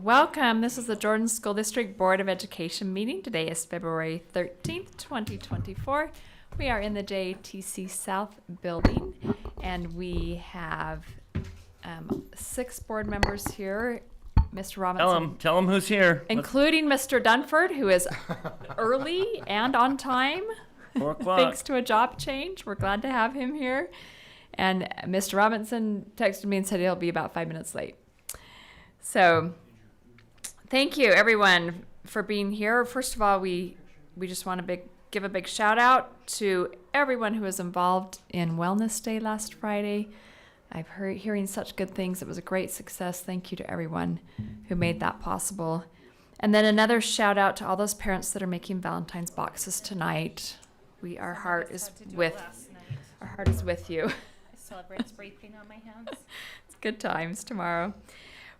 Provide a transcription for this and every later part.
Welcome. This is the Jordan School District Board of Education meeting. Today is February 13th, 2024. We are in the JTC South building, and we have 6 board members here. Mr. Robinson. Tell him who's here. Including Mr. Dunford, who is early and on time. 4 o'clock. Thanks to a job change. We're glad to have him here. And Mr. Robinson texted me and said he'll be about 5 minutes late. So thank you, everyone, for being here. First of all, we just want to give a big shout out to everyone who was involved in Wellness Day last Friday. I've hearing such good things. It was a great success. Thank you to everyone who made that possible. And then another shout out to all those parents that are making Valentine's boxes tonight. Our heart is with you. I still have spray paint on my hands. It's good times tomorrow.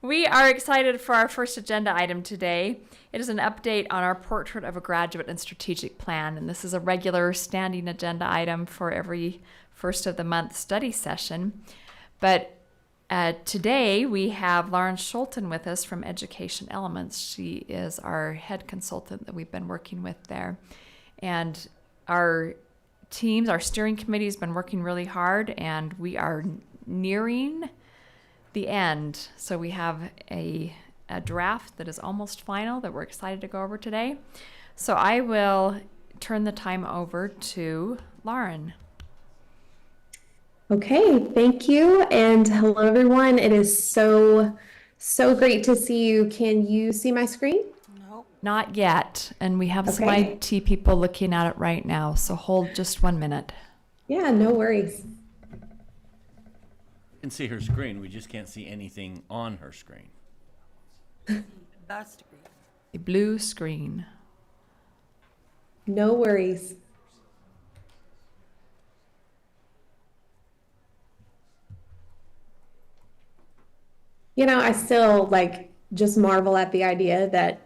We are excited for our first agenda item today. It is an update on our Portrait of a Graduate and Strategic Plan, and this is a regular standing agenda item for every first of the month study session. But today we have Lauren Schulten with us from Education Elements. She is our head consultant that we've been working with there. And our teams, our steering committee has been working really hard, and we are nearing the end. So we have a draft that is almost final that we're excited to go over today. So I will turn the time over to Lauren. Okay, thank you, and hello everyone. It is so great to see you. Can you see my screen? Nope. Not yet, and we have some IT people looking at it right now, so hold just 1 minute. Yeah, no worries. We can see her screen. We just can't see anything on her screen. That's great. A blue screen. No worries. You know, I still just marvel at the idea that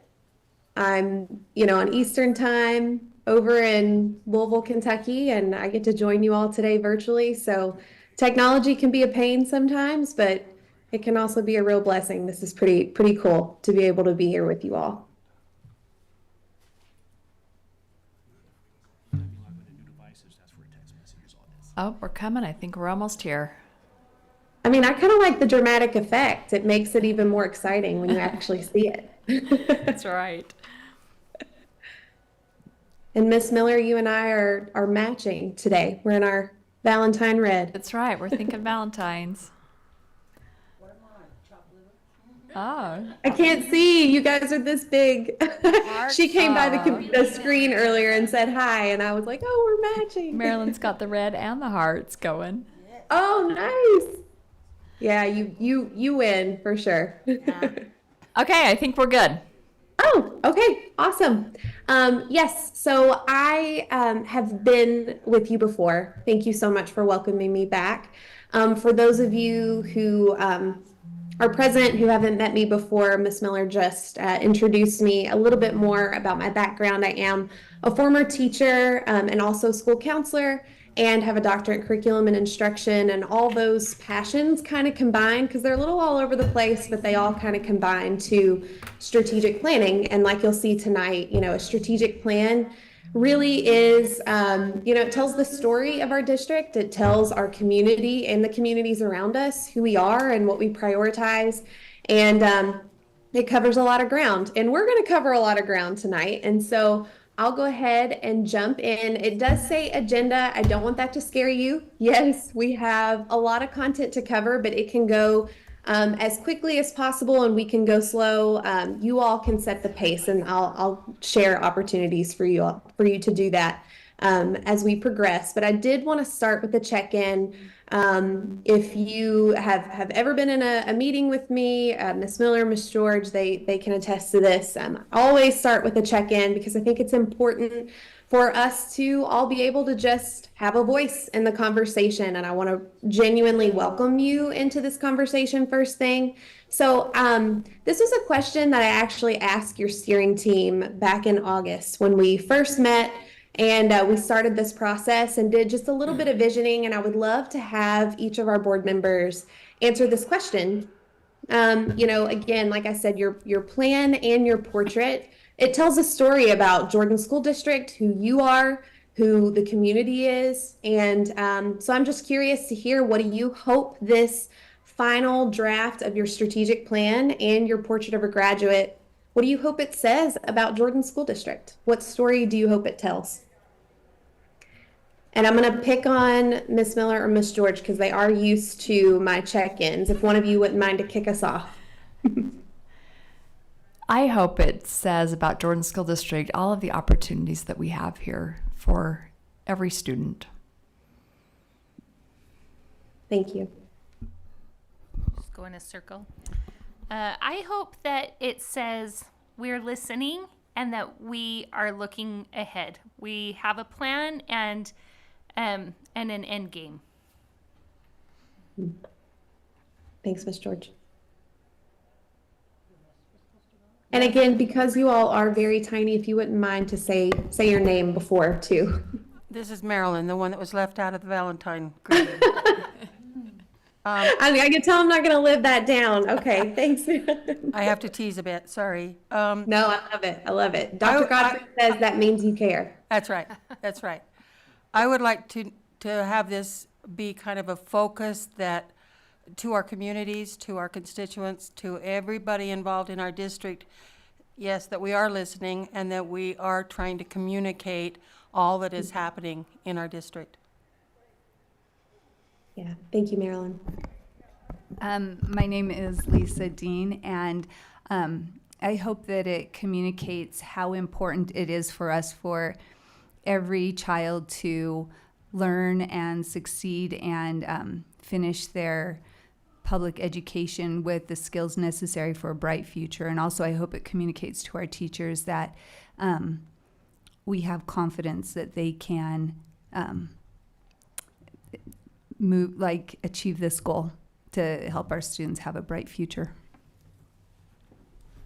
I'm, on Eastern time over in Louisville, Kentucky, and I get to join you all today virtually. So technology can be a pain sometimes, but it can also be a real blessing. This is pretty cool to be able to be here with you all. Oh, we're coming. I think we're almost here. I mean, I kind of like the dramatic effect. It makes it even more exciting when you actually see it. That's right. And Miss Miller, you and I are matching today. We're in our Valentine red. That's right. We're thinking Valentine's. Oh. I can't see. You guys are this big. She came by the screen earlier and said hi, and I was like, oh, we're matching. Marilyn's got the red and the hearts going. Oh, nice. Yeah, you win for sure. Yeah. Okay, I think we're good. Oh, okay, awesome. Yes, so I have been with you before. Thank you so much for welcoming me back. For those of you who are present who haven't met me before, Miss Miller just introduced me a little bit more about my background. I am a former teacher and also school counselor, and have a doctorate in curriculum and instruction, and all those passions kind of combine, because they're a little all over the place, but they all kind of combine to strategic planning. And like you'll see tonight, a strategic plan really is, it tells the story of our district. It tells our community and the communities around us who we are and what we prioritize. And it covers a lot of ground. And we're going to cover a lot of ground tonight. And so I'll go ahead and jump in. It does say agenda. I don't want that to scare you. Yes, we have a lot of content to cover, but it can go as quickly as possible, and we can go slow. You all can set the pace, and I'll share opportunities for you to do that as we progress. But I did want to start with a check-in. If you have ever been in a meeting with me, Ms. Miller, Ms. George, they can attest to this. I always start with a check-in because I think it's important for us to all be able to just have a voice in the conversation. And I want to genuinely welcome you into this conversation first thing. So this is a question that I actually asked your steering team back in August when we first met. And we started this process and did just a little bit of visioning. And I would love to have each of our board members answer this question. Again, like I said, your plan and your portrait, it tells a story about Jordan School District, who you are, who the community is. And so I'm just curious to hear, what do you hope this final draft of your strategic plan and your portrait of a graduate, what do you hope it says about Jordan School District? What story do you hope it tells? And I'm going to pick on Miss Miller or Miss George because they are used to my check-ins. If one of you wouldn't mind to kick us off. I hope it says about Jordan School District all of the opportunities that we have here for every student. Thank you. Just go in a circle. I hope that it says we're listening and that we are looking ahead. We have a plan and an end game. Thanks, Miss George. And again, because you all are very tiny, if you wouldn't mind to say your name before too. This is Marilyn, the one that was left out of the Valentine greeting. I can tell I'm not going to live that down. Okay, thanks. I have to tease a bit, sorry. No, I love it. I love it. Dr. Godfrey says that means you care. That's right, that's right. I would like to have this be kind of a focus that to our communities, to our constituents, to everybody involved in our district, yes, that we are listening and that we are trying to communicate all that is happening in our district. Yeah, thank you, Marilyn. My name is Lisa Dean, and I hope that it communicates how important it is for us for every child to learn and succeed and finish their public education with the skills necessary for a bright future. And also I hope it communicates to our teachers that we have confidence that they can achieve this goal to help our students have a bright future.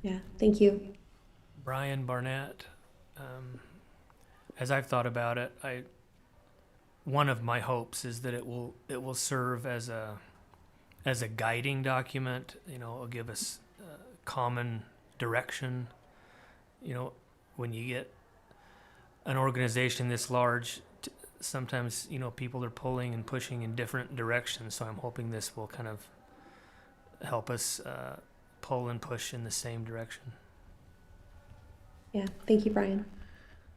Yeah, thank you. Brian Barnett. As I've thought about it, one of my hopes is that it will serve as a guiding document. It'll give us common direction. When you get an organization this large, sometimes people are pulling and pushing in different directions. So I'm hoping this will kind of help us pull and push in the same direction. Yeah, thank you, Brian.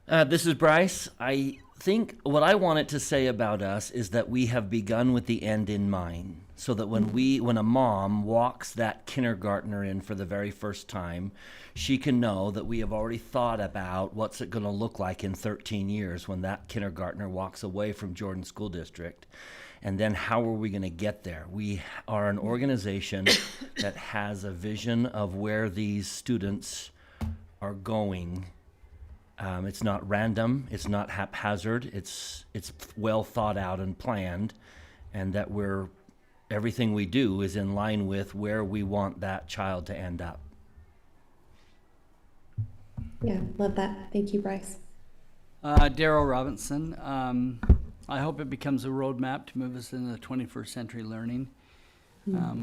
This is Bryce. I think what I want it to say about us is that we have begun with the end in mind. So that when a mom walks that kindergartner in for the very first time, she can know that we have already thought about what's it going to look like in 13 years when that kindergartner walks away from Jordan School District. And then how are we going to get there? We are an organization that has a vision of where these students are going. It's not random, it's not haphazard, it's well thought out and planned, and that everything we do is in line with where we want that child to end up. Yeah, love that. Thank you, Bryce. Daryl Robinson. I hope it becomes a roadmap to move us into the 21st century learning.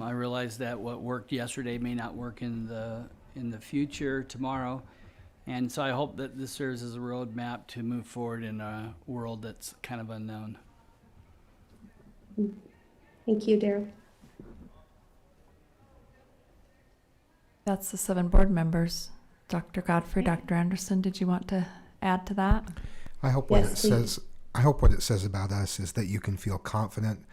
I realize that what worked yesterday may not work in the future tomorrow. And so I hope that this serves as a roadmap to move forward in a world that's kind of unknown. Thank you, Daryl. That's the 7 board members. Dr. Godfrey, Dr. Anderson, did you want to add to that? I hope what it says about us is that you can feel confident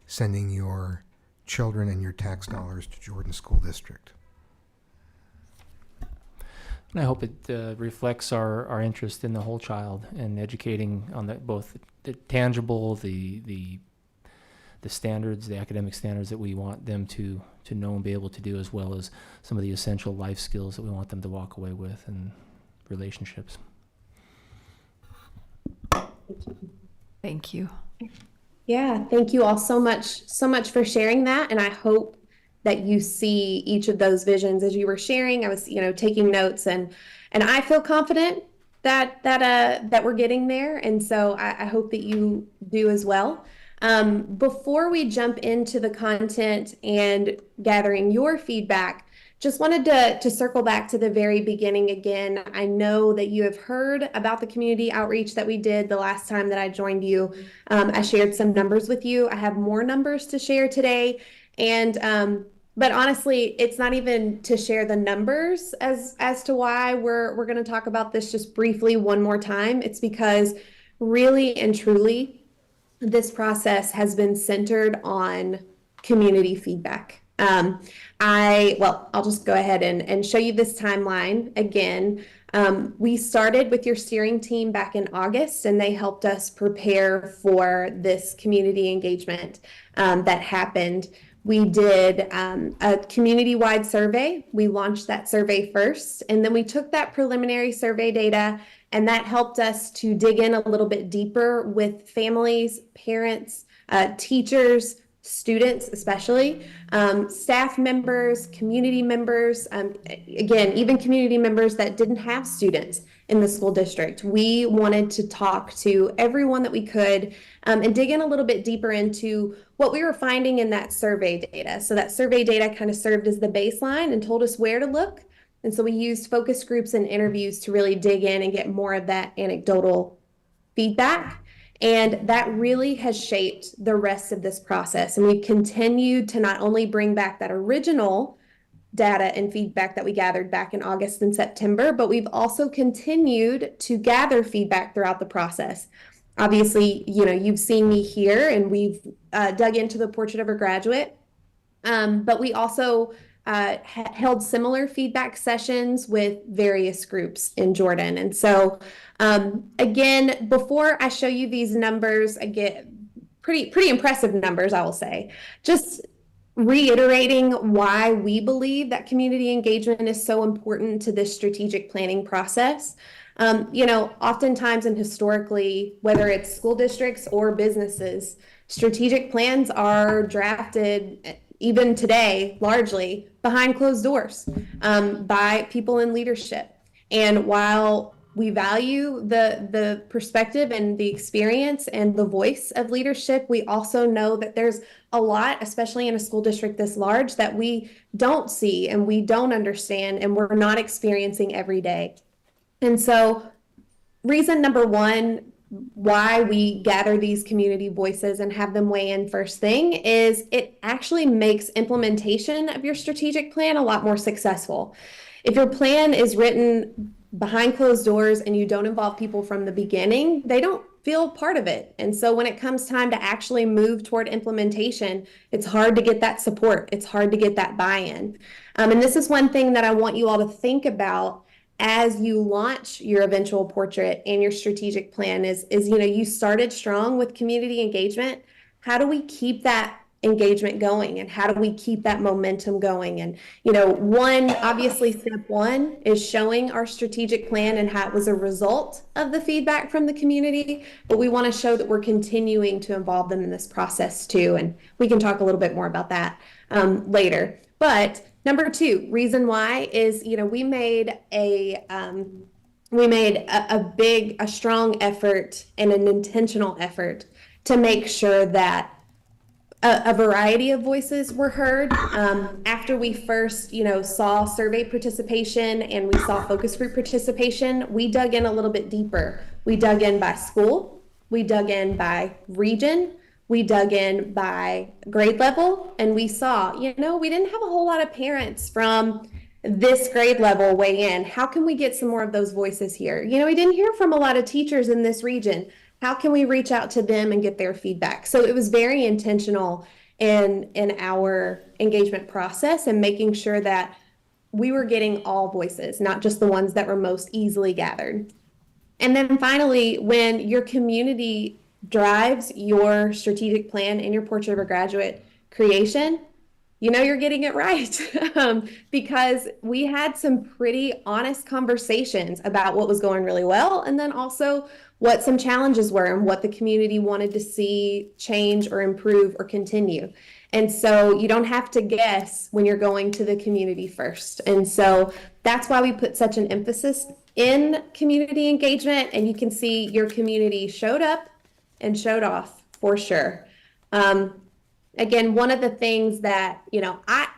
sending your children and your tax dollars to Jordan School District. And I hope it reflects our interest in the whole child and educating on both the tangible, the standards, the academic standards that we want them to know and be able to do, as well as some of the essential life skills that we want them to walk away with and relationships. Thank you. Yeah, thank you all so much for sharing that. And I hope that you see each of those visions as you were sharing. I was, taking notes, and I feel confident that we're getting there. And so I hope that you do as well. Before we jump into the content and gathering your feedback, just wanted to circle back to the very beginning again. I know that you have heard about the community outreach that we did the last time that I joined you. I shared some numbers with you. I have more numbers to share today. And but honestly, it's not even to share the numbers as to why we're going to talk about this just briefly one more time. It's because really and truly, this process has been centered on community feedback. I'll just go ahead and show you this timeline again. We started with your steering team back in August, and they helped us prepare for this community engagement that happened. We did a community-wide survey. We launched that survey first, and then we took that preliminary survey data, and that helped us to dig in a little bit deeper with families, parents, teachers, students especially, staff members, community members, again, even community members that didn't have students in the school district. We wanted to talk to everyone that we could and dig in a little bit deeper into what we were finding in that survey data. So that survey data kind of served as the baseline and told us where to look. And so we used focus groups and interviews to really dig in and get more of that anecdotal feedback. And that really has shaped the rest of this process. And we continued to not only bring back that original data and feedback that we gathered back in August and September, but we've also continued to gather feedback throughout the process. Obviously, you've seen me here, and we've dug into the portrait of a graduate, but we also held similar feedback sessions with various groups in Jordan. And so again, before I show you these numbers, I get pretty impressive numbers, I will say, just reiterating why we believe that community engagement is so important to this strategic planning process. Oftentimes and historically, whether it's school districts or businesses, strategic plans are drafted even today, largely behind closed doors by people in leadership. And while we value the perspective and the experience and the voice of leadership, we also know that there's a lot, especially in a school district this large, that we don't see and we don't understand and we're not experiencing every day. And so reason number one why we gather these community voices and have them weigh in first thing is it actually makes implementation of your strategic plan a lot more successful. If your plan is written behind closed doors and you don't involve people from the beginning, they don't feel part of it. And so when it comes time to actually move toward implementation, it's hard to get that support. It's hard to get that buy-in. And this is one thing that I want you all to think about as you launch your eventual portrait and your strategic plan is you started strong with community engagement. How do we keep that engagement going, and how do we keep that momentum going? And step one is showing our strategic plan and how it was a result of the feedback from the community, but we want to show that we're continuing to involve them in this process too, and we can talk a little bit more about that later. But number two, reason why is, we made a strong effort and an intentional effort to make sure that a variety of voices were heard. After we first, saw survey participation and we saw focus group participation, we dug in a little bit deeper. We dug in by school, we dug in by region, we dug in by grade level, and we saw, we didn't have a whole lot of parents from this grade level weigh in. How can we get some more of those voices here? We didn't hear from a lot of teachers in this region. How can we reach out to them and get their feedback? So it was very intentional in our engagement process and making sure that we were getting all voices, not just the ones that were most easily gathered. And then finally, when your community drives your strategic plan and your portrait of a graduate creation, you're getting it right because we had some pretty honest conversations about what was going really well, and then also what some challenges were and what the community wanted to see change or improve or continue. And so you don't have to guess when you're going to the community first. And so that's why we put such an emphasis in community engagement, and you can see your community showed up and showed off for sure. Again, one of the things that,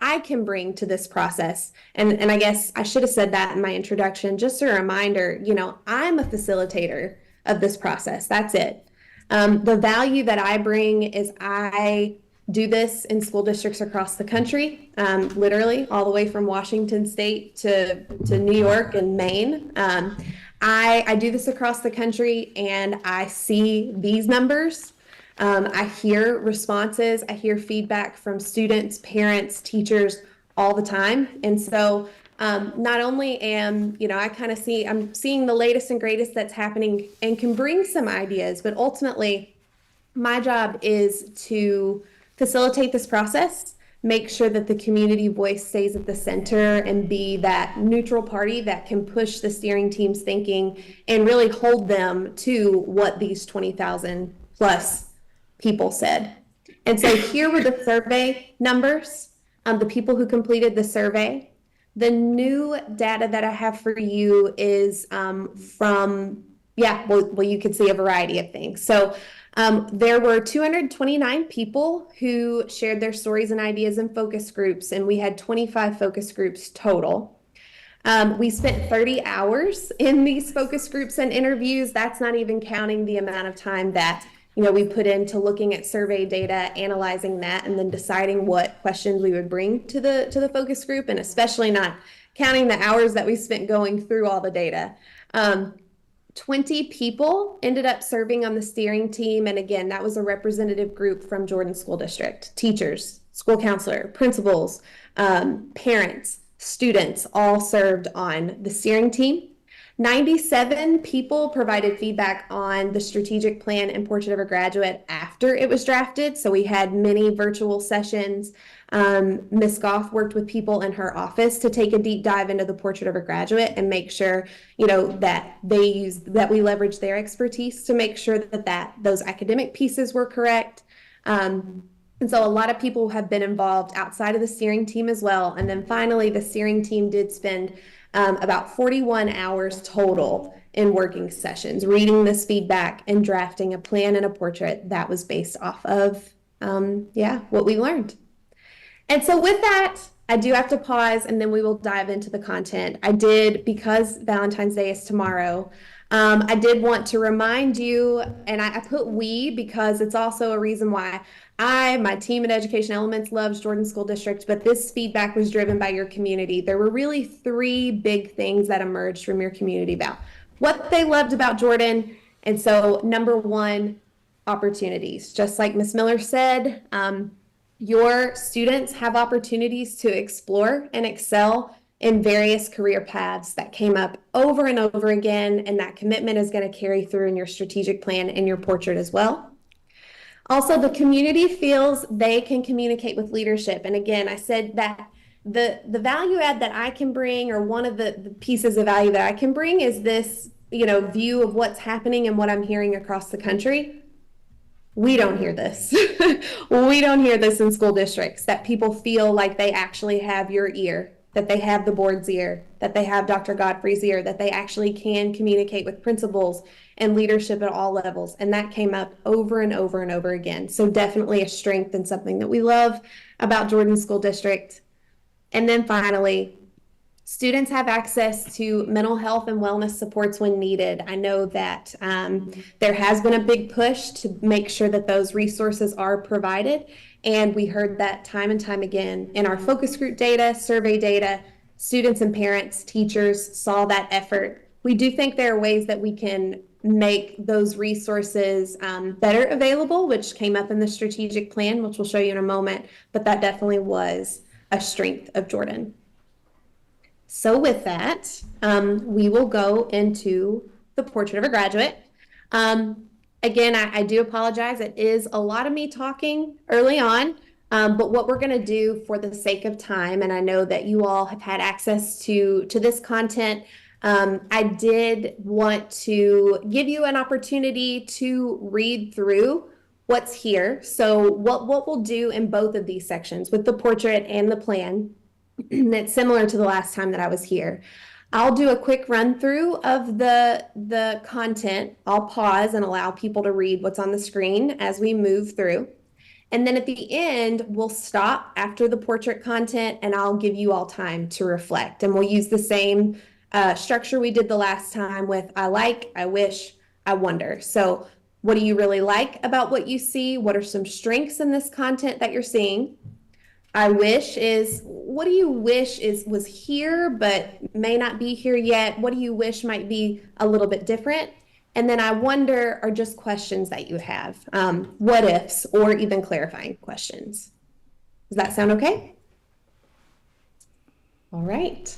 I can bring to this process, and I guess I should have said that in my introduction, just a reminder, I'm a facilitator of this process. That's it. The value that I bring is I do this in school districts across the country, literally all the way from Washington State to New York and Maine. I do this across the country, and I see these numbers. I hear responses, I hear feedback from students, parents, teachers all the time. And so not only I'm seeing the latest and greatest that's happening and can bring some ideas, but ultimately my job is to facilitate this process, make sure that the community voice stays at the center, and be that neutral party that can push the steering team's thinking and really hold them to what these 20,000 plus people said. And so here were the survey numbers, the people who completed the survey. The new data that I have for you is you could see a variety of things. So there were 229 people who shared their stories and ideas in focus groups, and we had 25 focus groups total. We spent 30 hours in these focus groups and interviews. That's not even counting the amount of time that we put into looking at survey data, analyzing that, and then deciding what questions we would bring to the focus group, and especially not counting the hours that we spent going through all the data. 20 people ended up serving on the steering team, and again, that was a representative group from Jordan School District. Teachers, school counselor, principals, parents, students all served on the steering team. 97 people provided feedback on the strategic plan and Portrait of a Graduate after it was drafted. So we had many virtual sessions. Ms. Goff worked with people in her office to take a deep dive into the Portrait of a Graduate and make sure, that we leverage their expertise to make sure that those academic pieces were correct. And so a lot of people have been involved outside of the steering team as well. And then finally, the steering team did spend about 41 hours total in working sessions, reading this feedback and drafting a plan and a portrait that was based off of, what we learned. And so with that, I do have to pause, and then we will dive into the content. Because Valentine's Day is tomorrow, I did want to remind you, and I put we because it's also a reason why my team at Education Elements loves Jordan School District, but this feedback was driven by your community. There were really 3 big things that emerged from your community about what they loved about Jordan. And so number 1, opportunities. Just like Ms. Miller said, your students have opportunities to explore and excel in various career paths. That came up over and over again, and that commitment is going to carry through in your strategic plan and your portrait as well. Also, the community feels they can communicate with leadership. And again, I said that the value add that I can bring, or one of the pieces of value that I can bring, is this, view of what's happening and what I'm hearing across the country. We don't hear this. We don't hear this in school districts, that people feel like they actually have your ear, that they have the board's ear, that they have Dr. Godfrey's ear, that they actually can communicate with principals and leadership at all levels. And that came up over and over and over again. So definitely a strength and something that we love about Jordan School District. And then finally, students have access to mental health and wellness supports when needed. I know that there has been a big push to make sure that those resources are provided. And we heard that time and time again in our focus group data, survey data. Students and parents, teachers saw that effort. We do think there are ways that we can make those resources better available, which came up in the strategic plan, which we'll show you in a moment, but that definitely was a strength of Jordan. So with that, we will go into the Portrait of a Graduate. Again, I do apologize. It is a lot of me talking early on, but what we're going to do for the sake of time, and I know that you all have had access to this content, I did want to give you an opportunity to read through what's here. So what we'll do in both of these sections, with the portrait and the plan, that's similar to the last time that I was here. I'll do a quick run through of the content. I'll pause and allow people to read what's on the screen as we move through. And then at the end, we'll stop after the portrait content and I'll give you all time to reflect. And we'll use the same structure we did the last time with I like, I wish, I wonder. So what do you really like about what you see? What are some strengths in this content that you're seeing? I wish is what do you wish was here but may not be here yet? What do you wish might be a little bit different? And then I wonder are just questions that you have, what ifs, or even clarifying questions. Does that sound okay? All right.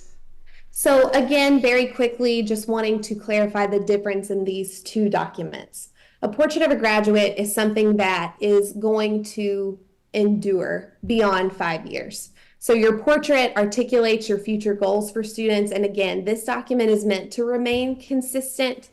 So again, very quickly, just wanting to clarify the difference in these two documents. A portrait of a graduate is something that is going to endure beyond 5 years. So your portrait articulates your future goals for students. And again, this document is meant to remain consistent.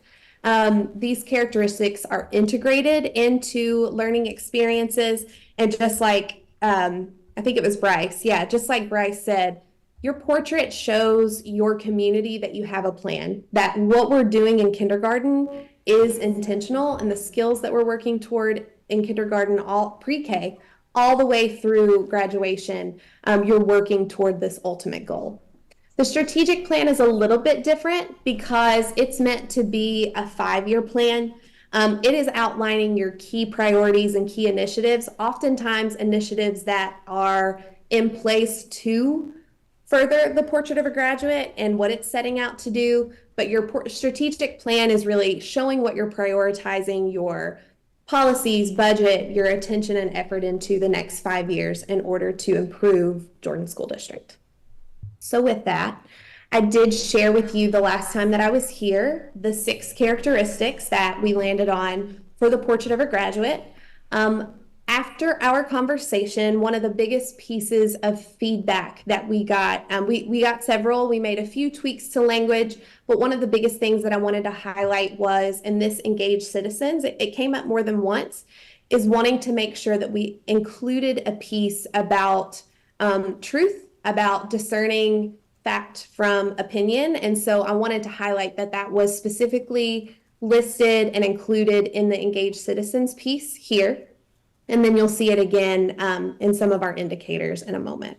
These characteristics are integrated into learning experiences. And just like, I think it was Bryce, yeah, just like Bryce said, your portrait shows your community that you have a plan, that what we're doing in kindergarten is intentional, and the skills that we're working toward in kindergarten, all pre-K, all the way through graduation, you're working toward this ultimate goal. The strategic plan is a little bit different because it's meant to be a 5-year plan. It is outlining your key priorities and key initiatives, oftentimes initiatives that are in place to further the portrait of a graduate and what it's setting out to do. But your strategic plan is really showing what you're prioritizing, your policies, budget, your attention and effort into the next 5 years in order to improve Jordan School District. So with that, I did share with you the last time that I was here, the 6 characteristics that we landed on for the portrait of a graduate. After our conversation, one of the biggest pieces of feedback that we got, we got several, we made a few tweaks to language, but one of the biggest things that I wanted to highlight was, in this engaged citizens, it came up more than once, is wanting to make sure that we included a piece about truth, about discerning fact from opinion. And so I wanted to highlight that that was specifically listed and included in the engaged citizens piece here. And then you'll see it again in some of our indicators in a moment.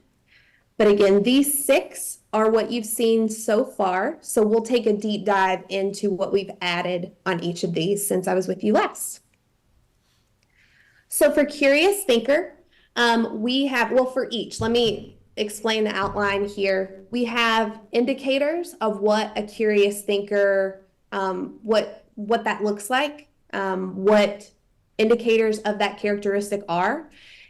But again, these 6 are what you've seen so far. So we'll take a deep dive into what we've added on each of these since I was with you last. So for Curious Thinker, we have, well, for each, let me explain the outline here. We have indicators of what a curious thinker, what that looks like, what indicators of that characteristic are.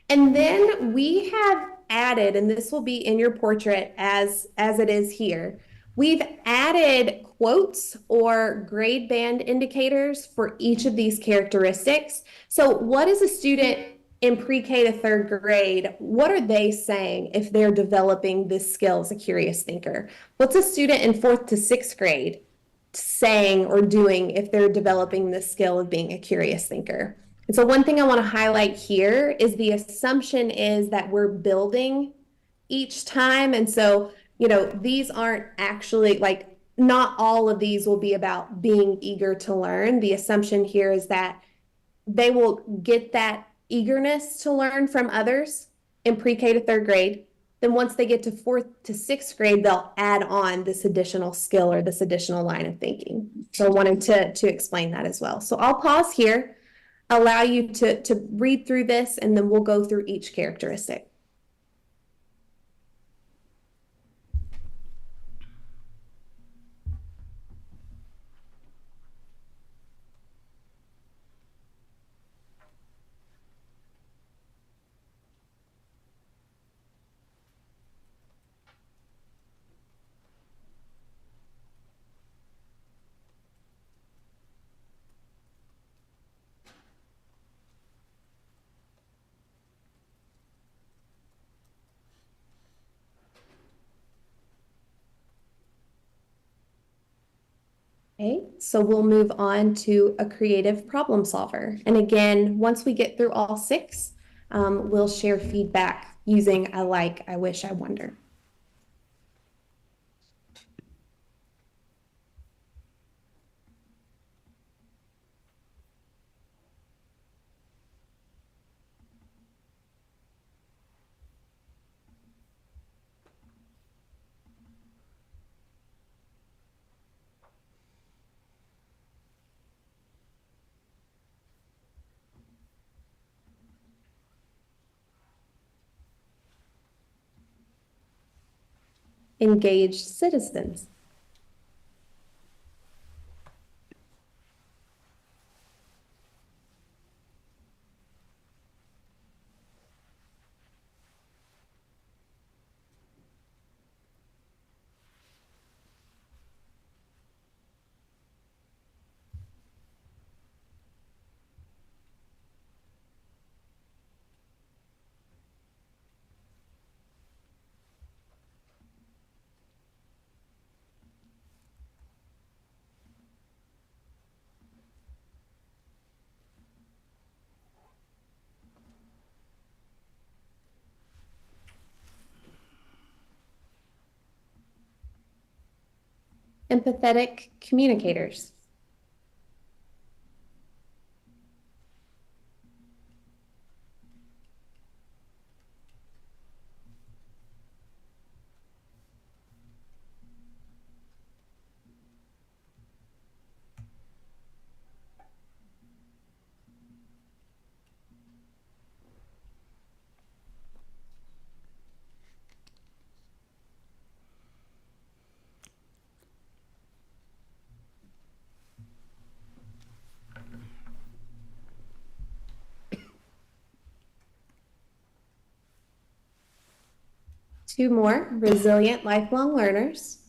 And then we have added, and this will be in your portrait as it is here, we've added quotes or grade band indicators for each of these characteristics. So what is a student in pre-K to 3rd grade, what are they saying if they're developing this skill as a curious thinker? What's a student in 4th to 6th grade saying or doing if they're developing this skill of being a curious thinker? And so one thing I want to highlight here is the assumption is that we're building each time. And so, you know, these aren't actually, like, not all of these will be about being eager to learn. The assumption here is that they will get that eagerness to learn from others in pre-K to 3rd grade. Then once they get to 4th to 6th grade, they'll add on this additional skill or this additional line of thinking. So I wanted to explain that as well. So I'll pause here, allow you to read through this, and then we'll go through each characteristic. Okay, so we'll move on to a creative problem solver. And again, once we get through all 6, we'll share feedback using I like, I wish, I wonder. engaged citizens. Empathetic communicators. Two more, resilient lifelong learners.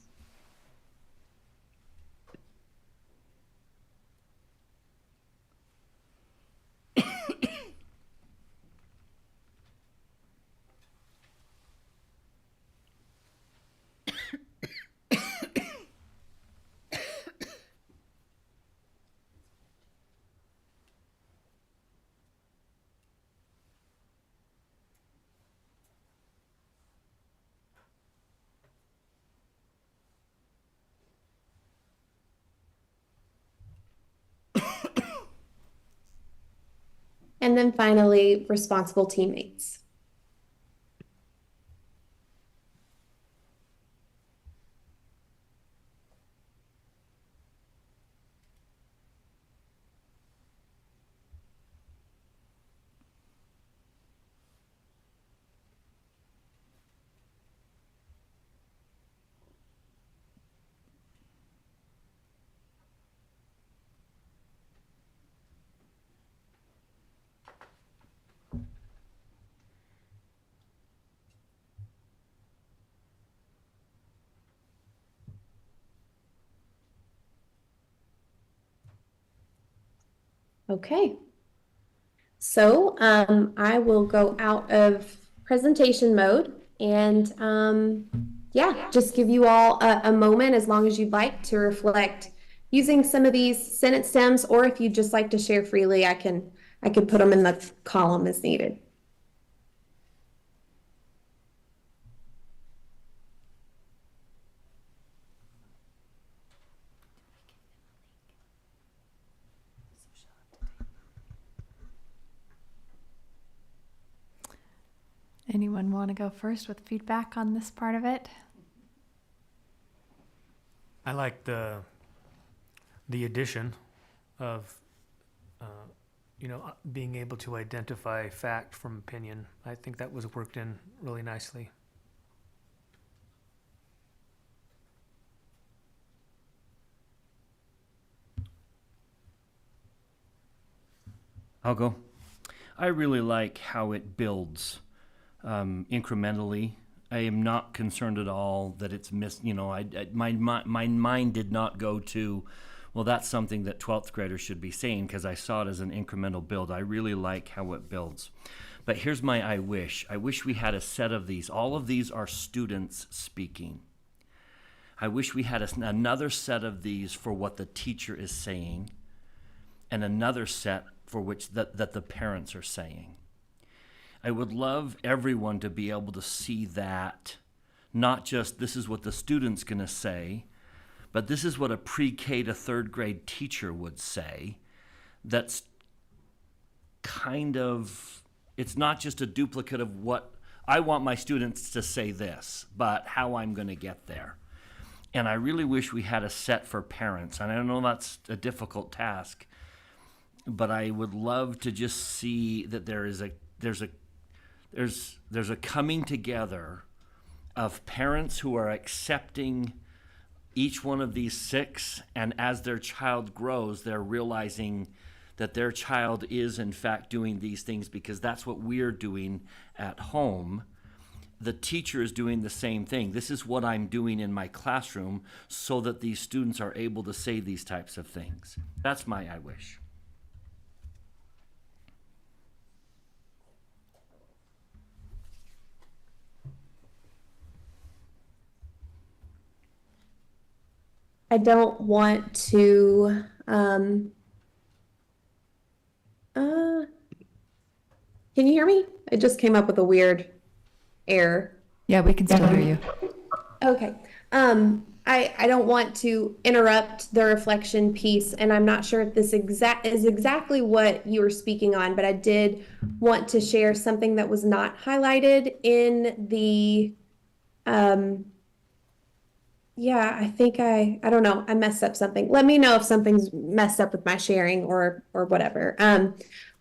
And then finally, responsible teammates. Okay. So I will go out of presentation mode and yeah, just give you all a moment as long as you'd like to reflect using some of these sentence stems, or if you'd just like to share freely, I can put them in the column as needed. Anyone want to go first with feedback on this part of it? I like the addition of, being able to identify fact from opinion. I think that was worked in really nicely. I'll go. I really like how it builds incrementally. I am not concerned at all that it's missed. My mind did not go to, well, that's something that 12th graders should be saying, because I saw it as an incremental build. I really like how it builds. But here's my I wish. I wish we had a set of these. All of these are students speaking. I wish we had another set of these for what the teacher is saying, and another set for which that the parents are saying. I would love everyone to be able to see that, not just this is what the student's going to say, but this is what a pre-K to third grade teacher would say. That's kind of, it's not just a duplicate of what I want my students to say this, but how I'm going to get there. And I really wish we had a set for parents. And I know that's a difficult task, but I would love to just see that there's a coming together of parents who are accepting each one of these 6, and as their child grows, they're realizing that their child is in fact doing these things because that's what we're doing at home. The teacher is doing the same thing. This is what I'm doing in my classroom so that these students are able to say these types of things. That's my I wish. I don't want to, can you hear me? It just came up with a weird error. Yeah, we can still hear you. Okay. I don't want to interrupt the reflection piece, and I'm not sure if this is exactly what you were speaking on, but I did want to share something that was not highlighted in the, yeah, I think I don't know, I messed up something. Let me know if something's messed up with my sharing or whatever.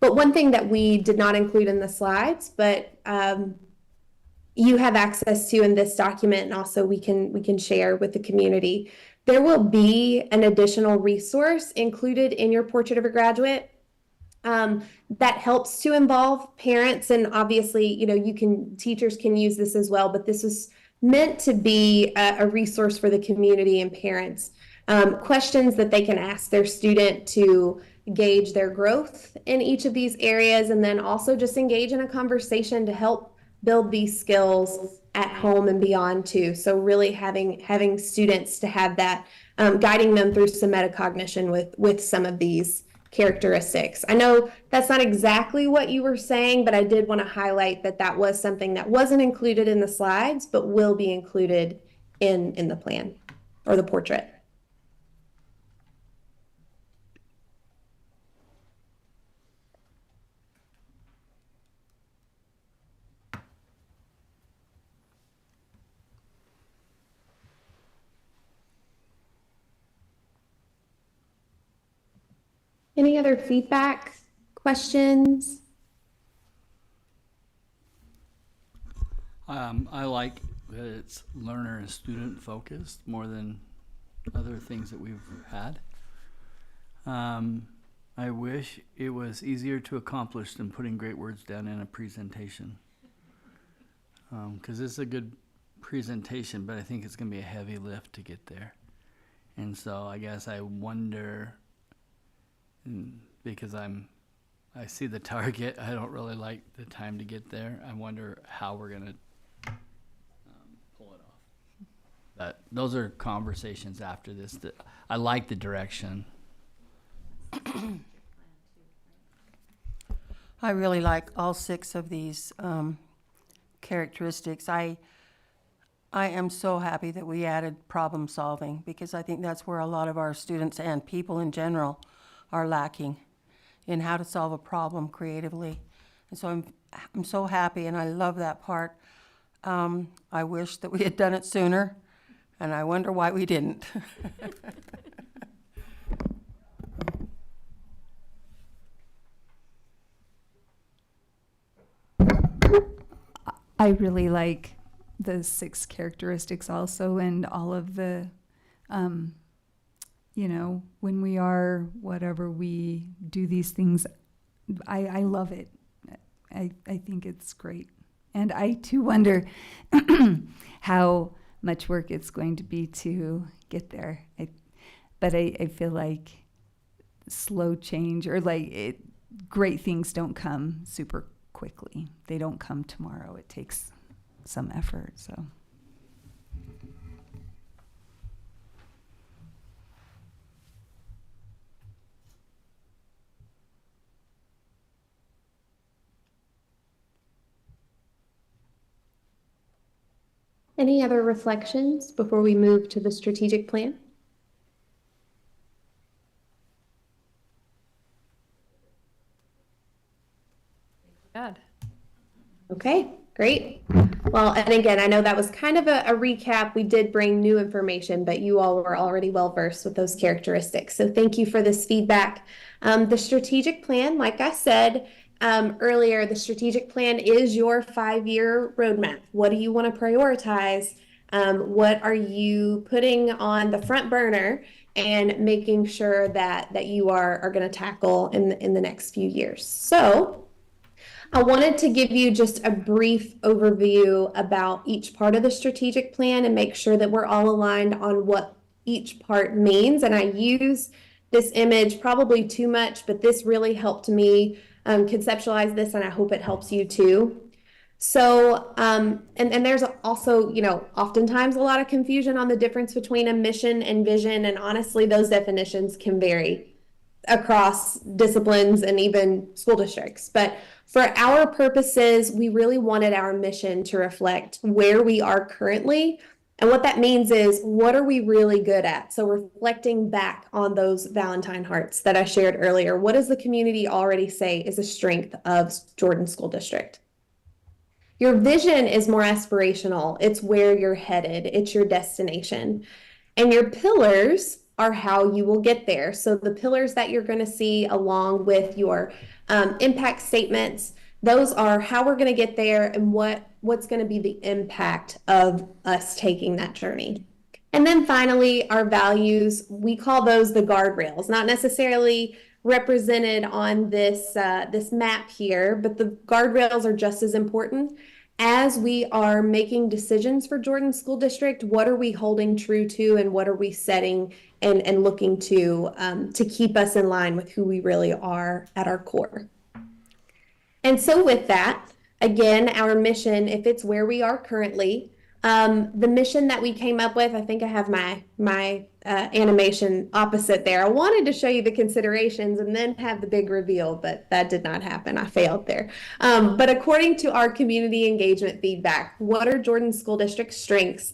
But one thing that we did not include in the slides, but you have access to in this document, and also we can share with the community. There will be an additional resource included in your Portrait of a Graduate that helps to involve parents, and obviously, you know, teachers can use this as well, but this was meant to be a resource for the community and parents. Questions that they can ask their student to gauge their growth in each of these areas, and then also just engage in a conversation to help build these skills at home and beyond too. So really having students to have that, guiding them through some metacognition with some of these characteristics. I know that's not exactly what you were saying, but I did want to highlight that that was something that wasn't included in the slides, but will be included in the plan or the portrait. Any other feedback, questions? I like that it's learner and student focused more than other things that we've had. I wish it was easier to accomplish than putting great words down in a presentation. Because it's a good presentation, but I think it's going to be a heavy lift to get there. And so I guess I wonder, because I see the target, I don't really like the time to get there. I wonder how we're going to pull it off. But those are conversations after this. That I like the direction. I really like all 6 of these characteristics. I am so happy that we added problem solving, because I think that's where a lot of our students and people in general are lacking, in how to solve a problem creatively. And so I'm so happy, and I love that part. I wish that we had done it sooner, and I wonder why we didn't. I really like the 6 characteristics also, and all of the, you know, when we are, whatever we do these things, I love it. I think it's great. And I too wonder how much work it's going to be to get there. But I feel like slow change, or like great things don't come super quickly. They don't come tomorrow. It takes some effort, so. Any other reflections before we move to the strategic plan? Good. Okay, great. Well, and again, I know that was kind of a recap. We did bring new information, but you all were already well versed with those characteristics. So thank you for this feedback. The strategic plan, like I said, earlier, the strategic plan is your 5-year roadmap. What do you want to prioritize? What are you putting on the front burner and making sure that you are going to tackle in the next few years? So I wanted to give you just a brief overview about each part of the strategic plan and make sure that we're all aligned on what each part means. And I use this image probably too much, but this really helped me conceptualize this, and I hope it helps you too. So, and there's also, oftentimes a lot of confusion on the difference between a mission and vision, and honestly, those definitions can vary across disciplines and even school districts. But for our purposes, we really wanted our mission to reflect where we are currently. And what that means is, what are we really good at? So reflecting back on those Valentine hearts that I shared earlier, what does the community already say is a strength of Jordan School District? Your vision is more aspirational. It's where you're headed. It's your destination. And your pillars are how you will get there. So the pillars that you're going to see along with your impact statements, those are how we're going to get there and what's going to be the impact of us taking that journey. And then finally, our values, we call those the guardrails, not necessarily represented on this map here, but the guardrails are just as important. As we are making decisions for Jordan School District, what are we holding true to, and what are we setting and looking to keep us in line with who we really are at our core? And so with that, again, our mission, if it's where we are currently, the mission that we came up with, I think I have my animation opposite there. I wanted to show you the considerations and then have the big reveal, but that did not happen. I failed there. But according to our community engagement feedback, what are Jordan School District's strengths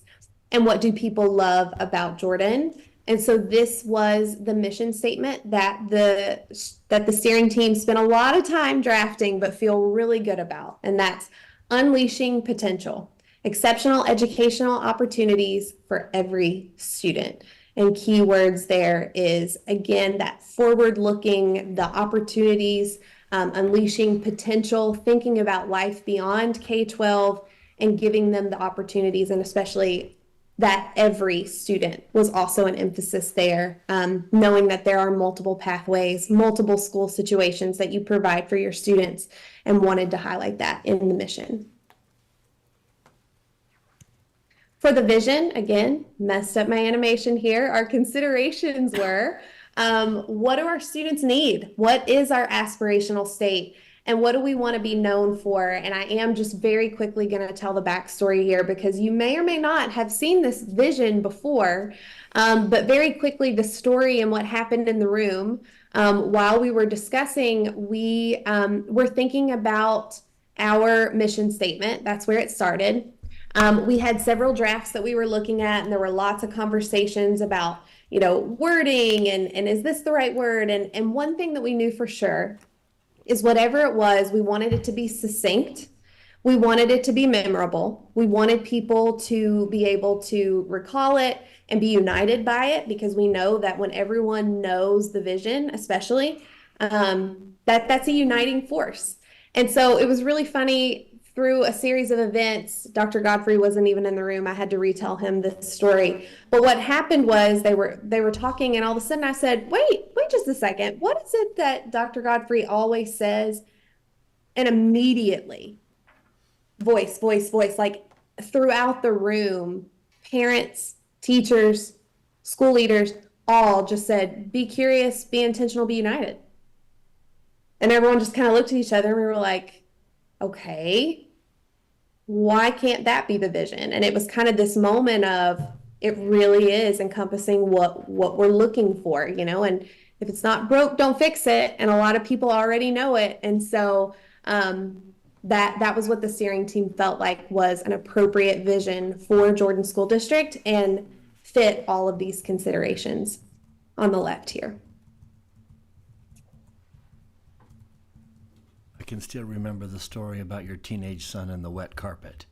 and what do people love about Jordan? And so this was the mission statement that the steering team spent a lot of time drafting but feel really good about. And that's unleashing potential, exceptional educational opportunities for every student. And keywords there is, again, that forward-looking, the opportunities, unleashing potential, thinking about life beyond K-12 and giving them the opportunities, and especially that every student was also an emphasis there, knowing that there are multiple pathways, multiple school situations that you provide for your students, and wanted to highlight that in the mission. For the vision, again, messed up my animation here. Our considerations were, what do our students need? What is our aspirational state? And what do we want to be known for? And I am just very quickly going to tell the backstory here because you may or may not have seen this vision before. But very quickly, the story and what happened in the room while we were discussing, we were thinking about our mission statement. That's where it started. We had several drafts that we were looking at, and there were lots of conversations about, wording and is this the right word? And one thing that we knew for sure is whatever it was, we wanted it to be succinct. We wanted it to be memorable. We wanted people to be able to recall it and be united by it, because we know that when everyone knows the vision, especially, that's a uniting force. And so it was really funny. Through a series of events, Dr. Godfrey wasn't even in the room. I had to retell him this story. But what happened was they were talking, and all of a sudden I said, wait just a second. What is it that Dr. Godfrey always says? And immediately, voice, like throughout the room, parents, teachers, school leaders, all just said, be curious, be intentional, be united. And everyone just kind of looked at each other and we were like, okay, why can't that be the vision? And it was kind of this moment of, it really is encompassing what we're looking for, and if it's not broke, don't fix it. And a lot of people already know it. And so that was what the steering team felt like was an appropriate vision for Jordan School District and fit all of these considerations on the left here. I can still remember the story about your teenage son and the wet carpet.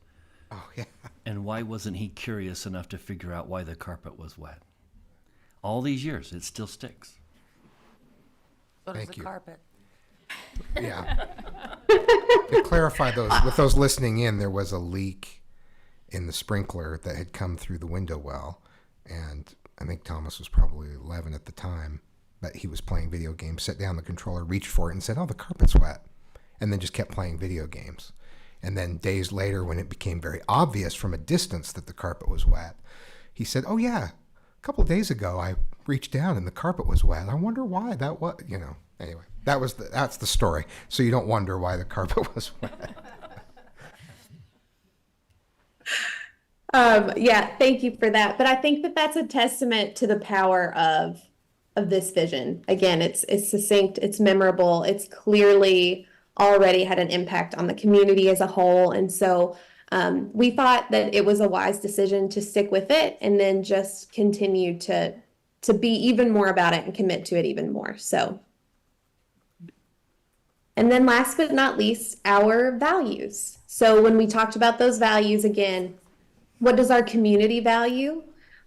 Oh, yeah. And why wasn't he curious enough to figure out why the carpet was wet? All these years, it still sticks. So does Thank the you. carpet. Yeah. To clarify those, with those listening in, there was a leak in the sprinkler that had come through the window well, and I think Thomas was probably 11 at the time, but he was playing video games, set down the controller, reached for it, and said, "Oh, the carpet's wet," and then just kept playing video games. And then days later, when it became very obvious from a distance that the carpet was wet, he said, "Oh yeah, a couple of days ago I reached down and the carpet was wet. I wonder why that was, you know." Anyway, that's the story. So you don't wonder why the carpet was wet. Yeah, thank you for that. But I think that that's a testament to the power of this vision. Again, it's succinct, it's memorable, it's clearly already had an impact on the community as a whole. And so we thought that it was a wise decision to stick with it and then just continue to be even more about it and commit to it even more. So, and then last but not least, our values. So when we talked about those values, again, what does our community value?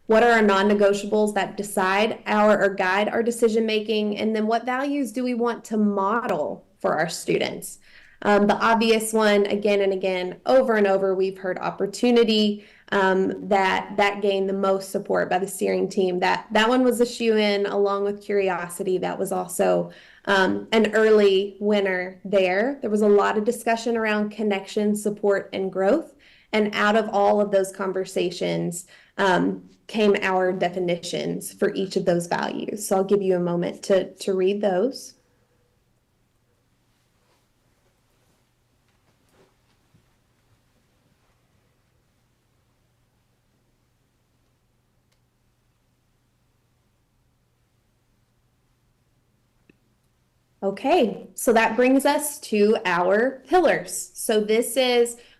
What are our non-negotiables that decide our or guide our decision making? And then what values do we want to model for our students? The obvious one, again and again, over and over, we've heard opportunity, that gained the most support by the steering team. That one was a shoe-in, along with curiosity. That was also an early winner there. There was a lot of discussion around connection, support, and growth. And out of all of those conversations came our definitions for each of those values. So I'll give you a moment to read those. Okay, so that brings us to our pillars. So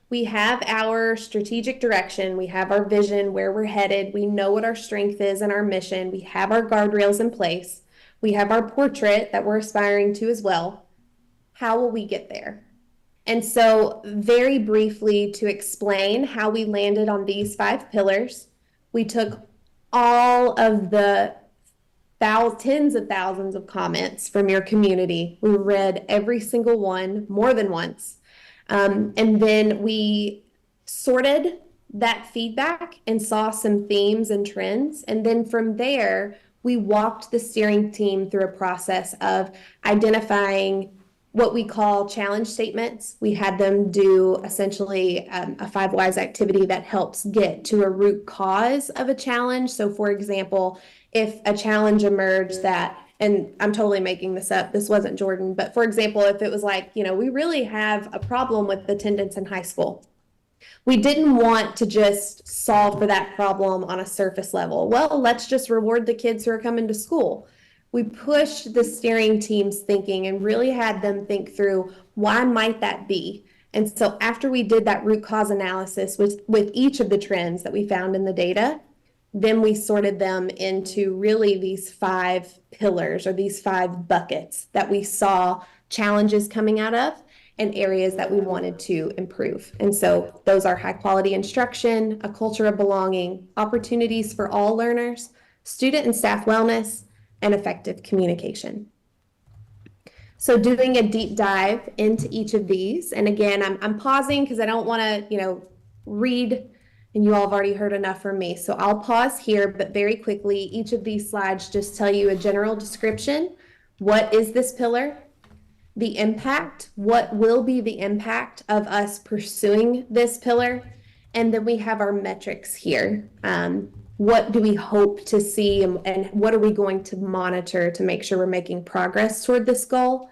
we have our strategic direction, we have our vision, where we're headed, we know what our strength is and our mission, we have our guardrails in place, we have our portrait that we're aspiring to as well. How will we get there? And so very briefly, to explain how we landed on these 5 pillars, we took all of the tens of thousands of comments from your community. We read every single one more than once. And then we sorted that feedback and saw some themes and trends. And then from there, we walked the steering team through a process of identifying what we call challenge statements. We had them do essentially a 5 whys activity that helps get to a root cause of a challenge. So for example, if a challenge emerged that, and I'm totally making this up, this wasn't Jordan, but for example, if it was like, we really have a problem with attendance in high school. We didn't want to just solve for that problem on a surface level. Well, let's just reward the kids who are coming to school. We pushed the steering team's thinking and really had them think through, why might that be? And so after we did that root cause analysis with each of the trends that we found in the data, then we sorted them into really these 5 pillars or these 5 buckets that we saw challenges coming out of and areas that we wanted to improve. And so those are high quality instruction, a culture of belonging, opportunities for all learners, student and staff wellness, and effective communication. So doing a deep dive into each of these, and again, I'm pausing because I don't want to, read, and you all have already heard enough from me. So I'll pause here, but very quickly, each of these slides just tell you a general description. What is this pillar? The impact, what will be the impact of us pursuing this pillar? And then we have our metrics here. What do we hope to see, and what are we going to monitor to make sure we're making progress toward this goal?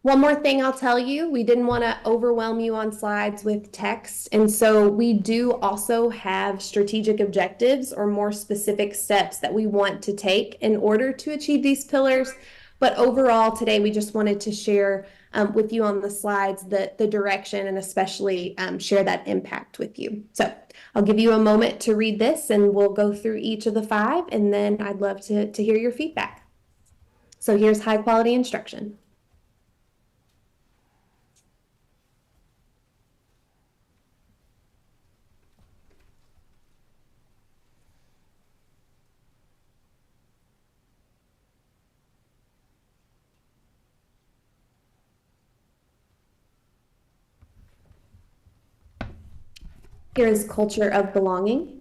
One more thing I'll tell you, we didn't want to overwhelm you on slides with text, and so we do also have strategic objectives or more specific steps that we want to take in order to achieve these pillars. But overall, today we just wanted to share with you on the slides the direction, and especially share that impact with you. So I'll give you a moment to read this, and we'll go through each of the 5, and then I'd love to hear your feedback. So here's high quality instruction. Here is culture of belonging.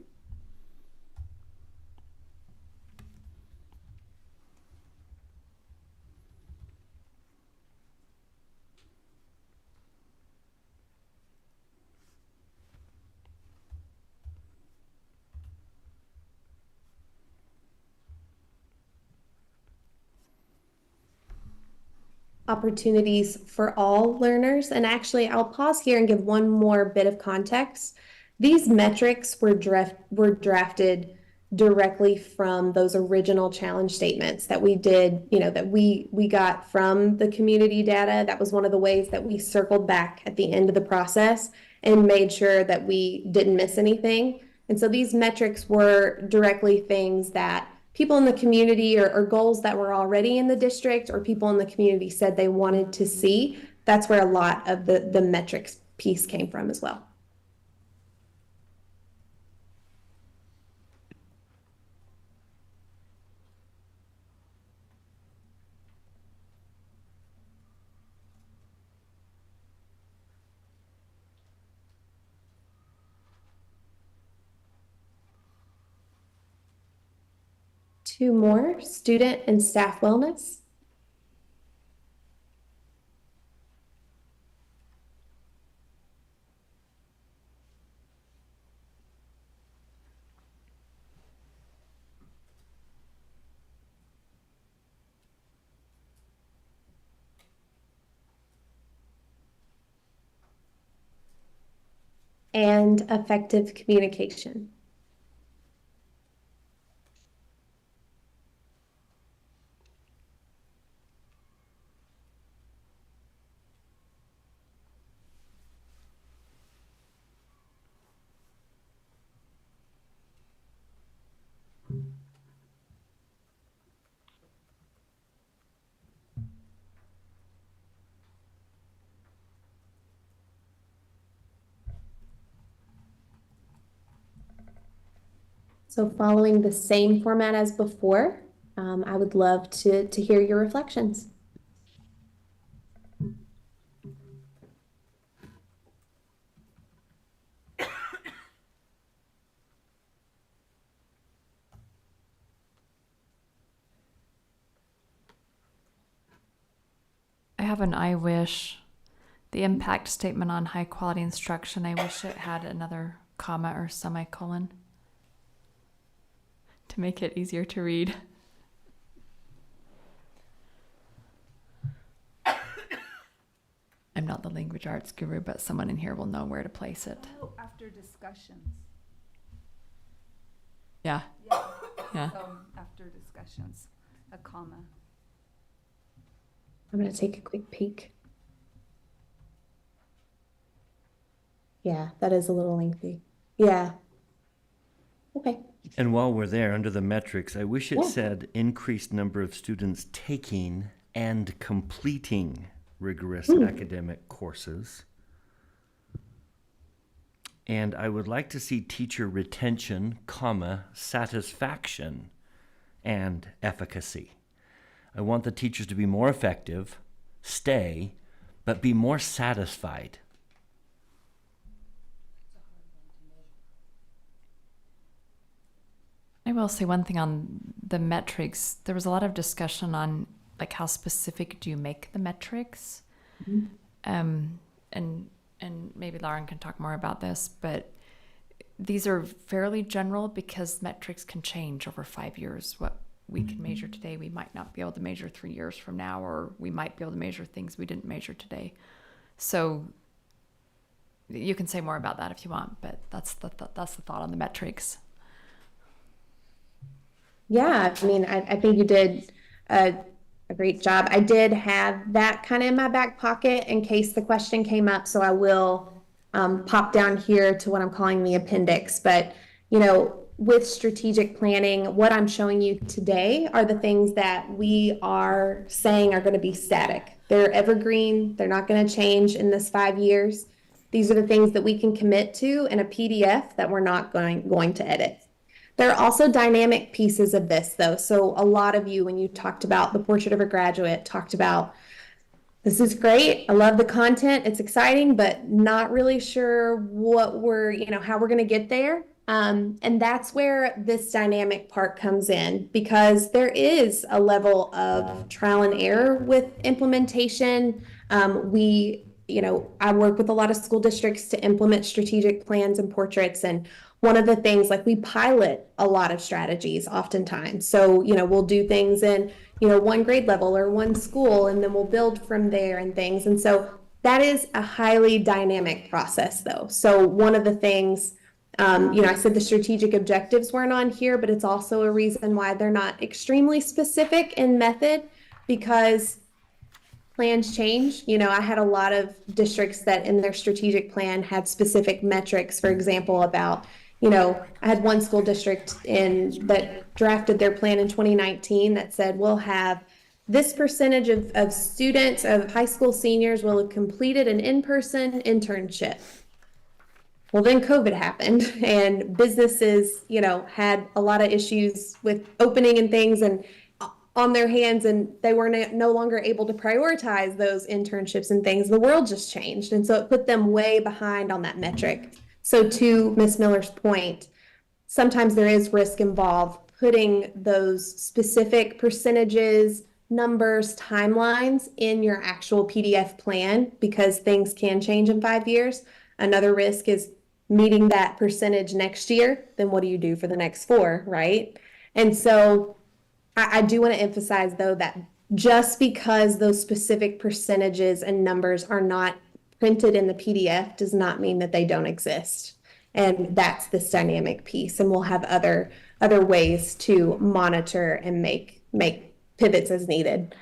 Opportunities for all learners. And actually, I'll pause here and give one more bit of context. These metrics were drafted directly from those original challenge statements that we did, that we got from the community data. That was one of the ways that we circled back at the end of the process and made sure that we didn't miss anything. And so these metrics were directly things that people in the community or goals that were already in the district or people in the community said they wanted to see. That's where a lot of the metrics piece came from as well. Two more, student and staff wellness. And effective communication. So following the same format as before, I would love to hear your reflections. I have an I wish. The impact statement on high quality instruction, I wish it had another comma or semicolon to make it easier to read. I'm not the language arts guru, but someone in here will know where to place it. Oh, after discussions. Yeah. Yeah. So after discussions, a comma. I'm going to take a quick peek. Yeah, that is a little lengthy. Yeah. Okay. And while we're there, under the metrics, I wish it Yeah. said increased number of students taking and completing rigorous academic courses. And I would like to see teacher retention, comma, satisfaction, and efficacy. I want the teachers to be more effective, stay, but be more satisfied. I will say one thing on the metrics. There was a lot of discussion on like how specific do you make the metrics? And maybe Lauren can talk more about this, but these are fairly general because metrics can change over 5 years. What we can measure today, we might not be able to measure 3 years from now, or we might be able to measure things we didn't measure today. So you can say more about that if you want, but that's the thought on the metrics. Yeah, I mean, I think you did a great job. I did have that kind of in my back pocket in case the question came up, so I will pop down here to what I'm calling the appendix. But, with strategic planning, what I'm showing you today are the things that we are saying are going to be static. They're evergreen. They're not going to change in this 5 years. These are the things that we can commit to in a PDF that we're not going to edit. There are also dynamic pieces of this, though. So a lot of you, when you talked about the portrait of a graduate, talked about This is great. I love the content. It's exciting, but not really sure what we're, how we're going to get there. And that's where this dynamic part comes in, because there is a level of trial and error with implementation. I work with a lot of school districts to implement strategic plans and portraits. And one of the things, like, we pilot a lot of strategies oftentimes. So, we'll do things in, one grade level or one school, and then we'll build from there and things. And so that is a highly dynamic process, though. So one of the things, I said the strategic objectives weren't on here, but it's also a reason why they're not extremely specific in method, because plans change. I had a lot of districts that in their strategic plan had specific metrics, for example, about, I had one school district that drafted their plan in 2019 that said, we'll have this percentage of students, of high school seniors, will have completed an in-person internship. Well, then COVID happened, and businesses, had a lot of issues with opening and things and on their hands, and they were no longer able to prioritize those internships and things. The world just changed, and so it put them way behind on that metric. So to Ms. Miller's point, sometimes there is risk involved putting those specific percentages, numbers, timelines in your actual PDF plan, because things can change in 5 years. Another risk is meeting that percentage next year. Then what do you do for the next 4, right? And so I do want to emphasize, though, that just because those specific percentages and numbers are not printed in the PDF does not mean that they don't exist. And that's this dynamic piece. And we'll have other ways to monitor and make pivots as needed,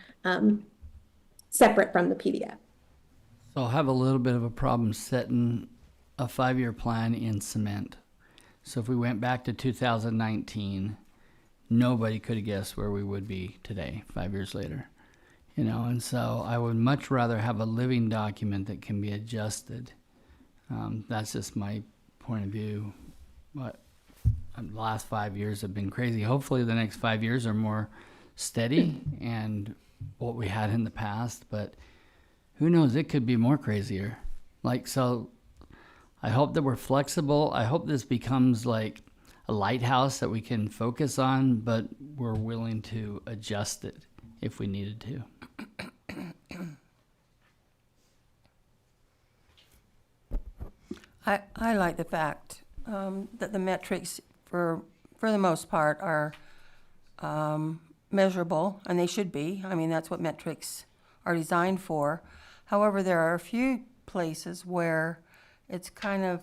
separate from the PDF. So I'll have a little bit of a problem setting a 5-year plan in cement. So if we went back to 2019, nobody could have guessed where we would be today, 5 years later. And so I would much rather have a living document that can be adjusted. That's just my point of view. But the last 5 years have been crazy. Hopefully the next 5 years are more steady and what we had in the past, but who knows, it could be more crazier. So I hope that we're flexible. I hope this becomes like a lighthouse that we can focus on, but we're willing to adjust it if we needed to. I like the fact that the metrics, for the most part, are measurable, and they should be. I mean, that's what metrics are designed for. However, there are a few places where it's kind of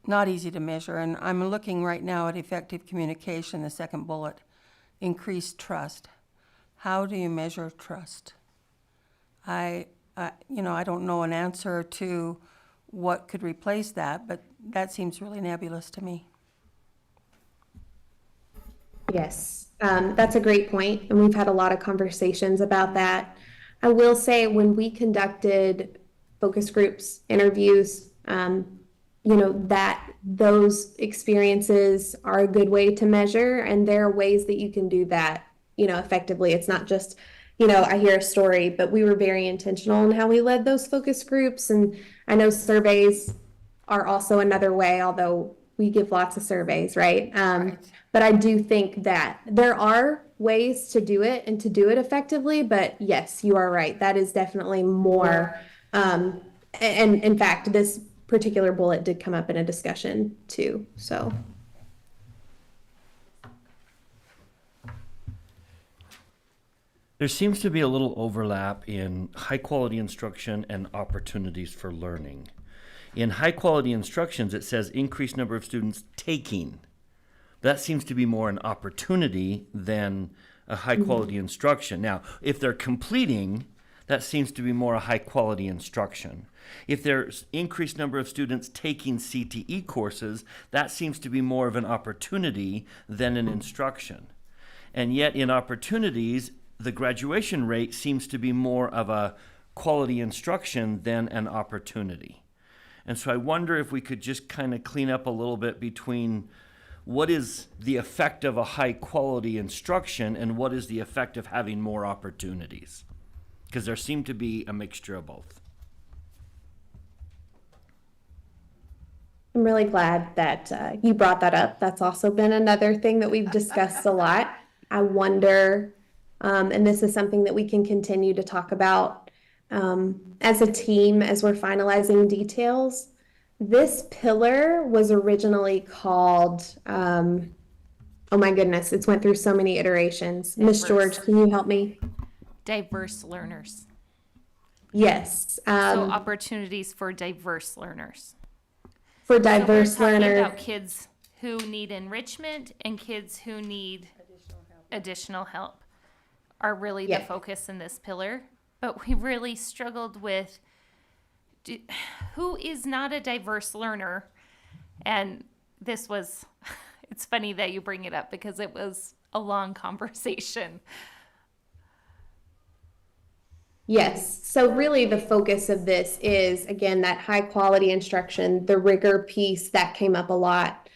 not easy to measure, and I'm looking right now at effective communication, the second bullet, increased trust. How do you measure trust? I don't know an answer to what could replace that, but that seems really nebulous to me. Yes, that's a great point, and we've had a lot of conversations about that. I will say, when we conducted focus groups, interviews, that those experiences are a good way to measure, and there are ways that you can do that, effectively. It's not just, I hear a story, but we were very intentional in how we led those focus groups. And I know surveys are also another way, although we give lots of surveys, right? Right. But I do think that there are ways to do it and to do it effectively. But yes, you are right. That is definitely more. And in fact, this particular bullet did come up in a discussion too. So. There seems to be a little overlap in high quality instruction and opportunities for learning. In high quality instructions, it says increased number of students taking. That seems to be more an opportunity than a high quality instruction. Now, if they're completing, that seems to be more a high quality instruction. If there's increased number of students taking CTE courses, that seems to be more of an opportunity than an instruction. And yet in opportunities, the graduation rate seems to be more of a quality instruction than an opportunity. And so I wonder if we could just kind of clean up a little bit between what is the effect of a high quality instruction and what is the effect of having more opportunities. Because there seemed to be a mixture of both. I'm really glad that you brought that up. That's also been another thing that we've discussed a lot. I wonder, and this is something that we can continue to talk about as a team as we're finalizing details. This pillar was originally called, oh my goodness, it's went through so many iterations. Miss George, can you help me? Diverse learners. Yes. So opportunities for diverse learners. For diverse so we're talking learners. about kids who need enrichment and kids who need additional help are really the focus in this pillar. But we really struggled with who is not a diverse learner. And this was, it's funny that you bring it up because it was a long conversation. Yes. So really the focus of this is, again, that high quality instruction, the rigor piece that came up a lot,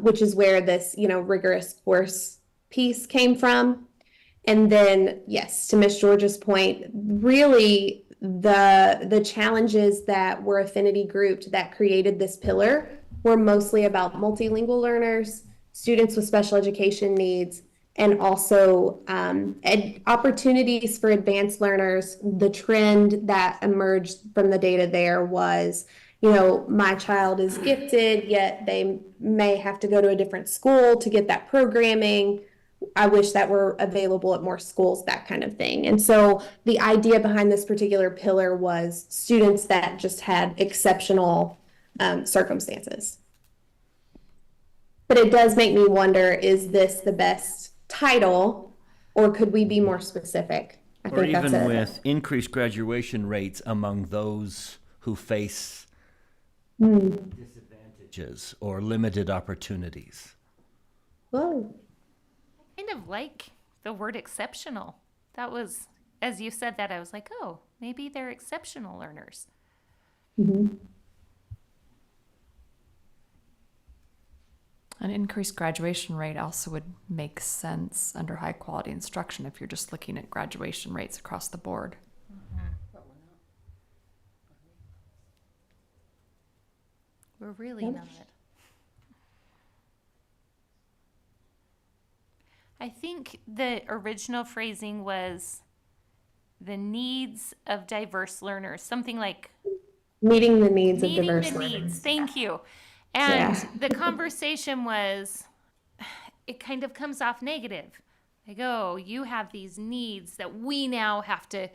which is where this, rigorous course piece came from. And then, yes, to Miss George's point, really the challenges that were affinity grouped that created this pillar were mostly about multilingual learners, students with special education needs, and also opportunities for advanced learners. The trend that emerged from the data there was, my child is gifted, yet they may have to go to a different school to get that programming. I wish that were available at more schools, that kind of thing. And so the idea behind this particular pillar was students that just had exceptional circumstances. But it does make me wonder, is this the best title, or could we be more specific? I Or think that's even it. with increased graduation rates among those who face disadvantages or limited opportunities. Whoa. I kind of like the word exceptional. That was, as you said that, I was like, oh, maybe they're exceptional learners. Mm-hmm. An increased graduation rate also would make sense under high quality instruction if you're just looking at graduation rates across the board. We're really not. I think the original phrasing was the needs of diverse learners, something like Meeting the needs of meeting diverse the learners. needs. Thank you. And the conversation was, it kind of comes off negative. Like, oh, you have these needs that we now have to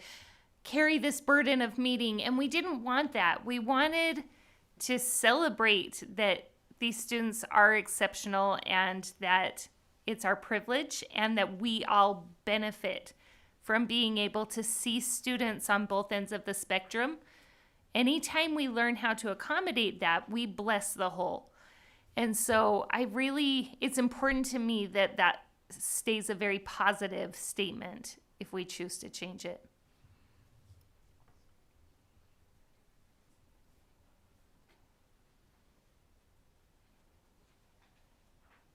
carry this burden of meeting. And we didn't want that. We wanted to celebrate that these students are exceptional and that it's our privilege and that we all benefit from being able to see students on both ends of the spectrum. Anytime we learn how to accommodate that, we bless the whole. And so it's important to me that that stays a very positive statement if we choose to change it.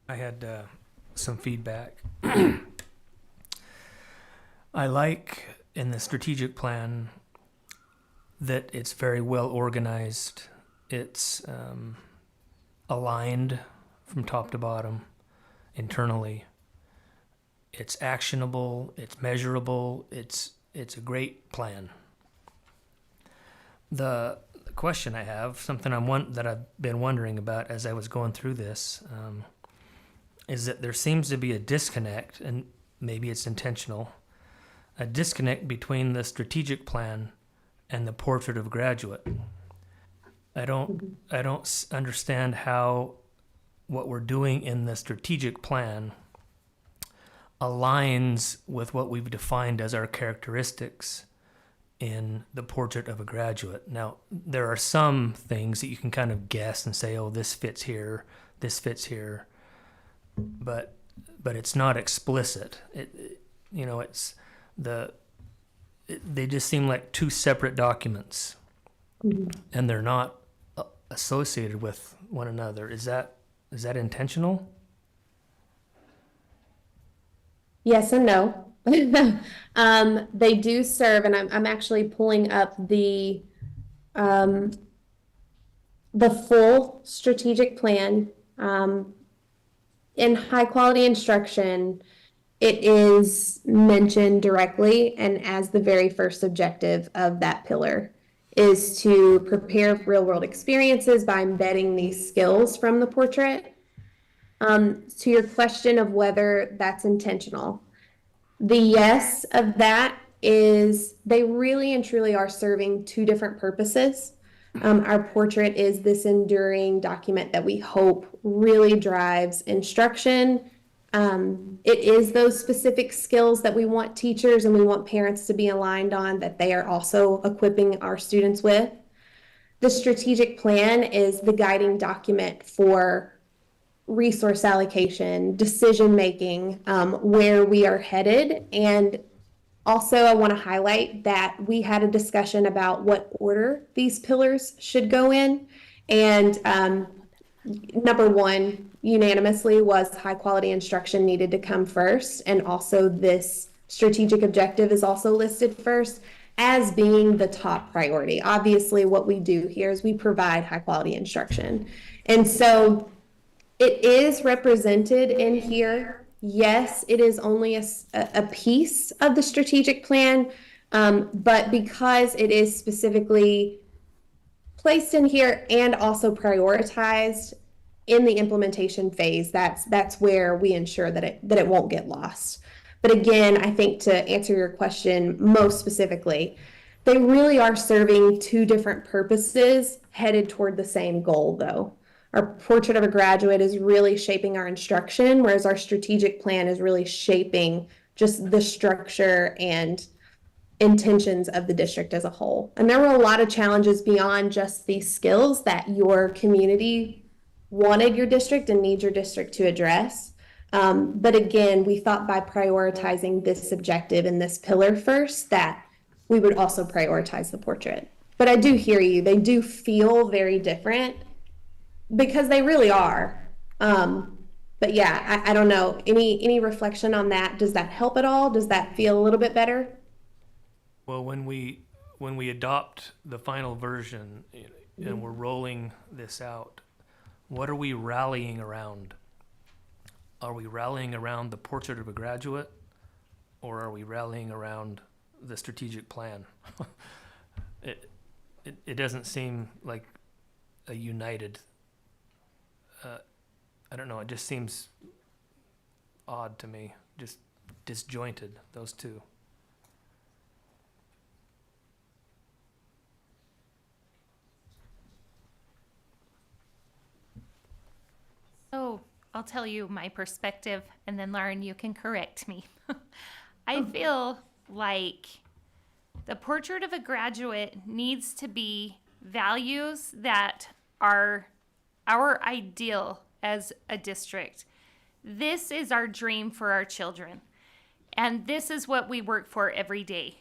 I had some feedback. I like in the strategic plan that it's very well organized. It's aligned from top to bottom internally. It's actionable. It's measurable. It's a great plan. The question I have, something that I've been wondering about as I was going through this, is that there seems to be a disconnect, and maybe it's intentional, a disconnect between the strategic plan and the portrait of a graduate. I don't understand how what we're doing in the strategic plan aligns with what we've defined as our characteristics in the portrait of a graduate. Now, there are some things that you can kind of guess and say, oh, this fits here, but it's not explicit. They just seem like two separate documents, and they're not associated with one another. Is that intentional? Yes and no. They do serve, and I'm actually pulling up um, the full strategic plan. In high quality instruction, it is mentioned directly and as the very first objective of that pillar is to prepare real world experiences by embedding these skills from the portrait. To your question of whether that's intentional, the yes of that is they really and truly are serving two different purposes. Our portrait is this enduring document that we hope really drives instruction. It is those specific skills that we want teachers and we want parents to be aligned on that they are also equipping our students with. The strategic plan is the guiding document for resource allocation, decision making, where we are headed. And also, I want to highlight that we had a discussion about what order these pillars should go in. And number one, unanimously, was high quality instruction needed to come first. And also, this strategic objective is also listed first as being the top priority. Obviously, what we do here is we provide high quality instruction. And so, it is represented in here. Yes, it is only a piece of the strategic plan, but because it is specifically placed in here and also prioritized in the implementation phase, that's where we ensure that it won't get lost. But again, I think to answer your question most specifically, they really are serving two different purposes headed toward the same goal, though. Our portrait of a graduate is really shaping our instruction, whereas our strategic plan is really shaping just the structure and intentions of the district as a whole. And there were a lot of challenges beyond just these skills that your community wanted your district and needs your district to address. But again, we thought by prioritizing this objective and this pillar first, that we would also prioritize the portrait. But I do hear you. They do feel very different, because they really are. But yeah, I don't know. Any reflection on that? Does that help at all? Does that feel a little bit better? Well, when we adopt the final version and we're rolling this out, what are we rallying around? Are we rallying around the portrait of a graduate, or are we rallying around the strategic plan? It doesn't seem like a united. I don't know, it just seems odd to me, just disjointed, those two. So I'll tell you my perspective, and then Lauren, you can correct me. I feel like the portrait of a graduate needs to be values that are our ideal as a district. This is our dream for our children, and this is what we work for every day.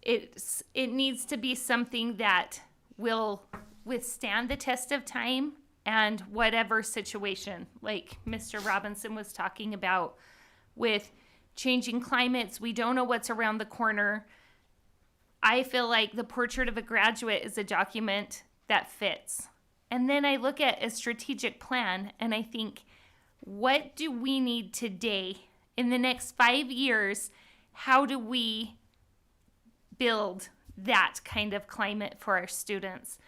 It needs to be something that will withstand the test of time and whatever situation, like Mr. Robinson was talking about with changing climates. We don't know what's around the corner. I feel like the portrait of a graduate is a document that fits. And then I look at a strategic plan and I think, what do we need today in the next 5 years? How do we build that kind of climate for our students?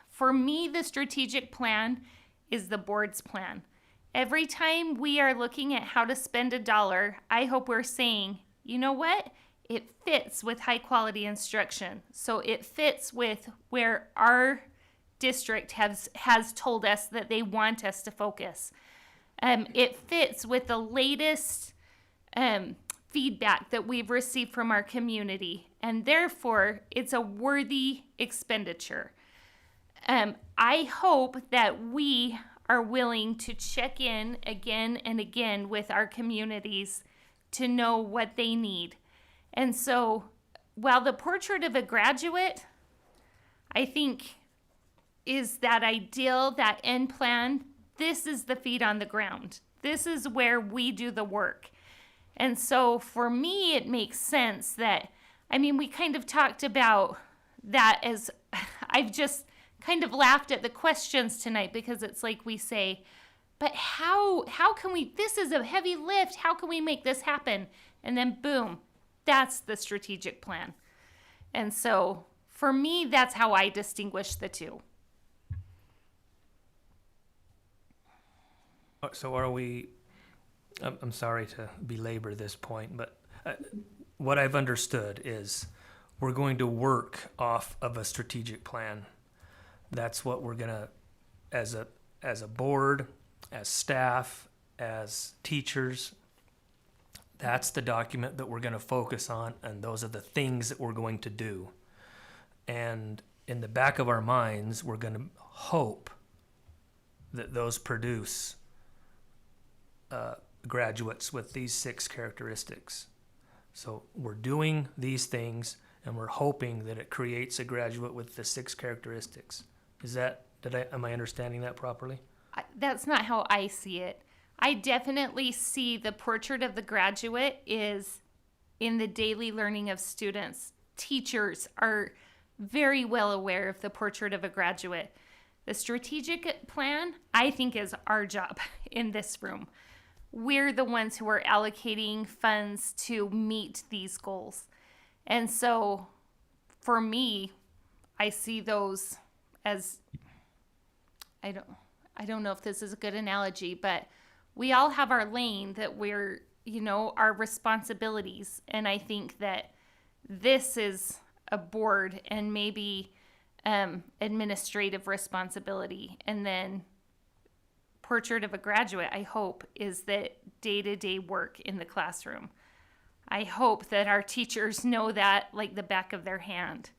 For me, the strategic plan is the board's plan. Every time we are looking at how to spend $1, I hope we're saying, you know what? It fits with high quality instruction. So it fits with where our district has told us that they want us to focus. It fits with the latest feedback that we've received from our community, and therefore it's a worthy expenditure. I hope that we are willing to check in again and again with our communities to know what they need. And so while the portrait of a graduate, I think, is that ideal, that end plan, this is the feet on the ground. This is where we do the work. And so for me, it makes sense that, I mean, we kind of talked about that as, I've just kind of laughed at the questions tonight, because it's like we say, but how can we, this is a heavy lift, how can we make this happen? And then boom, that's the strategic plan. And so for me, that's how I distinguish the two. So are we, I'm sorry to belabor this point, but what I've understood is we're going to work off of a strategic plan. That's what we're going to, as a board, as staff, as teachers, that's the document that we're going to focus on, and those are the things that we're going to do. And in the back of our minds, we're going to hope that those produce graduates with these 6 characteristics. So we're doing these things, and we're hoping that it creates a graduate with the 6 characteristics. Am I understanding that properly? That's not how I see it. I definitely see the portrait of the graduate is in the daily learning of students. Teachers are very well aware of the portrait of a graduate. The strategic plan, I think, is our job in this room. We're the ones who are allocating funds to meet these goals. And so for me, I see those as, I don't know if this is a good analogy, but we all have our lane that we're, our responsibilities. And I think that this is a board and maybe administrative responsibility. And then portrait of a graduate, I hope, is that day-to-day work in the classroom. I hope that our teachers know that like the back of their hand.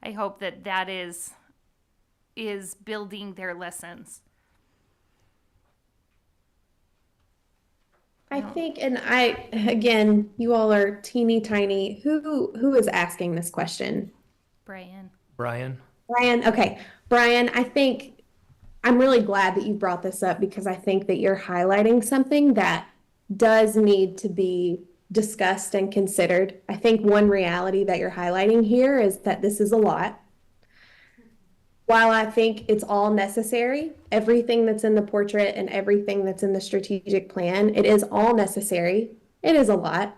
I hope that that is building their lessons. I think, and again, you all are teeny tiny. Who is asking this question? Brian. Brian? Brian, okay. Brian, I think I'm really glad that you brought this up, because I think that you're highlighting something that does need to be discussed and considered. I think one reality that you're highlighting here is that this is a lot. While I think it's all necessary, everything that's in the portrait and everything that's in the strategic plan, it is all necessary. It is a lot.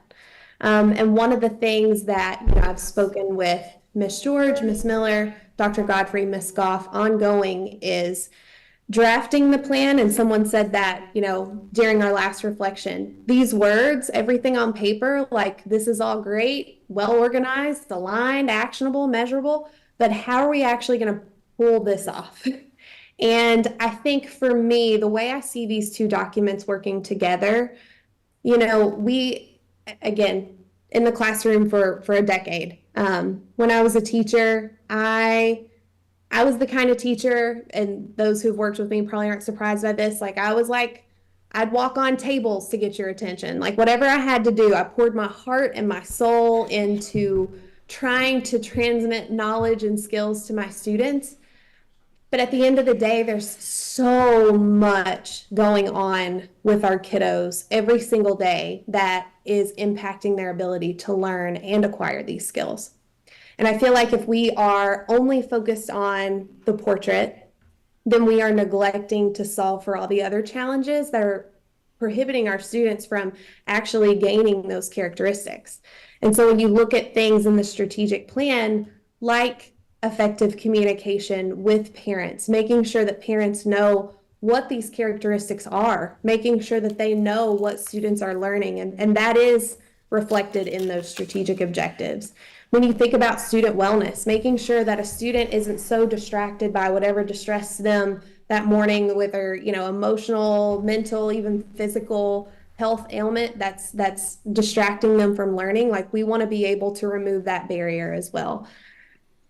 And one of the things that I've spoken with Miss George, Miss Miller, Dr. Godfrey, Miss Goff ongoing is drafting the plan. And someone said that, during our last reflection, these words, everything on paper, like this is all great, well organized, aligned, actionable, measurable, but how are we actually going to pull this off? And I think for me, the way I see these two documents working together, we, again, in the classroom for a decade, when I was a teacher, I was the kind of teacher, and those who've worked with me probably aren't surprised by this. Like, I'd walk on tables to get your attention. Like, whatever I had to do, I poured my heart and my soul into trying to transmit knowledge and skills to my students. But at the end of the day, there's so much going on with our kiddos every single day that is impacting their ability to learn and acquire these skills. And I feel like if we are only focused on the portrait, then we are neglecting to solve for all the other challenges that are prohibiting our students from actually gaining those characteristics. And so when you look at things in the strategic plan, like effective communication with parents, making sure that parents know what these characteristics are, making sure that they know what students are learning, and that is reflected in those strategic objectives. When you think about student wellness, making sure that a student isn't so distracted by whatever distressed them that morning with their, emotional, mental, even physical health ailment that's distracting them from learning. Like, we want to be able to remove that barrier as well.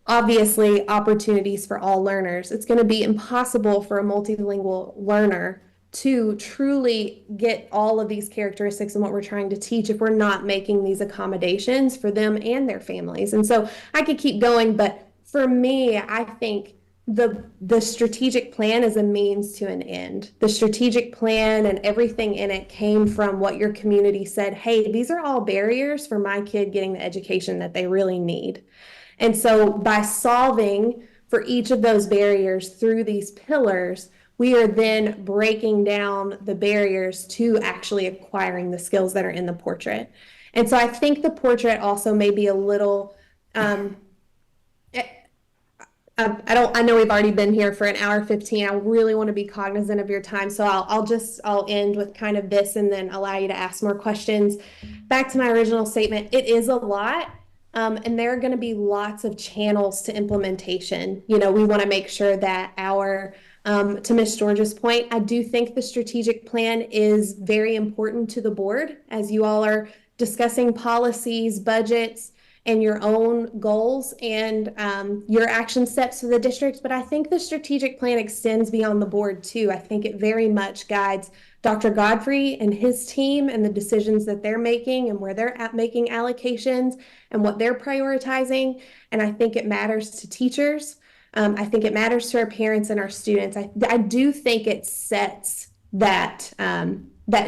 Obviously, opportunities for all learners. It's going to be impossible for a multilingual learner to truly get all of these characteristics and what we're trying to teach if we're not making these accommodations for them and their families. And so I could keep going, but for me, I think the strategic plan is a means to an end. The strategic plan and everything in it came from what your community said, hey, these are all barriers for my kid getting the education that they really need. And so by solving for each of those barriers through these pillars, we are then breaking down the barriers to actually acquiring the skills that are in the portrait. And so I think the portrait also may be a little, I know we've already been here for an hour 15. I really want to be cognizant of your time. So I'll end with kind of this and then allow you to ask more questions. Back to my original statement, it is a lot. And there are going to be lots of channels to implementation. We want to make sure that to Ms. George's point, I do think the strategic plan is very important to the board as you all are discussing policies, budgets, and your own goals and your action steps for the district. But I think the strategic plan extends beyond the board too. I think it very much guides Dr. Godfrey and his team and the decisions that they're making and where they're making allocations and what they're prioritizing. And I think it matters to teachers. I think it matters to our parents and our students. I do think it sets that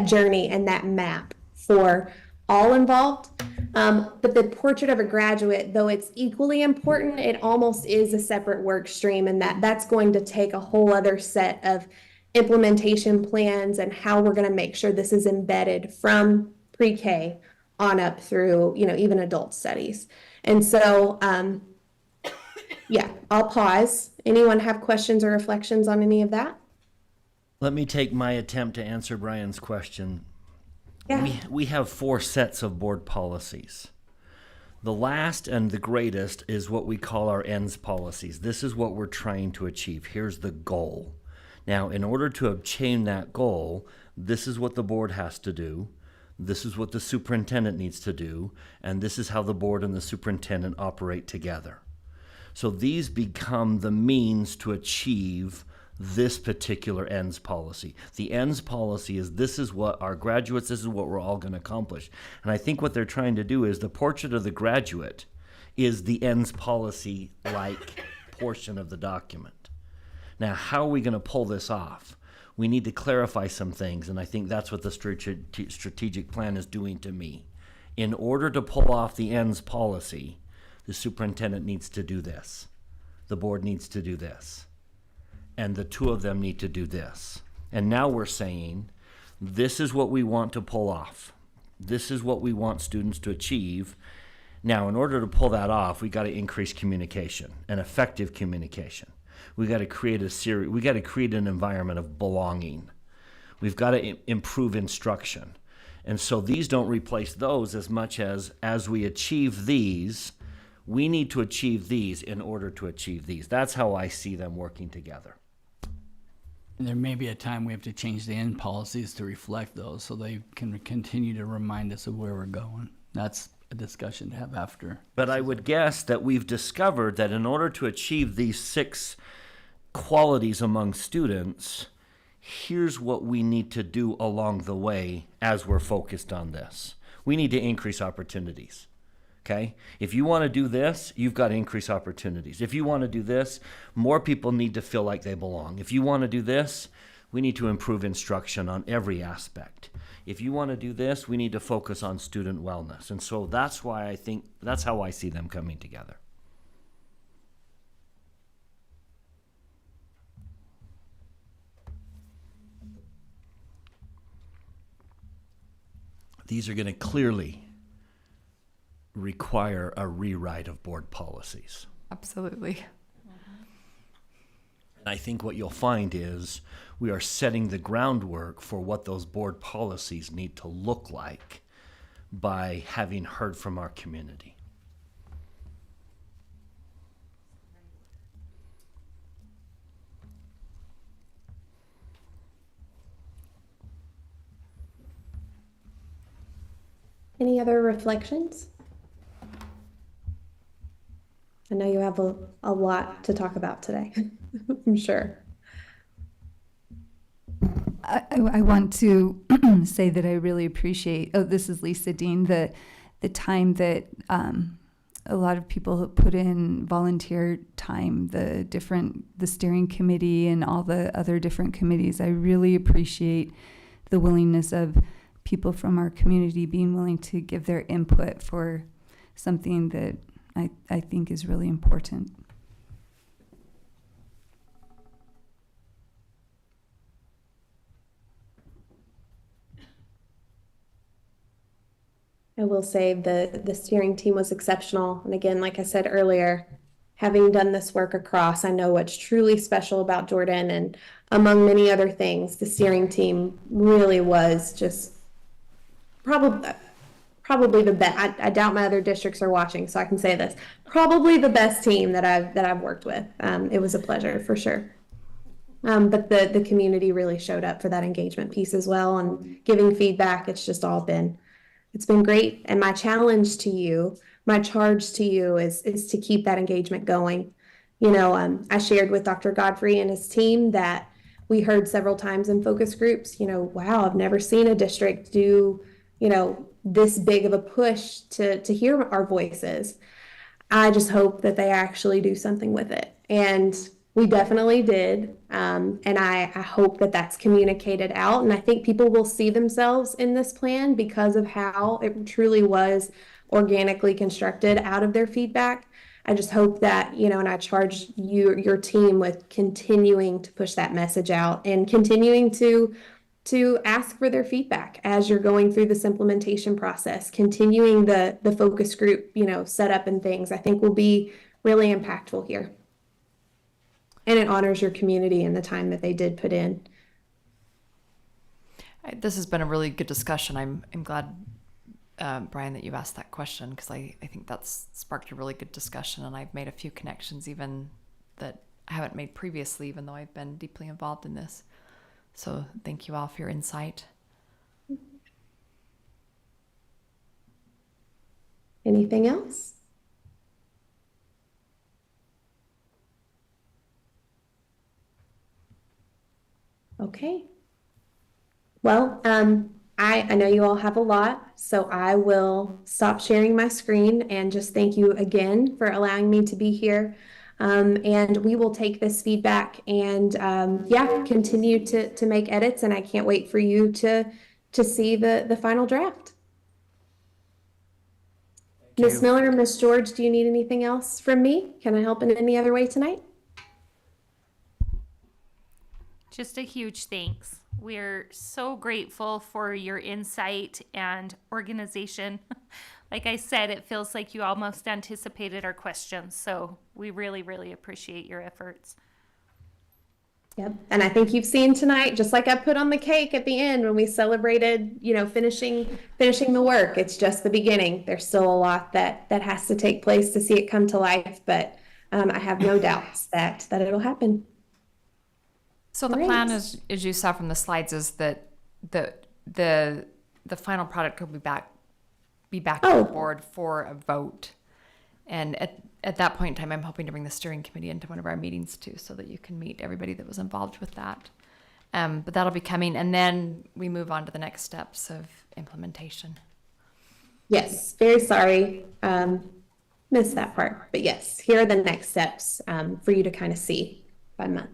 journey and that map for all involved. But the portrait of a graduate, though it's equally important, it almost is a separate work stream, and that's going to take a whole other set of implementation plans and how we're going to make sure this is embedded from pre-K on up through, even adult studies. And so, I'll pause. Anyone have questions or reflections on any of that? Let me take my attempt to answer Brian's question. Yeah. We have 4 sets of board policies. The last and the greatest is what we call our ends policies. This is what we're trying to achieve. Here's the goal. Now, in order to obtain that goal, this is what the board has to do. This is what the superintendent needs to do. And this is how the board and the superintendent operate together. So these become the means to achieve this particular ends policy. The ends policy is this is what our graduates, this is what we're all going to accomplish. And I think what they're trying to do is the portrait of the graduate is the ends policy like portion of the document. Now, how are we going to pull this off? We need to clarify some things, and I think that's what the strategic plan is doing to me. In order to pull off the ends policy, the superintendent needs to do this. The board needs to do this. And the two of them need to do this. And now we're saying, this is what we want to pull off. This is what we want students to achieve. Now, in order to pull that off, we got to increase communication and effective communication. We got to create we got to create an environment of belonging. We've got to improve instruction. And so these don't replace those as much as we achieve these, we need to achieve these in order to achieve these. That's how I see them working together. There may be a time we have to change the end policies to reflect those so they can continue to remind us of where we're going. That's a discussion to have after. But I would guess that we've discovered that in order to achieve these 6 qualities among students, here's what we need to do along the way as we're focused on this. We need to increase opportunities. Okay? If you want to do this, you've got to increase opportunities. If you want to do this, more people need to feel like they belong. If you want to do this, we need to improve instruction on every aspect. If you want to do this, we need to focus on student wellness. And so that's why I think, that's how I see them coming together. These are going to clearly require a rewrite of board policies. Absolutely. And I think what you'll find is we are setting the groundwork for what those board policies need to look like by having heard from our community. Any other reflections? I know you have a lot to talk about today, I'm sure. I want to say that I really appreciate, this is Lisa Dean, the time that a lot of people who put in volunteer time, the steering committee and all the other different committees. I really appreciate the willingness of people from our community being willing to give their input for something that I think is really important. I will say the steering team was exceptional. And again, like I said earlier, having done this work across, I know what's truly special about Jordan. And among many other things, the steering team really was just probably the best. I doubt my other districts are watching, so I can say this. Probably the best team that I've worked with. It was a pleasure for sure. But the community really showed up for that engagement piece as well, and giving feedback. It's been great. And my charge to you is to keep that engagement going. I shared with Dr. Godfrey and his team that we heard several times in focus groups, wow, I've never seen a district do, this big of a push to hear our voices. I just hope that they actually do something with it. And we definitely did. And I hope that that's communicated out. And I think people will see themselves in this plan because of how it truly was organically constructed out of their feedback. I just hope that, and I charge your team with continuing to push that message out and continuing to ask for their feedback as you're going through this implementation process, continuing the focus group, setup and things, I think will be really impactful here. And it honors your community and the time that they did put in. This has been a really good discussion. I'm glad, Brian, that you've asked that question, because I think that's sparked a really good discussion, and I've made a few connections even that I haven't made previously, even though I've been deeply involved in this. So thank you all for your insight. Anything else? Okay. Well, I know you all have a lot, so I will stop sharing my screen and just thank you again for allowing me to be here. And we will take this feedback and continue to make edits, and I can't wait for you to see the final draft. Ms. Miller, Ms. George, do you need anything else from me? Can I help in any other way tonight? Just a huge thanks. We're so grateful for your insight and organization. Like I said, it feels like you almost anticipated our questions. So we really, really appreciate your efforts. Yep. And I think you've seen tonight, just like I put on the cake at the end when we celebrated, finishing the work. It's just the beginning. There's still a lot that has to take place to see it come to life, but I have no doubts that it'll happen. So the plan is, as you saw from the slides, is that the final product will be back to the board for a vote. And at that point in time, I'm hoping to bring the steering committee into one of our meetings too, so that you can meet everybody that was involved with that. But that'll be coming, and then we move on to the next steps of implementation. Yes, very sorry, missed that part. But yes, here are the next steps for you to kind of see by month.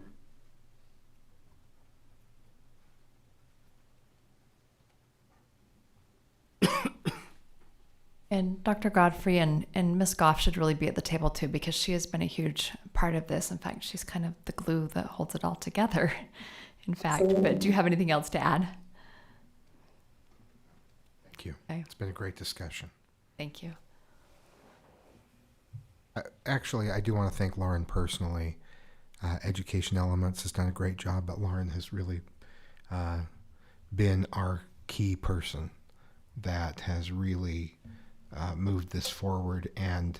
And Dr. Godfrey and Ms. Goff should really be at the table too, because she has been a huge part of this. In fact, she's kind of the glue that holds it all together, in fact. Absolutely. But do you have anything else to add? Thank you. Okay. It's been a great discussion. Thank you. Actually, I do want to thank Lauren personally. Education Elements has done a great job, but Lauren has really been our key person that has really moved this forward and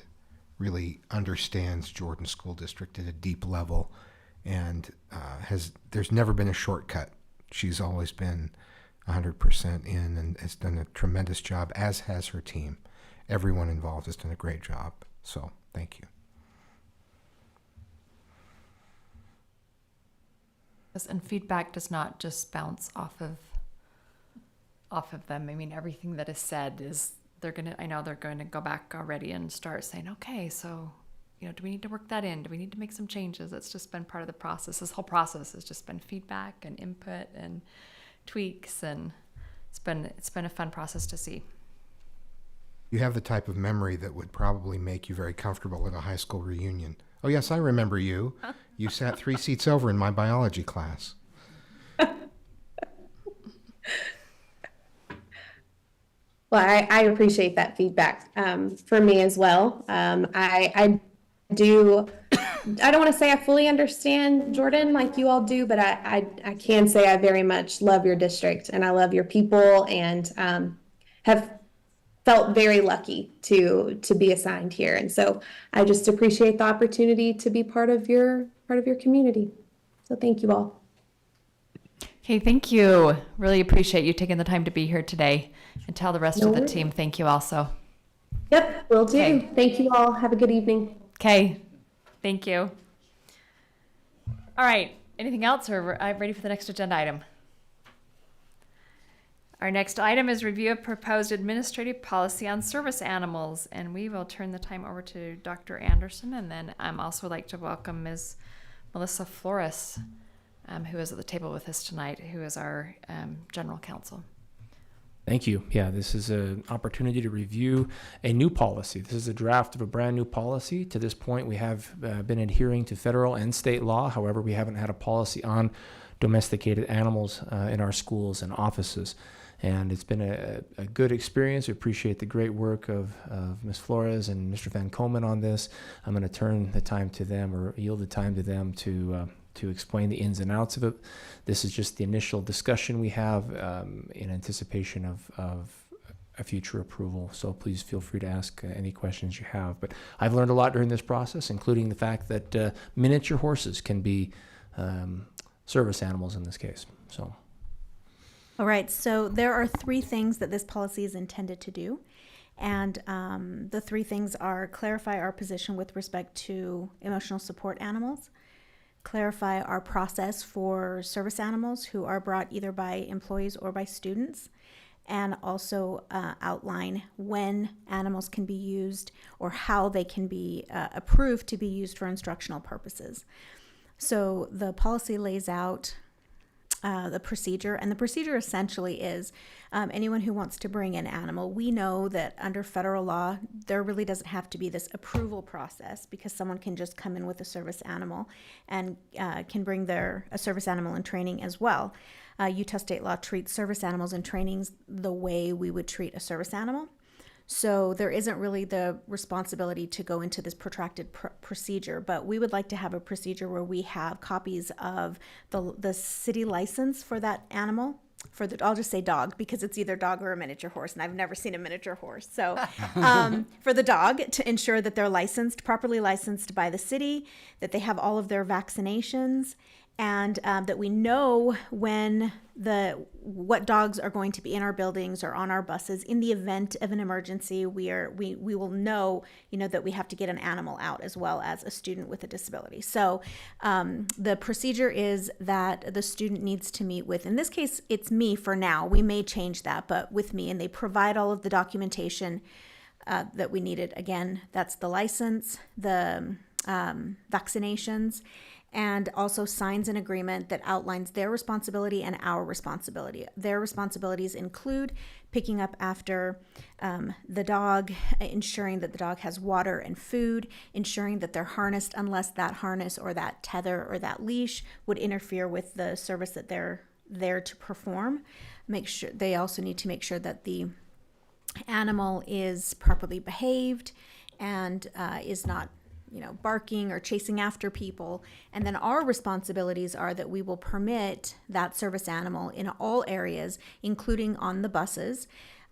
really understands Jordan School District at a deep level, and there's never been a shortcut. She's always been 100% in and has done a tremendous job, as has her team. Everyone involved has done a great job. So thank you. And feedback does not just bounce off of them. I mean, everything that is said is I know they're going to go back already and start saying, okay, so, do we need to work that in? Do we need to make some changes? It's just been part of the process. This whole process has just been feedback and input and tweaks, and it's been a fun process to see. You have the type of memory that would probably make you very comfortable at a high school reunion. Oh, yes, I remember you. You sat 3 seats over in my biology class. Well, I appreciate that feedback for me as well. I don't want to say I fully understand Jordan like you all do, but I can say I very much love your district and I love your people, and have felt very lucky to be assigned here. And so I just appreciate the opportunity to be part of your community. So thank you all. Okay, thank you. Really appreciate you taking the time to be here today, and tell the rest of the team thank you also. Yep, will do. Okay. Thank you all. Have a good evening. Okay, thank you. All right, anything else, or I'm ready for the next agenda item? Our next item is review of proposed administrative policy on service animals, and we will turn the time over to Dr. Anderson, and then I'm also like to welcome Ms. Melissa Flores, who is at the table with us tonight, who is our general counsel. Thank you. Yeah, this is an opportunity to review a new policy. This is a draft of a brand new policy. To this point, we have been adhering to federal and state law. However, we haven't had a policy on domesticated animals in our schools and offices. And it's been a good experience. We appreciate the great work of Ms. Flores and Mr. Van Komen on this. I'm going to turn the time to them, or yield the time to them to explain the ins and outs of it. This is just the initial discussion we have in anticipation of a future approval. So please feel free to ask any questions you have. But I've learned a lot during this process, including the fact that miniature horses can be service animals in this case. So. All right, so there are 3 things that this policy is intended to do. And the 3 things are: clarify our position with respect to emotional support animals, clarify our process for service animals who are brought either by employees or by students, and also outline when animals can be used or how they can be approved to be used for instructional purposes. So the policy lays out the procedure, and the procedure essentially is anyone who wants to bring an animal. We know that under federal law, there really doesn't have to be this approval process, because someone can just come in with a service animal and can bring a service animal in training as well. Utah state law treats service animals in trainings the way we would treat a service animal. So there isn't really the responsibility to go into this protracted procedure, but we would like to have a procedure where we have copies of the city license for that animal, I'll just say dog, because it's either dog or a miniature horse, and I've never seen a miniature horse. So for the dog, to ensure that they're properly licensed by the city, that they have all of their vaccinations, and that we know what dogs are going to be in our buildings or on our buses. In the event of an emergency, we will know, that we have to get an animal out, as well as a student with a disability. So the procedure is that the student needs to meet with, in this case, it's me for now. We may change that, but with me, and they provide all of the documentation that we needed. Again, that's the license, the vaccinations, and also signs an agreement that outlines their responsibility and our responsibility. Their responsibilities include picking up after the dog, ensuring that the dog has water and food, ensuring that they're harnessed unless that harness or that tether or that leash would interfere with the service that they're there to perform. They also need to make sure that the animal is properly behaved and is not barking or chasing after people. And then our responsibilities are that we will permit that service animal in all areas, including on the buses.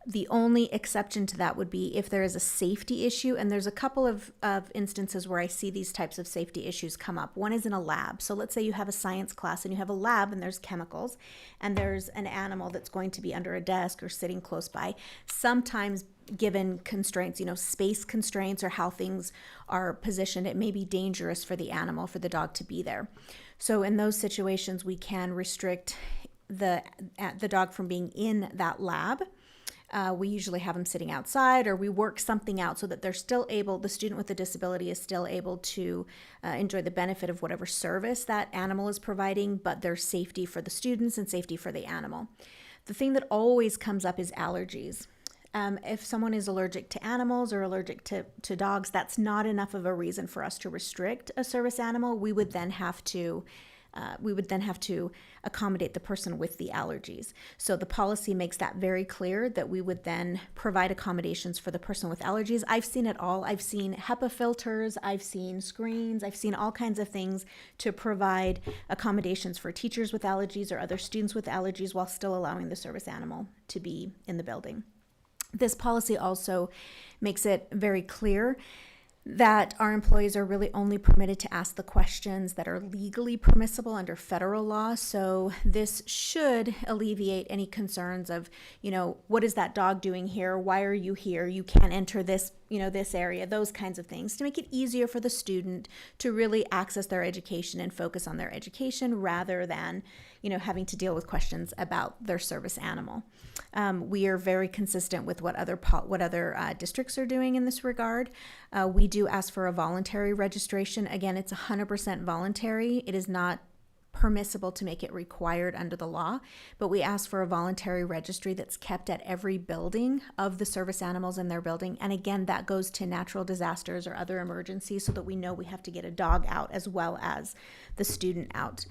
The only exception to that would be if there is a safety issue, and there's a couple of instances where I see these types of safety issues come up. One is in a lab. So let's say you have a science class and you have a lab and there's chemicals, and there's an animal that's going to be under a desk or sitting close by. Sometimes, given constraints, space constraints or how things are positioned, it may be dangerous for the animal, for the dog to be there. So in those situations, we can restrict the dog from being in that lab. we usually have them sitting outside, or we work something out so that they're still able, the student with a disability is still able to enjoy the benefit of whatever service that animal is providing, but there's safety for the students and safety for the animal. The thing that always comes up is allergies. If someone is allergic to animals or allergic to dogs, that's not enough of a reason for us to restrict a service animal. We would then have to accommodate the person with the allergies. So the policy makes that very clear, that we would then provide accommodations for the person with allergies. I've seen it all. I've seen HEPA filters, I've seen screens, I've seen all kinds of things to provide accommodations for teachers with allergies or other students with allergies while still allowing the service animal to be in the building. This policy also makes it very clear that our employees are really only permitted to ask the questions that are legally permissible under federal law. So this should alleviate any concerns of, what is that dog doing here? Why are you here? You can't enter this, this area, those kinds of things, to make it easier for the student to really access their education and focus on their education rather than, having to deal with questions about their service animal. We are very consistent with what other districts are doing in this regard. We do ask for a voluntary registration. Again, it's 100% voluntary. It is not permissible to make it required under the law, but we ask for a voluntary registry that's kept at every building of the service animals in their building. And again, that goes to natural disasters or other emergencies so that we know we have to get a dog out as well as the student out.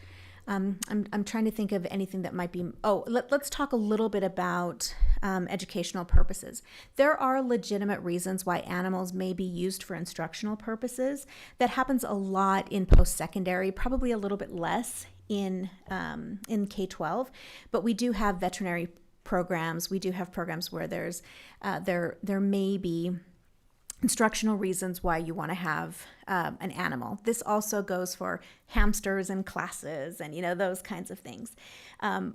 I'm trying to think of anything that might be, let's talk a little bit about educational purposes. There are legitimate reasons why animals may be used for instructional purposes. That happens a lot in post-secondary, probably a little bit less in K-12, but we do have veterinary programs. We do have programs where there may be instructional reasons why you want to have an animal. This also goes for hamsters in classes and, those kinds of things.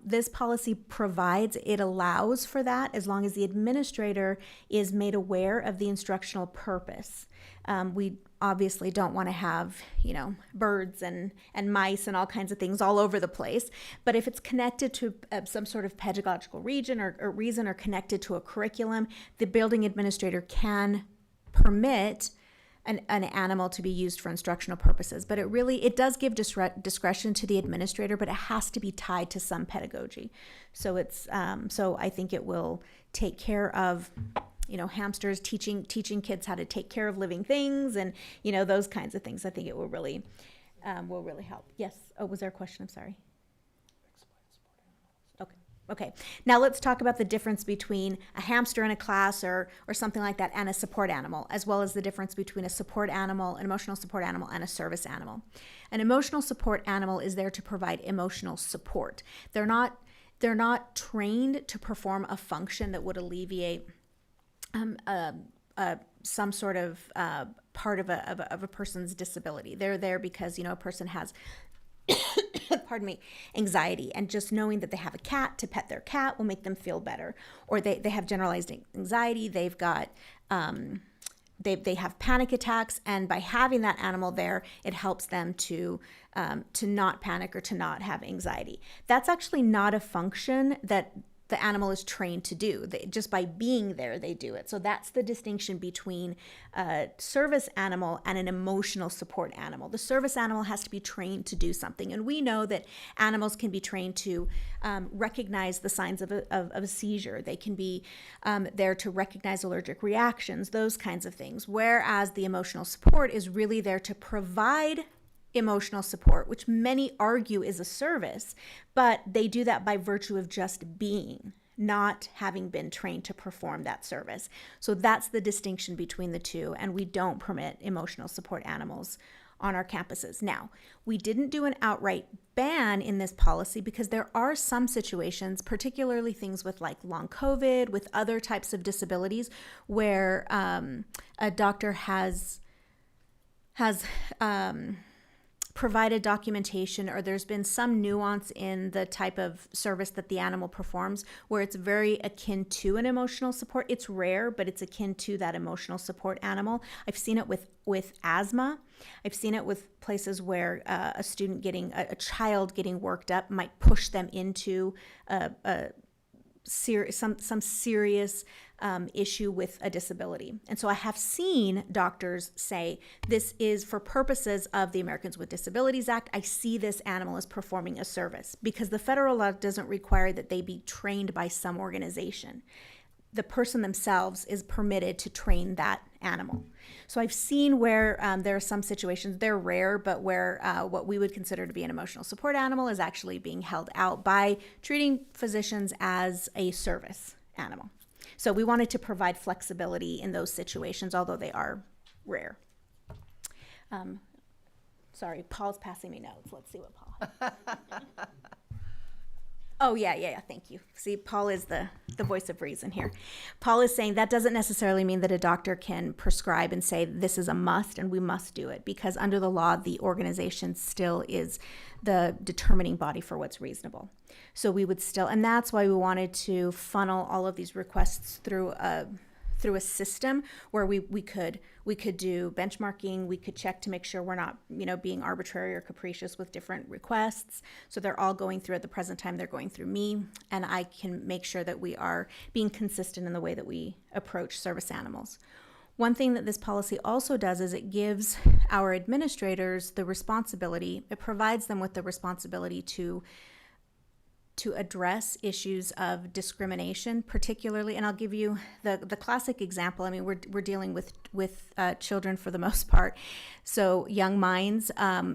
This policy allows for that as long as the administrator is made aware of the instructional purpose. We obviously don't want to have, birds and mice and all kinds of things all over the place. But if it's connected to some sort of pedagogical reason or connected to a curriculum, the building administrator can permit an animal to be used for instructional purposes. But it does give discretion to the administrator, but it has to be tied to some pedagogy. So so I think it will take care of, hamsters, teaching kids how to take care of living things and, those kinds of things. I think it will really help. Yes. Oh, was there a question? I'm sorry. Okay, now let's talk about the difference between a hamster in a class or something like that and a support animal, as well as the difference between a support animal, an emotional support animal, and a service animal. An emotional support animal is there to provide emotional support. They're not trained to perform a function that would alleviate some sort of part of a person's disability. They're there because, a person has anxiety, and just knowing that they have a cat, to pet their cat will make them feel better. Or they have generalized anxiety, they've got they have panic attacks, and by having that animal there, it helps them to not panic or to not have anxiety. That's actually not a function that the animal is trained to do. Just by being there, they do it. So that's the distinction between a service animal and an emotional support animal. The service animal has to be trained to do something. And we know that animals can be trained to recognize the signs of a seizure. They can be there to recognize allergic reactions, those kinds of things. Whereas the emotional support is really there to provide emotional support, which many argue is a service, but they do that by virtue of just being, not having been trained to perform that service. So that's the distinction between the two, and we don't permit emotional support animals on our campuses. Now, we didn't do an outright ban in this policy because there are some situations, particularly things with like long COVID, with other types of disabilities, where a doctor has provided documentation, or there's been some nuance in the type of service that the animal performs where it's very akin to an emotional support. It's rare, but it's akin to that emotional support animal. I've seen it with asthma. I've seen it with places where a child getting worked up might push them into some serious issue with a disability. And so I have seen doctors say, this is for purposes of the Americans with Disabilities Act. I see this animal as performing a service, because the federal law doesn't require that they be trained by some organization. The person themselves is permitted to train that animal. So I've seen where there are some situations, they're rare, but where what we would consider to be an emotional support animal is actually being held out by treating physicians as a service animal. So we wanted to provide flexibility in those situations, although they are rare. Sorry, Paul's passing me notes. Let's see what Paul. Oh, yeah, thank you. See, Paul is the voice of reason here. Paul is saying that doesn't necessarily mean that a doctor can prescribe and say this is a must and we must do it, because under the law, the organization still is the determining body for what's reasonable. So we would still, and that's why we wanted to funnel all of these requests through a system where we could do benchmarking, we could check to make sure we're not, being arbitrary or capricious with different requests. So they're all going through, at the present time, they're going through me, and I can make sure that we are being consistent in the way that we approach service animals. One thing that this policy also does is it gives our administrators the responsibility, it provides them with the responsibility to address issues of discrimination, particularly, and I'll give you the classic example. I mean, we're dealing with children for the most part, so young minds.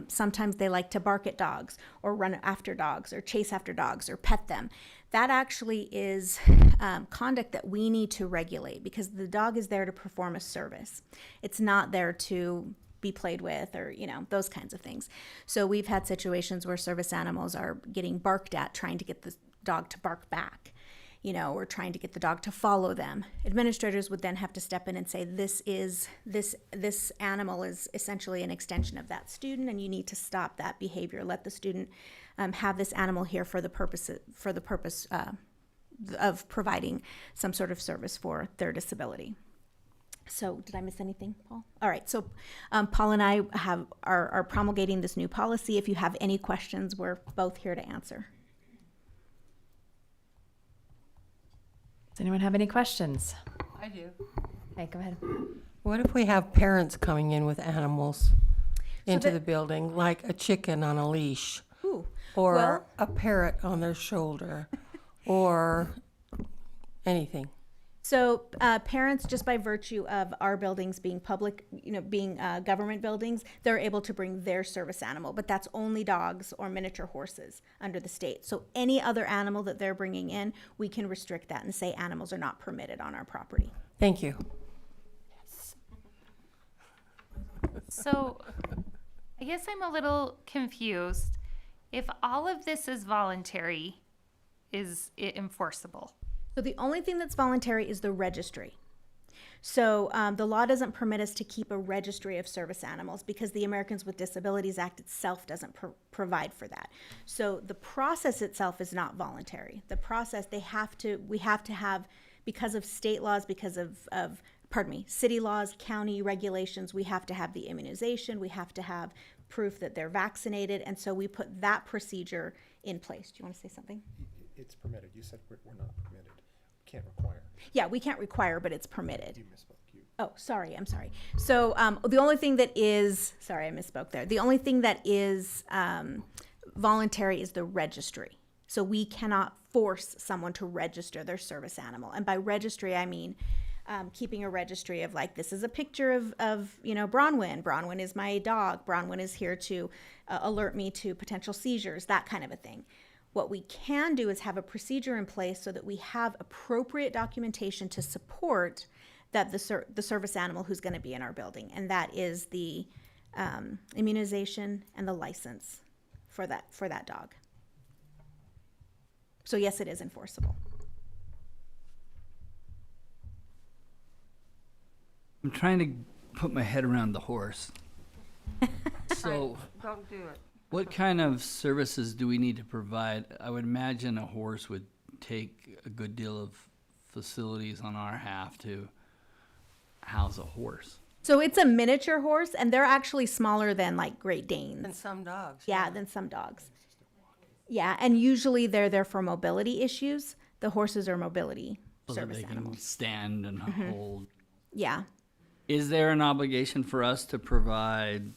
Sometimes they like to bark at dogs, or run after dogs, or chase after dogs, or pet them. That actually is conduct that we need to regulate, because the dog is there to perform a service. It's not there to be played with, or those kinds of things. So we've had situations where service animals are getting barked at, trying to get the dog to bark back, or trying to get the dog to follow them. Administrators would then have to step in and say, this animal is essentially an extension of that student, and you need to stop that behavior. Let the student have this animal here for the purpose of providing some sort of service for their disability. So did I miss anything, Paul? All right, so Paul and I are promulgating this new policy. If you have any questions, we're both here to answer. Does anyone have any questions? I do. Okay, go ahead. What if we have parents coming in with animals into the building, like a chicken on a leash, or a parrot on their shoulder, or anything? So parents, just by virtue of our buildings being public, being government buildings, they're able to bring their service animal, but that's only dogs or miniature horses under the state. So any other animal that they're bringing in, we can restrict that and say animals are not permitted on our property. Thank you. So I guess I'm a little confused. If all of this is voluntary, is it enforceable? So the only thing that's voluntary is the registry. So the law doesn't permit us to keep a registry of service animals, because the Americans with Disabilities Act itself doesn't provide for that. So the process itself is not voluntary. The process, we have to have, because of state laws, because of city laws, county regulations, we have to have the immunization, we have to have proof that they're vaccinated, and so we put that procedure in place. Do you want to say something? It's permitted. You said we're not permitted. Can't require. Yeah, we can't require, but it's permitted. You misspoke. Oh, sorry. I'm sorry. So the only thing that is, sorry, I misspoke there. The only thing that is voluntary is the registry. So we cannot force someone to register their service animal. And by registry, I mean keeping a registry of, like, this is a picture of Bronwyn. Bronwyn is my dog. Bronwyn is here to alert me to potential seizures, that kind of a thing. What we can do is have a procedure in place so that we have appropriate documentation to support that the service animal who's going to be in our building, and that is the immunization and the license for that dog. So yes, it is enforceable. I'm trying to put my head around the horse. So Don't do it. what kind of services do we need to provide? I would imagine a horse would take a good deal of facilities on our half to house a horse. So it's a miniature horse, and they're actually smaller than, like, Great Danes. And some dogs. Yeah, than some dogs. Yeah, and usually they're there for mobility issues. The horses are mobility So that service they can animals. stand and hold. Yeah. Is there an obligation for us to provide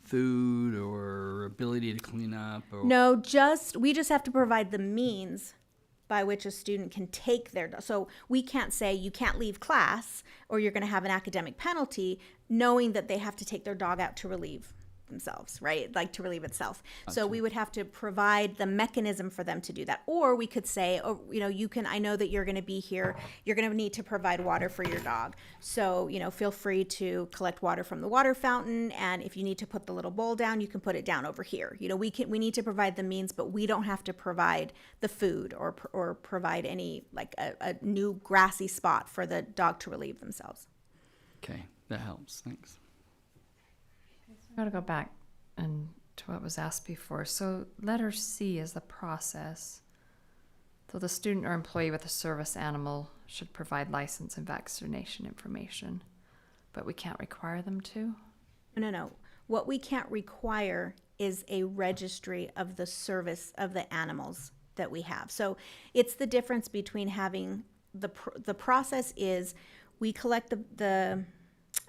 food or ability to clean up? Or No, we just have to provide the means by which a student can take their dog. So we can't say you can't leave class or you're going to have an academic penalty, knowing that they have to take their dog out to relieve themselves, right? Like to relieve itself. So we would have to provide the mechanism for them to do that. Or we could say, oh, I know that you're going to be here. You're going to need to provide water for your dog. So, feel free to collect water from the water fountain. And if you need to put the little bowl down, you can put it down over here. We need to provide the means, but we don't have to provide the food or provide any like a new grassy spot for the dog to relieve themselves. Okay, that helps. Thanks. I gotta go back and to what was asked before. So letter C is the process. So the student or employee with a service animal should provide license and vaccination information, but we can't require them to? No. What we can't require is a registry of the service of the animals that we have. So it's the difference between having the process is we collect the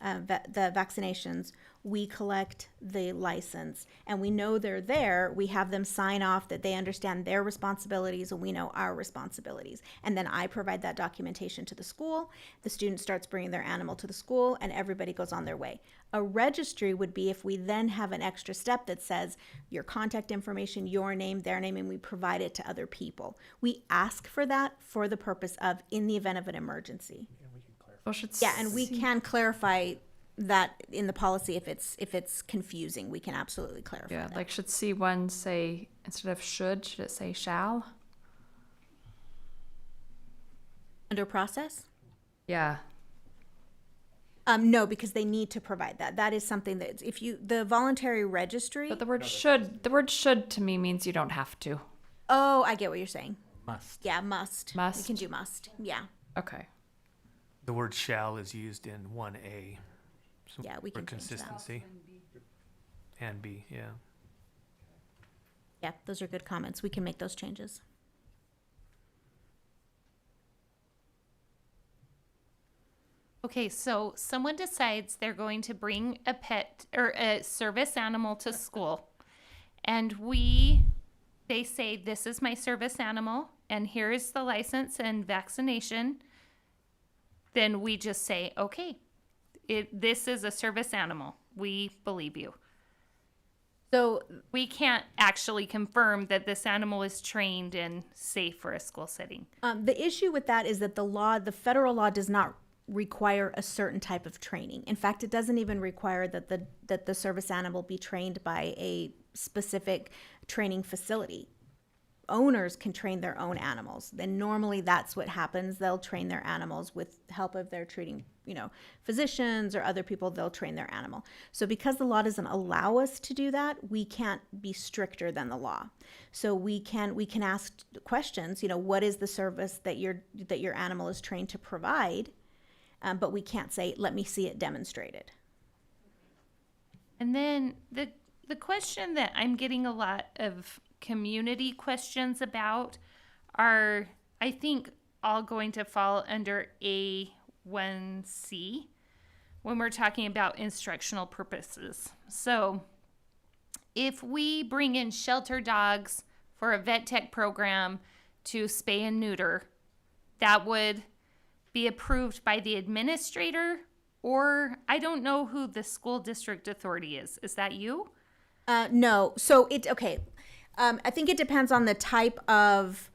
vaccinations, we collect the license, and we know they're there. We have them sign off that they understand their responsibilities and we know our responsibilities. And then I provide that documentation to the school. The student starts bringing their animal to the school and everybody goes on their way. A registry would be if we then have an extra step that says your contact information, your name, their name, and we provide it to other people. We ask for that for the purpose of in the event of an emergency. Yeah, and we can clarify that in the policy if it's confusing. We can absolutely clarify that. Like should C1 say, instead of should it say shall? Under process? Yeah. No, because they need to provide that. That is something that the voluntary registry. But the word should to me means you don't have to. Oh, I get what you're saying. Must. Yeah, must. Must. We can do must. Yeah. Okay. The word shall is used in 1A. So Yeah, we for can change that. consistency. And B, yeah. Yeah, those are good comments. We can make those changes. Okay, so someone decides they're going to bring a pet or a service animal to school. And they say, this is my service animal, and here is the license and vaccination. Then we just say, okay, this is a service animal. We believe you. So We can't actually confirm that this animal is trained and safe for a school setting. the issue with that is that the federal law does not require a certain type of training. In fact, it doesn't even require that the service animal be trained by a specific training facility. Owners can train their own animals. And normally that's what happens. They'll train their animals with help of their treating, physicians or other people. They'll train their animal. So because the law doesn't allow us to do that, we can't be stricter than the law. So we can ask questions, what is the service that your animal is trained to provide? But we can't say, let me see it demonstrated. And then the question that I'm getting a lot of community questions about are, I think, all going to fall under A1C when we're talking about instructional purposes. So if we bring in shelter dogs for a vet tech program to spay and neuter, that would be approved by the administrator, or I don't know who the school district authority is. Is that you? No. So I think it depends on the type of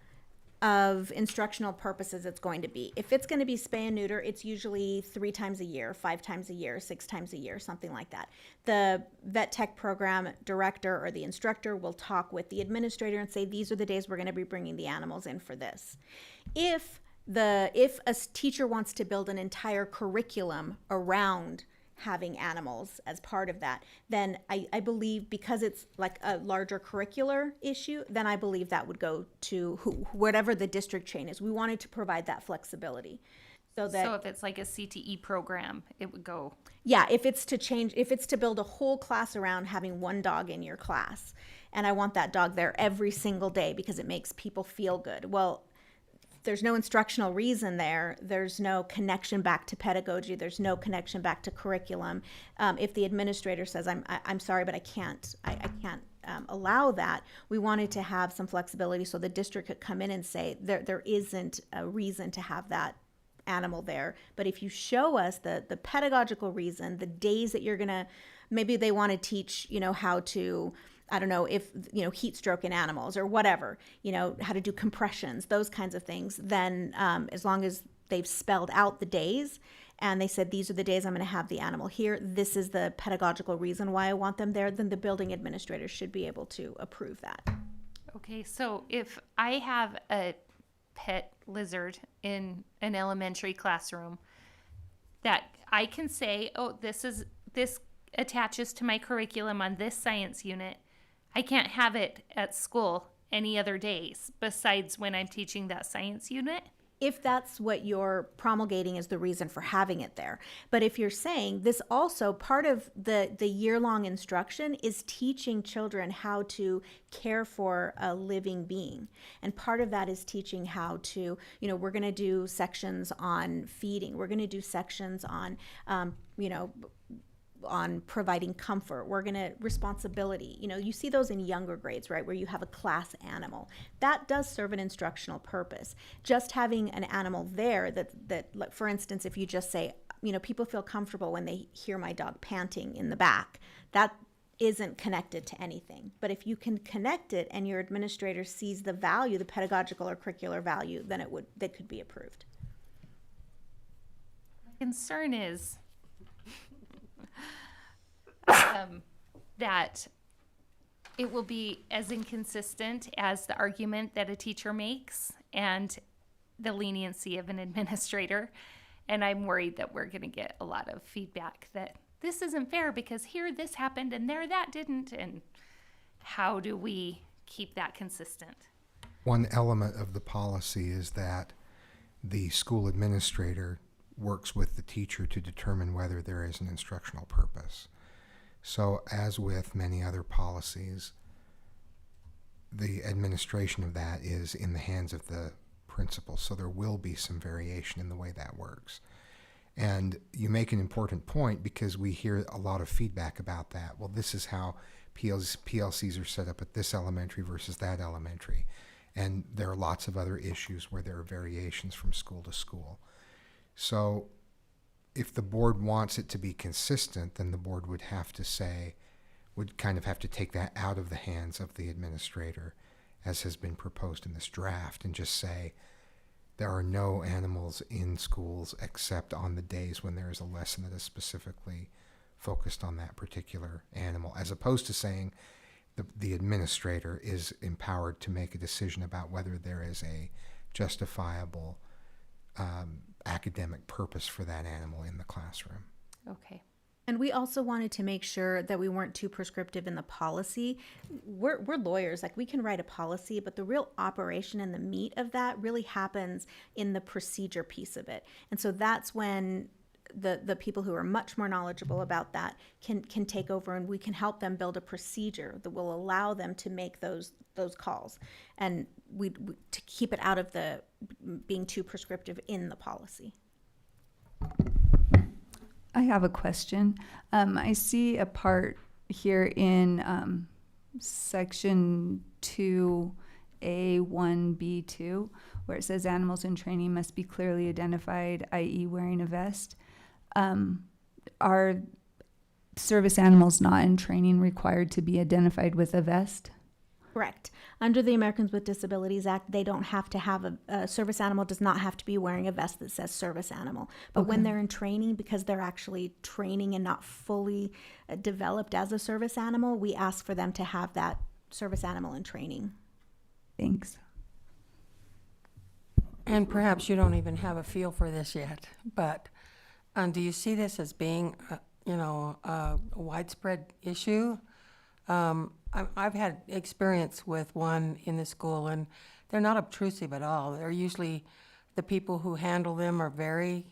instructional purposes it's going to be. If it's going to be spay and neuter, it's usually 3 times a year, 5 times a year, 6 times a year, something like that. The vet tech program director or the instructor will talk with the administrator and say, these are the days we're going to be bringing the animals in for this. If a teacher wants to build an entire curriculum around having animals as part of that, then I believe, because it's like a larger curricular issue, then I believe that would go to whatever the district chain is. We wanted to provide that flexibility. So if it's like a CTE program, it would go. Yeah, if it's to build a whole class around having one dog in your class, and I want that dog there every single day because it makes people feel good. Well, there's no instructional reason there, there's no connection back to pedagogy, there's no connection back to curriculum. If the administrator says, I'm sorry, but I can't allow that, we wanted to have some flexibility so the district could come in and say, there isn't a reason to have that animal there. But if you show us the pedagogical reason, the days that you're gonna, maybe they want to teach, how to, I don't know, if, heat stroke in animals or whatever, how to do compressions, those kinds of things, then as long as they've spelled out the days and they said, these are the days I'm going to have the animal here, this is the pedagogical reason why I want them there, then the building administrator should be able to approve that. Okay, so if I have a pet lizard in an elementary classroom that I can say, oh, this attaches to my curriculum on this science unit, I can't have it at school any other days besides when I'm teaching that science unit? If that's what you're promulgating as the reason for having it there. But if you're saying this also, part of the year-long instruction is teaching children how to care for a living being. And part of that is teaching how to, we're going to do sections on feeding. We're going to do sections on, on providing comfort. We're going to responsibility. You see those in younger grades, right, where you have a class animal. That does serve an instructional purpose. Just having an animal there that like, for instance, if you just say, people feel comfortable when they hear my dog panting in the back, that isn't connected to anything. But if you can connect it and your administrator sees the value, the pedagogical or curricular value, then that could be approved. My concern is that it will be as inconsistent as the argument that a teacher makes and the leniency of an administrator. And I'm worried that we're going to get a lot of feedback that this isn't fair because here this happened and there that didn't. And how do we keep that consistent? One element of the policy is that the school administrator works with the teacher to determine whether there is an instructional purpose. So as with many other policies, the administration of that is in the hands of the principal. So there will be some variation in the way that works. And you make an important point because we hear a lot of feedback about that. Well, this is how PLCs are set up at this elementary versus that elementary. And there are lots of other issues where there are variations from school to school. So if the board wants it to be consistent, then the board would kind of have to take that out of the hands of the administrator, as has been proposed in this draft, and just say there are no animals in schools except on the days when there is a lesson that is specifically focused on that particular animal, as opposed to saying the administrator is empowered to make a decision about whether there is a justifiable academic purpose for that animal in the classroom. Okay. And we also wanted to make sure that we weren't too prescriptive in the policy. We're lawyers, like we can write a policy, but the real operation and the meat of that really happens in the procedure piece of it. And so that's when the people who are much more knowledgeable about that can take over, and we can help them build a procedure that will allow them to make those calls, and we to keep it out of the being too prescriptive in the policy. I have a question. I see a part here in section 2A1B2 where it says animals in training must be clearly identified, i.e. wearing a vest. Are service animals not in training required to be identified with a vest? Correct. Under the Americans with Disabilities Act, they don't have to have a service animal does not have to be wearing a vest that says service animal. But when they're in training, because they're actually training and not fully developed as a service animal, we ask for them to have that service animal in training. Thanks. And perhaps you don't even have a feel for this yet, but do you see this as being, a widespread issue? I've had experience with one in the school, and they're not obtrusive at all. They're usually, the people who handle them are very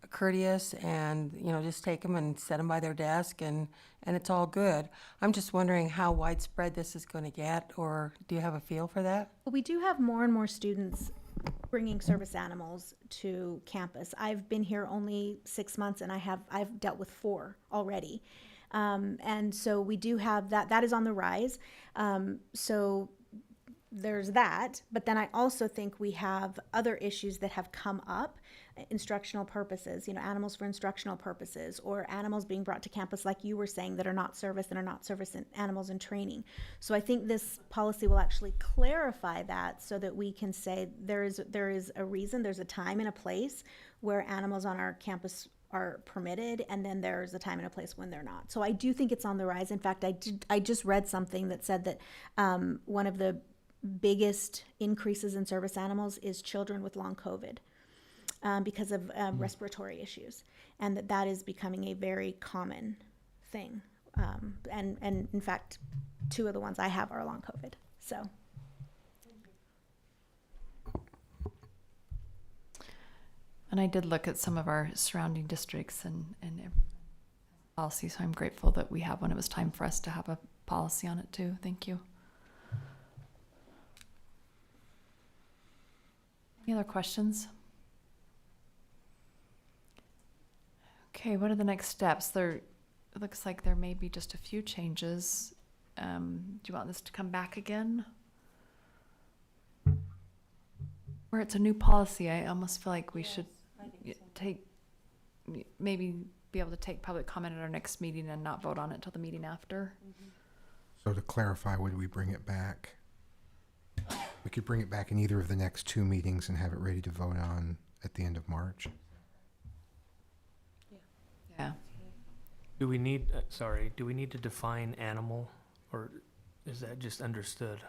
courteous and, just take them and set them by their desk, and it's all good. I'm just wondering how widespread this is going to get, or do you have a feel for that? We do have more and more students bringing service animals to campus. I've been here only 6 months, and I've dealt with 4 already. And so we do have that is on the rise. So there's that, but then I also think we have other issues that have come up, instructional purposes, animals for instructional purposes, or animals being brought to campus, like you were saying, that are not service animals in training. So I think this policy will actually clarify that, so that we can say there is a reason, there's a time and a place where animals on our campus are permitted, and then there's a time and a place when they're not. So I do think it's on the rise. In fact, I just read something that said that one of the biggest increases in service animals is children with long COVID, because of respiratory issues, and that is becoming a very common thing. And in fact, 2 of the ones I have are long COVID. So. And I did look at some of our surrounding districts and policy, so I'm grateful that we have one. It was time for us to have a policy on it too. Thank you. Any other questions? Okay, what are the next steps? It looks like there may be just a few changes. Do you want this to come back again? Where it's a new policy, I almost feel like we should maybe be able to take public comment at our next meeting and not vote on it till the meeting after. So to clarify, would we bring it back? We could bring it back in either of the next 2 meetings and have it ready to vote on at the end of March. Yeah. Do we need to define animal, or is that just understood?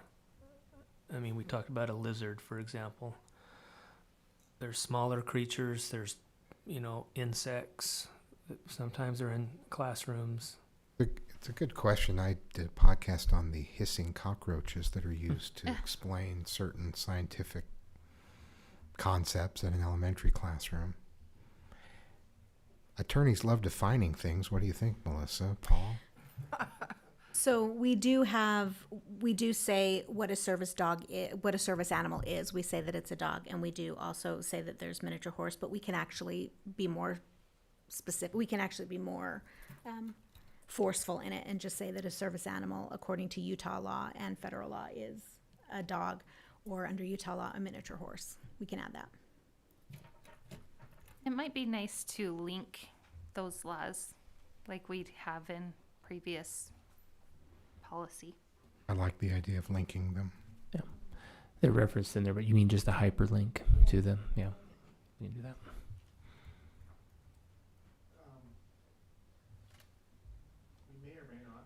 I mean, we talked about a lizard, for example. There's smaller creatures, there's, insects. Sometimes they're in classrooms. It's a good question. I did a podcast on the hissing cockroaches that are used to explain certain scientific concepts in an elementary classroom. Attorneys love defining things. What do you think, Melissa, Paul? So we do say what a service animal is. We say that it's a dog, and we do also say that there's miniature horse, but we can actually be more specific. We can actually be more forceful in it and just say that a service animal, according to Utah law and federal law, is a dog, or under Utah law, a miniature horse. We can add that. It might be nice to link those laws like we have in previous policy. I like the idea of linking them. Yeah. They're referenced in there, but you mean just a hyperlink to them? Yeah. You can do that. We may or may not.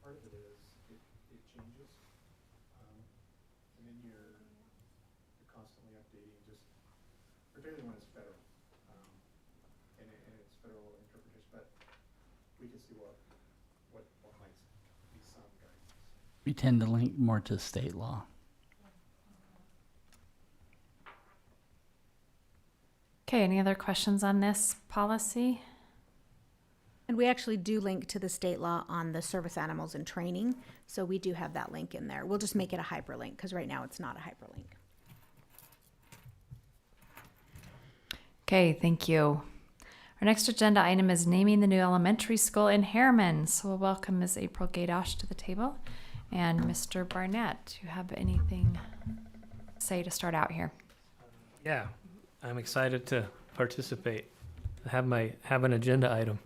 Part of it is it changes. And then you're constantly updating, just particularly when it's federal. And it's federal interpretation, but we can see what might be some guidance. We tend to link more to state law. Okay, any other questions on this policy? And we actually do link to the state law on the service animals in training. So we do have that link in there. We'll just make it a hyperlink, because right now it's not a hyperlink. Okay, thank you. Our next agenda item is naming the new elementary school in Harriman. So we'll welcome Ms. April Gaydosh to the table. And Mr. Barnett, do you have anything to say to start out here? Yeah, I'm excited to participate. I have an agenda item.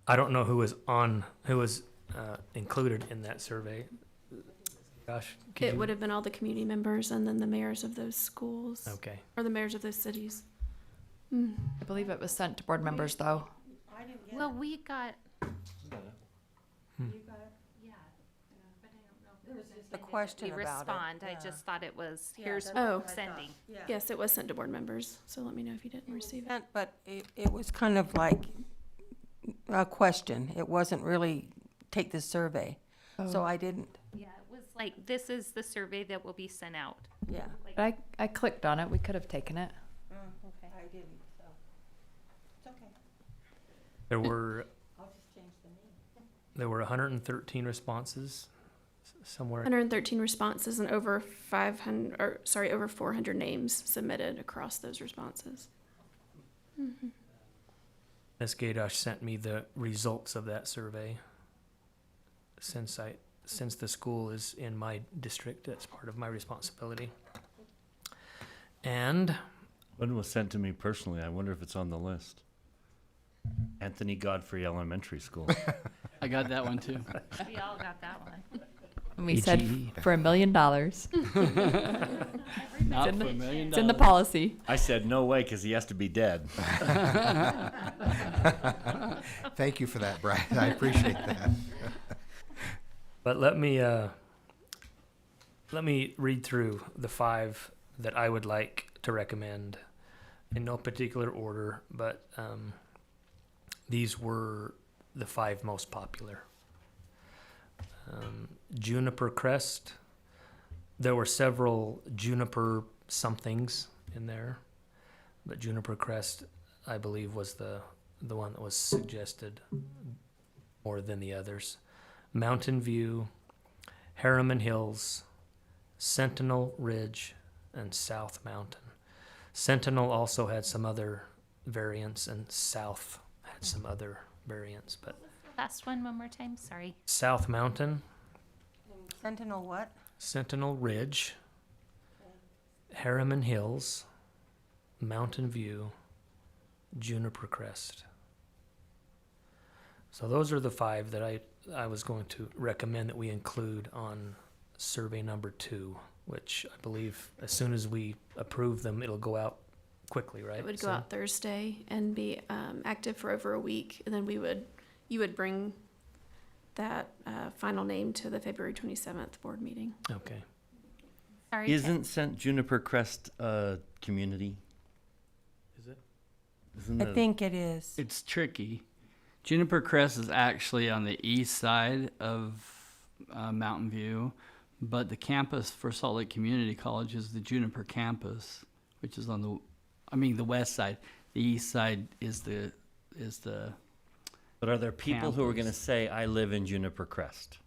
I don't know who was included in that survey. Gosh, It would have been all the community members and then the mayors of those schools. Okay. Or the mayors of those cities. I believe it was sent to board members, though. Well, we got. The question We about respond. it. I just thought it was, here's Oh. sending. Yes, it was sent to board members. So let me know if you didn't receive it. But it was kind of like a question. It wasn't really take the survey. So I didn't, Yeah, it was like, this is the survey that will be sent out. yeah. But I clicked on it. We could have taken it. Okay. I didn't, so. It's okay. There were I'll just change the name. There were 113 responses somewhere. 113 responses and over 400 names submitted across those responses. Ms. Gaydosh sent me the results of that survey. Since the school is in my district, that's part of my responsibility. And One was sent to me personally. I wonder if it's on the list. Anthony Godfrey Elementary School. I got that one too. We all got that one. And we said for $1 million. Not in for the- $1 million. It's in the policy. I said no way because he has to be dead. Thank you for that, Brian. I appreciate that. But let me read through the 5 that I would like to recommend in no particular order, but these were the 5 most popular. Juniper Crest. There were several Juniper somethings in there, but Juniper Crest, I believe, was the one that was suggested more than the others. Mountain View, Harriman Hills, Sentinel Ridge, and South Mountain. Sentinel also had some other variants, and South had some other variants, but Last one more time, sorry. South Mountain, Sentinel what? Sentinel Ridge, Harriman Hills, Mountain View, Juniper Crest. So those are the 5 that I was going to recommend that we include on survey number 2, which I believe as soon as we approve them, it'll go out quickly, right? It would go out Thursday and be active for over a week, and then you would bring that final name to the February 27th board meeting. Okay. Sorry. Isn't St. Juniper Crest a community? Is it? Isn't I it? think it is. It's tricky. Juniper Crest is actually on the east side of Mountain View, but the campus for Salt Lake Community College is the Juniper campus, which is on the west side. The east side is the. But are there people who are going to campus. say, I live in Juniper Crest?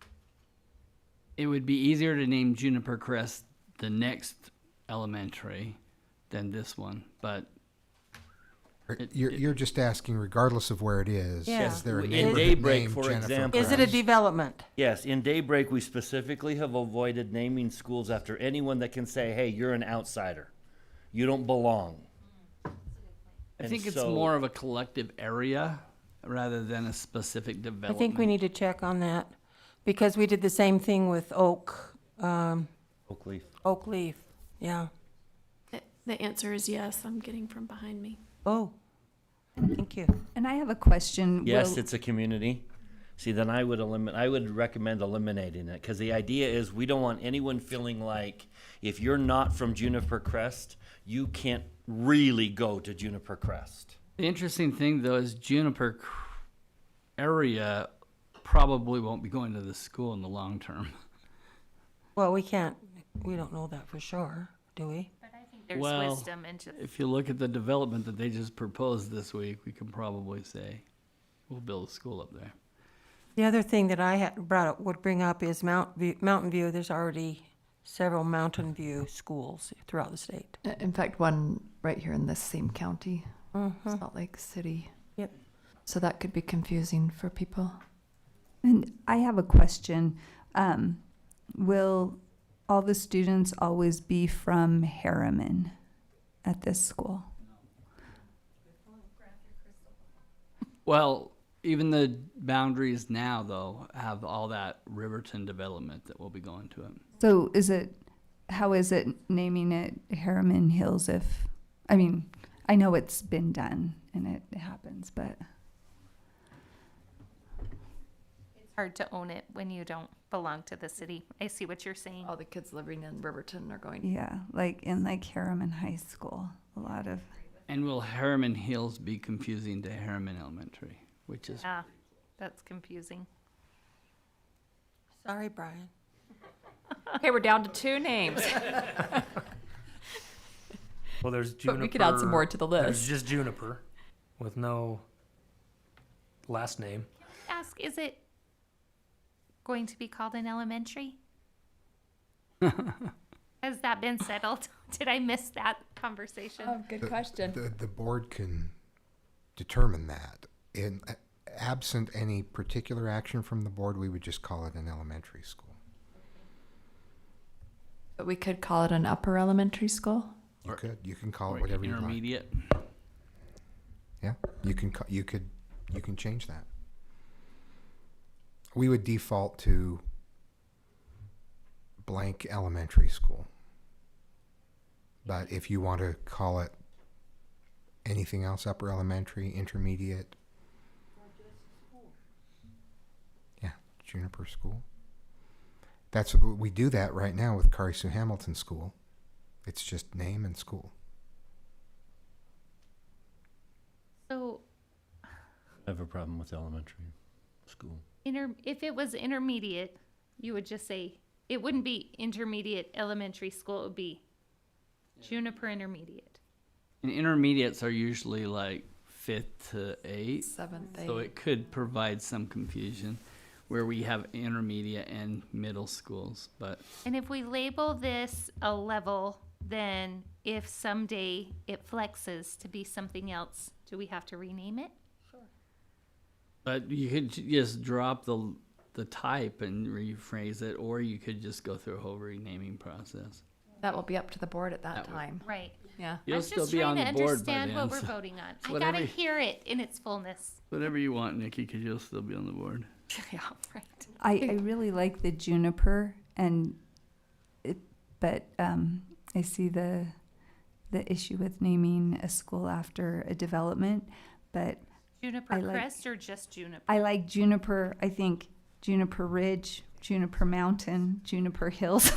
It would be easier to name Juniper Crest the next elementary than this one, but You're just asking, regardless of where it is, Yeah. is there a In neighborhood Daybreak, named for Jennifer example. Is it a Crest? development? Yes, in Daybreak, we specifically have avoided naming schools after anyone that can say, hey, you're an outsider. You don't belong. I think it's more of a collective area rather than a specific I development. think we need to check on that, because we did the same thing with Oak Oakleaf. Yeah. The answer is yes. I'm getting from behind me. Oh, thank you. And I have a question. Yes, Will- it's a community. See, then I would recommend eliminating it, because the idea is we don't want anyone feeling like if you're not from Juniper Crest, you can't really go to Juniper Crest. The interesting thing, though, is Juniper area probably won't be going to the school in the long term. Well, we don't know that for sure, do we? But I think there's Well, wisdom in just If you look at the development that they just proposed this week, we can probably say we'll build a school up there. The other thing that I would bring up is Mountain View. There's already several Mountain View schools throughout the state. In fact, one right here in this same county, Salt Lake City. Yep. So that could be confusing for people. And I have a question. Will all the students always be from Harriman at this school? Well, even the boundaries now, though, have all that Riverton development that will be going to it. So how is it naming it Harriman Hills I know it's been done and it happens, but it's hard to own it when you don't belong to the city. I see what you're saying. All the kids living in Riverton are going. yeah, like in Harriman High School, a lot of. And will Harriman Hills be confusing to Harriman Elementary, which is Yeah, that's confusing. Sorry, Brian. Okay, we're down to 2 names. Well, there's Juniper. But we could add some more to the There's list. just Juniper with no last name. Ask, is it going to be called an elementary? Has that been settled? Did I miss that conversation? Oh, good question. The board can determine that. In absent any particular action from the board, we would just call it an elementary school. But we could call it an upper elementary school. You can call it whatever you like. Intermediate. Yeah, you can change that. We would default to blank elementary school. But if you want to call it anything else, upper elementary, intermediate, yeah, Juniper School. We do that right now with Kari Sue Hamilton School. It's just name and school. So, I have a problem with elementary school. if it was intermediate, you would just say, it wouldn't be intermediate elementary school, it would be Juniper Intermediate. And intermediates are usually like 5th to 8th. 7th, So 8th. it could provide some confusion where we have intermediate and middle schools. But And if we label this a level, then if someday it flexes to be something else, do we have to rename it? you could just drop the type and rephrase it, or you could just go through a whole renaming process. That will be up to the board at that That would- time. Right. Yeah. You'll I'm still just be trying on to the board by understand then. what we're so voting on. I whatever gotta you- hear it in its fullness. Whatever you want, Nikki, because you'll still be on the board. Yeah, right. I really like the juniper, but I see the issue with naming a school after a development. But Juniper I like- Crest or just Juniper? I like juniper. I think Juniper Ridge, Juniper Mountain, Juniper Hills,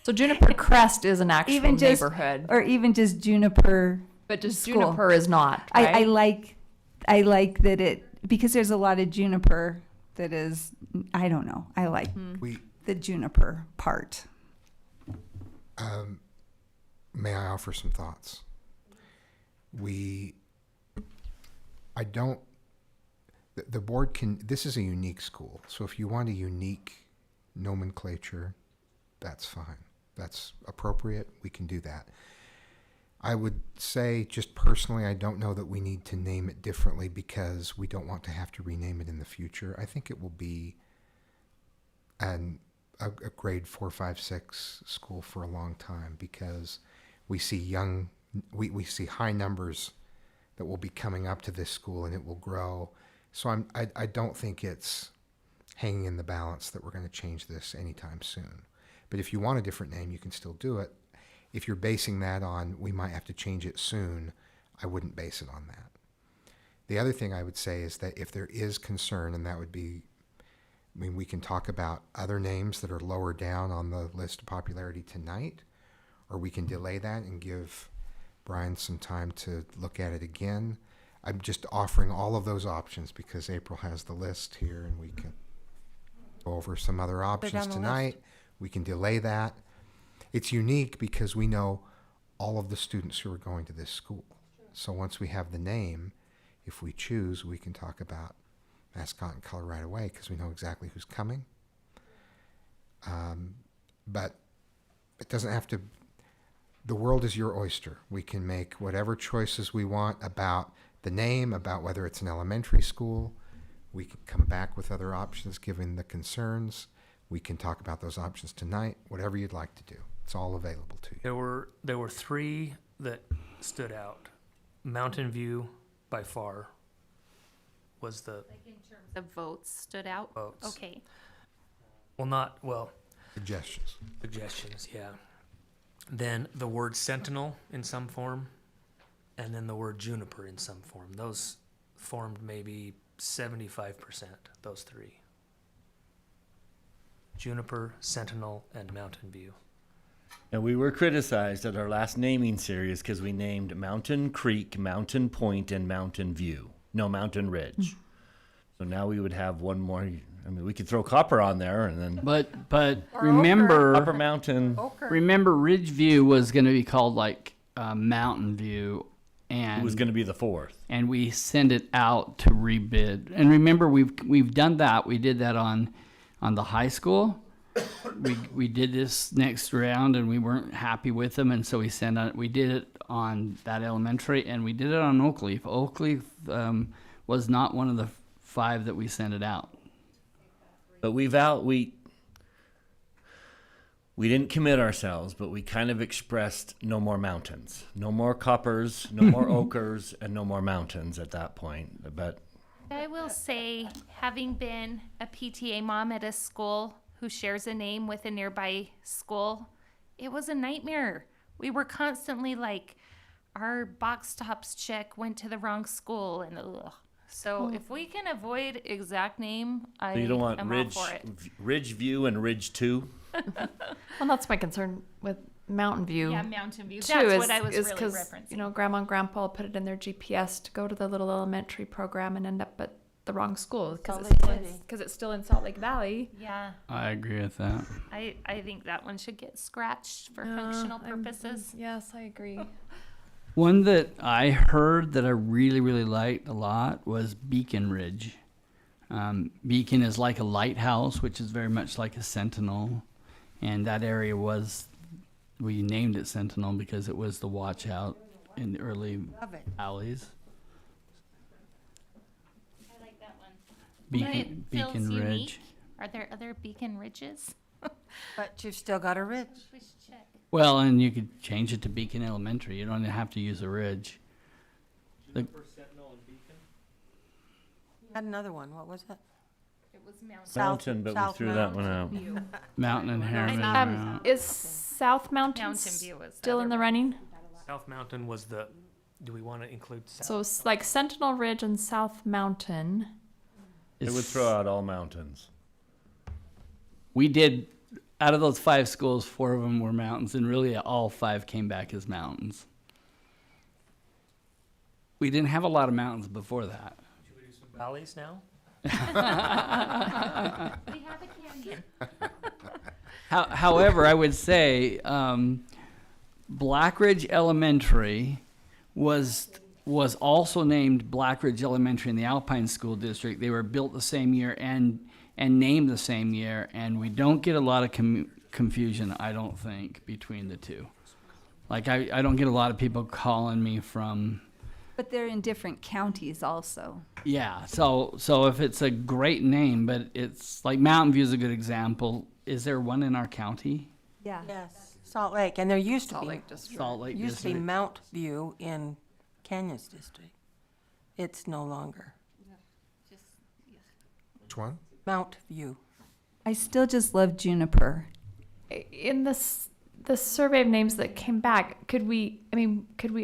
So Juniper Crest is an actual even just neighborhood, or even just Juniper. but just school. Juniper is not. Right? I like that it, because there's a lot of juniper that is, I don't know. I like the juniper part. May I offer some thoughts? The board can, this is a unique school, so if you want a unique nomenclature, that's fine. That's appropriate, we can do that. I would say, just personally, I don't know that we need to name it differently because we don't want to have to rename it in the future. I think it will be a grade 4, 5, 6 school for a long time because we see we see high numbers that will be coming up to this school and it will grow. So I don't think it's hanging in the balance that we're going to change this anytime soon. But if you want a different name, you can still do it. If you're basing that on, we might have to change it soon, I wouldn't base it on that. The other thing I would say is that if there is concern, and that would be, we can talk about other names that are lower down on the list of popularity tonight, or we can delay that and give Brian some time to look at it again. I'm just offering all of those options because April has the list here and we can go over some other options tonight. We can delay that. It's unique because we know all of the students who are going to this school. So once we have the name, if we choose, we can talk about mascot and color right away because we know exactly who's coming. But it doesn't have to, the world is your oyster. We can make whatever choices we want about the name, about whether it's an elementary school. We can come back with other options given the concerns. We can talk about those options tonight, whatever you'd like to do. It's all available to you. There were 3 that stood out. Mountain View, by far, was the Like in terms of votes stood out? votes. Okay. Suggestions. Suggestions, yeah. Then the word sentinel in some form, and then the word juniper in some form. Those formed maybe 75%, those 3. Juniper, Sentinel, and Mountain View. And we were criticized at our last naming series because we named Mountain Creek, Mountain Point, and Mountain View. No, Mountain Ridge. So now we would have one more. I mean, we could throw Copper on there and then. But remember, Copper Mountain. remember Ridgeview was going to be called like Mountain View, and It was going to be the 4th. and we send it out to rebid. And remember, we've done that. We did that on On the high school, we did this next round and we weren't happy with them, and so we did it on that elementary, and we did it on Oakleaf. Oakleaf was not one of the 5 that we sent it out. But we didn't commit ourselves, but we kind of expressed no more mountains, no more coppers, no more ochres, and no more mountains at that point. But I will say, having been a PTA mom at a school who shares a name with a nearby school, it was a nightmare. We were constantly like, our box tops check went to the wrong school, and ugh. So if we can avoid exact name, I so you don't want am all for it. Ridge View and Ridge 2? Well, that's my concern with Mountain View. Yeah, Mountain View. Too, That's what I was is really 'cause, referencing. you know, Grandma and Grandpa put it in their GPS to go to the little elementary program and end up at the wrong school because it's still in Salt Lake Valley. Yeah, I agree with that. I think that one should get scratched for functional purposes. Yes, I agree. One that I heard that I really, really liked a lot was Beacon Ridge. Beacon is like a lighthouse, which is very much like a sentinel. And that area we named it Sentinel because it was the watch out in the early alleys. I like that one. Beacon Unique. Ridge. Are there other Beacon Ridges? But you've still got a ridge. We should check. Well, and you could change it to Beacon Elementary. You don't have to use a ridge. Sentinel and Beacon? Had another one. What was it? It was Mountain. Mountain, but we South threw that one out. Mountain and Harriman. are out. Is South Mountain Mountain View was still in the running? South Mountain was the. Do we want to include South? So it's like Sentinel Ridge and South Mountain. It would throw out all mountains. We did, out of those 5 schools, 4 of them were mountains, and really all 5 came back as mountains. We didn't have a lot of mountains before that. Should we do some valleys now? We have a canyon. However, I would say Blackridge Elementary was also named Blackridge Elementary in the Alpine School District. They were built the same year and named the same year, and we don't get a lot of confusion, I don't think, between the two. Like, I don't get a lot of people calling me from... But they're in different counties also. Yeah, so if it's a great name, but it's like Mountain View is a good example. Is there one in our county? Yeah. Yes, Salt Lake. And there used to Salt be. Lake District. Salt Lake Used to be District. Mount View in Canyons District. It's no longer. Which one? Mount View. I still just love Juniper. In the survey of names that came back, could we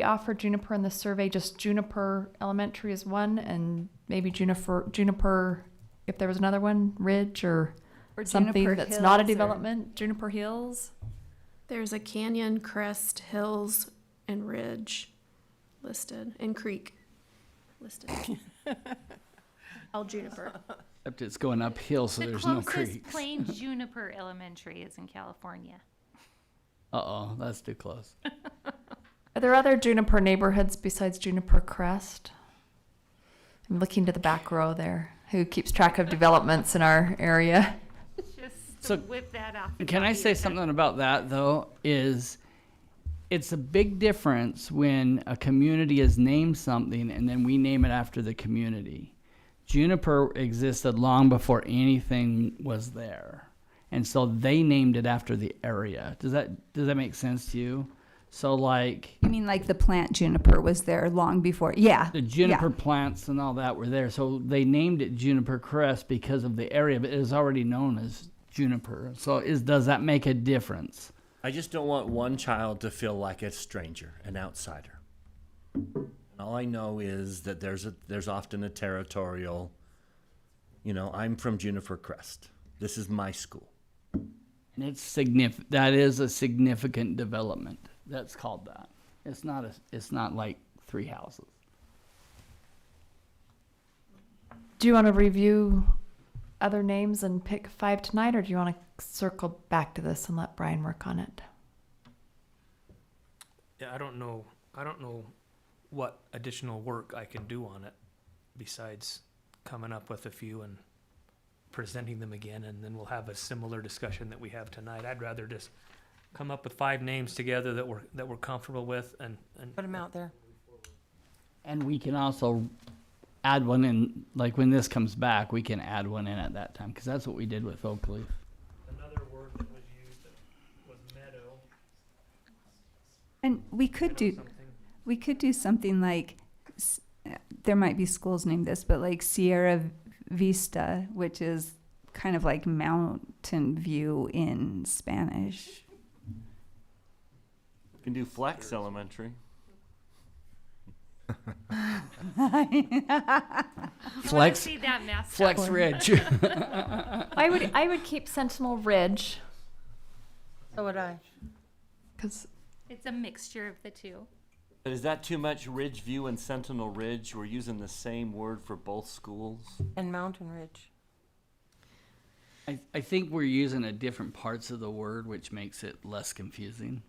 offer Juniper in the survey, just Juniper Elementary as one, and maybe Juniper, if there was another one, Ridge or something Juniper that's not a Hills or- development, Juniper Hills? There's a canyon, crest, hills, and ridge listed, and creek listed. All Juniper. Except it's going uphill, so The there's no closest creeks. plain Juniper Elementary is in California. Uh-oh, that's too close. Are there other Juniper neighborhoods besides Juniper Crest? I'm looking to the back row there. Who keeps track of developments in our area? Just So, whip that off. the Can I top of say your something about that, though, is it's a big difference when a community has named something and then we name it after the community. Juniper existed long before anything was there. And so they named it after the area. Does that make sense to you? So like You mean like the plant juniper was there long before? Yeah. the juniper plants and all that were there. So they named it Juniper Crest because of the area, but it is already known as Juniper. So does that make a difference? I just don't want one child to feel like a stranger, an outsider. All I know is that there's often a territorial, I'm from Juniper Crest. This is my school. And it's significant. That is a significant development. That's called that. It's not like 3 houses. Do you want to review other names and pick 5 tonight, or do you want to circle back to this and let Brian work on it? Yeah, I don't know what additional work I can do on it besides coming up with a few and presenting them again, and then we'll have a similar discussion that we have tonight. I'd rather just come up with 5 names together that we're comfortable with, and Put them out there. And we can also add one in, like when this comes back, we can add one in at that time, because that's what we did with Oak Leaf. Another word that was used was meadow. And we could do something like, there might be schools named this, but like Sierra Vista, which is kind of like mountain view in Spanish. You can do Flex Elementary. Flex, See that mascot. Flex Ridge. I would keep Sentinel Ridge So would I. because It's a mixture of the two. But is that too much? Ridge View and Sentinel Ridge, we're using the same word for both schools. And Mountain Ridge. I think we're using a different parts of the word, which makes it less confusing.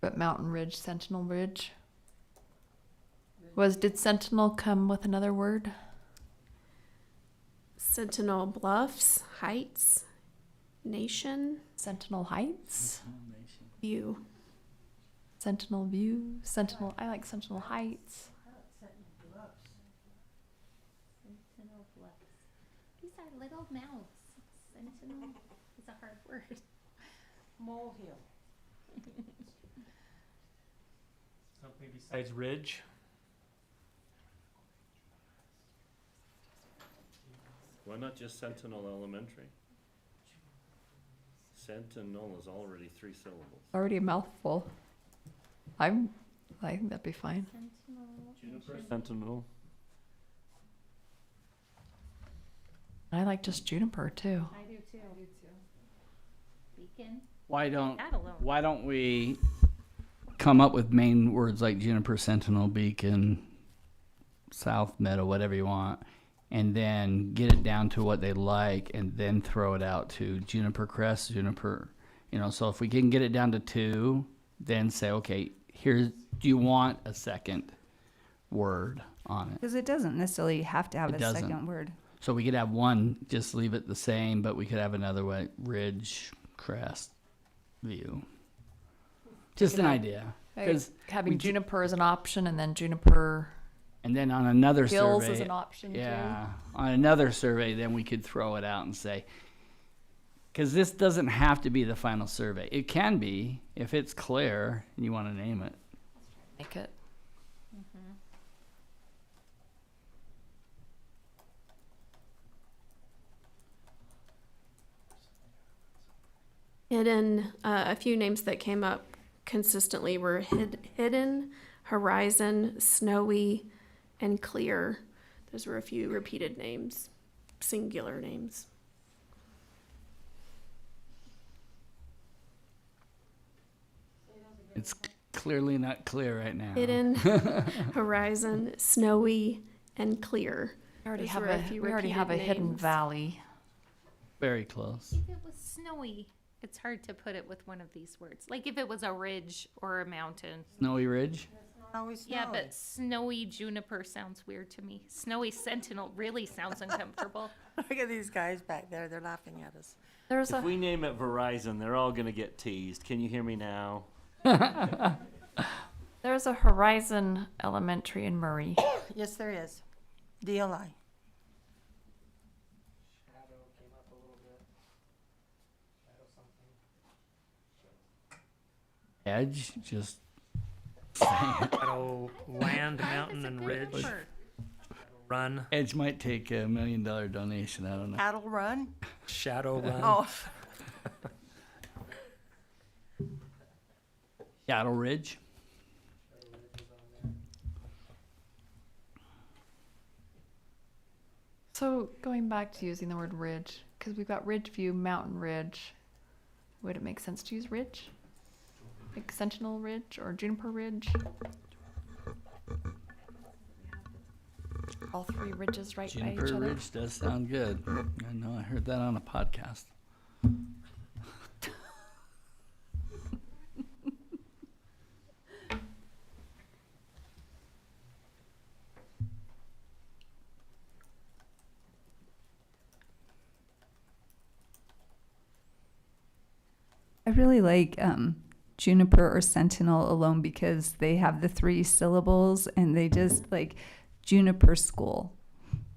but Mountain Ridge, Sentinel Ridge. Did Sentinel come with another word? Sentinel Bluffs, Heights, Nation, Sentinel Heights, View. Sentinel View, Sentinel. I like Sentinel Heights. Sentinel Bluffs. These are little mouths. Sentinel is a hard word. Molehill. Something besides ridge. Why not just Sentinel Elementary? Sentinel is already 3 syllables. Already a mouthful. I think that'd be fine. Juniper Sentinel. I like just Juniper too. I do too. Beacon. Why don't That alone. Why don't we come up with main words like Juniper, Sentinel, Beacon, South Meadow, whatever you want, and then get it down to what they like, and then throw it out to Juniper Crest, Juniper. So if we can get it down to 2, then say, okay, do you want a second word on it? Because it doesn't necessarily have to have It a doesn't. second word. So we could have one, just leave it the same, but we could have another way, Ridge, Crest, View. Just an idea. Because Having Juniper as an option and then Juniper and then on another Hills survey, is an option too. on another survey, then we could throw it out and say, because this doesn't have to be the final survey. It can be if it's clear and you want to name it. Make it. Hidden, a few names that came up consistently were Hidden, Horizon, Snowy, and Clear. Those were a few repeated names, singular names. It's clearly not clear right now. Hidden, Horizon, Snowy, and Clear. We already Those have were a few we already have a repeated Hidden names. Valley. Very close. If it was snowy, it's hard to put it with one of these words. Like if it was a ridge or a mountain. Snowy Ridge. Always Yeah, snowy. but snowy juniper sounds weird to me. Snowy sentinel really sounds uncomfortable. Look at these guys back there. They're laughing at us. There's If a we name it Verizon, they're all going to get teased. Can you hear me now? there's a Horizon Elementary in Murray. Yes, there is. DLI. Shadow came up a little bit. Shadow something. Edge, just Shadow land, mountain, and ridge. Word. Run. Edge might take $1 million donation. I don't know. Cattle Run. Shadow run. Oh, Cattle Ridge. So going back to using the word ridge, because we've got Ridge View, Mountain Ridge. Would it make sense to use ridge? Like Sentinel Ridge or Juniper Ridge? All 3 ridges right by each Juniper other. Ridge does sound good. I know. I heard that on a podcast. I really like Juniper or Sentinel alone because they have the 3 syllables and they just like Juniper School,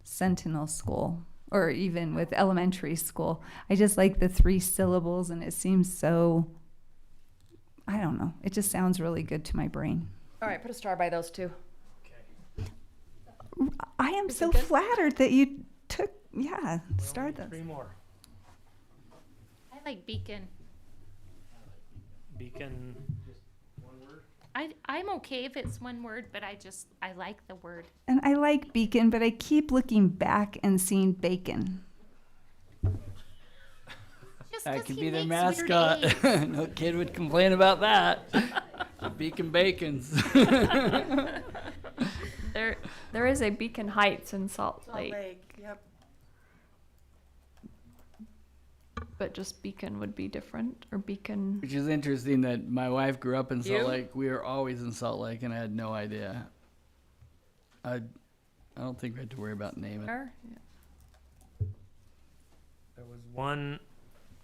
Sentinel School, or even with elementary school. I just like the 3 syllables and it seems so, I don't know, it just sounds really good to my brain. All right, put a star by those 2. I am Is it so good? flattered that you took, starred those. 3 more. I like Beacon. Beacon. I'm okay if it's one word, but I like the word. And I like Beacon, but I keep looking back and seeing bacon. Just That 'cause could he be their makes weird mascot. eggs. No kid would complain about that. Beacon Bacons. There is a Beacon Heights in Salt Lake, Yep. but just Beacon would be different, or Beacon. Which is interesting that my wife grew up in Salt You? Lake. We were always in Salt Lake, and I had no idea. I don't think we had to worry about naming. There There was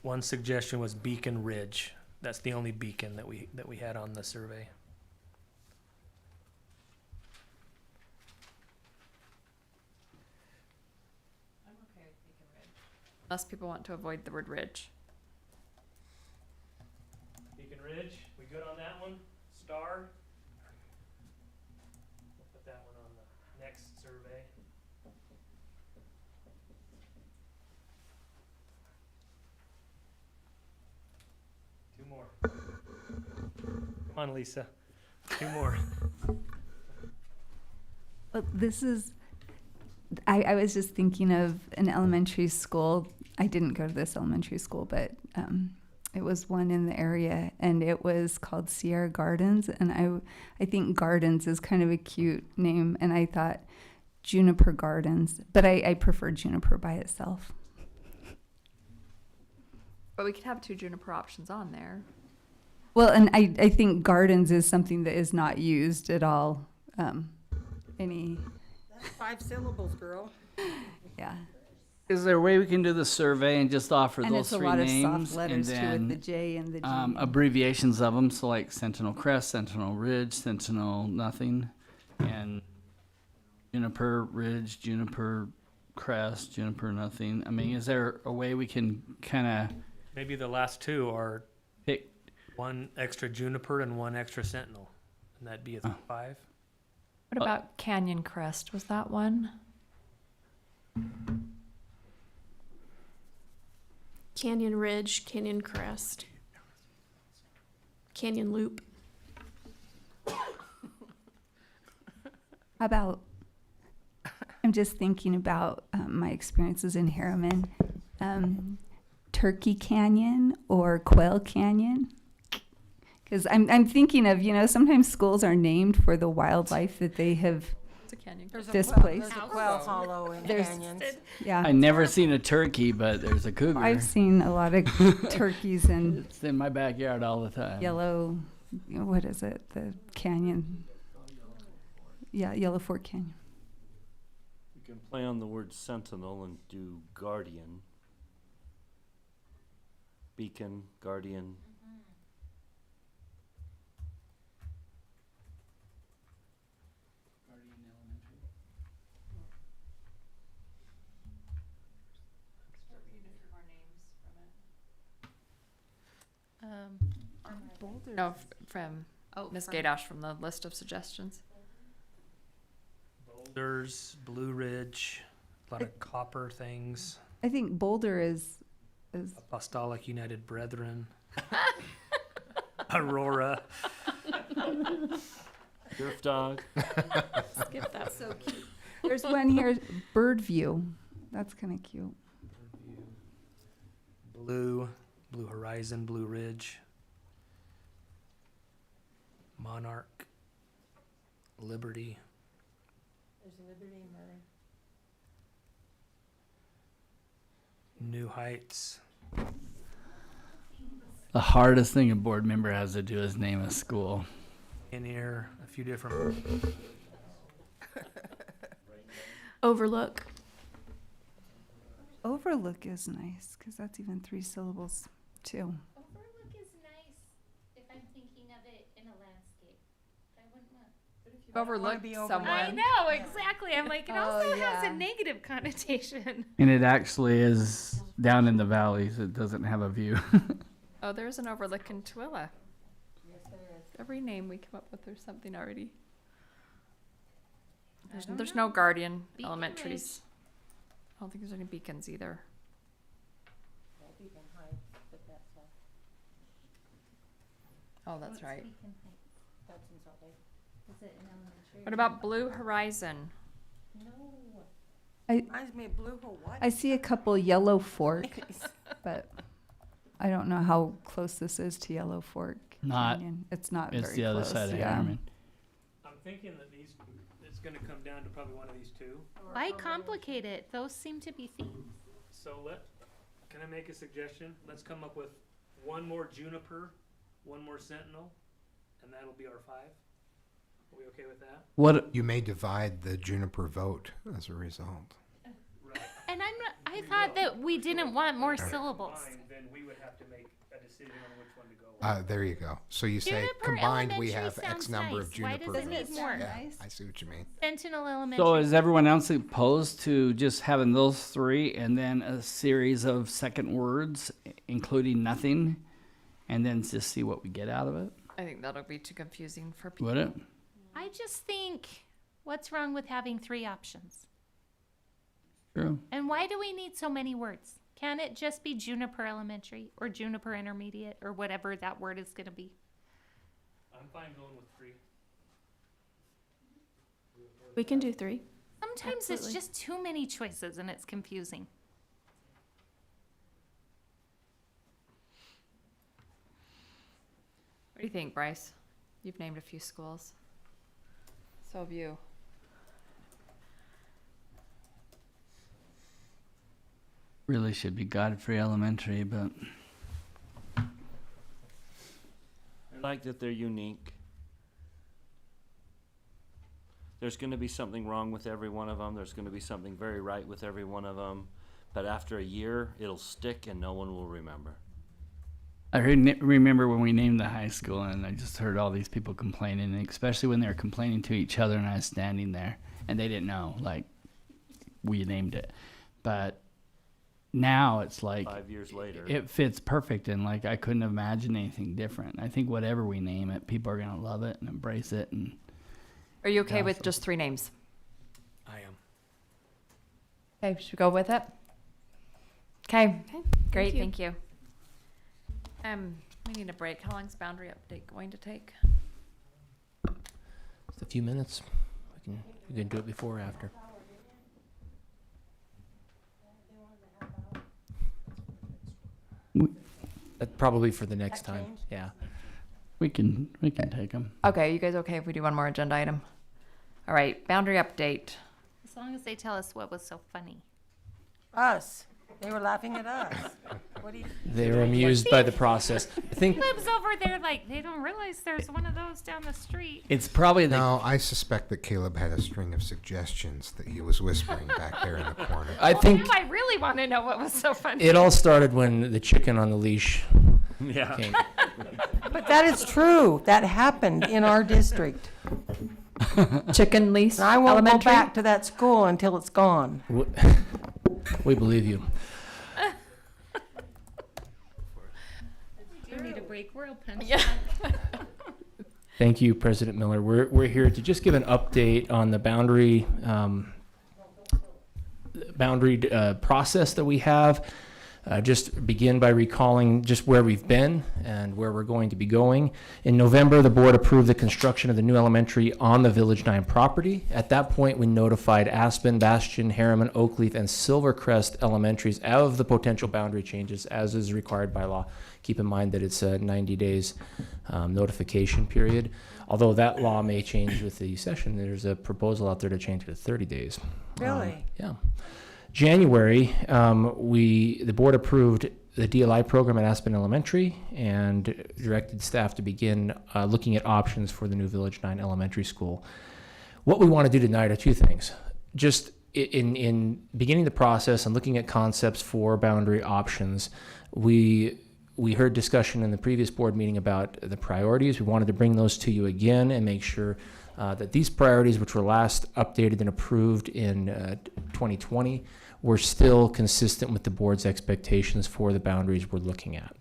one suggestion was Beacon Ridge. That's the only beacon that we had on the survey. Unless people want to avoid the word ridge. Beacon Ridge, we good on that one? Star? We'll put that one on the next survey. Two more. Come on, Lisa. 2 more. Well, this is, I was just thinking of an elementary school. I didn't go to this elementary school, but it was one in the area, and it was called Sierra Gardens. And I think Gardens is kind of a cute name, and I thought Juniper Gardens, but I prefer Juniper by itself. But we could have 2 Juniper options on there. Well, and I think Gardens is something that is not used at all. That's 5 syllables, girl. Yeah. Is there a way we can do the survey and just offer And those it's a 3 lot of names soft letters and too, with the then J and the G. abbreviations of them? So like Sentinel Crest, Sentinel Ridge, Sentinel Nothing, and Juniper Ridge, Juniper Crest, Juniper Nothing. I mean, is there a way we can kind of Maybe the last 2 are pick? 1 extra Juniper and 1 extra Sentinel. And that'd be a 5. What about Canyon Crest? Was that one? Canyon Ridge, Canyon Crest, Canyon Loop. How about, I'm just thinking about my experiences in Harriman. Turkey Canyon or Quail Canyon? Because I'm thinking of, sometimes schools are named for the wildlife that they have It's a canyon. There's displaced. There's a quail hollow in Canyons. Yeah. I never seen a turkey, but there's a cougar. I've seen a lot of turkeys and It's in my backyard all the time. yellow, what is it? The canyon. Yeah, Yellow Fork Canyon. You can play on the word sentinel and do guardian. Beacon, guardian. No, from Miss from- Gaydosh from the list of suggestions. Boulders, Blue Ridge, a lot of copper things. I think Boulder is Apostolic United Brethren. Aurora. Surf dog. Skip that. so cute. There's one here, Bird View. That's kind of cute. Blue Horizon, Blue Ridge. Monarch. Liberty. There's Liberty, Murray. New Heights. The hardest thing a board member has to do is name a school. In here, a few different. Overlook. Overlook is nice because that's even 3 syllables too. Overlook is have it in a landscape. I wouldn't want. Overlooked be over- someone. I know, exactly. I'm like, it also has yeah. a negative connotation. And it actually is down in the valleys. It doesn't have a view. Oh, there's an overlook in Tooele. Yes, there is. Every name we come up with, there's something already. There's no Guardian Beacon elementaries. I don't think there's any beacons either. Oh, that's right. What about Blue Horizon? Reminds me of Blue Hawaii. I see a couple Yellow Fork, but I don't know how close this is to Yellow Fork. Not. Canyon. It's not It's very the other close, side of yeah. Harriman. I'm thinking that it's gonna come down to probably one of these two. Why complicate it? Those seem to be themes. So can I make a suggestion? Let's come up with one more juniper, one more sentinel, and that'll be our 5. Are we okay with that? What? You may divide the Juniper vote as a result. Right. And I thought that we didn't want more syllables. Fine, then we would have to make a decision on which one to go with. There you go. So you say Juniper combined we Elementary have X sounds number nice. of Why Juniper does it votes. need more? Yeah, I see what you mean. Sentinel Elementary. So is everyone else opposed to just having those 3 and then a series of second words, including nothing, and then just see what we get out of it? I think that'll be too confusing for people. Would it? I just think, what's wrong with having 3 options? True. And why do we need so many words? Can it just be Juniper Elementary or Juniper Intermediate or whatever that word is going to be? I'm fine going with 3. We can do 3. Sometimes Absolutely. it's just too many choices and it's confusing. What do you think, Bryce? You've named a few schools. So have you. Really should be Godfrey Elementary, but I like that they're unique. There's going to be something wrong with every one of them. There's going to be something very right with every one of them. But after a year, it'll stick and no one will remember. I remember when we named the high school, and I just heard all these people complaining, and especially when they were complaining to each other, and I was standing there, and they didn't know, like, we named it. But now it's like 5 years later. it fits perfect, and like I couldn't imagine anything different. I think whatever we name it, people are gonna love it and embrace it. And Are you okay with Awesome. just 3 names? I am. Okay, should we go with it? Okay, great, you. thank you. We need a break. How long's boundary update going to take? Just a few minutes. We can do it before or after. Probably for the next time. Yeah. we can take them. Okay, you guys okay if we do one more agenda item? All right, boundary update. As long as they tell us what was so funny. Us. They were laughing at us. What do you? They were amused by the process. I think Lives over there like they don't realize there's one of those down the street. It's probably the No, I suspect that Caleb had a string of suggestions that he was whispering back there in the corner. I think Now I really want to know what was so funny. it all started when the chicken on the leash Yeah. came. But that is true. That happened in our district. Chicken lease And I won't elementary. go back to that school until it's gone. We believe you. We need a break. We're open. Yeah. Thank you, President Miller. We're here to just give an update on the boundary process that we have. Just begin by recalling just where we've been and where we're going to be going. In November, the board approved the construction of the new elementary on the Village 9 property. At that point, we notified Aspen, Bastion, Harriman, Oakleaf, and Silvercrest elementaries of the potential boundary changes as is required by law. Keep in mind that it's a 90 days notification period. Although that law may change with the session, there's a proposal out there to change it to 30 days. Really? Yeah. January, the board approved the DLI program at Aspen Elementary and directed staff to begin looking at options for the new Village 9 Elementary School. What we want to do tonight are 2 things. Just in beginning the process and looking at concepts for boundary options, we we heard discussion in the previous board meeting about the priorities. We wanted to bring those to you again and make sure that these priorities, which were last updated and approved in 2020, were still consistent with the board's expectations for the boundaries we're looking at.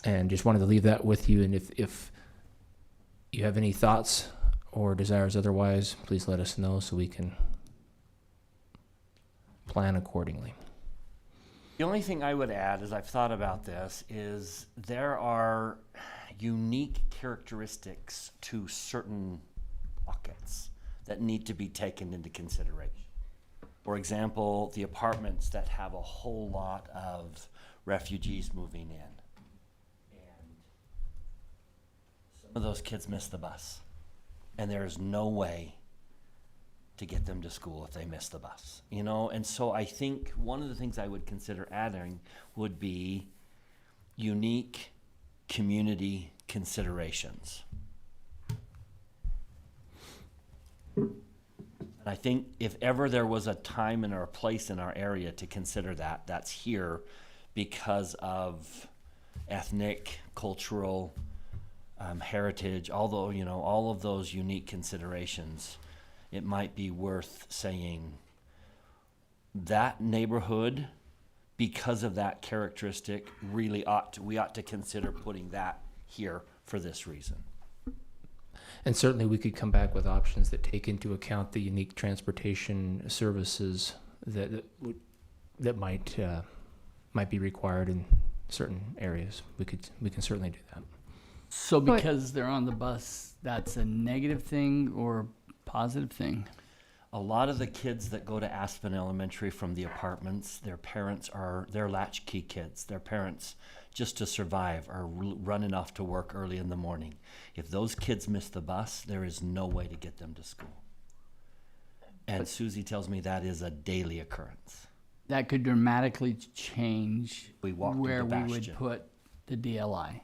And just wanted to leave that with you. And if you have any thoughts or desires otherwise, please let us know so we can plan accordingly. The only thing I would add, as I've thought about this, is there are unique characteristics to certain pockets that need to be taken into consideration. For example, the apartments that have a whole lot of refugees moving in. And some of those kids miss the bus. And there is no way to get them to school if they miss the bus, you know? And so I think one of the things I would consider adding would be unique community considerations. And I think if ever there was a time and or a place in our area to consider that, that's here because of ethnic, cultural, heritage, although, you know, all of those unique considerations. It might be worth saying that neighborhood, because of that characteristic, really we ought to consider putting that here for this reason. And certainly we could come back with options that take into account the unique transportation services that might be required in certain areas. We can certainly do that. So because they're on the bus, that's a negative thing or positive thing? A lot of the kids that go to Aspen Elementary from the apartments, their parents they're latchkey kids. Their parents, just to survive, are running off to work early in the morning. If those kids miss the bus, there is no way to get them to school. And Susie tells me that is a daily occurrence. That could dramatically change where we would put the DLI.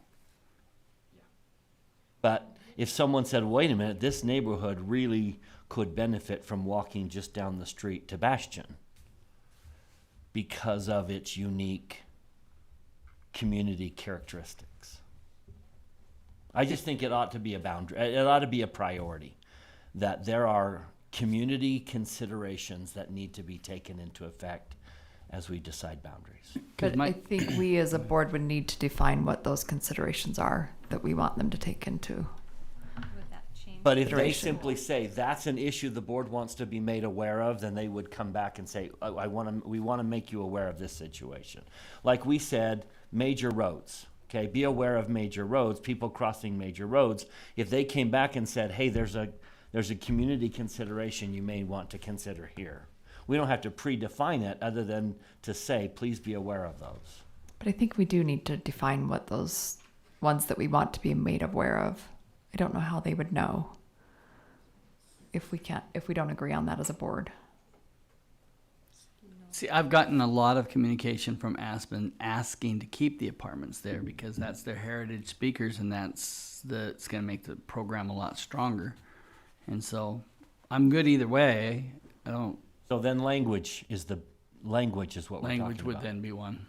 But if someone said, wait a minute, this neighborhood really could benefit from walking just down the street to Bastion because of its unique community characteristics. I just think it ought to be a boundary. It ought to be a priority that there are community considerations that need to be taken into effect as we decide boundaries. But I think we as a board would need to define what those considerations are that we want them to take into. But if they simply say that's an issue the board wants to be made aware of, then they would come back and say, we want to make you aware of this situation. Like we said, major roads, okay? Be aware of major roads, people crossing major roads. If they came back and said, hey, there's a community consideration you may want to consider here. We don't have to predefine it other than to say, please be aware of those. But I think we do need to define what those ones that we want to be made aware of. I don't know how they would know if we don't agree on that as a board. See, I've gotten a lot of communication from Aspen asking to keep the apartments there because that's their heritage speakers and it's going to make the program a lot stronger. And so I'm good either way. So then language is what we're talking about. Language would then be one.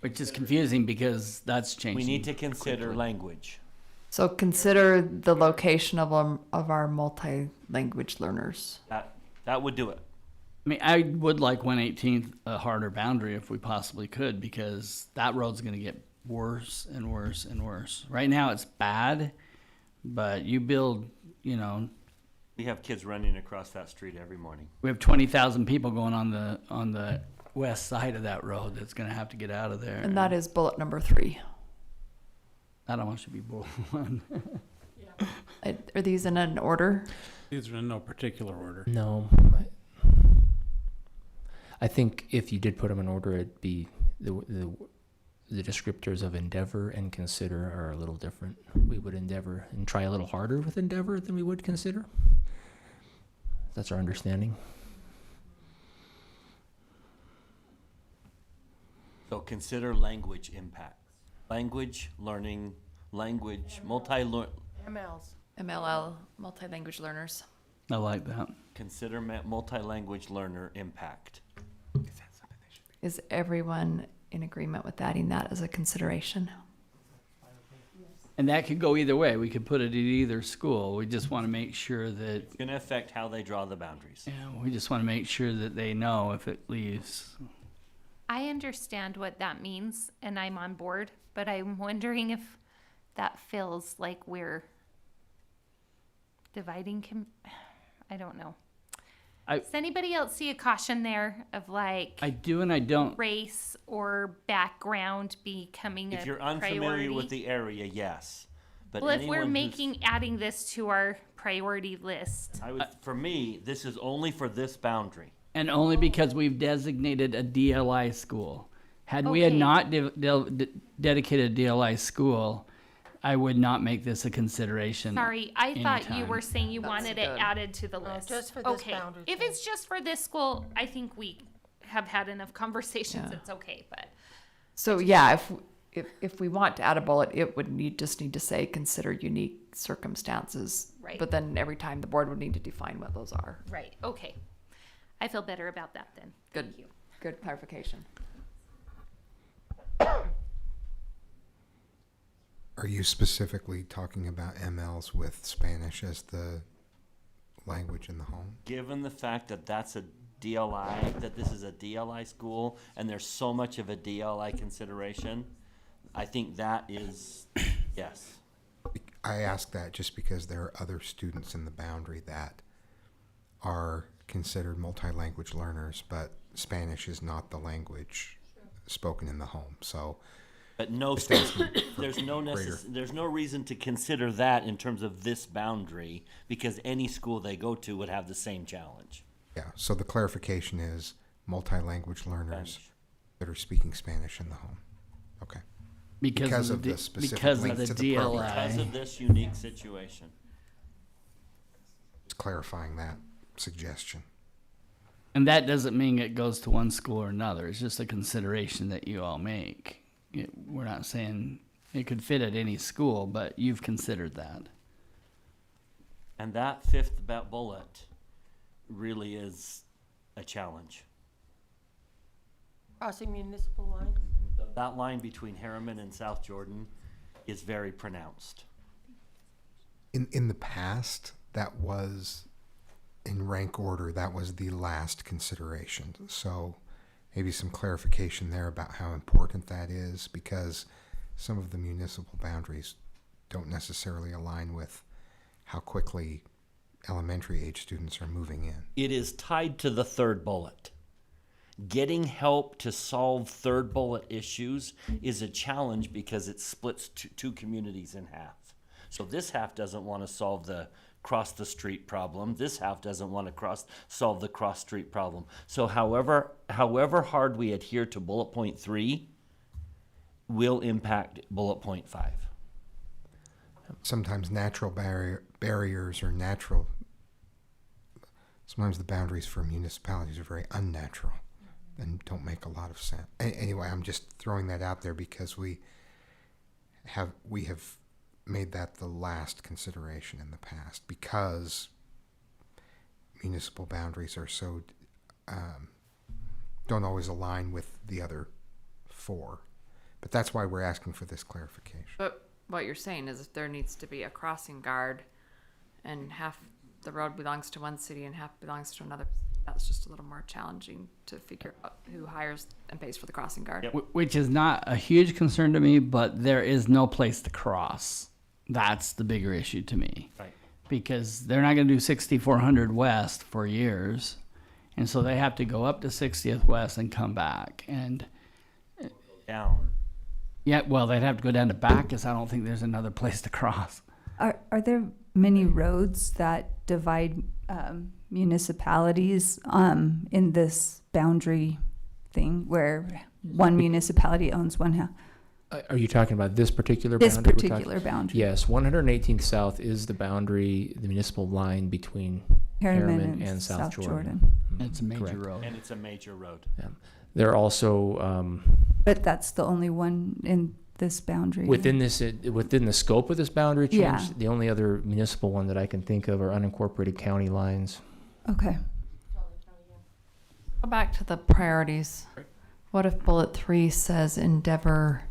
Which is confusing because that's changing. We need to consider quickly. Language. So consider the location of our multi-language learners. That would do it. I mean, I would like 118th a harder boundary if we possibly could because that road's going to get worse and worse and worse. Right now it's bad, but you build, We have kids running across that street every morning. we have 20,000 people going on the west side of that road that's going to have to get out of there. And that is bullet number 3. I don't want to be bullet 1. Are these in an order? These are in no particular order. No. I think if you did put them in order, it'd be the descriptors of endeavor and consider are a little different. We would endeavor and try a little harder with endeavor than we would consider. That's our understanding. So consider language impacts. Language, learning, MLs. MLL, multi-language learners. I like that. Consider multi-language learner impact. Is everyone in agreement with adding that as a consideration. And that could go either way. We could put it at either school. We just want to make sure that, It's going to affect how they draw the boundaries. we just want to make sure that they know if it leaves. I understand what that means and I'm on board, but I'm wondering if that feels like we're dividing. I don't know. Does anybody else see a caution there of like I do and I don't. race or background becoming If a you're unfamiliar priority? with the area, yes. But Well, if we're anyone who's- adding this to our priority list, for me, this is only for this boundary. And only because we've designated a DLI school. Had we had Okay. not dedicated a DLI school, I would not make this a consideration. sorry, I thought you anytime. were saying you wanted it added to the list. just for this okay. boundary If it's just for this school, I think we have had enough conversations. Yeah. It's okay, but So yeah, if we want to add a bullet, it would just need to say consider unique circumstances. Right. But then every time the board would need to define what those are. right, okay. I feel better about that then. Good. Thank you. Good clarification. Are you specifically talking about MLs with Spanish as the language in the home? Given the fact that that's a DLI, that this is a DLI school, and there's so much of a DLI consideration, I think that is, yes. I ask that just because there are other students in the boundary that are considered multi-language learners, but Spanish is not the language spoken in the home. So, But no, there's no reason to consider that in terms of this boundary, because any school they go to would have the same challenge. yeah. So the clarification is multi-language learners Spanish. that are speaking Spanish in the home. Okay. Because of the specific because link of the to the program. Because DLI. of this unique situation. Just clarifying that suggestion. And that doesn't mean it goes to one school or another. It's just a consideration that you all make. We're not saying it could fit at any school, but you've considered that. And that fifth bullet really is a challenge. Crossing municipal lines. That line between Harriman and South Jordan is very pronounced. In the past, that was in rank order, that was the last consideration. So maybe some clarification there about how important that is, because some of the municipal boundaries don't necessarily align with how quickly elementary age students are moving in. It is tied to the third bullet. Getting help to solve third bullet issues is a challenge because it splits two communities in half. So this half doesn't want to solve the cross the street problem. This half doesn't want to solve the cross street problem. So however hard we adhere to bullet point 3 will impact bullet point 5. Sometimes natural barriers are natural. Sometimes the boundaries for municipalities are very unnatural and don't make a lot of sense. Anyway, I'm just throwing that out there because we have made that the last consideration in the past, because municipal boundaries are so don't always align with the other 4. But that's why we're asking for this clarification. But what you're saying is if there needs to be a crossing guard and half the road belongs to one city and half belongs to another, that's just a little more challenging to figure out who hires and pays for the crossing guard. Yep. Which is not a huge concern to me, but there is no place to cross. That's the bigger issue to me. Right. Because they're not going to do 6400 West for years. And so they have to go up to 60th West and come back. And Down. yeah, well, they'd have to go down to Bacchus. I don't think there's another place to cross. Are there many roads that divide municipalities in this boundary thing where one municipality owns one house? Are you talking about this particular This boundary? particular boundary. Yes, 118th South is the boundary, the municipal line between Harriman and South Jordan. It's a major Correct. road. And it's a major road. Yeah. There are also But that's the only one in this boundary. within the scope of this boundary change. Yeah. The only other municipal one that I can think of are unincorporated county lines. Okay. Go back to the priorities. What if bullet 3 says endeavor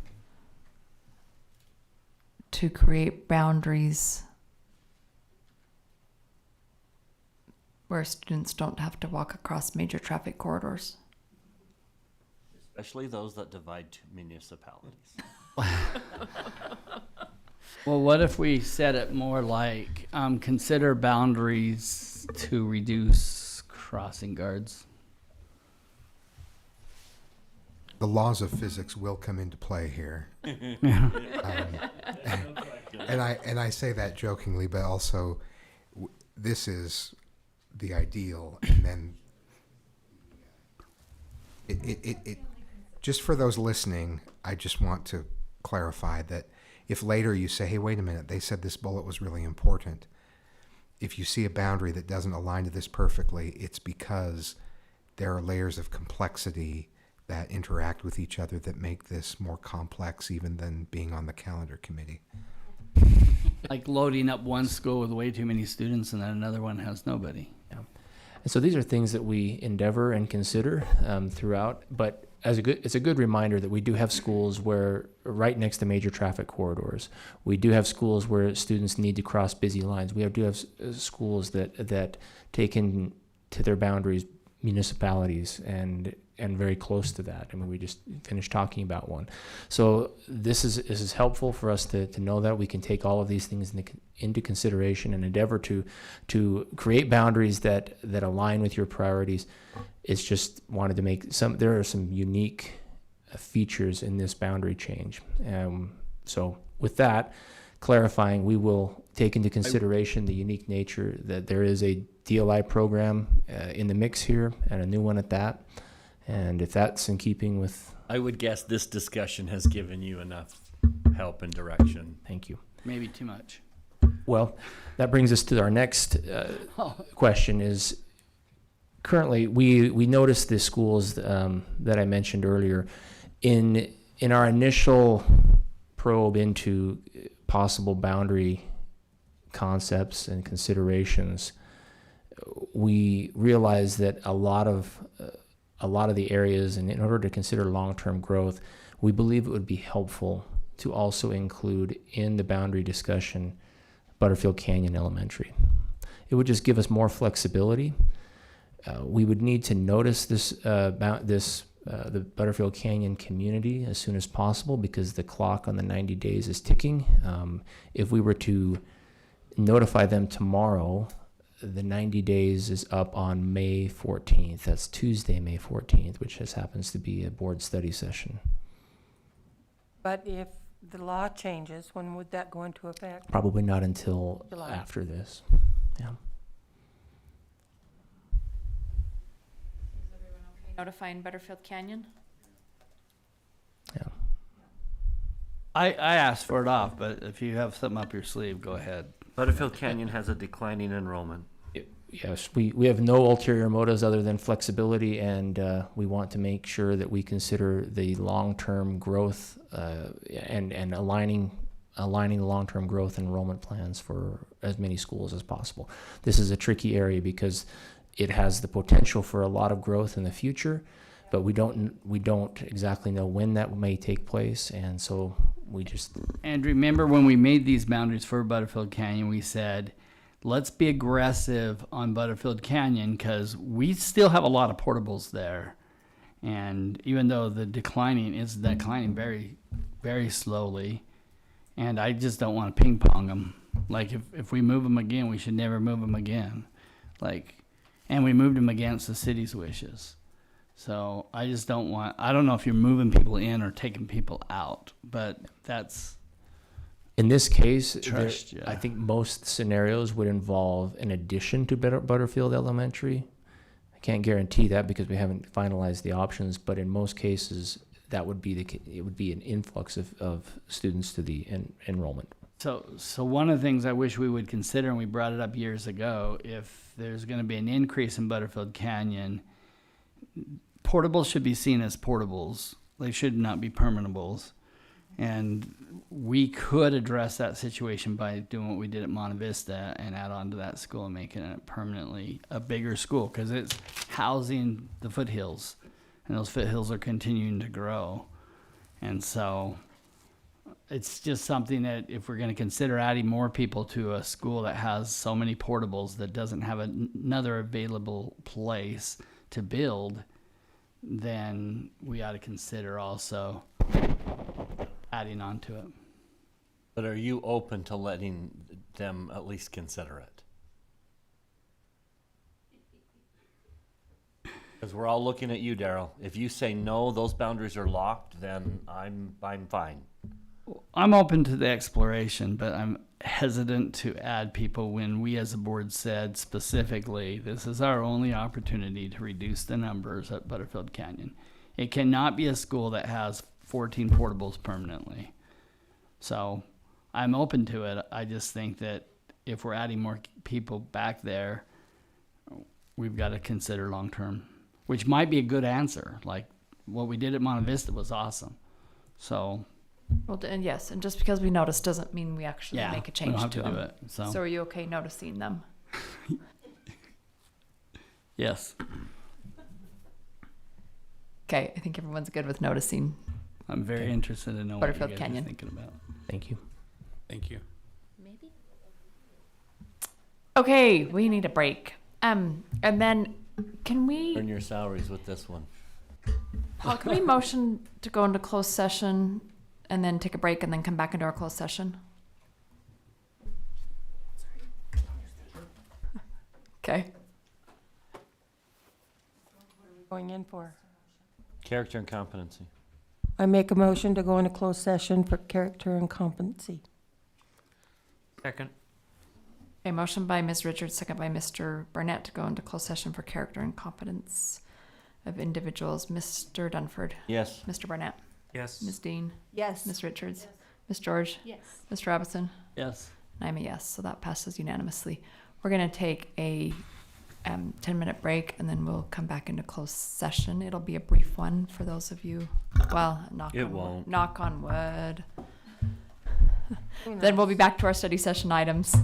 to create boundaries where students don't have to walk across major traffic corridors? Especially those that divide two municipalities. Well, what if we said it more like, consider boundaries to reduce crossing guards? The laws of physics will come into play here. And I say that jokingly, but also this is the ideal. And then it just for those listening, I just want to clarify that if later you say, hey, wait a minute, they said this bullet was really important. If you see a boundary that doesn't align to this perfectly, it's because there are layers of complexity that interact with each other that make this more complex even than being on the calendar committee. Like loading up one school with way too many students and then another one has nobody. Yeah. And so these are things that we endeavor and consider throughout, but it's a good reminder that we do have schools where right next to major traffic corridors. We do have schools where students need to cross busy lines. We do have schools that take into their boundaries municipalities and very close to that. I mean, we just finished talking about one. So this is helpful for us to know that we can take all of these things into consideration and endeavor to create boundaries that align with your priorities. It's just wanted to make there are some unique features in this boundary change. So with that, clarifying, we will take into consideration the unique nature that there is a DLI program in the mix here, and a new one at that. And if that's in keeping with... I would guess this discussion has given you enough help and direction. Thank you. Maybe too much. Well, that brings us to our next question is, currently, we noticed the schools that I mentioned earlier. In our initial probe into possible boundary concepts and considerations, we realized that a lot of the areas, and in order to consider long-term growth, we believe it would be helpful to also include in the boundary discussion Butterfield Canyon Elementary. It would just give us more flexibility. We would need to notice the Butterfield Canyon community as soon as possible because the clock on the 90 days is ticking. If we were to notify them tomorrow, the 90 days is up on May 14th. That's Tuesday, May 14th, which happens to be a board study session. But if the law changes, when would that go into effect? Probably not until July. after this. Yeah. Is everyone okay notifying Butterfield Canyon? Yeah. I asked for it off, but if you have something up your sleeve, go ahead. Butterfield Canyon has a declining enrollment. Yes, we have no ulterior motives other than flexibility, and we want to make sure that we consider the long-term growth and aligning the long-term growth enrollment plans for as many schools as possible. This is a tricky area because it has the potential for a lot of growth in the future, but we don't exactly know when that may take place, and so we just... And remember when we made these boundaries for Butterfield Canyon, we said, let's be aggressive on Butterfield Canyon because we still have a lot of portables there. And even though the declining is declining very, very slowly, and I just don't want to ping pong them. Like if we move them again, we should never move them again. And we moved them against the city's wishes. So I just don't know if you're moving people in or taking people out, but that's... In this case, Trust ya. I think most scenarios would involve an addition to Butterfield Elementary. I can't guarantee that because we haven't finalized the options, but in most cases, it would be an influx of students to the enrollment. So one of the things I wish we would consider, and we brought it up years ago, if there's going to be an increase in Butterfield Canyon, portables should be seen as portables. They should not be permanentables. And we could address that situation by doing what we did at Monte Vista and add on to that school and making it permanently a bigger school because it's housing the foothills. and those foothills are continuing to grow. And so it's just something that if we're going to consider adding more people to a school that has so many portables that doesn't have another available place to build, then we ought to consider also adding on to it. But are you open to letting them at least consider it? Because we're all looking at you, Daryl. If you say no, those boundaries are locked, then I'm fine. I'm open to the exploration, but I'm hesitant to add people when we as a board said specifically, this is our only opportunity to reduce the numbers at Butterfield Canyon. It cannot be a school that has 14 portables permanently. So I'm open to it. I just think that if we're adding more people back there, we've got to consider long-term, which might be a good answer. Like what we did at Monte Vista was awesome. So. Well, and yes, and just because we notice doesn't mean we actually make a we don't change have to to do them. it. So are you okay noticing them? yes. Okay, I think everyone's good with noticing. I'm very interested in knowing Butterfield what you guys Canyon. are thinking about. Thank you. Thank you. Maybe. Okay, we need a break. And then can we Earn your salaries with this one. Paul, can we motion to go into closed session and then take a break and then come back into our closed session? Okay. Going in for. Character and competency. I make a motion to go into closed session for character and competency. Second. A motion by Ms. Richards, second by Mr. Barnett to go into closed session for character and competence of individuals. Mr. Dunford. Yes. Mr. Barnett. Yes. Ms. Dean. Yes. Ms. Richards. Ms. George. Yes. Mr. Robinson. Yes. And I'm a yes, so that passes unanimously. We're going to take a 10-minute break, and then we'll come back into closed session. It'll be a brief one for those of you. Well, knock on wood. Then we'll be back to our study session items.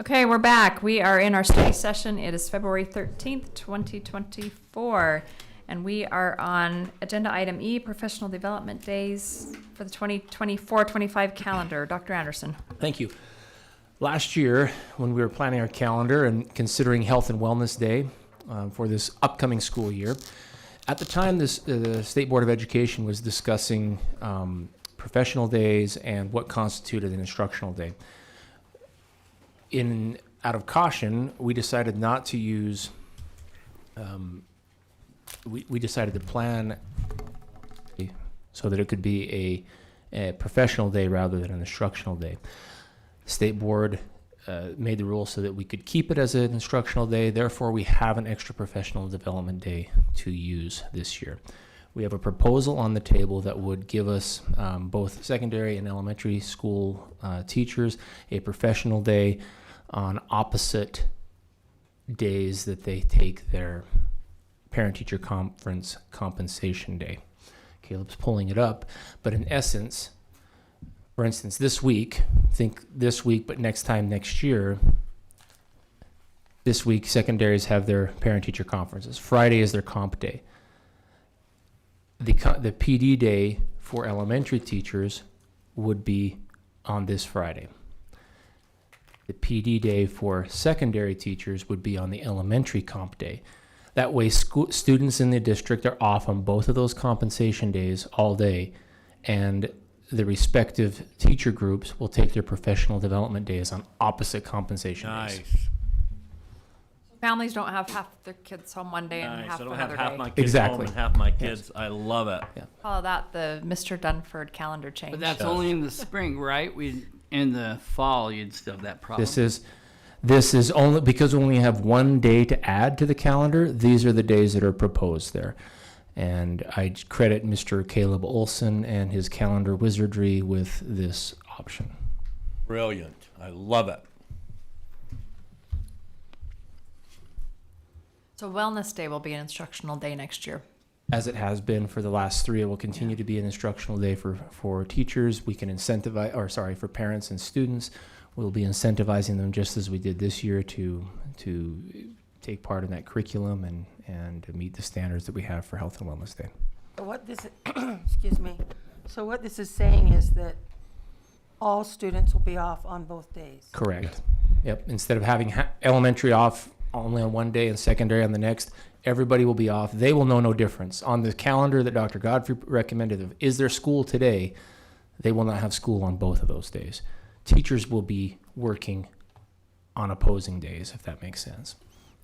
Okay, we're back. We are in our study session. It is February 13th, 2024, and we are on agenda item E, professional development days for the 2024-25 calendar. Dr. Anderson. Thank you. Last year, when we were planning our calendar and considering Health and Wellness Day for this upcoming school year, at the time, the State Board of Education was discussing professional days and what constituted an instructional day. Out of caution, we decided not to use. We decided to plan so that it could be a professional day rather than an instructional day. The State Board made the rule so that we could keep it as an instructional day. Therefore, we have an extra professional development day to use this year. We have a proposal on the table that would give us both secondary and elementary school teachers a professional day on opposite days that they take their parent-teacher conference compensation day. Caleb's pulling it up, but in essence, for instance, this week, but next time next year, this week secondaries have their parent-teacher conferences. Friday is their comp day. The PD day for elementary teachers would be on this Friday. The PD day for secondary teachers would be on the elementary comp day. That way, students in the district are off on both of those compensation days all day, and the respective teacher groups will take their professional development days on opposite compensation days. Families don't have half their kids home one day and half I don't another have half day. my kids home and half my kids. I love it. Yeah. Follow that, the Mr. Dunford calendar change. But that's only in the spring, right? In the fall, you'd still have that problem. This is only because we only have one day to add to the calendar. These are the days that are proposed there. And I credit Mr. Caleb Olson and his calendar wizardry with this option. Brilliant. I love it. So Wellness Day will be an instructional day next year. As it has been for the last three, it will continue to be an instructional day for teachers. We can incentivize, for parents and students. We'll be incentivizing them just as we did this year to take part in that curriculum and to meet the standards that we have for Health and Wellness Day. What this, excuse me. So what this is saying is that all students will be off on both days. Correct. Yep. Instead of having elementary off only on one day and secondary on the next, everybody will be off. They will know no difference. On the calendar that Dr. Godfrey recommended, is there school today? They will not have school on both of those days. Teachers will be working on opposing days, if that makes sense.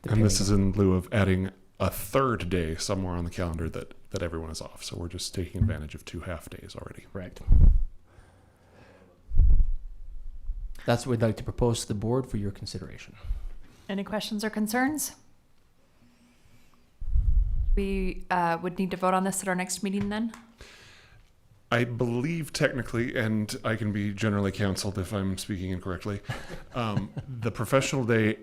And this is in lieu of adding a third day somewhere on the calendar that everyone is off. So we're just taking advantage of 2 half days already. Correct. That's what we'd like to propose to the board for your consideration. Any questions or concerns? We would need to vote on this at our next meeting then? I believe technically, and I can be generally counseled if I'm speaking incorrectly, the professional day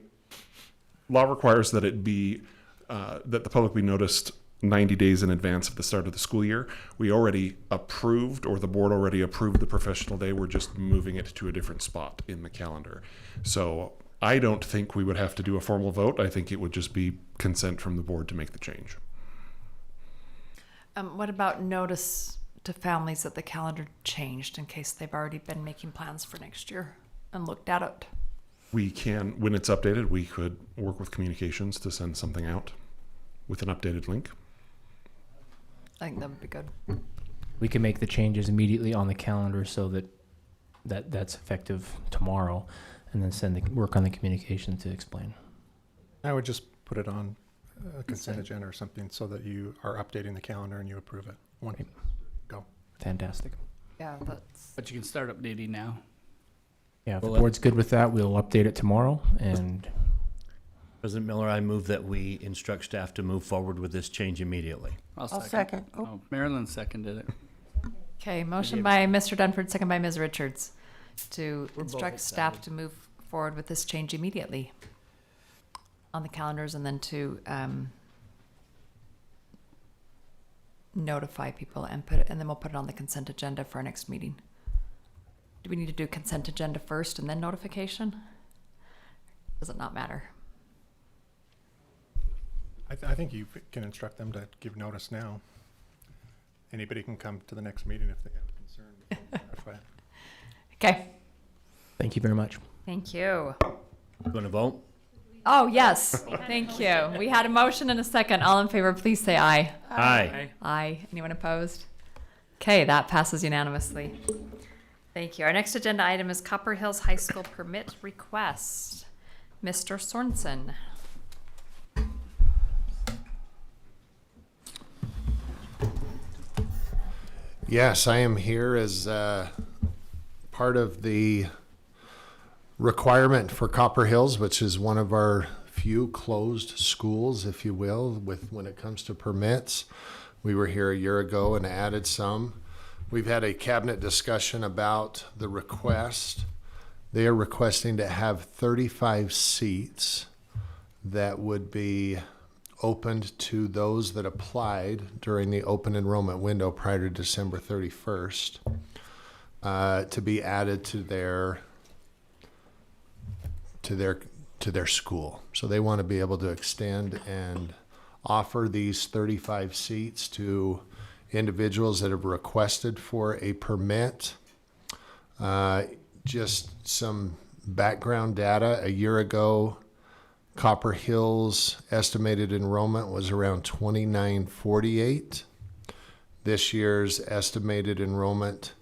law requires that it be that the public be noticed 90 days in advance of the start of the school year. We already approved, or the board already approved the professional day. We're just moving it to a different spot in the calendar. So I don't think we would have to do a formal vote. I think it would just be consent from the board to make the change. What about notice to families that the calendar changed in case they've already been making plans for next year and looked at it? We can, when it's updated, we could work with communications to send something out with an updated link. I think that would be good. We can make the changes immediately on the calendar so that's effective tomorrow, and then work on the communication to explain. I would just put it on a consent agenda or something so that you are updating the calendar and you approve it. Go. Fantastic. Yeah, that's. But you can start updating now. Yeah, if the board's good with that, we'll update it tomorrow. And President Miller, I move that we instruct staff to move forward with this change immediately. I'll second. Oh, Marilyn seconded it. Okay, motion by Mr. Dunford, second by Ms. Richards to instruct staff to move forward with this change immediately on the calendars, and then to notify people and then we'll put it on the consent agenda for our next meeting. Do we need to do consent agenda first and then notification? Does it not matter? I think you can instruct them to give notice now. Anybody can come to the next meeting if they have a concern. That's why. Okay. Thank you very much. Thank you. You want to vote? Oh, yes. Thank you. We had a motion and a second. All in favor, please say aye. Aye. Aye. Anyone opposed? Okay, that passes unanimously. Thank you. Our next agenda item is Copper Hills High School permit request. Mr. Sorensen. Yes, I am here as part of the requirement for Copper Hills, which is one of our few closed schools, if you will, when it comes to permits. We were here a year ago and added some. We've had a cabinet discussion about the request. They are requesting to have 35 seats that would be opened to those that applied during the open enrollment window prior to December 31st to be added to their school. So they want to be able to extend and offer these 35 seats to individuals that have requested for a permit. Just some background data. A year ago, Copper Hills estimated enrollment was around 2948. This year's estimated enrollment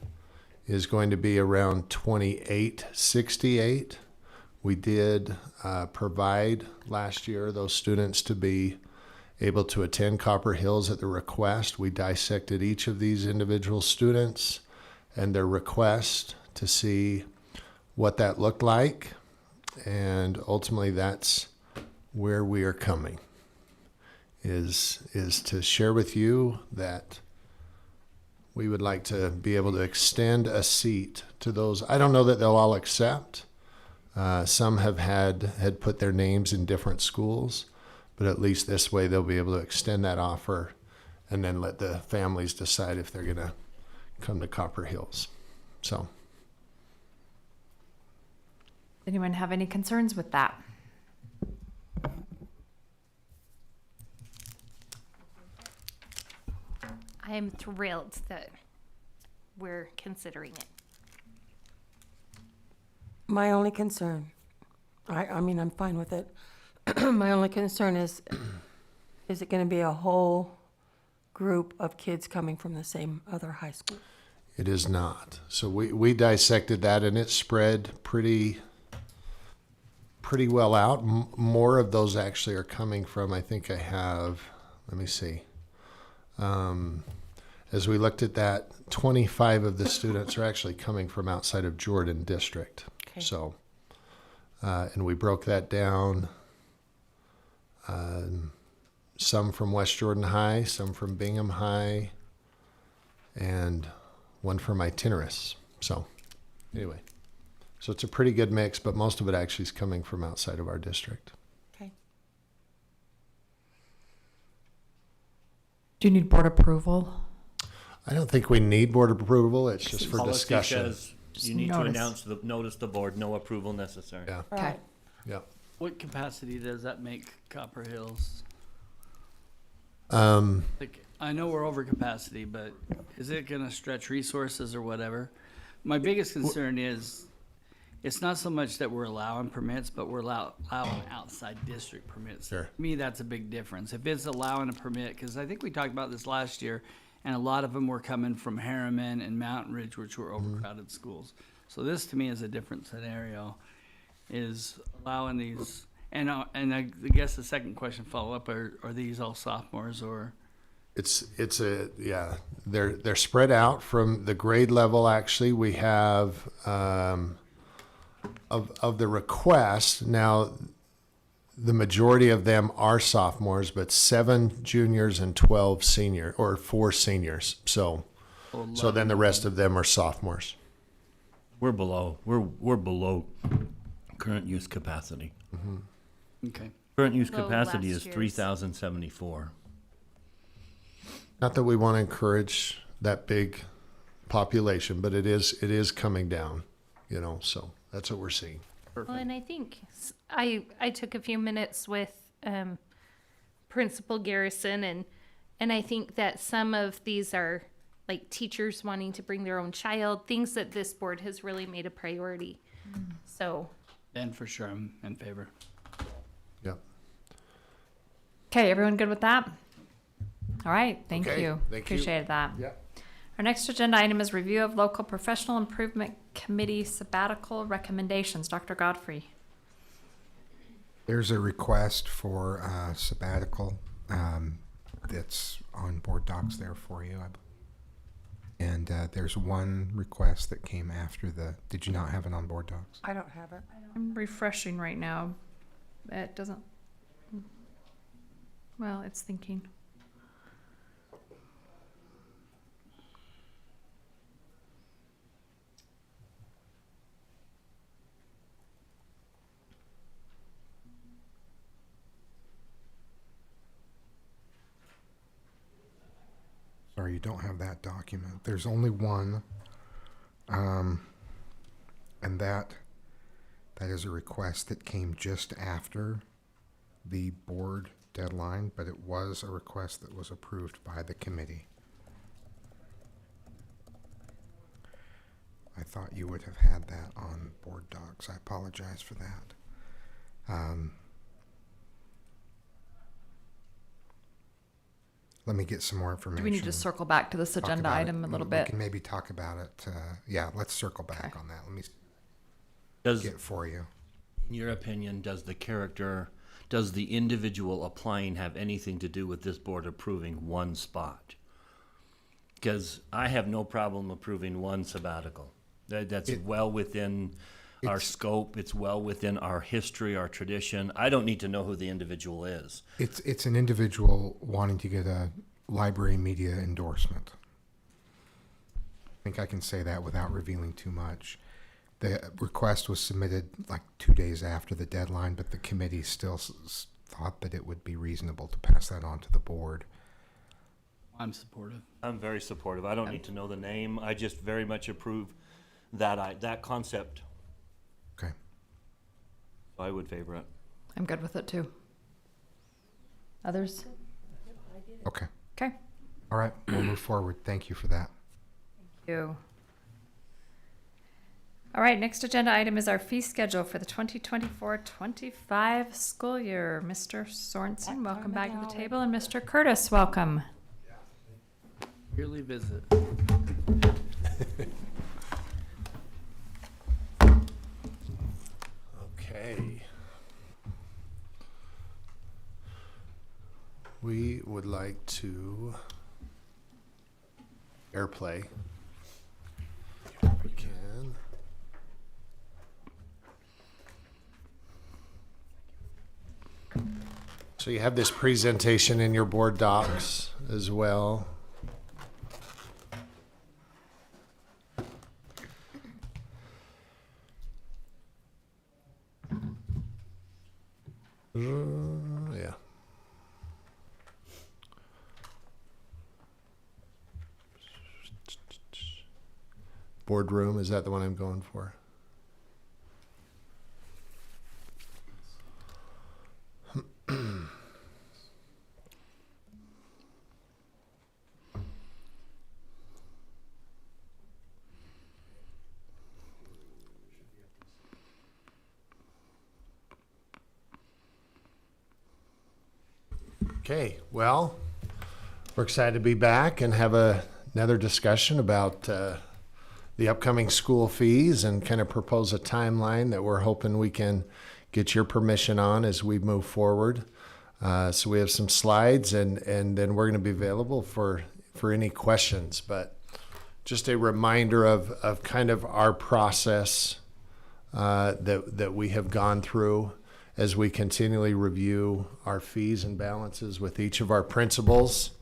is going to be around 2868. We did provide last year those students to be able to attend Copper Hills at the request. We dissected each of these individual students and their request to see what that looked like. And ultimately that's where we are coming, is to share with you that we would like to be able to extend a seat to those. I don't know that they'll all accept. Some have had put their names in different schools, but at least this way they'll be able to extend that offer and then let the families decide if they're going to come to Copper Hills. So. Anyone have any concerns with that? I am thrilled that we're considering it. My only concern, I mean, I'm fine with it. My only concern is it going to be a whole group of kids coming from the same other high school? It is not. So we dissected that and it spread pretty well out. More of those actually are coming from, I think I have, let me see. As we looked at that, 25 of the students are actually coming from outside of Jordan District. Okay. So, and we broke that down. Some from West Jordan High, some from Bingham High, and one from Itinerus. So, anyway. So it's a pretty good mix, but most of it actually is coming from outside of our district. Okay. Do you need board approval? I don't think we need board approval. It's just for Policy discussion. says you need to announce the notice to board, no approval necessary. Yeah. Okay. Yeah. What capacity does that make Copper Hills? Um, Like, I know we're over capacity, but is it gonna stretch resources or whatever? My biggest concern is, it's not so much that we're allowing permits, but we're allowing outside district permits. Sure. To me, that's a big difference. If it's allowing a permit, because I think we talked about this last year, and a lot of them were coming from Harriman and Mountain Ridge, which were overcrowded schools. So this, to me, is a different scenario, is allowing these, and I guess the second question follow-up, are these all sophomores or? They're spread out from the grade level. Actually, we have, of the request, now the majority of them are sophomores, but 7 juniors and 12 senior, or 4 seniors. So then the rest of them are sophomores. We're below current use capacity. Mm-hmm. Okay. Current use Below capacity last is year's. 3,074. Not that we want to encourage that big population, but it is coming down, so that's what we're seeing. Well, and I think I took a few minutes with Principal Garrison, and I think that some of these are like teachers wanting to bring their own child, things that this board has really made a priority. So. And for sure, I'm in favor. Yep. Okay, everyone good with that? All right, thank Okay, you. thank you. Appreciate that. Yep. Our next agenda item is review of local professional improvement committee sabbatical recommendations. Dr. Godfrey. There's a request for sabbatical that's on board docs there for you. And there's one request that came after did you not have it on board docs? I don't have it. I'm refreshing right now. It doesn't. Well, it's thinking. Sorry, you don't have that document. There's only one, and that is a request that came just after the board deadline, but it was a request that was approved by the committee. I thought you would have had that on board docs. I apologize for that. Let me get some more information. Do we need to circle back to this agenda item a little bit? We can maybe talk about it. Yeah, let's circle back on that. Let me get it for you. In your opinion, does the individual applying have anything to do with this board approving one spot? Because I have no problem approving one sabbatical. That's well within our scope. It's well within our history, our tradition. I don't need to know who the individual is. It's an individual wanting to get a library media endorsement. I think I can say that without revealing too much. The request was submitted like 2 days after the deadline, but the committee still thought that it would be reasonable to pass that on to the board. I'm supportive. I'm very supportive. I don't need to know the name. I just very much approve that concept. Okay. I would favor it. I'm good with it too. Others? Okay. Okay. All right, we'll move forward. Thank you for that. Thank you. All right, next agenda item is our fee schedule for the 2024-25 school year. Mr. Sorensen, welcome back to the table, and Mr. Curtis, welcome. Yearly visit. Okay. We would like to airplay. If we can. So you have this presentation in your board docs as well. Yeah. Boardroom, is that the one I'm going for? Okay, well, we're excited to be back and have another discussion about the upcoming school fees and kind of propose a timeline that we're hoping we can get your permission on as we move forward. So we have some slides and then we're going to be available for any questions. But just a reminder of kind of our process that we have gone through as we continually review our fees and balances with each of our principals.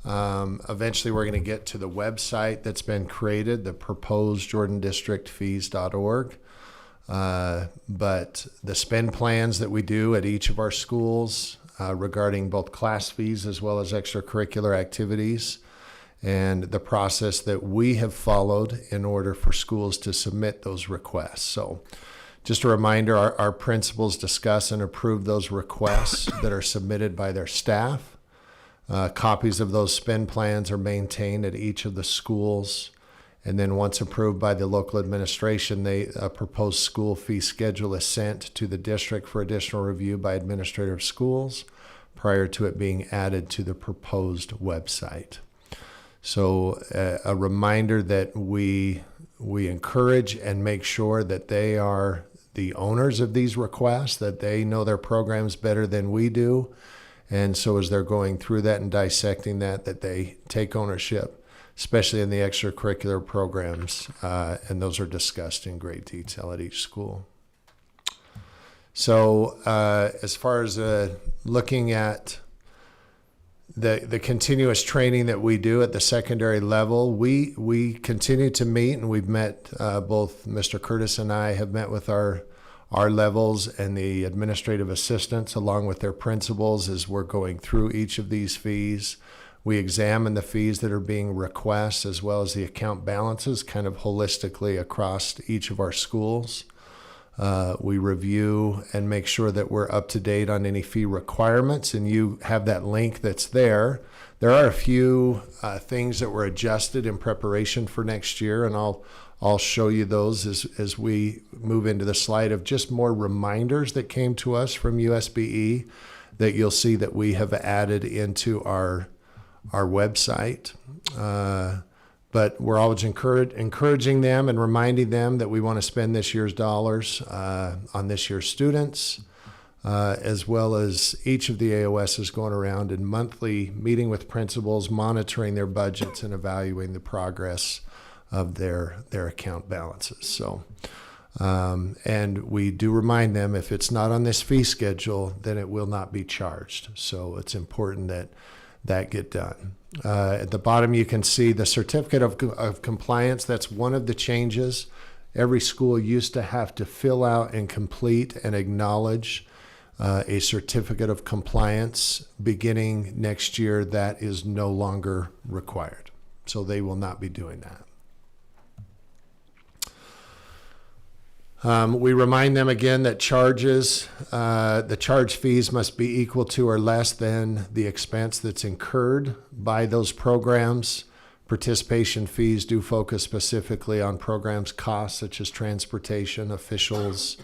Eventually, we're going to get to the website that's been created, the proposed jordandistrictfees.org. But the spend plans that we do at each of our schools regarding both class fees as well as extracurricular activities, and the process that we have followed in order for schools to submit those requests. So just a reminder, our principals discuss and approve those requests that are submitted by their staff. Copies of those spend plans are maintained at each of the schools. And then once approved by the local administration, a proposed school fee schedule is sent to the district for additional review by administrator of schools prior to it being added to the proposed website. So a reminder that we encourage and make sure that they are the owners of these requests, that they know their programs better than we do. And so as they're going through that and dissecting that they take ownership, especially in the extracurricular programs, and those are discussed in great detail at each school. So as far as looking at the continuous training that we do at the secondary level, we continue to meet, and we've met, both Mr. Curtis and I have met with our levels and the administrative assistants along with their principals as we're going through each of these fees. We examine the fees that are being requested as well as the account balances kind of holistically across each of our schools. We review and make sure that we're up to date on any fee requirements, and you have that link that's there. There are a few things that were adjusted in preparation for next year, and I'll show you those as we move into the slide of just more reminders that came to us from USBE that you'll see that we have added into our website. But we're always encouraging them and reminding them that we want to spend this year's dollars on this year's students, as well as each of the AOSs going around and monthly meeting with principals, monitoring their budgets and evaluating the progress of their account balances. So, and we do remind them if it's not on this fee schedule, then it will not be charged. So it's important that get done. At the bottom, you can see the certificate of compliance. That's one of the changes. Every school used to have to fill out and complete and acknowledge a certificate of compliance. Beginning next year, that is no longer required. So they will not be doing that. We remind them again that the charge fees must be equal to or less than the expense that's incurred by those programs. Participation fees do focus specifically on programs costs such as transportation, officials.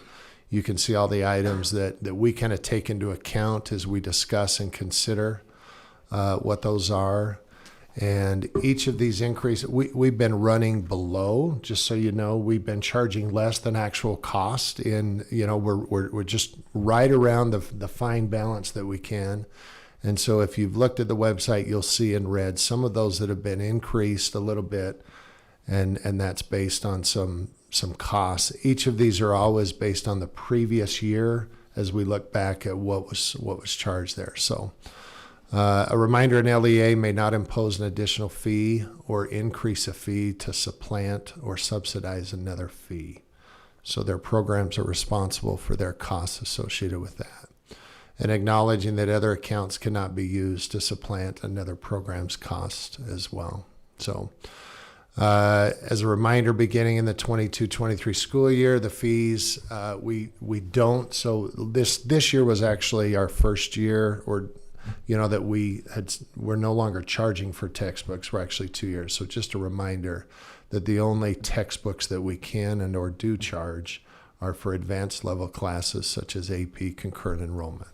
You can see all the items that we kind of take into account as we discuss and consider what those are. And each of these increases, we've been running below, just so you know, we've been charging less than actual cost we're just right around the fine balance that we can. And so if you've looked at the website, you'll see in red some of those that have been increased a little bit, and that's based on some costs. Each of these are always based on the previous year as we look back at what was charged there. So a reminder, an LEA may not impose an additional fee or increase a fee to supplant or subsidize another fee. So their programs are responsible for their costs associated with that. And acknowledging that other accounts cannot be used to supplant another program's cost as well. So as a reminder, beginning in the 22-23 school year, the fees, we don't. So this year was actually our first year that we're no longer charging for textbooks. We're actually 2 years. So just a reminder that the only textbooks that we can and or do charge are for advanced level classes such as AP concurrent enrollment.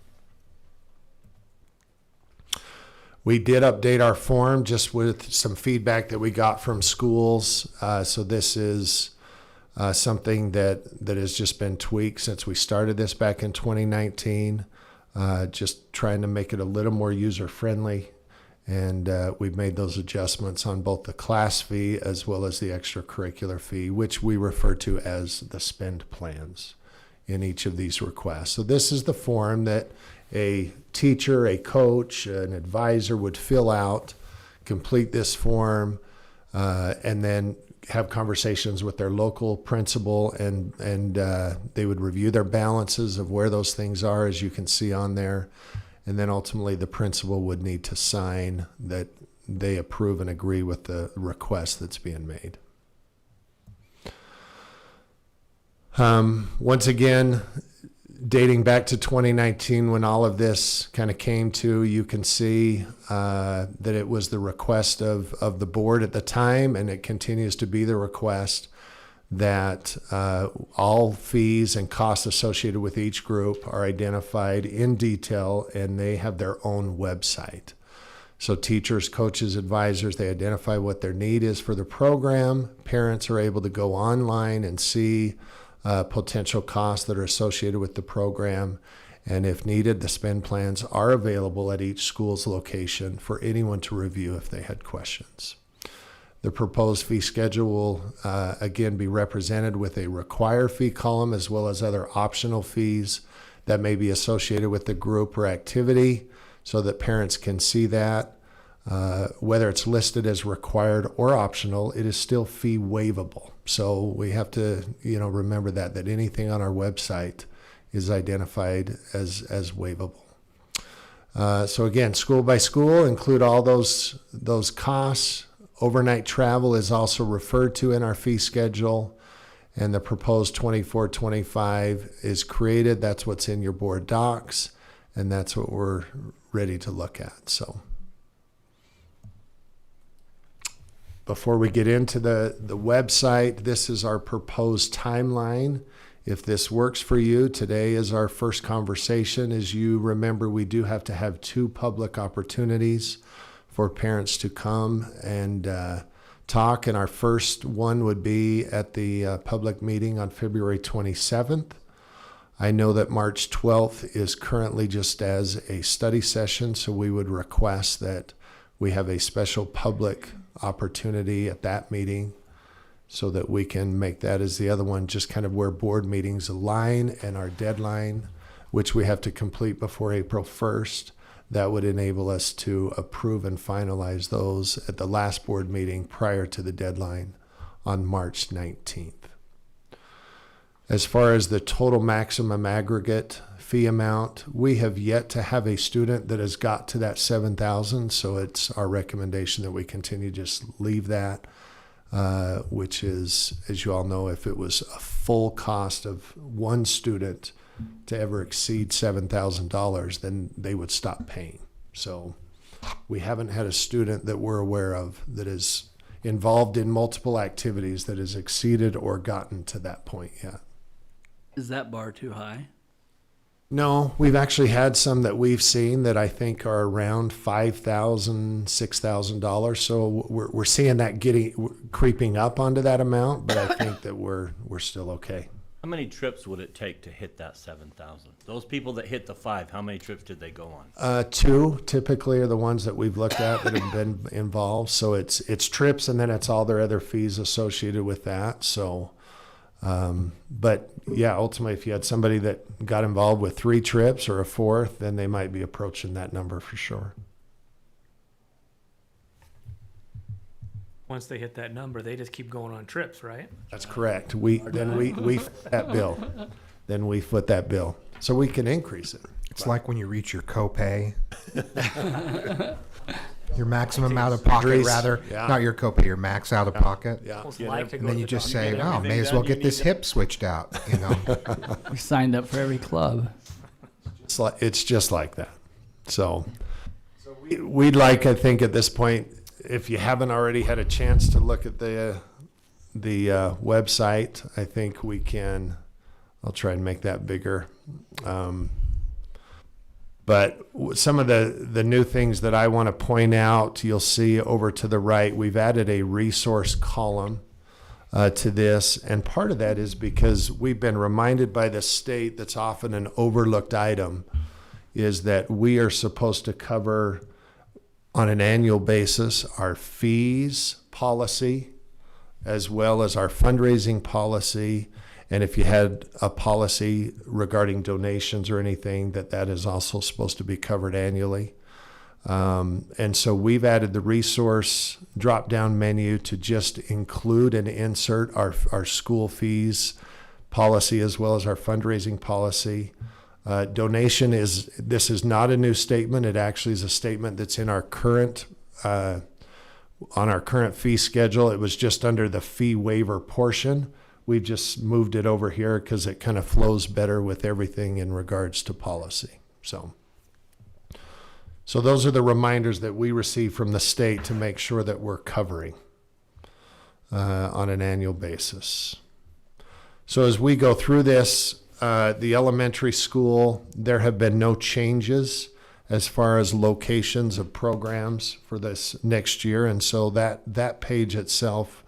We did update our form just with some feedback that we got from schools. So this is something that has just been tweaked since we started this back in 2019. Just trying to make it a little more user-friendly. And we've made those adjustments on both the class fee as well as the extracurricular fee, which we refer to as the spend plans in each of these requests. So this is the form that a teacher, a coach, an advisor would fill out, complete this form, and then have conversations with their local principal, and they would review their balances of where those things are, as you can see on there. And then ultimately the principal would need to sign that they approve and agree with the request that's being made. Once again, dating back to 2019 when all of this kind of came to, you can see that it was the request of the board at the time, and it continues to be the request that all fees and costs associated with each group are identified in detail, and they have their own website. So teachers, coaches, advisors, they identify what their need is for the program. Parents are able to go online and see potential costs that are associated with the program. And if needed, the spend plans are available at each school's location for anyone to review if they had questions. The proposed fee schedule will again be represented with a required fee column as well as other optional fees that may be associated with the group or activity so that parents can see that. Whether it's listed as required or optional, it is still fee waivable. So we have to, remember that anything on our website is identified as waivable. So again, school by school, include all those costs. Overnight travel is also referred to in our fee schedule, and the proposed 24-25 is created. That's what's in your board docs, and that's what we're ready to look at. So before we get into the website, this is our proposed timeline. If this works for you, today is our first conversation. As you remember, we do have to have 2 public opportunities for parents to come and talk. And our first one would be at the public meeting on February 27th. I know that March 12th is currently just as a study session, so we would request that we have a special public opportunity at that meeting so that we can make that as the other one, just kind of where board meetings align and our deadline, which we have to complete before April 1st. That would enable us to approve and finalize those at the last board meeting prior to the deadline on March 19th. As far as the total maximum aggregate fee amount, we have yet to have a student that has got to that $7,000, so it's our recommendation that we continue to just leave that, which is, as you all know, if it was a full cost of one student to ever exceed $7,000, then they would stop paying. So we haven't had a student that we're aware of that is involved in multiple activities that has exceeded or gotten to that point yet. Is that bar too high? No, we've actually had some that we've seen that I think are around $5,000, $6,000. So we're seeing that creeping up onto that amount, but I think that we're still okay. How many trips would it take to hit that 7,000? Those people that hit the 5, how many trips did they go on? 2 typically are the ones that we've looked at that have been involved. So it's trips, and then it's all their other fees associated with that. So, but yeah, ultimately, if you had somebody that got involved with 3 trips or a 4th, then they might be approaching that number for sure. Once they hit that number, they just keep going on trips, right? That's correct. We foot that bill. Then we foot that bill, so we can increase it. It's like when you reach your copay. Your maximum out of pocket, rather. Yeah. Not your copay, your max out of pocket. Yeah. And then you just say, "Wow, may as well get this hip switched out." We signed up for every club. It's just like that. So we'd like, I think, at this point, if you haven't already had a chance to look at the website, I think we can. I'll try and make that bigger. But some of the new things that I want to point out, you'll see over to the right, we've added a resource column to this. And part of that is because we've been reminded by the state, that's often an overlooked item, is that we are supposed to cover on an annual basis our fees policy as well as our fundraising policy. And if you had a policy regarding donations or anything, that is also supposed to be covered annually. And so we've added the resource drop-down menu to just include and insert our school fees policy as well as our fundraising policy. Donation this is not a new statement. It actually is a statement that's in our current on our current fee schedule. It was just under the fee waiver portion, We've just moved it over here because it kind of flows better with everything in regards to policy. So those are the reminders that we receive from the state to make sure that we're covering on an annual basis. So as we go through this, the elementary school, there have been no changes as far as locations of programs for this next year. And so that page itself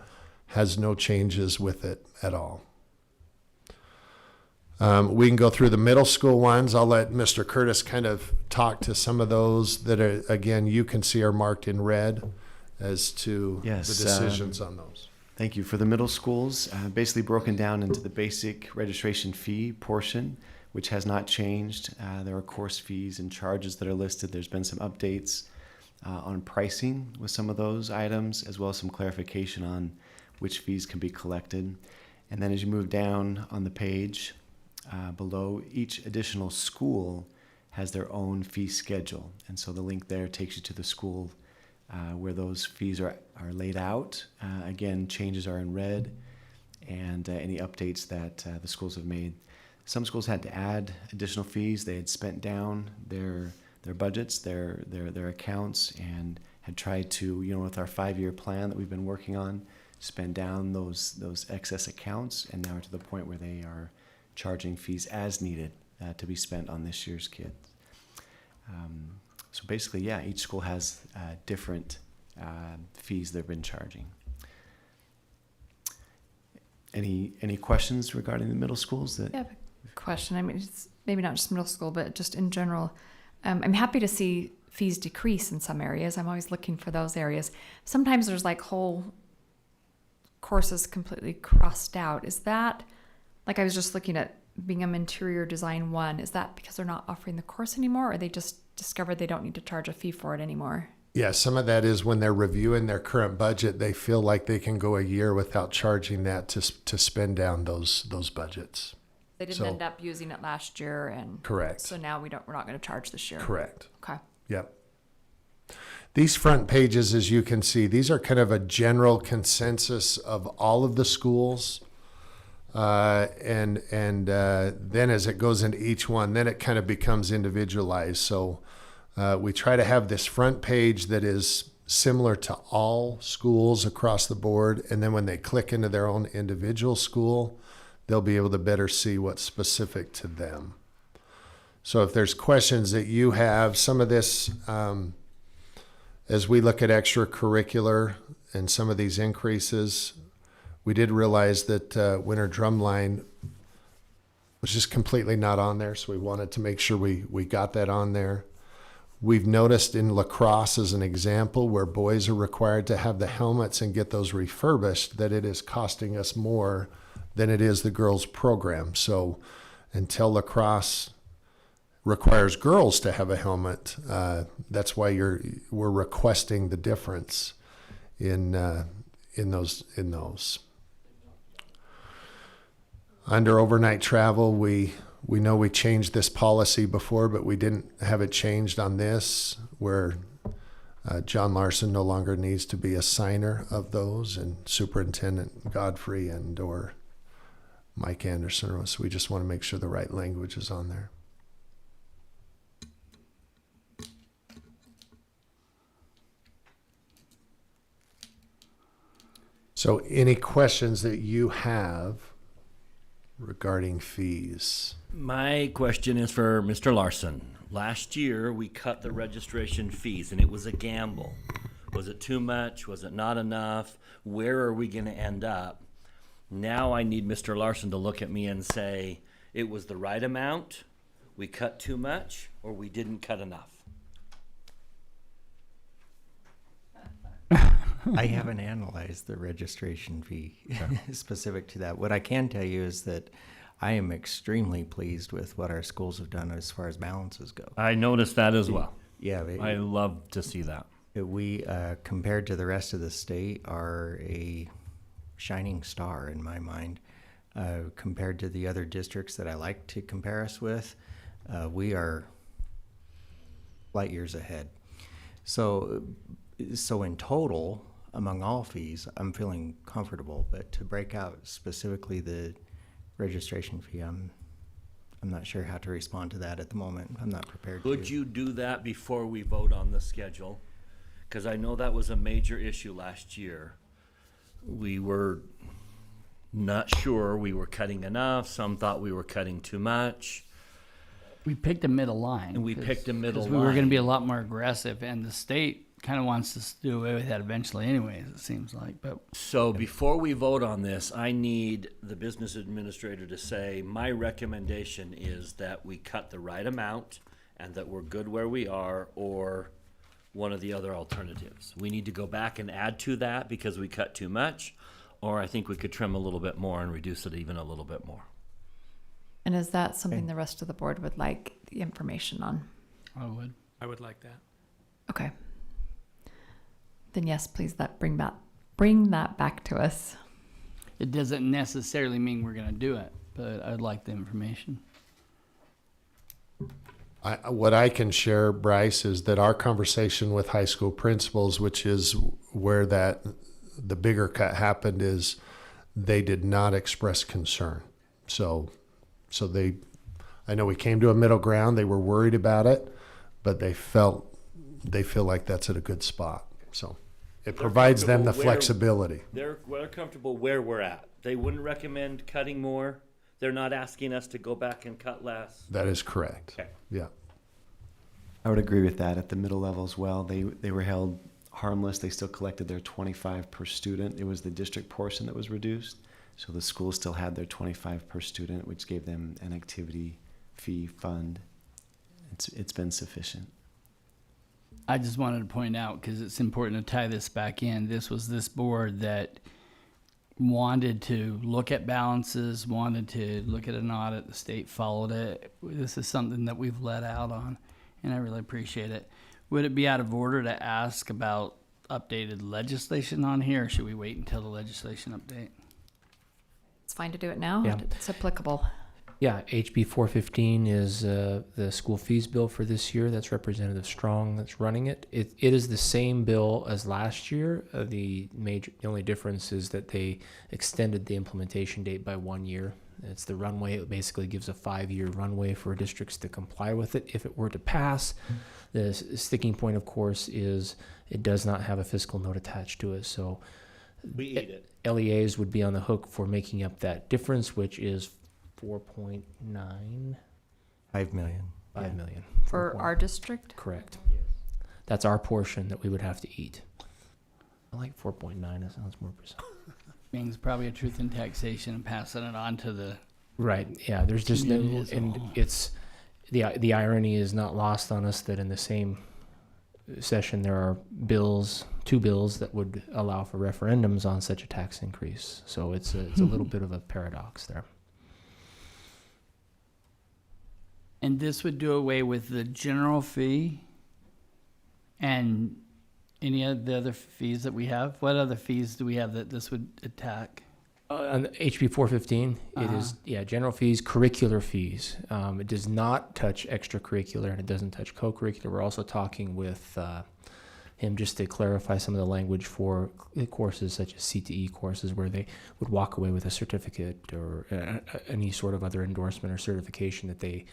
has no changes with it at all. We can go through the middle school ones. I'll let Mr. Curtis kind of talk to some of those that are, again, you can see are marked in red as to the decisions on those. Thank you. For the middle schools, basically broken down into the basic registration fee portion, which has not changed. There are course fees and charges that are listed. There's been some updates on pricing with some of those items, as well as some clarification on which fees can be collected. And then as you move down on the page, below, each additional school has their own fee schedule. And so the link there takes you to the school where those fees are laid out. Again, changes are in red, and any updates that the schools have made. Some schools had to add additional fees. They had spent down their budgets, their accounts, and had tried to, with our 5-year plan that we've been working on, spend down those excess accounts, and now we're to the point where they are charging fees as needed to be spent on this year's kids. So basically, yeah, each school has different fees they've been charging. Any questions regarding the middle schools? I have a question. I mean, it's maybe not just middle school, but just in general. I'm happy to see fees decrease in some areas. I'm always looking for those areas. Sometimes there's like whole courses completely crossed out. Is that, like I was just looking at Bingham Interior Design 1, is that because they're not offering the course anymore, or they just discovered they don't need to charge a fee for it anymore? Yeah, some of that is when they're reviewing their current budget, they feel like they can go a year without charging that to spend down those budgets. They didn't end up using it last year, and correct. So now we're not going to charge this year. Correct. Okay. Yep. These front pages, as you can see, these are kind of a general consensus of all of the schools. And then as it goes into each one, then it kind of becomes individualized. So we try to have this front page that is similar to all schools across the board. And then when they click into their own individual school, they'll be able to better see what's specific to them. So if there's questions that you have, some of this, as we look at extracurricular and some of these increases, we did realize that Winter Drumline was just completely not on there, so we wanted to make sure we got that on there. We've noticed in lacrosse, as an example, where boys are required to have the helmets and get those refurbished, that it is costing us more than it is the girls' program. So until lacrosse requires girls to have a helmet, that's why we're requesting the difference in those. Under overnight travel, we know we changed this policy before, but we didn't have it changed on this, where John Larson no longer needs to be a signer of those, and Superintendent Godfrey or Mike Anderson. So we just want to make sure the right language is on there. So any questions that you have regarding fees? My question is for Mr. Larson. Last year, we cut the registration fees, and it was a gamble. Was it too much? Was it not enough? Where are we going to end up? Now I need Mr. Larson to look at me and say, it was the right amount, we cut too much, or we didn't cut enough. I haven't analyzed the registration fee specific to that. What I can tell you is that I am extremely pleased with what our schools have done as far as balances go. I noticed that as well. Yeah. I love to see that. We, compared to the rest of the state, are a shining star in my mind. Compared to the other districts that I like to compare us with, we are light years ahead. So in total, among all fees, I'm feeling comfortable. But to break out specifically the registration fee, I'm not sure how to respond to that at the moment. I'm not prepared to. Could you do that before we vote on the schedule? Because I know that was a major issue last year. We were not sure we were cutting enough. Some thought we were cutting too much. We picked a middle line. And we picked a middle we were going to line. be a lot more aggressive, and the state kind of wants us to do away with that eventually anyways, it seems like. But So before we vote on this, I need the business administrator to say, my recommendation is that we cut the right amount and that we're good where we are, or one of the other alternatives. We need to go back and add to that because we cut too much, or I think we could trim a little bit more and reduce it even a little bit more. And is that something the rest of the board would like the information on? I would. I would like that. Okay. Then yes, please bring that back to us. It doesn't necessarily mean we're going to do it, but I'd like the information. What I can share, Bryce, is that our conversation with high school principals, which is where the bigger cut happened, is they did not express concern. So I know we came to a middle ground. They were worried about it, but they feel like that's at a good spot. So it provides them the flexibility. They're comfortable where we're at. They wouldn't recommend cutting more. They're not asking us to go back and cut less. That is correct. Okay. Yeah. I would agree with that at the middle level as well. They were held harmless. They still collected their 25 per student. It was the district portion that was reduced. So the school still had their 25 per student, which gave them an activity fee fund. It's been sufficient. I just wanted to point out, because it's important to tie this back in, this was this board that wanted to look at balances, wanted to look at an audit. The state followed it. This is something that we've let out on, and I really appreciate it. Would it be out of order to ask about updated legislation on here, or should we wait until the legislation update? It's fine to do it now. Yeah. It's applicable. Yeah, HB 415 is the school fees bill for this year. That's Representative Strong that's running it. It is the same bill as last year. The only difference is that they extended the implementation date by 1 year. It's the runway. It basically gives a 5-year runway for districts to comply with it if it were to pass. The sticking point, of course, is it does not have a fiscal note attached to it. So We eat it. LEAs would be on the hook for making up that difference, which is 4.9. 5 million. 5 million. For our district? Correct. That's our portion that we would have to eat. I like 4.9. That sounds more precise. Means probably a truth in taxation and passing it on to the Right. Yeah. There's just no, community as a and whole. it's the irony is not lost on us that in the same session there are two bills that would allow for referendums on such a tax increase. So it's a little bit of a paradox there. And this would do away with the general fee and any of the other fees that we have. What other fees do we have that this would attack? On HB 415, it is general fees, curricular fees. It does not touch extracurricular and it doesn't touch co-curricular. We're also talking with him just to clarify some of the language for courses such as CTE courses where they would walk away with a certificate or any sort of other endorsement or certification that they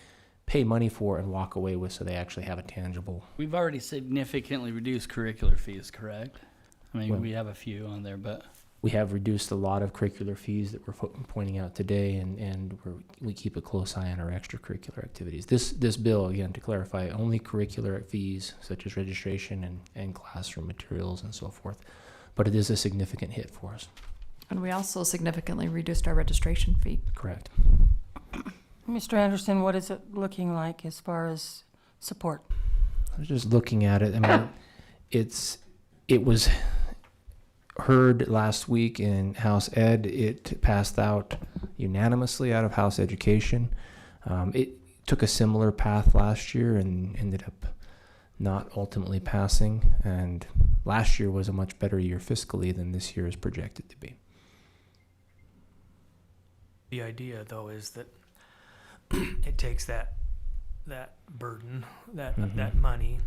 pay money for and walk away with, so they actually have a tangible. We've already significantly reduced curricular fees, correct? I mean, Well- we have a few on there, but We have reduced a lot of curricular fees that we're pointing out today, and we keep a close eye on our extracurricular activities. This bill, again, to clarify, only curricular fees such as registration and classroom materials and so forth, but it is a significant hit for us. And we also significantly reduced our registration fee. Correct. Mr. Anderson, what is it looking like as far as support? I was just looking at it. I mean, it was heard last week in House Ed. It passed out unanimously out of House Education. It took a similar path last year and ended up not ultimately passing. And last year was a much better year fiscally than this year is projected to be. The idea, though, is that it takes that burden, that money,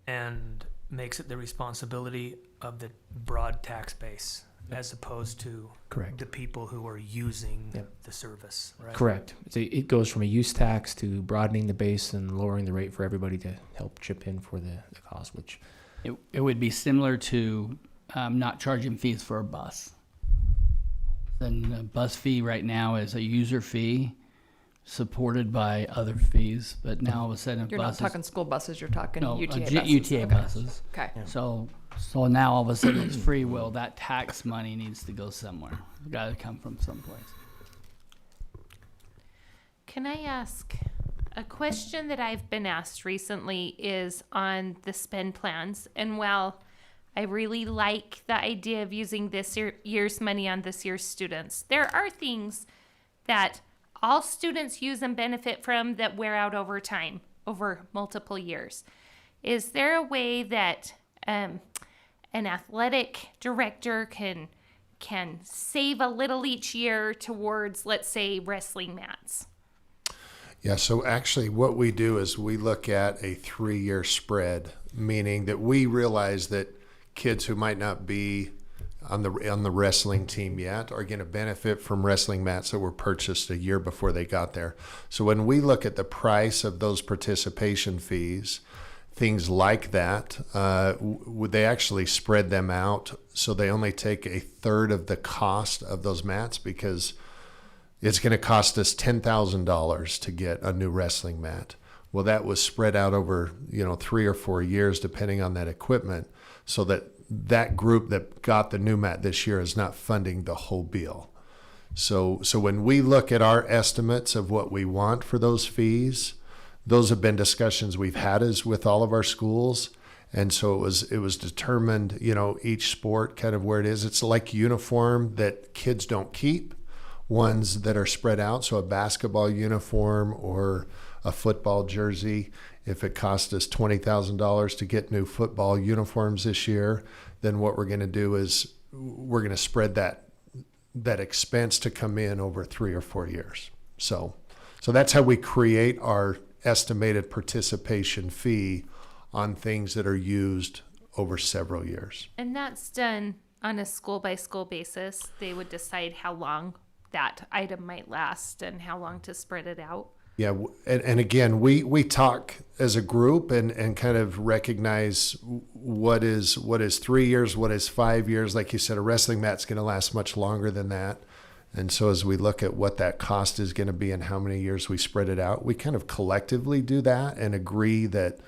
and makes it the responsibility of the broad tax base as opposed to Correct. the people who are using Yep. the service, right? Correct. It goes from a use tax to broadening the base and lowering the rate for everybody to help chip in for the cost, which It would be similar to not charging fees for a bus. Then the bus fee right now is a user fee supported by other fees, but now all of a sudden You're buses. not talking school buses, you're talking No, UTA buses. UTA Okay. buses. Okay. So now all of a sudden it's free. Well, that tax money needs to go somewhere. It's got to come from someplace. Can I ask a question that I've been asked recently is on the spend plans. And while I really like the idea of using this year's money on this year's students, there are things that all students use and benefit from that wear out over time, over multiple years. Is there a way that an athletic director can save a little each year towards, let's say, wrestling mats? Yeah, so actually what we do is we look at a 3-year spread, meaning that we realize that kids who might not be on the wrestling team yet are going to benefit from wrestling mats that were purchased a year before they got there. So when we look at the price of those participation fees, things like that, would they actually spread them out so they only take a third of the cost of those mats, because it's going to cost us $10,000 to get a new wrestling mat. Well, that was spread out over 3 or 4 years, depending on that equipment, so that group that got the new mat this year is not funding the whole bill. So when we look at our estimates of what we want for those fees, those have been discussions we've had with all of our schools. And so it was determined, each sport kind of where it is. It's like uniform that kids don't keep, ones that are spread out. So a basketball uniform or a football jersey, if it cost us $20,000 to get new football uniforms this year, then what we're going to do is we're going to spread that expense to come in over 3 or 4 years. So that's how we create our estimated participation fee on things that are used over several years. And that's done on a school by school basis. They would decide how long that item might last and how long to spread it out. Yeah, and again, we talk as a group and kind of recognize what is 3 years, what is 5 years. Like you said, a wrestling mat's going to last much longer than that. And so as we look at what that cost is going to be and how many years we spread it out, we kind of collectively do that and agree that,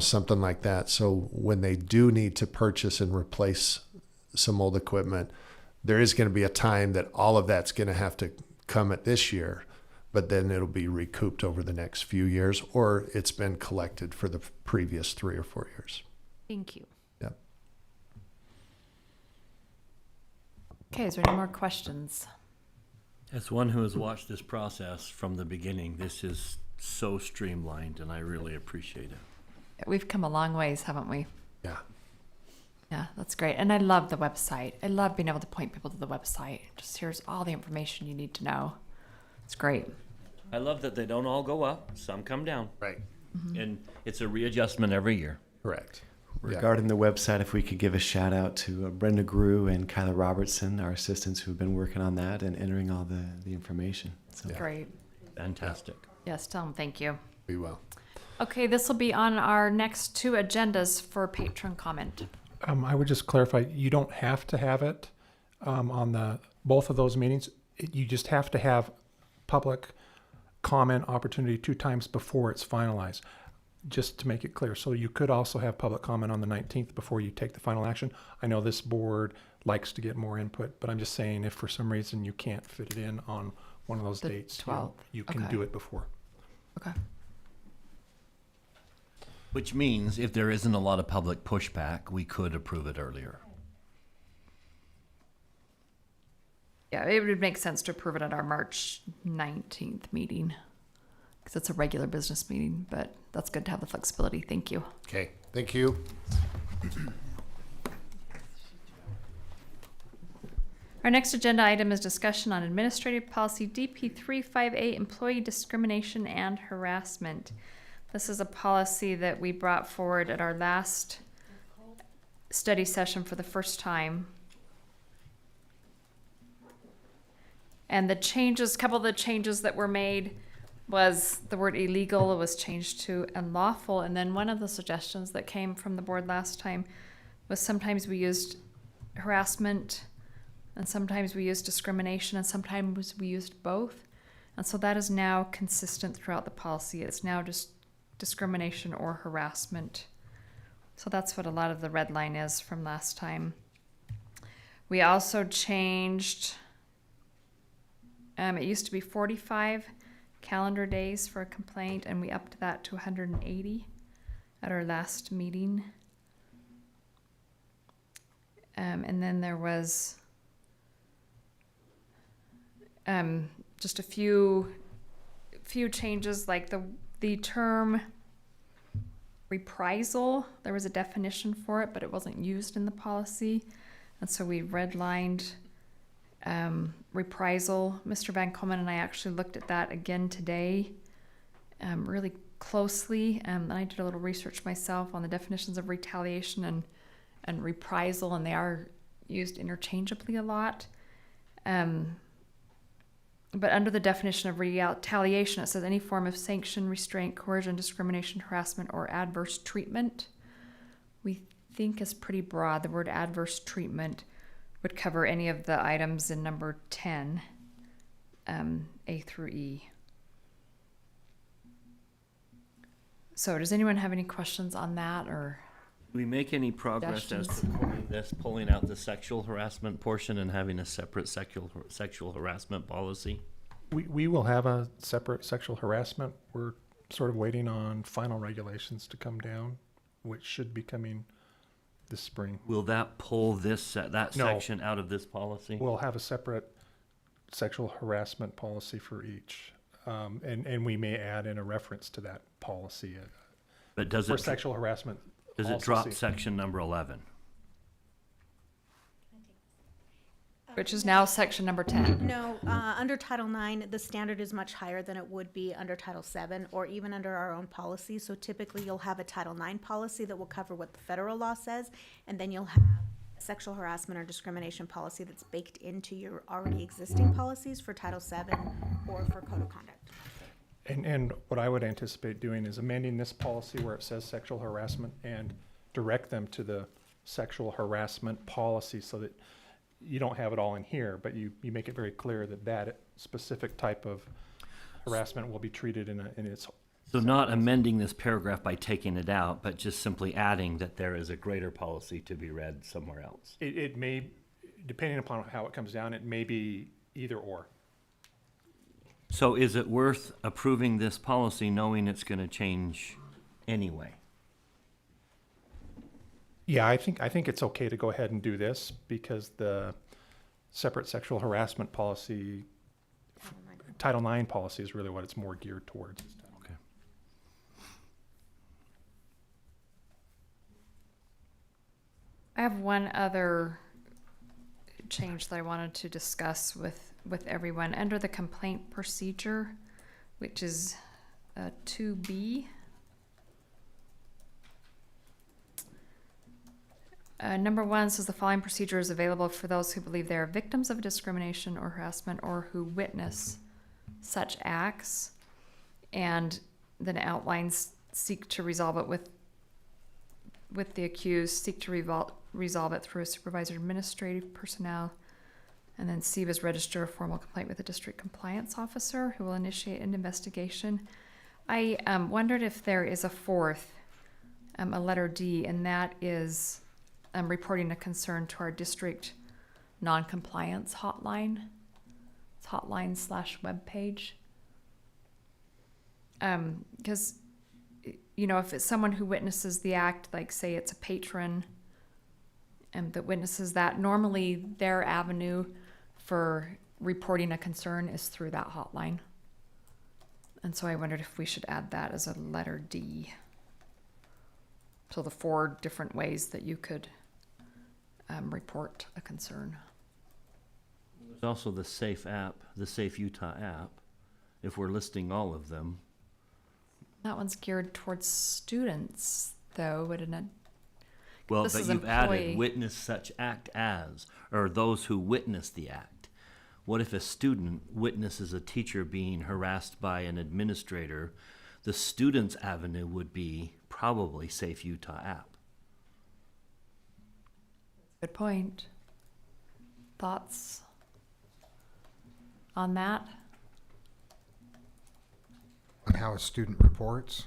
something like that. So when they do need to purchase and replace some old equipment, there is going to be a time that all of that's going to have to come at this year, but then it'll be recouped over the next few years, or it's been collected for the previous 3 or 4 years. Thank you. Yep. Okay, is there any more questions? As one who has watched this process from the beginning, this is so streamlined, and I really appreciate it. We've come a long ways, haven't we? Yeah. Yeah, that's great. And I love the website. I love being able to point people to the website. Just here's all the information you need to know. It's great. I love that they don't all go up, some come down. Right. And it's a readjustment every year. Correct. Regarding the website, if we could give a shout out to Brenda Grew and Kyla Robertson, our assistants who've been working on that and entering all the information. So. Great. Fantastic. Yes, tell them thank you. Be well. Okay, this will be on our next 2 agendas for patron comment. I would just clarify, you don't have to have it on both of those meetings. You just have to have public comment opportunity 2 times before it's finalized, just to make it clear. So you could also have public comment on the 19th before you take the final action. I know this board likes to get more input, but I'm just saying if for some reason you can't fit it in on one of those The dates, 12th. you can Okay. do it before. Okay. Which means if there isn't a lot of public pushback, we could approve it earlier. Yeah, it would make sense to approve it at our March 19th meeting because it's a regular business meeting, but that's good to have the flexibility. Thank you. Okay, thank you. Our next agenda item is discussion on administrative policy DP358, employee discrimination and harassment. This is a policy that we brought forward at our last study session for the first time. And the changes, a couple of the changes that were made was the word illegal was changed to unlawful. And then one of the suggestions that came from the board last time was sometimes we used harassment and sometimes we used discrimination and sometimes we used both. And so that is now consistent throughout the policy. It's now just discrimination or harassment. So that's what a lot of the red line is from last time. We also changed, it used to be 45 calendar days for a complaint, and we upped that to 180 at our last meeting. And then there was just a few changes, like the term reprisal. There was a definition for it, but it wasn't used in the policy, and so we redlined reprisal. Mr. Van Komen and I actually looked at that again today, really closely, and I did a little research myself on the definitions of retaliation and reprisal, and they are used interchangeably a lot. But under the definition of retaliation, it says any form of sanction, restraint, coercion, discrimination, harassment, or adverse treatment. We think is pretty broad. The word adverse treatment would cover any of the items in number 10, A through E. So does anyone have any questions on that, or? Do we make any progress as to pulling out the sexual harassment portion and having a separate sexual harassment policy? We will have a separate sexual harassment. We're sort of waiting on final regulations to come down, which should be coming this spring. Will that pull that No. section out of this policy? We'll have a separate sexual harassment policy for each. And we may add in a reference to that policy. But does for it sexual harassment? Does it drop section number 11? Which is now section number 10. No, under Title IX, the standard is much higher than it would be under Title VII or even under our own policy. So typically you'll have a Title IX policy that will cover what the federal law says, and then you'll have a sexual harassment or discrimination policy that's baked into your already existing policies for Title VII or for Code of Conduct. And what I would anticipate doing is amending this policy where it says sexual harassment and direct them to the sexual harassment policy so that you don't have it all in here, but you make it very clear that that specific type of harassment will be treated in its. So not amending this paragraph by taking it out, but just simply adding that there is a greater policy to be read somewhere else. It may, depending upon how it comes down, it may be either or. So is it worth approving this policy knowing it's going to change anyway? Yeah, I think it's okay to go ahead and do this because the separate sexual harassment policy, Title IX policy is really what it's more geared towards. Okay. I have one other change that I wanted to discuss with everyone. Under the complaint procedure, which is 2B, number 1 says the following procedure is available for those who believe they are victims of discrimination or harassment or who witness such acts, and then it outlines seek to resolve it with the accused, seek to resolve it through a supervisor administrative personnel, and then C was register a formal complaint with the district compliance officer who will initiate an investigation. I wondered if there is a fourth, a letter D, and that is reporting a concern to our district non-compliance hotline. It's hotline/webpage. Because, you know, if it's someone who witnesses the act, like say it's a patron that witnesses that, normally their avenue for reporting a concern is through that hotline. And so I wondered if we should add that as a letter D. So the 4 different ways that you could report a concern. There's also the SAFE app, the SAFE Utah app, if we're listing all of them. That one's geared towards students, though, wouldn't it? Well, This but is you've employee. added witness such act as, or those who witness the act. What if a student witnesses a teacher being harassed by an administrator? The student's avenue would be probably Safe Utah app. Good point. Thoughts on that? On how a student reports.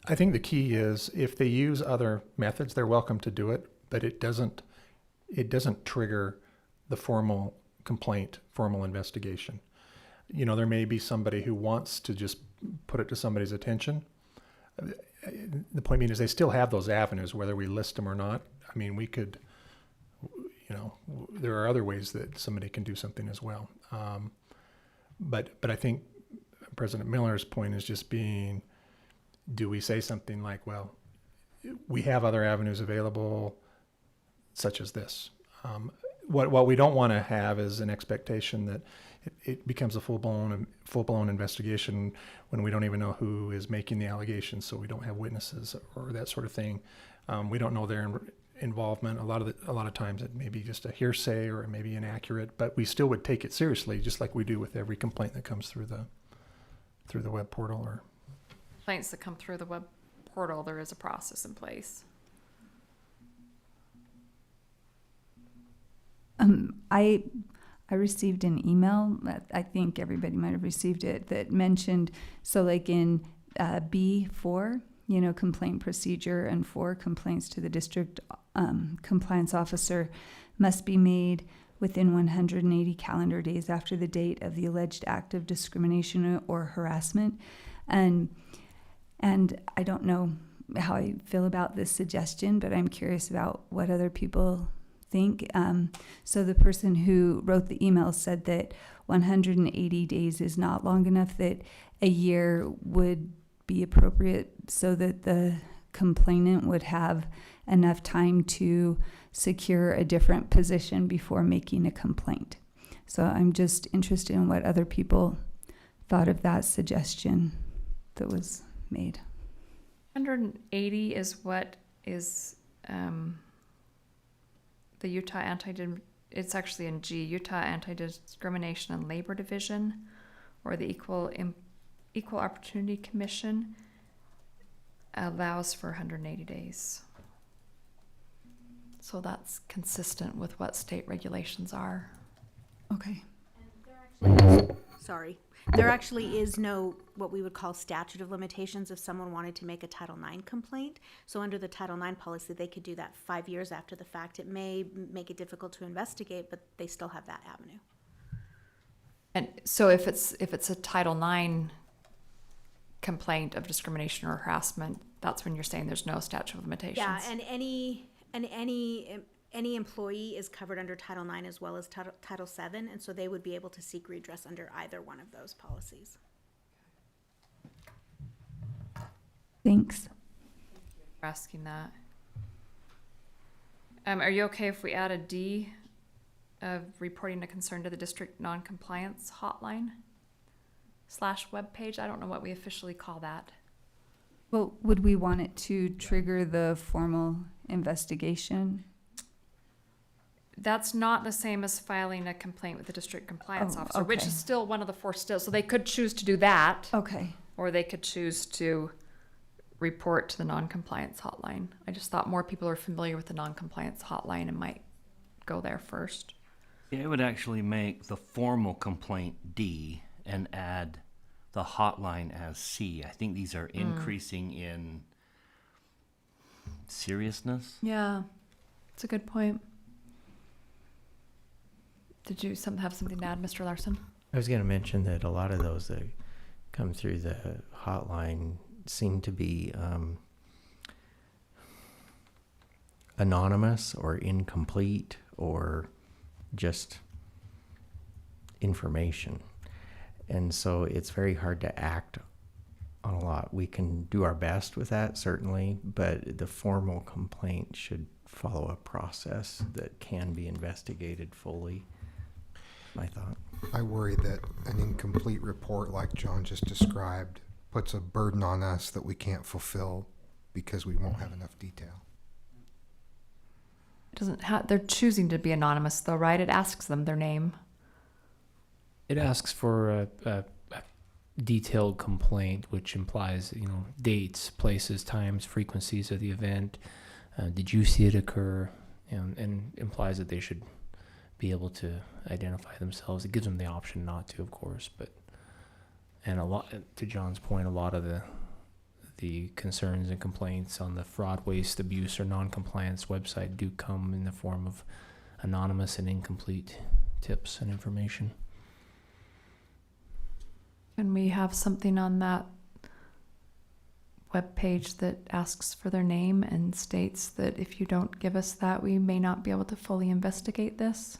I think the key is if they use other methods, they're welcome to do it, but it doesn't trigger the formal complaint, formal investigation. You know, there may be somebody who wants to just put it to somebody's attention. The point being is they still have those avenues, whether we list them or not. I mean, we could, you know, there are other ways that somebody can do something as well. But I think President Miller's point is just being, do we say something like, well, we have other avenues available, such as this? What we don't want to have is an expectation that it becomes a full-blown investigation when we don't even know who is making the allegations, so we don't have witnesses or that sort of thing. We don't know their involvement. A lot of times it may be just a hearsay or it may be inaccurate, but we still would take it seriously, just like we do with every complaint that comes through the web portal. Or Complaints that come through the web portal, there is a process in place. I received an email, I think everybody might have received it, that mentioned, so like in B4, you know, complaint procedure, and 4, complaints to the district compliance officer must be made within 180 calendar days after the date of the alleged act of discrimination or harassment. And I don't know how I feel about this suggestion, but I'm curious about what other people think. So the person who wrote the email said that 180 days is not long enough, that a year would be appropriate so that the complainant would have enough time to secure a different position before making a complaint. So I'm just interested in what other people thought of that suggestion that was made. 180 is what is the Utah it's actually in G, Utah Anti-Discrimination and Labor Division, or the Equal Opportunity Commission allows for 180 days. So that's consistent with what state regulations are. Okay. Sorry. There actually is no what we would call statute of limitations if someone wanted to make a Title IX complaint. So under the Title IX policy, they could do that 5 years after the fact. It may make it difficult to investigate, but they still have that avenue. And so if it's a Title IX complaint of discrimination or harassment, that's when you're saying there's no statute of limitations. Yeah, and any employee is covered under Title IX as well as Title VII, and so they would be able to seek redress under either one of those policies. Thanks. For asking that. Are you okay if we add a D of reporting a concern to the district non-compliance hotline / webpage? I don't know what we officially call that. Well, would we want it to trigger the formal investigation? That's not the same as filing a complaint with the district compliance Oh, officer, which okay. is still one of the 4 still. So they could choose to do that. Okay. Or they could choose to report to the non-compliance hotline. I just thought more people are familiar with the non-compliance hotline and might go there first. Yeah, it would actually make the formal complaint D and add the hotline as C. I think these are increasing in seriousness. Yeah, it's a good point. Did you have something to add, Mr. Larson? I was going to mention that a lot of those that come through the hotline seem to be anonymous or incomplete or just information. And so it's very hard to act on a lot. We can do our best with that, certainly, but the formal complaint should follow a process that can be investigated fully, my thought. I worry that an incomplete report like John just described puts a burden on us that we can't fulfill because we won't have enough detail. It doesn't have, they're choosing to be anonymous though, right? It asks them their name. It asks for a detailed complaint, which implies, dates, places, times, frequencies of the event. Did you see it occur? And implies that they should be able to identify themselves. It gives them the option not to, of course, and a lot, to John's point, a lot of the concerns and complaints on the fraud, waste, abuse, or non-compliance website do come in the form of anonymous and incomplete tips and information. Can we have something on that web page that asks for their name and states that if you don't give us that, we may not be able to fully investigate this?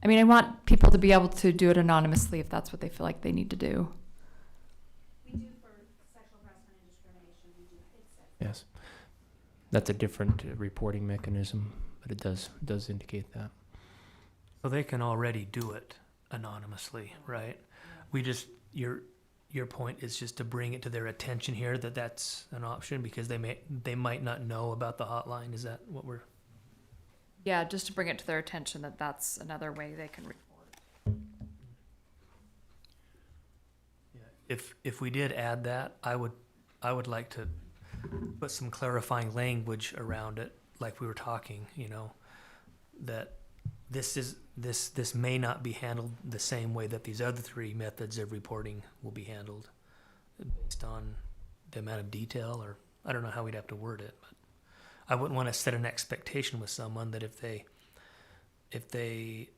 I mean, I want people to be able to do it anonymously if that's what they feel like they need to do. We do for sexual harassment and discrimination. We do. Yes, that's a different reporting mechanism, but it does indicate that. So they can already do it anonymously, right? We just, your point is just to bring it to their attention here that that's an option because they might not know about the hotline. Is that what we're? Yeah, just to bring it to their attention that that's another way they can report. Yeah. If we did add that, I would like to put some clarifying language around it, like we were talking, that this may not be handled the same way that these other three methods of reporting will be handled based on the amount of detail, or I don't know how we'd have to word it, but I wouldn't want to set an expectation with someone that if they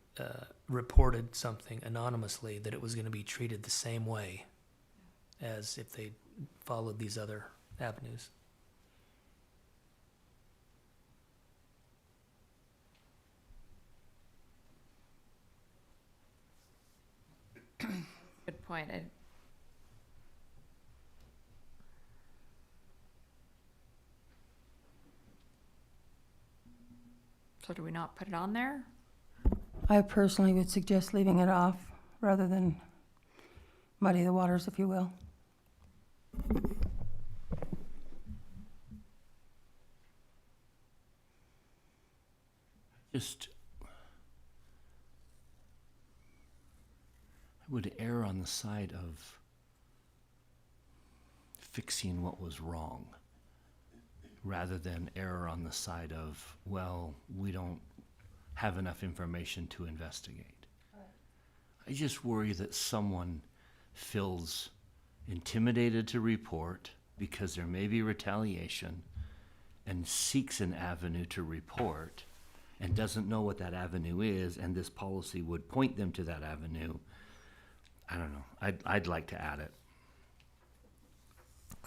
reported something anonymously, that it was going to be treated the same way as if they followed these other avenues. Good point. So do we not put it on there? I personally would suggest leaving it off rather than muddy the waters, if you will. I would err on the side of fixing what was wrong rather than err on the side of, well, we don't have enough information to investigate. I just worry that someone feels intimidated to report because there may be retaliation and seeks an avenue to report and doesn't know what that avenue is, and this policy would point them to that avenue. I don't know. I'd like to add it.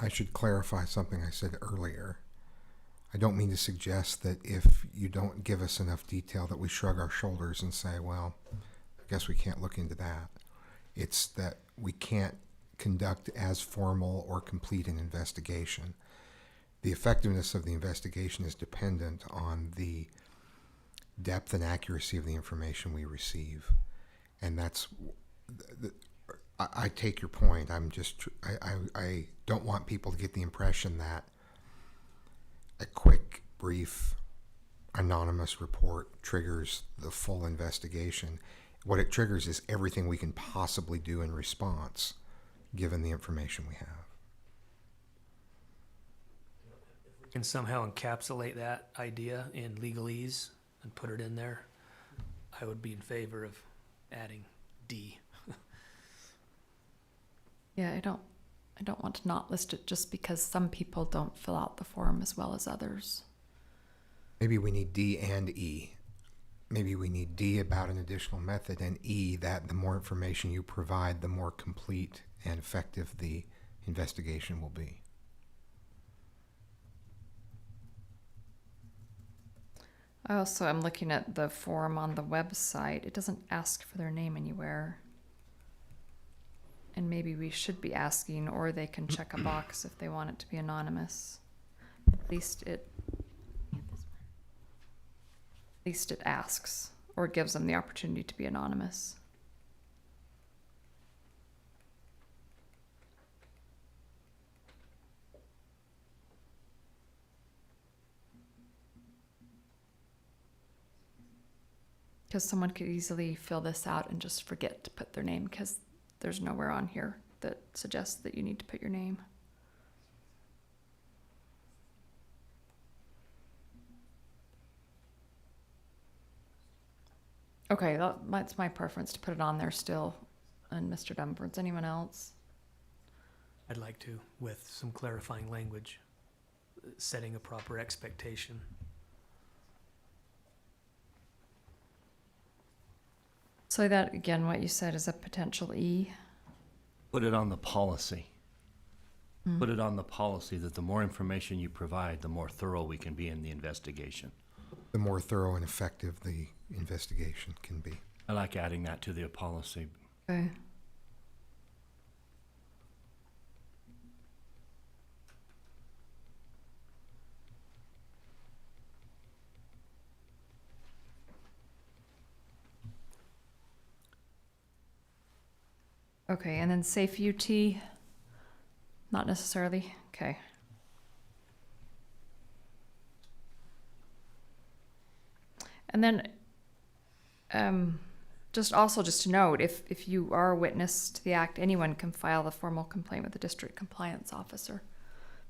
I should clarify something I said earlier. I don't mean to suggest that if you don't give us enough detail that we shrug our shoulders and say, well, I guess we can't look into that. It's that we can't conduct as formal or complete an investigation. The effectiveness of the investigation is dependent on the depth and accuracy of the information we receive. And that's, I take your point. I don't want people to get the impression that a quick, brief, anonymous report triggers the full investigation. What it triggers is everything we can possibly do in response, given the information we have. If we can somehow encapsulate that idea in legalese and put it in there, I would be in favor of adding D. Yeah, I don't want to not list it just because some people don't fill out the form as well as others. Maybe we need D and E. Maybe we need D about an additional method, and E that the more information you provide, the more complete and effective the investigation will be. I also am looking at the form on the website. It doesn't ask for their name anywhere. And maybe we should be asking, or they can check a box if they want it to be anonymous. At least it asks, or gives them the opportunity to be anonymous. because someone could easily fill this out and just forget to put their name because there's nowhere on here that suggests that you need to put your name. Okay, that's my preference to put it on there still. And Mr. Dunford's, anyone else? I'd like to, with some clarifying language, setting a proper expectation. So that, again, what you said is a potential E. Put it on the policy. Mm. Put it on the policy that the more information you provide, the more thorough we can be in the investigation. The more thorough and effective the investigation can be. I like adding that to the policy. Okay. Okay, and then safe UT, not necessarily. Okay. And then just to note, if you are a witness to the act, anyone can file a formal complaint with the district compliance officer.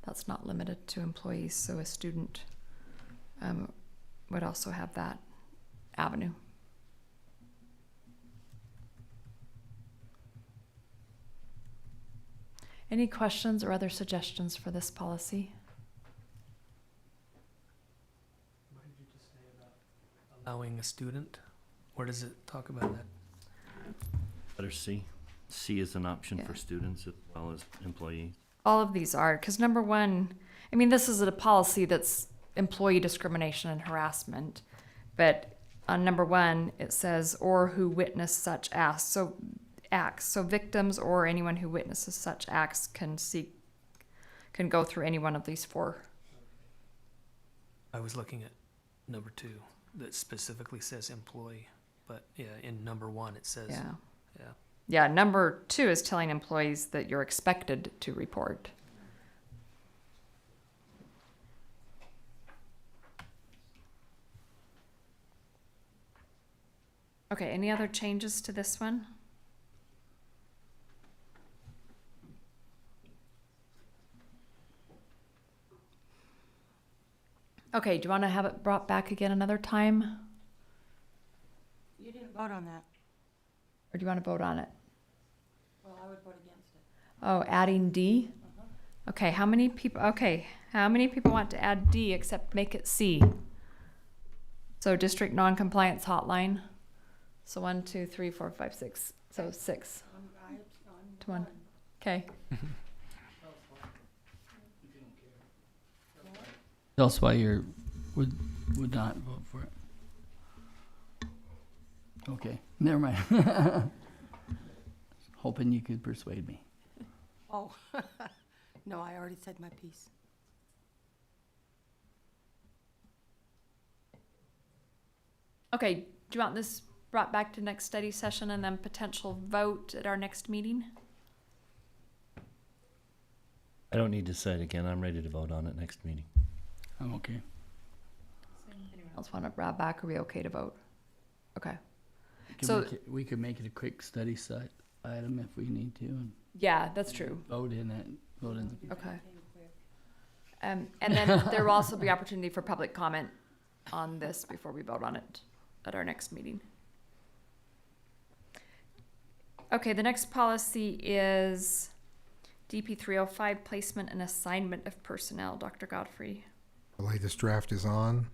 That's not limited to employees, so a student would also have that avenue. Any questions or other suggestions for this policy? What did you just say about allowing a student? Where does it talk about that? Letter C. C is an option Yeah. for students as well as employees. All of these are, because number one, I mean, this is a policy that's employee discrimination and harassment, but on number one, it says, or who witness such acts. So victims or anyone who witnesses such acts can go through any one of these four. I was looking at number 2 that specifically says employee, but yeah, in number 1 it says, Yeah. Yeah, number 2 is telling employees that you're expected to report. Okay, any other changes to this one? Okay, do you want to have it brought back again another time? You didn't vote on that. Or do you want to vote on it? Well, I would vote against it. Oh, adding D? Okay, how many people want to add D except make it C? So district non-compliance hotline. So 1, 2, 3, 4, 5, 6. So 6 to 1. Okay. Tell us why you would not vote for it. Okay, never mind. Hoping you could persuade me. Oh, no, I already said my piece. Okay, do you want this brought back to next study session and then potential vote at our next meeting? I don't need to say it again. I'm ready to vote on it next meeting. I'm okay. Anyone else want to brought back? Are we okay to vote? Okay. We could make it a quick study site item if we need to. And Yeah, that's true. vote in it. Vote in. Okay. And then there will also be opportunity for public comment on this before we vote on it at our next meeting. Okay, the next policy is DP 305, placement and assignment of personnel. Dr. Godfrey. The latest draft is on.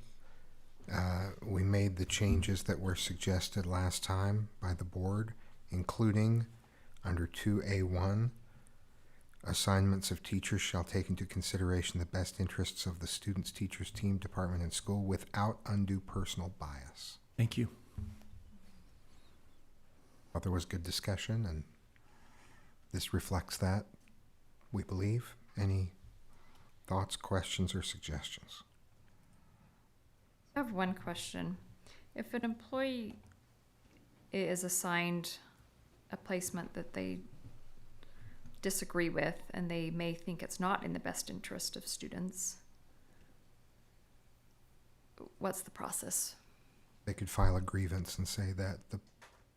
We made the changes that were suggested last time by the board, including under 2A1, assignments of teachers shall take into consideration the best interests of the students, teachers, team, department, and school without undue personal bias. Thank you. Thought there was good discussion, and this reflects that, we believe. Any thoughts, questions, or suggestions? I have one question. If an employee is assigned a placement that they disagree with and they may think it's not in the best interest of students, what's the process? They could file a grievance and say that the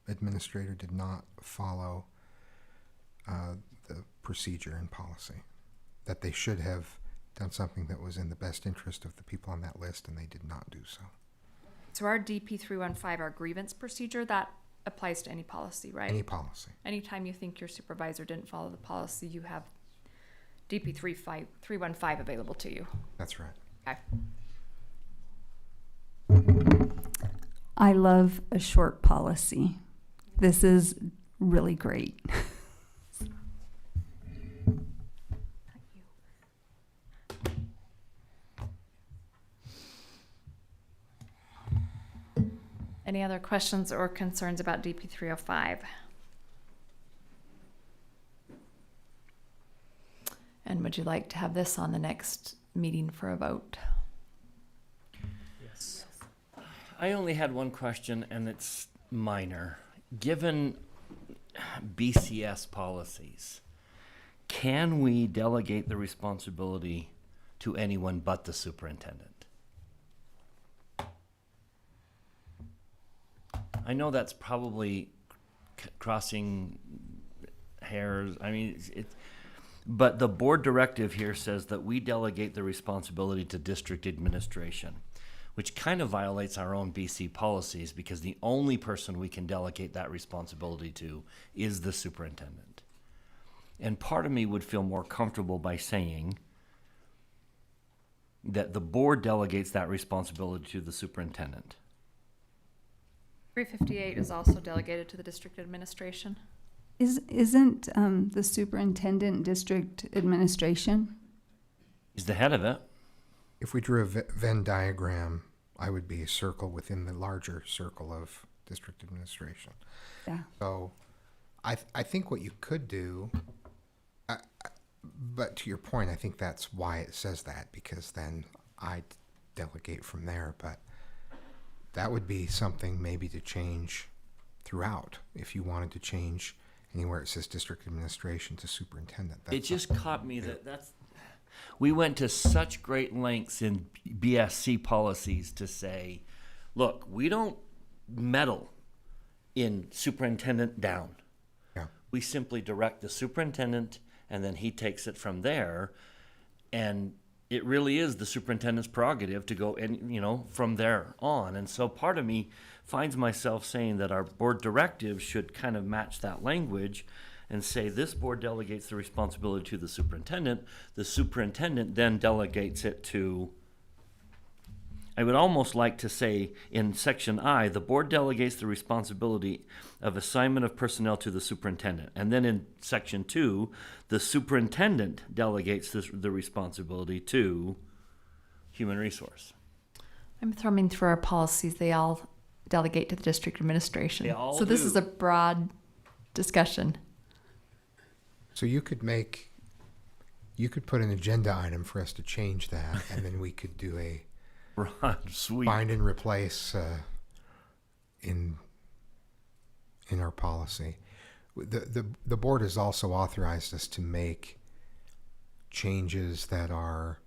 administrator did not follow the procedure and policy, that they should have done something that was in the best interest of the people on that list, and they did not do so. So our DP 315, our grievance procedure, that applies to any policy, right? Any policy. Anytime you think your supervisor didn't follow the policy, you have DP 315 available to you. That's right. Okay. I love a short policy. This is really great. Any other questions or concerns about DP 305? And would you like to have this on the next meeting for a vote? Yes. I only had one question, and it's minor. Given BCS policies, can we delegate the responsibility to anyone but the superintendent? I know that's probably crossing hairs. I mean, but the board directive here says that we delegate the responsibility to district administration, which kind of violates our own BC policies, because the only person we can delegate that responsibility to is the superintendent. And part of me would feel more comfortable by saying that the board delegates that responsibility to the superintendent. 358 is also delegated to the district administration. Isn't the superintendent district administration? He's the head of it. If we drew a Venn diagram, I would be a circle within the larger circle of district administration. Yeah. So I think what you could do, but to your point, I think that's why it says that, because then I delegate from there. But that would be something maybe to change throughout. If you wanted to change anywhere it says district administration to superintendent. It just caught me that we went to such great lengths in BSC policies to say, look, we don't meddle in superintendent down. Yeah. We simply direct the superintendent, and then he takes it from there. And it really is the superintendent's prerogative to go and, from there on. And so part of me finds myself saying that our board directive should kind of match that language and say this board delegates the responsibility to the superintendent. The superintendent then delegates it to, I would almost like to say in section I, the board delegates the responsibility of assignment of personnel to the superintendent. And then in section 2, the superintendent delegates the responsibility to human resource. I'm thumbing through our policies. They all delegate to the district administration. They all so this do. is a broad discussion. So you could put an agenda item for us to change that, and then we could do a sweet find and replace in our policy. The board has also authorized us to make changes that are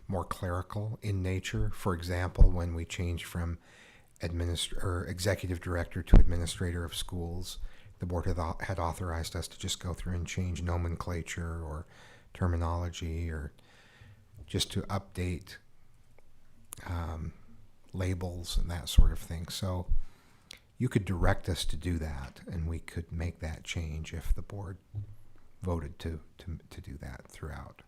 more clerical in nature. For example, when we change from executive director to administrator of schools, the board had authorized us to just go through and change nomenclature or terminology, or just to update labels and that sort of thing. So you could direct us to do that, and we could make that change if the board voted to do that throughout.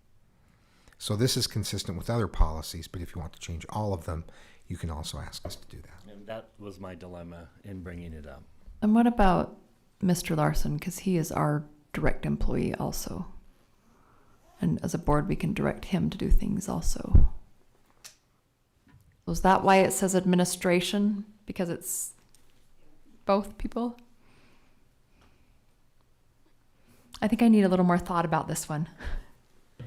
So this is consistent with other policies, but if you want to change all of them, you can also ask us to do that. And that was my dilemma in bringing it up. And what about Mr. Larson? Because he is our direct employee also. And as a board, we can direct him to do things also. So is that why it says administration? Because it's both people? I think I need a little more thought about this one.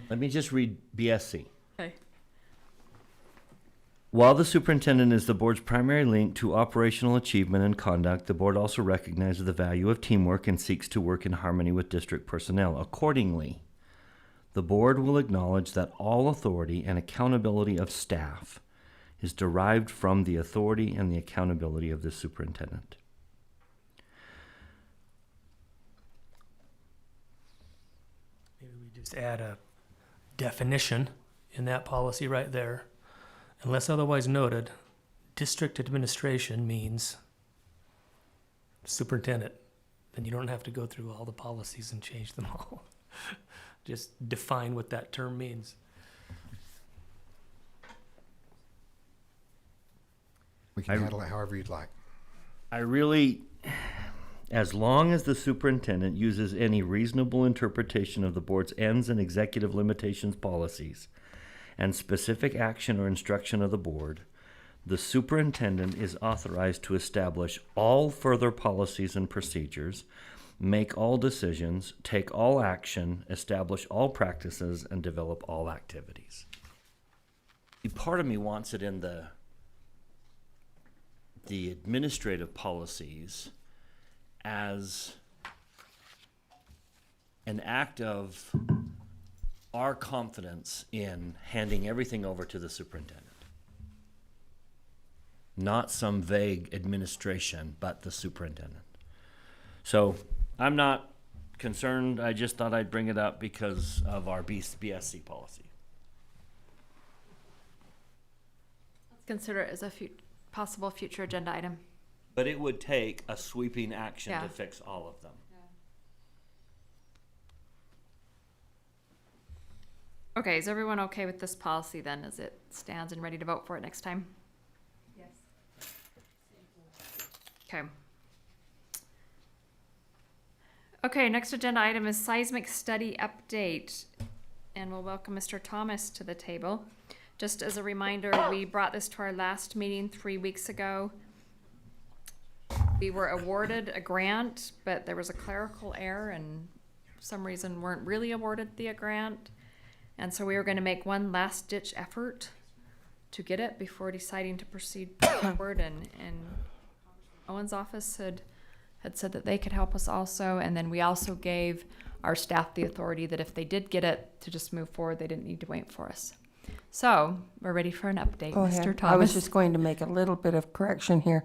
Let me just read BSC. Okay. While the superintendent is the board's primary link to operational achievement and conduct, the board also recognizes the value of teamwork and seeks to work in harmony with district personnel. Accordingly, the board will acknowledge that all authority and accountability of staff is derived from the authority and the accountability of the superintendent. Maybe we just add a definition in that policy right there. Unless otherwise noted, district administration means superintendent. Then you don't have to go through all the policies and change them all. Just define what that term means. We can handle it however you'd like. I really, as long as the superintendent uses any reasonable interpretation of the board's ends and executive limitations policies and specific action or instruction of the board, the superintendent is authorized to establish all further policies and procedures, make all decisions, take all action, establish all practices, and develop all activities. Part of me wants it in the administrative policies as an act of our confidence in handing everything over to the superintendent. Not some vague administration, but the superintendent. So I'm not concerned. I just thought I'd bring it up because of our BSC policy. Let's consider it as a possible future agenda item. But it would take a sweeping action Yeah. to fix all of them. Okay, is everyone okay with this policy then as it stands and ready to vote for it next time? Yes. Okay. Okay, next agenda item is seismic study update. And we'll welcome Mr. Thomas to the table. Just as a reminder, we brought this to our last meeting 3 weeks ago. We were awarded a grant, but there was a clerical error and for some reason weren't really awarded the grant. And so we were going to make one last ditch effort to get it before deciding to proceed forward. And Owen's office had said that they could help us also. And then we also gave our staff the authority that if they did get it to just move forward, they didn't need to wait for us. So we're ready for an update, Go Mr. ahead. Thomas. I was just going to make a little bit of correction here.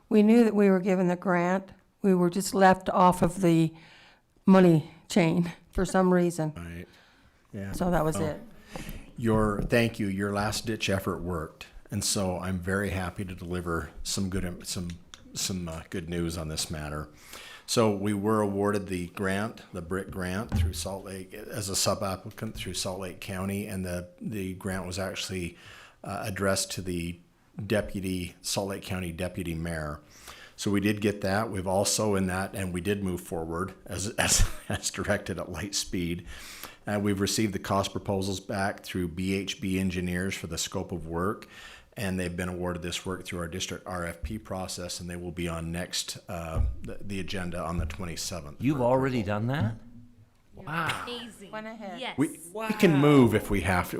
We knew that we were given the grant. We were just left off of the money chain for some reason. Right. Yeah. So that was it. Thank you. Your last ditch effort worked, and so I'm very happy to deliver some good news on this matter. So we were awarded the grant, the BRIC grant, through Salt Lake as a sub-applicant through Salt Lake County, and the grant was actually addressed to the Salt Lake County deputy mayor. So we did get that. We've also in that, and we did move forward as directed at light speed. We've received the cost proposals back through BHB engineers for the scope of work, and they've been awarded this work through our district RFP process, and they will be on the agenda on the 27th. You've already done that? Wow. Amazing. Went ahead. Yes. We can move if we have to.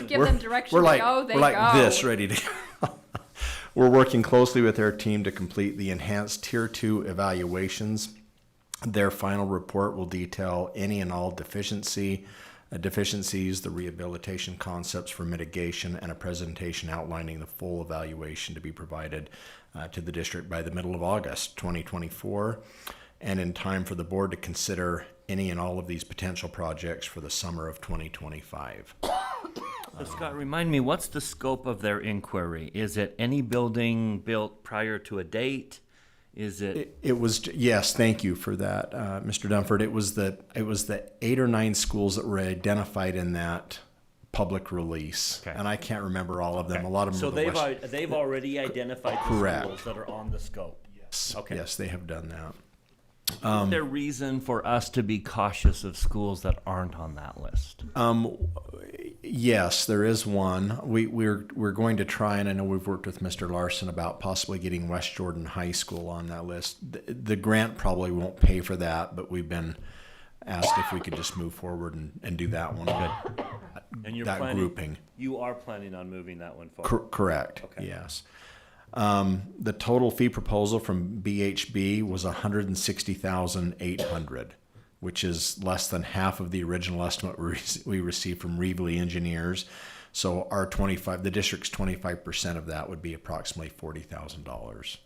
Give them direction to go, they we're like go. this, ready to go. We're working closely with their team to complete the enhanced Tier 2 evaluations. Their final report will detail any and all deficiencies, the rehabilitation concepts for mitigation, and a presentation outlining the full evaluation to be provided to the district by the middle of August 2024, and in time for the board to consider any and all of these potential projects for the summer of 2025. So Scott, remind me, what's the scope of their inquiry? Is it any building built prior to a date? Is it? It was, yes, thank you for that, Mr. Dunford. It was the 8 or 9 schools that were identified in that public release, and I can't remember all of them. A lot of them. So were they've already identified the Correct. schools that are on the scope. Yes. Okay. Yes, they have done that. Is there reason for us to be cautious of schools that aren't on that list? Yes, there is one. We're going to try, and I know we've worked with Mr. Larson about possibly getting West Jordan High School on that list. The grant probably won't pay for that, but we've been asked if we could just move forward and do that one. Good. And you're that grouping. You are planning on moving that one forward? Correct. Okay. Yes. The total fee proposal from BHB was $160,800, which is less than half of the original estimate we received from Reevely Engineers. So the district's 25% of that would be approximately $40,000.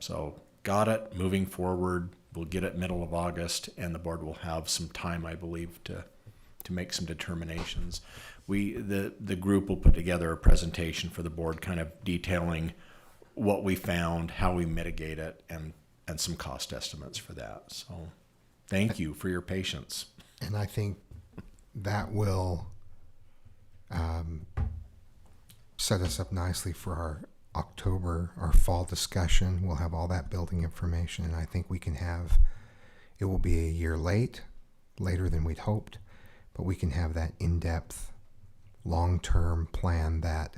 So got it, moving forward. We'll get it middle of August, and the board will have some time, I believe, to make some determinations. The group will put together a presentation for the board kind of detailing what we found, how we mitigate it, and some cost estimates for that. So thank you for your patience. And I think that will set us up nicely for our fall discussion. We'll have all that building information, and I think it will be a year later than we'd hoped, but we can have that in-depth, long-term plan that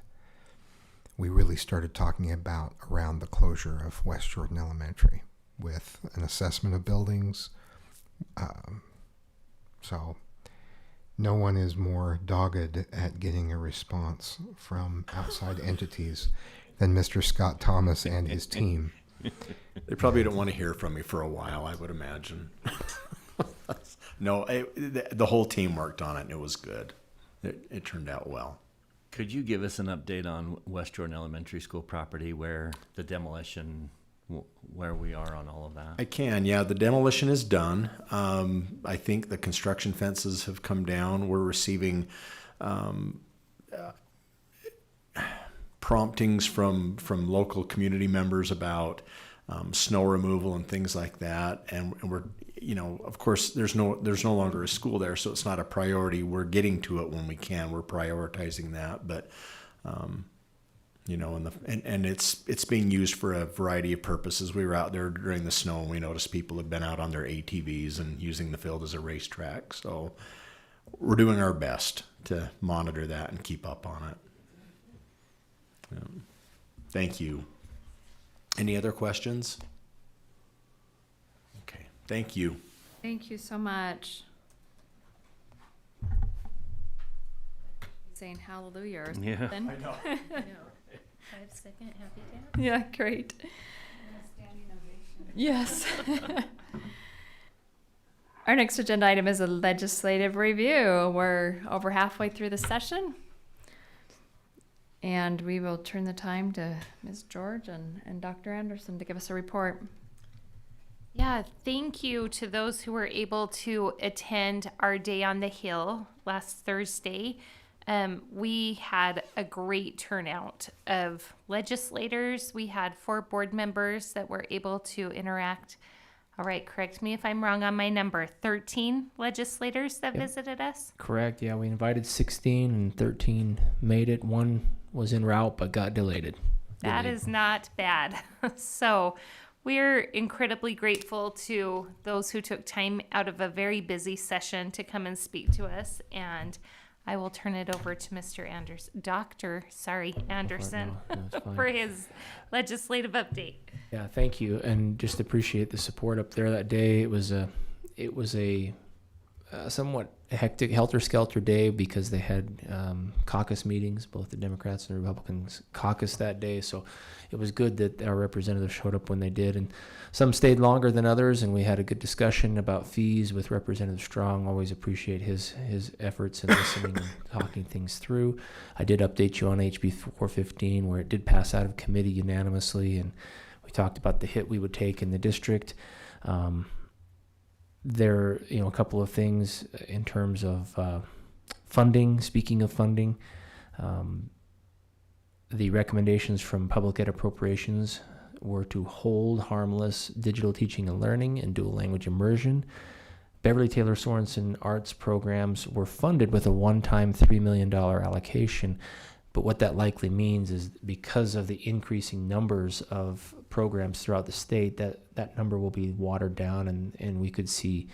we really started talking about around the closure of West Jordan Elementary, with an assessment of buildings. So no one is more dogged at getting a response from outside entities than Mr. Scott Thomas and his team. They probably don't want to hear from me for a while, I would imagine. No, the whole team worked on it, and it was good. It turned out well. Could you give us an update on West Jordan Elementary School property, where the demolition, where we are on all of that? I can, yeah. The demolition is done. I think the construction fences have come down. We're receiving promptings from local community members about snow removal and things like that. And we're, of course, there's no longer a school there, so it's not a priority. We're getting to it when we can. We're prioritizing that, but and it's being used for a variety of purposes. We were out there during the snow, and we noticed people had been out on their ATVs and using the field as a racetrack. So we're doing our best to monitor that and keep up on it. Thank you. Any other questions? Okay, thank you. Thank you so much. Saying hallelujah or something. Yeah. I know. 5-second happy dance. Yeah, great. Yes. Our next agenda item is a legislative review. We're over halfway through the session. And we will turn the time to Ms. George and Dr. Anderson to give us a report. Yeah, thank you to those who were able to attend our Day on the Hill last Thursday. We had a great turnout of legislators. We had 4 board members that were able to interact. All right, correct me if I'm wrong on my number. 13 legislators that visited us? Correct, yeah. We invited 16 and 13 made it. One was en route but got delayed. That is not bad. So we're incredibly grateful to those who took time out of a very busy session to come and speak to us. And I will turn it over to Mr. Anderson for his legislative update. Yeah, thank you, and just appreciate the support up there that day. It was a somewhat hectic, helter-skelter day because they had caucus meetings. Both the Democrats and the Republicans caucused that day, so it was good that our representatives showed up when they did, and some stayed longer than others, and we had a good discussion about fees with Representative Strong. Always appreciate his efforts in listening and talking things through. I did update you on HB 415, where it did pass out of committee unanimously, and we talked about the hit we would take in the district. There, a couple of things in terms of funding. Speaking of funding, the recommendations from Public Ed Appropriations were to hold harmless digital teaching and learning and dual language immersion. Beverly Taylor Sorensen arts programs were funded with a one-time $3 million allocation. But what that likely means is because of the increasing numbers of programs throughout the state, that number will be watered down, and we could see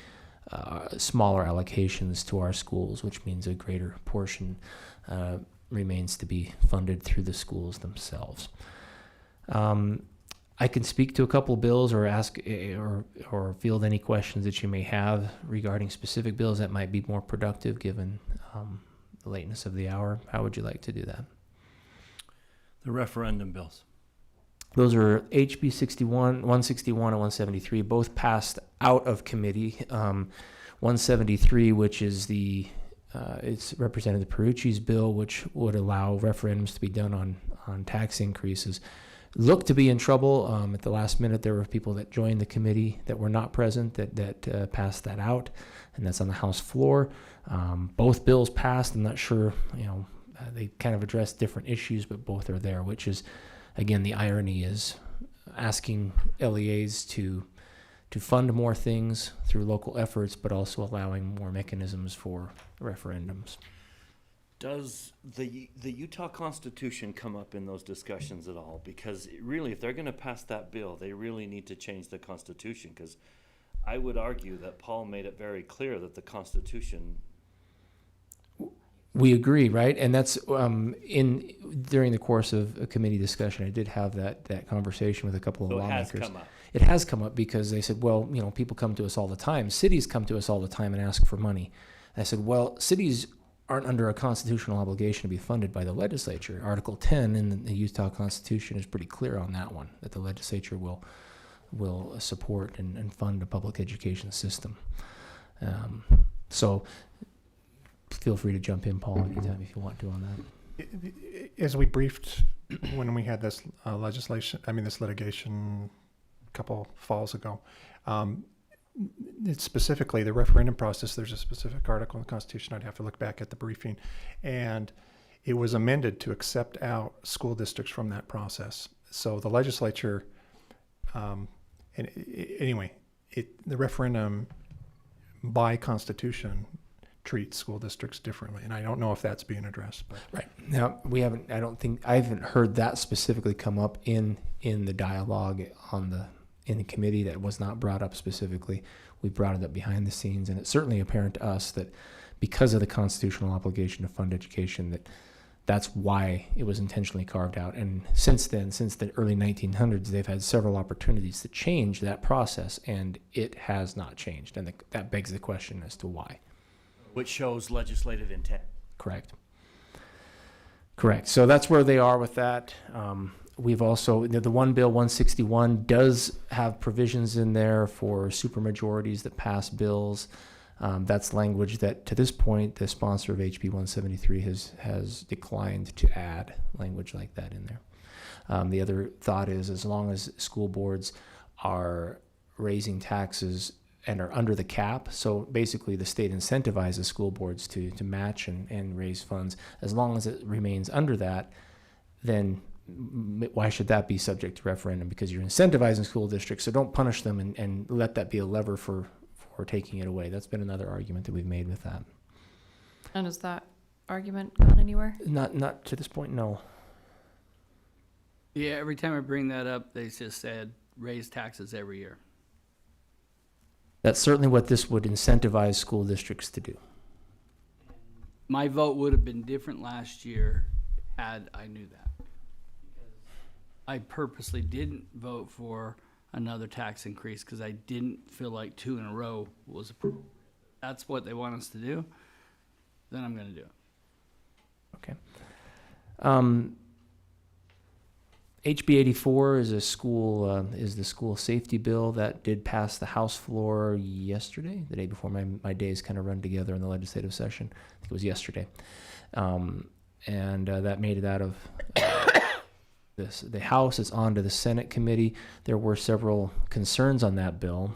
smaller allocations to our schools, which means a greater portion remains to be funded through the schools themselves. I can speak to a couple of bills or ask or field any questions that you may have regarding specific bills that might be more productive given the lateness of the hour. How would you like to do that? The referendum bills. Those are HB 161 and 173, both passed out of committee. 173, which is the it's Representative Perucci's bill, which would allow referendums to be done on tax increases, looked to be in trouble. At the last minute, there were people that joined the committee that were not present that passed that out, and that's on the House floor. Both bills passed. I'm not sure, they kind of address different issues, but both are there, which is, again, the irony is asking LEAs to fund more things through local efforts, but also allowing more mechanisms for referendums. Does the Utah Constitution come up in those discussions at all? Because really, if they're going to pass that bill, they really need to change the Constitution, because I would argue that Paul made it very clear that the Constitution... We agree, right? And that's during the course of a committee discussion, I did have that conversation with a couple of lawmakers. It has come up. It has come up because they said, well, people come to us all the time. Cities come to us all the time and ask for money. And I said, well, cities aren't under a constitutional obligation to be funded by the legislature. Article 10 in the Utah Constitution is pretty clear on that one, that the legislature will support and fund a public education system. So feel free to jump in, Paul, anytime if you want to on that. As we briefed when we had this this litigation a couple falls ago, it's specifically the referendum process. There's a specific article in the Constitution. I'd have to look back at the briefing, and it was amended to accept out school districts from that process. So the legislature, the referendum by Constitution treats school districts differently, and I don't know if that's being addressed. But. Right now, I haven't heard that specifically come up in the dialogue in the committee. That was not brought up specifically. We brought it up behind the scenes, and it's certainly apparent to us that because of the constitutional obligation to fund education, that's why it was intentionally carved out. And since then, since the early 1900s, they've had several opportunities to change that process, and it has not changed. And that begs the question as to why. Which shows legislative intent. Correct. So that's where they are with that. We've also, the one bill, 161, does have provisions in there for supermajorities that pass bills. That's language that, to this point, the sponsor of HB 173 has declined to add language like that in there. The other thought is, as long as school boards are raising taxes and are under the cap, so basically the state incentivizes school boards to match and raise funds. As long as it remains under that, then why should that be subject to referendum? Because you're incentivizing school districts, so don't punish them and let that be a lever for taking it away. That's been another argument that we've made with that. And has that argument gone anywhere? Not to this point, no. Yeah, every time I bring that up, they just said raise taxes every year. That's certainly what this would incentivize school districts to do. My vote would have been different last year had I knew that. I purposely didn't vote for another tax increase because I didn't feel like 2 in a row was appropriate. That's what they want us to do, then I'm going to do it. Okay. HB 84 is the school safety bill that did pass the House floor yesterday, the day before my days kind of run together in the legislative session. I think it was yesterday. And that made it out of the House. It's on to the Senate committee. There were several concerns on that bill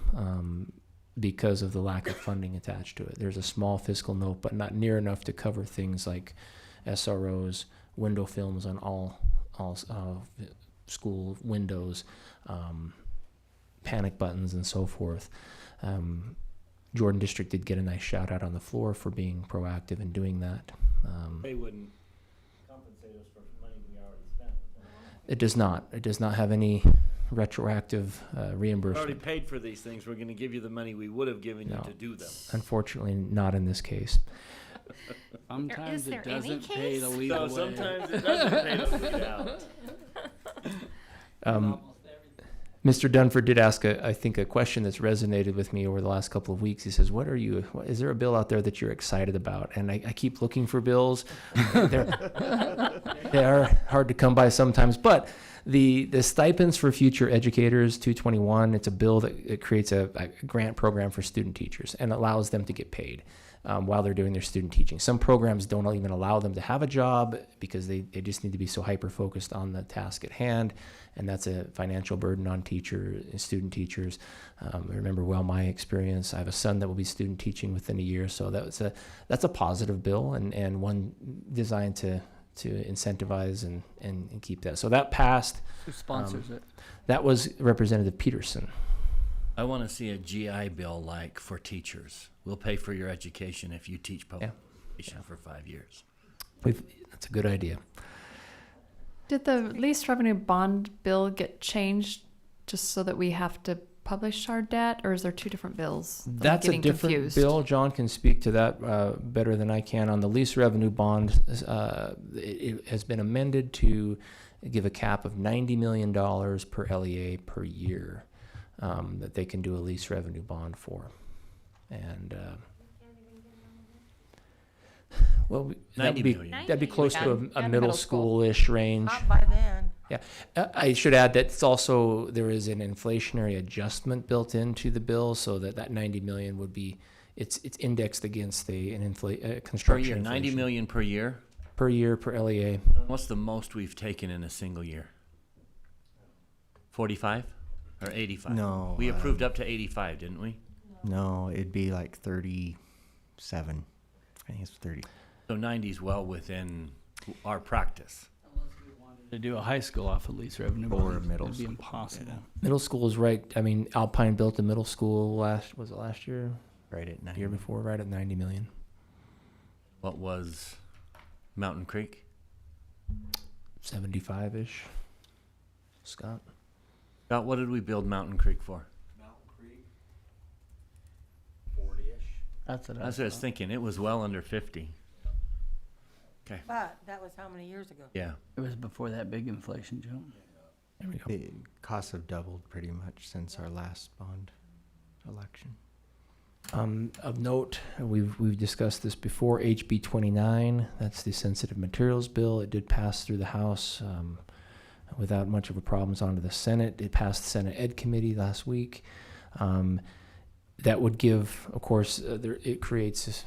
because of the lack of funding attached to it. There's a small fiscal note, but not near enough to cover things like SROs, window films on all school windows, panic buttons, and so forth. Jordan District did get a nice shout out on the floor for being proactive in doing that. They wouldn't compensate us for money we already spent. It does not. It does not have any retroactive reimbursement. We already paid for these things. We're going to give you the money we would have given you to do them. Unfortunately, not in this case. Sometimes it doesn't pay to lead away. Sometimes it doesn't pay to lead out. Mr. Dunford did ask, I think, a question that's resonated with me over the last couple of weeks. He says, is there a bill out there that you're excited about? And I keep looking for bills. They are hard to come by sometimes. But the stipends for future educators, 221, it's a bill that it creates a grant program for student teachers and allows them to get paid. while they're doing their student teaching. Some programs don't even allow them to have a job because they just need to be so hyper-focused on the task at hand, and that's a financial burden on student teachers. I remember well my experience. I have a son that will be student teaching within a year, so that's a positive bill and one designed to incentivize and keep that. So that passed. Who sponsors it? That was Representative Peterson. I want to see a GI Bill like for teachers. We'll pay for your education if you teach public education for 5 years. That's a good idea. Did the lease revenue bond bill get changed just so that we have to publish our debt, or is there two different bills? That's a different bill. John can speak to that better than I can. On the lease revenue bond, it has been amended to give a cap of $90 million per LEA per year that they can do a lease revenue bond for. And well, that'd be close to a middle school-ish range. Not by then. Yeah, I should add that it's also, there is an inflationary adjustment built into the bill, so that 90 million would be, it's indexed against construction Per year, inflation. 90 million per year? Per year, per LEA. What's the most we've taken in a single year? 45 or 85? No. We approved up to 85, didn't we? No, it'd be like 37. I think it's 30. So 90 is well within our practice. To do a high school off of lease revenue Or bonds, middle it'd be school. impossible. Middle school is right. I mean, Alpine built a middle school was it last year? Right at 90. Year before, right at 90 million. What was Mountain Creek? 75-ish. Scott? Scott, what did we build Mountain Creek for? Mountain Creek, 40-ish. That's what I That's what I was thought. thinking. It was well under 50. Okay. But that was how many years ago? Yeah. It was before that big inflation jump. There we go. The costs have doubled pretty much since our last bond election. Of note, we've discussed this before. HB 29, that's the sensitive materials bill. It did pass through the House without much of a problems onto the Senate. It passed the Senate Ed Committee last week. That would give, of course, it creates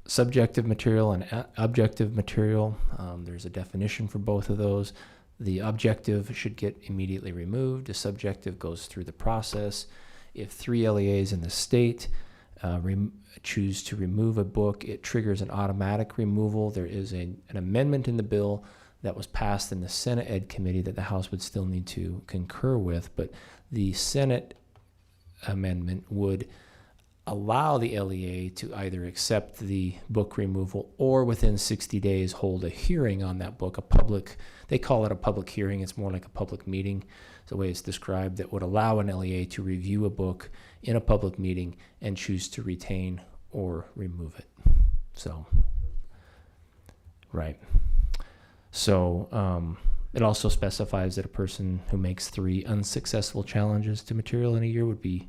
subjective material and objective material. There's a definition for both of those. The objective should get immediately removed. The subjective goes through the process. If 3 LEAs in the state choose to remove a book, it triggers an automatic removal. There is an amendment in the bill that was passed in the Senate Ed Committee that the House would still need to concur with, but the Senate amendment would allow the LEA to either accept the book removal or within 60 days hold a hearing on that book, they call it a public hearing, it's more like a public meeting, it's the way it's described, that would allow an LEA to review a book in a public meeting and choose to retain or remove it. So, right. So, it also specifies that a person who makes 3 unsuccessful challenges to material in a year would be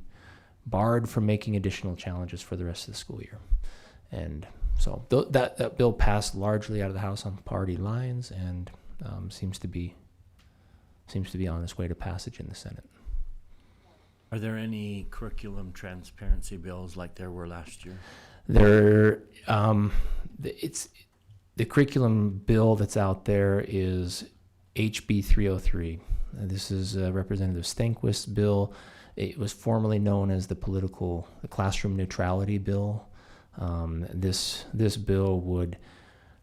barred from making additional challenges for the rest of the school year. And so that bill passed largely out of the House on party lines and seems to be on its way to passage in the Senate. Are there any curriculum transparency bills like there were last year? It's the curriculum bill that's out there is HB 303. This is Representative Stanquist's bill. It was formerly known as the classroom neutrality bill. This bill would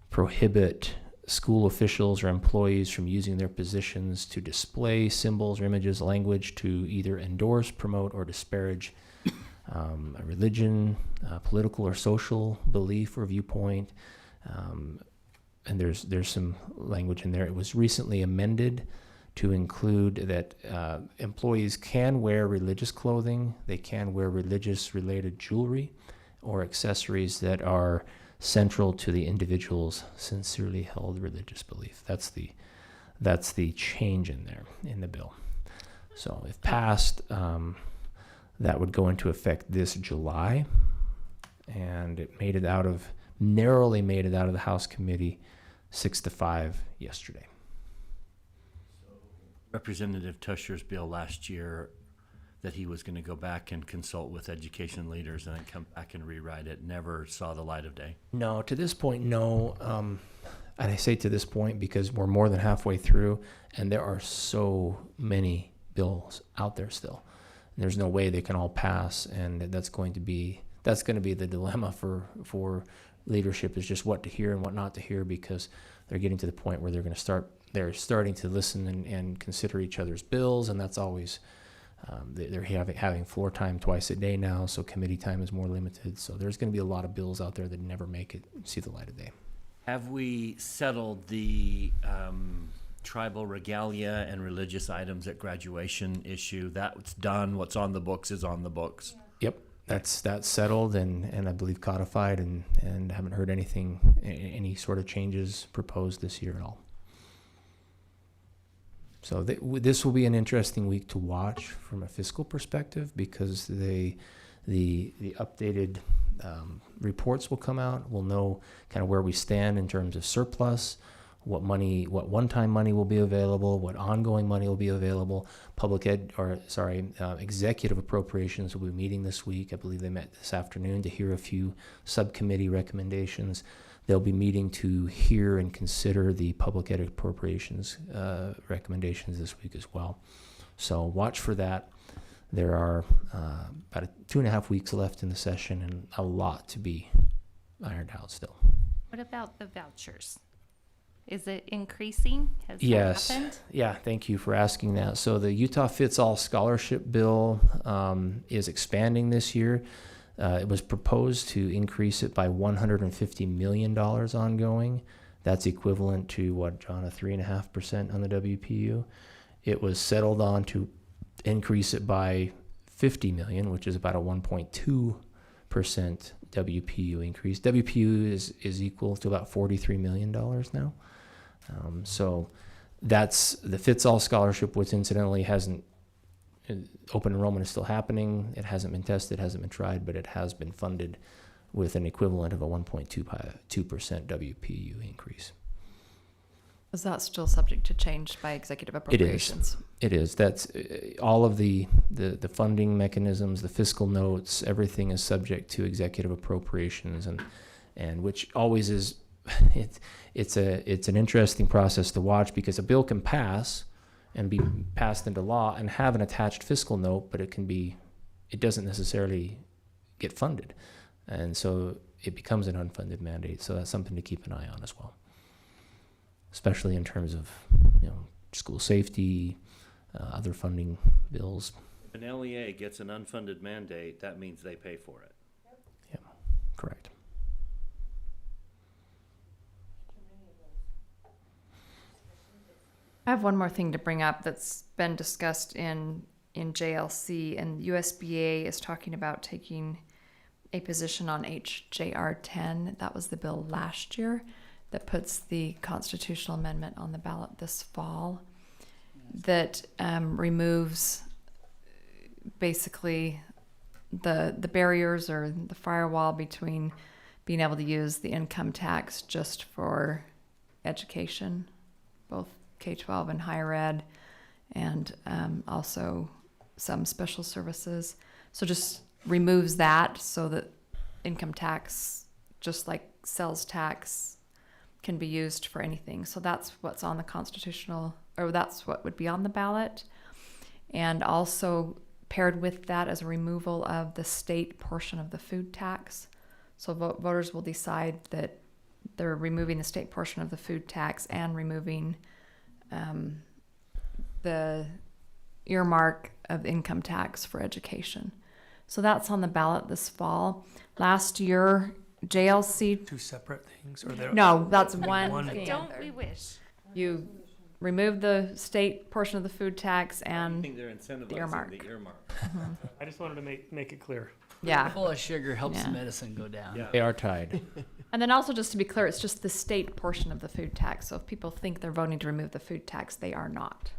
prohibit school officials or employees from using their positions to display symbols or images, language to either endorse, promote, or disparage a religion, political or social belief or viewpoint. And there's some language in there. It was recently amended to include that employees can wear religious clothing, they can wear religious-related jewelry or accessories that are central to the individual's sincerely held religious belief. That's the change in there in the bill. So if passed, that would go into effect this July, and it narrowly made it out of the House committee 6-5 yesterday. Representative Tusher's bill last year, that he was going to go back and consult with education leaders and then come back and rewrite it. Never saw the light of day. No, to this point, no. And I say to this point because we're more than halfway through, and there are so many bills out there still. There's no way they can all pass, and that's going to be the dilemma for leadership, is just what to hear and what not to hear, because they're getting to the point where they're starting to listen and consider each other's bills, and that's always they're having floor time twice a day now, so committee time is more limited. So there's going to be a lot of bills out there that never see the light of day. Have we settled the tribal regalia and religious items at graduation issue? That's done. What's on the books is on the books. Yep, that's settled and I believe codified, and haven't heard any sort of changes proposed this year at all. So this will be an interesting week to watch from a fiscal perspective, because the updated reports will come out. We'll know kind of where we stand in terms of surplus, what one-time money will be available, what ongoing money will be available. Executive appropriations will be meeting this week. I believe they met this afternoon to hear a few subcommittee recommendations. They'll be meeting to hear and consider the public ed appropriations recommendations this week as well. So watch for that. There are about 2.5 weeks left in the session, and a lot to be ironed out still. What about the vouchers? Is it increasing? Has Yes. that happened? Yeah, thank you for asking that. So the Utah Fits All Scholarship Bill is expanding this year. It was proposed to increase it by $150 million ongoing. That's equivalent to what, John, a 3.5% on the WPU. It was settled on to increase it by $50 million, which is about a 1.2% WPU increase. WPU is equal to about $43 million now. So that's the Fits All Scholarship, which incidentally open enrollment is still happening. It hasn't been tested, hasn't been tried, but it has been funded with an equivalent of a 1.2% WPU increase. Is that still subject to change by executive appropriations? It is. That's all of the funding mechanisms, the fiscal notes, everything is subject to executive appropriations, and which always is, it's an interesting process to watch, because a bill can pass and be passed into law and have an attached fiscal note, but it doesn't necessarily get funded, and so it becomes an unfunded mandate. So that's something to keep an eye on as well, especially in terms of school safety, other funding bills. If an LEA gets an unfunded mandate, that means they pay for it. Yeah, correct. I have one more thing to bring up that's been discussed in JLC, and USBA is talking about taking a position on HJR 10. That was the bill last year that puts the constitutional amendment on the ballot this fall, that removes basically the barriers or the firewall between being able to use the income tax just for education, both K-12 and higher ed, and also some special services. So just removes that so that income tax, just like sales tax, can be used for anything. So that's what's on the constitutional, or that's what would be on the ballot. And also paired with that is a removal of the state portion of the food tax. So voters will decide that they're removing the state portion of the food tax and removing the earmark of income tax for education. So that's on the ballot this fall. Last year, JLC... Two separate things? No, that's one thing. Don't we wish? You remove the state portion of the food tax I and think they're incentivizing the earmark. the earmark. I just wanted to make it clear. Yeah. Full of sugar helps Yeah. the medicine go down. Yeah. They are tied. And then also, just to be clear, it's just the state portion of the food tax. So if people think they're voting to remove the food tax, they are not.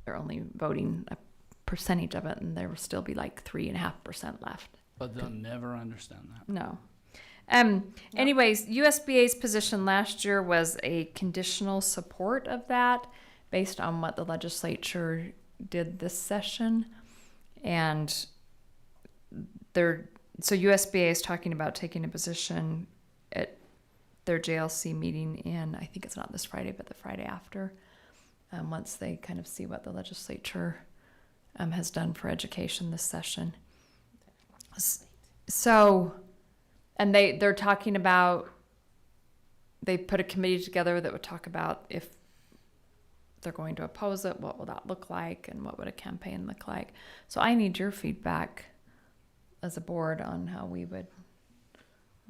They're only voting a percentage of it, and there will still be like 3.5% left. But they'll never understand that. No. Anyways, USBA's position last year was a conditional support of that based on what the legislature did this session. And so USBA is talking about taking a position at their JLC meeting in, I think it's not this Friday, but the Friday after, once they kind of see what the legislature has done for education this session. So, and they're talking about, they put a committee together that would talk about if they're going to oppose it, what will that look like, and what would a campaign look like. So I need your feedback as a board on how we would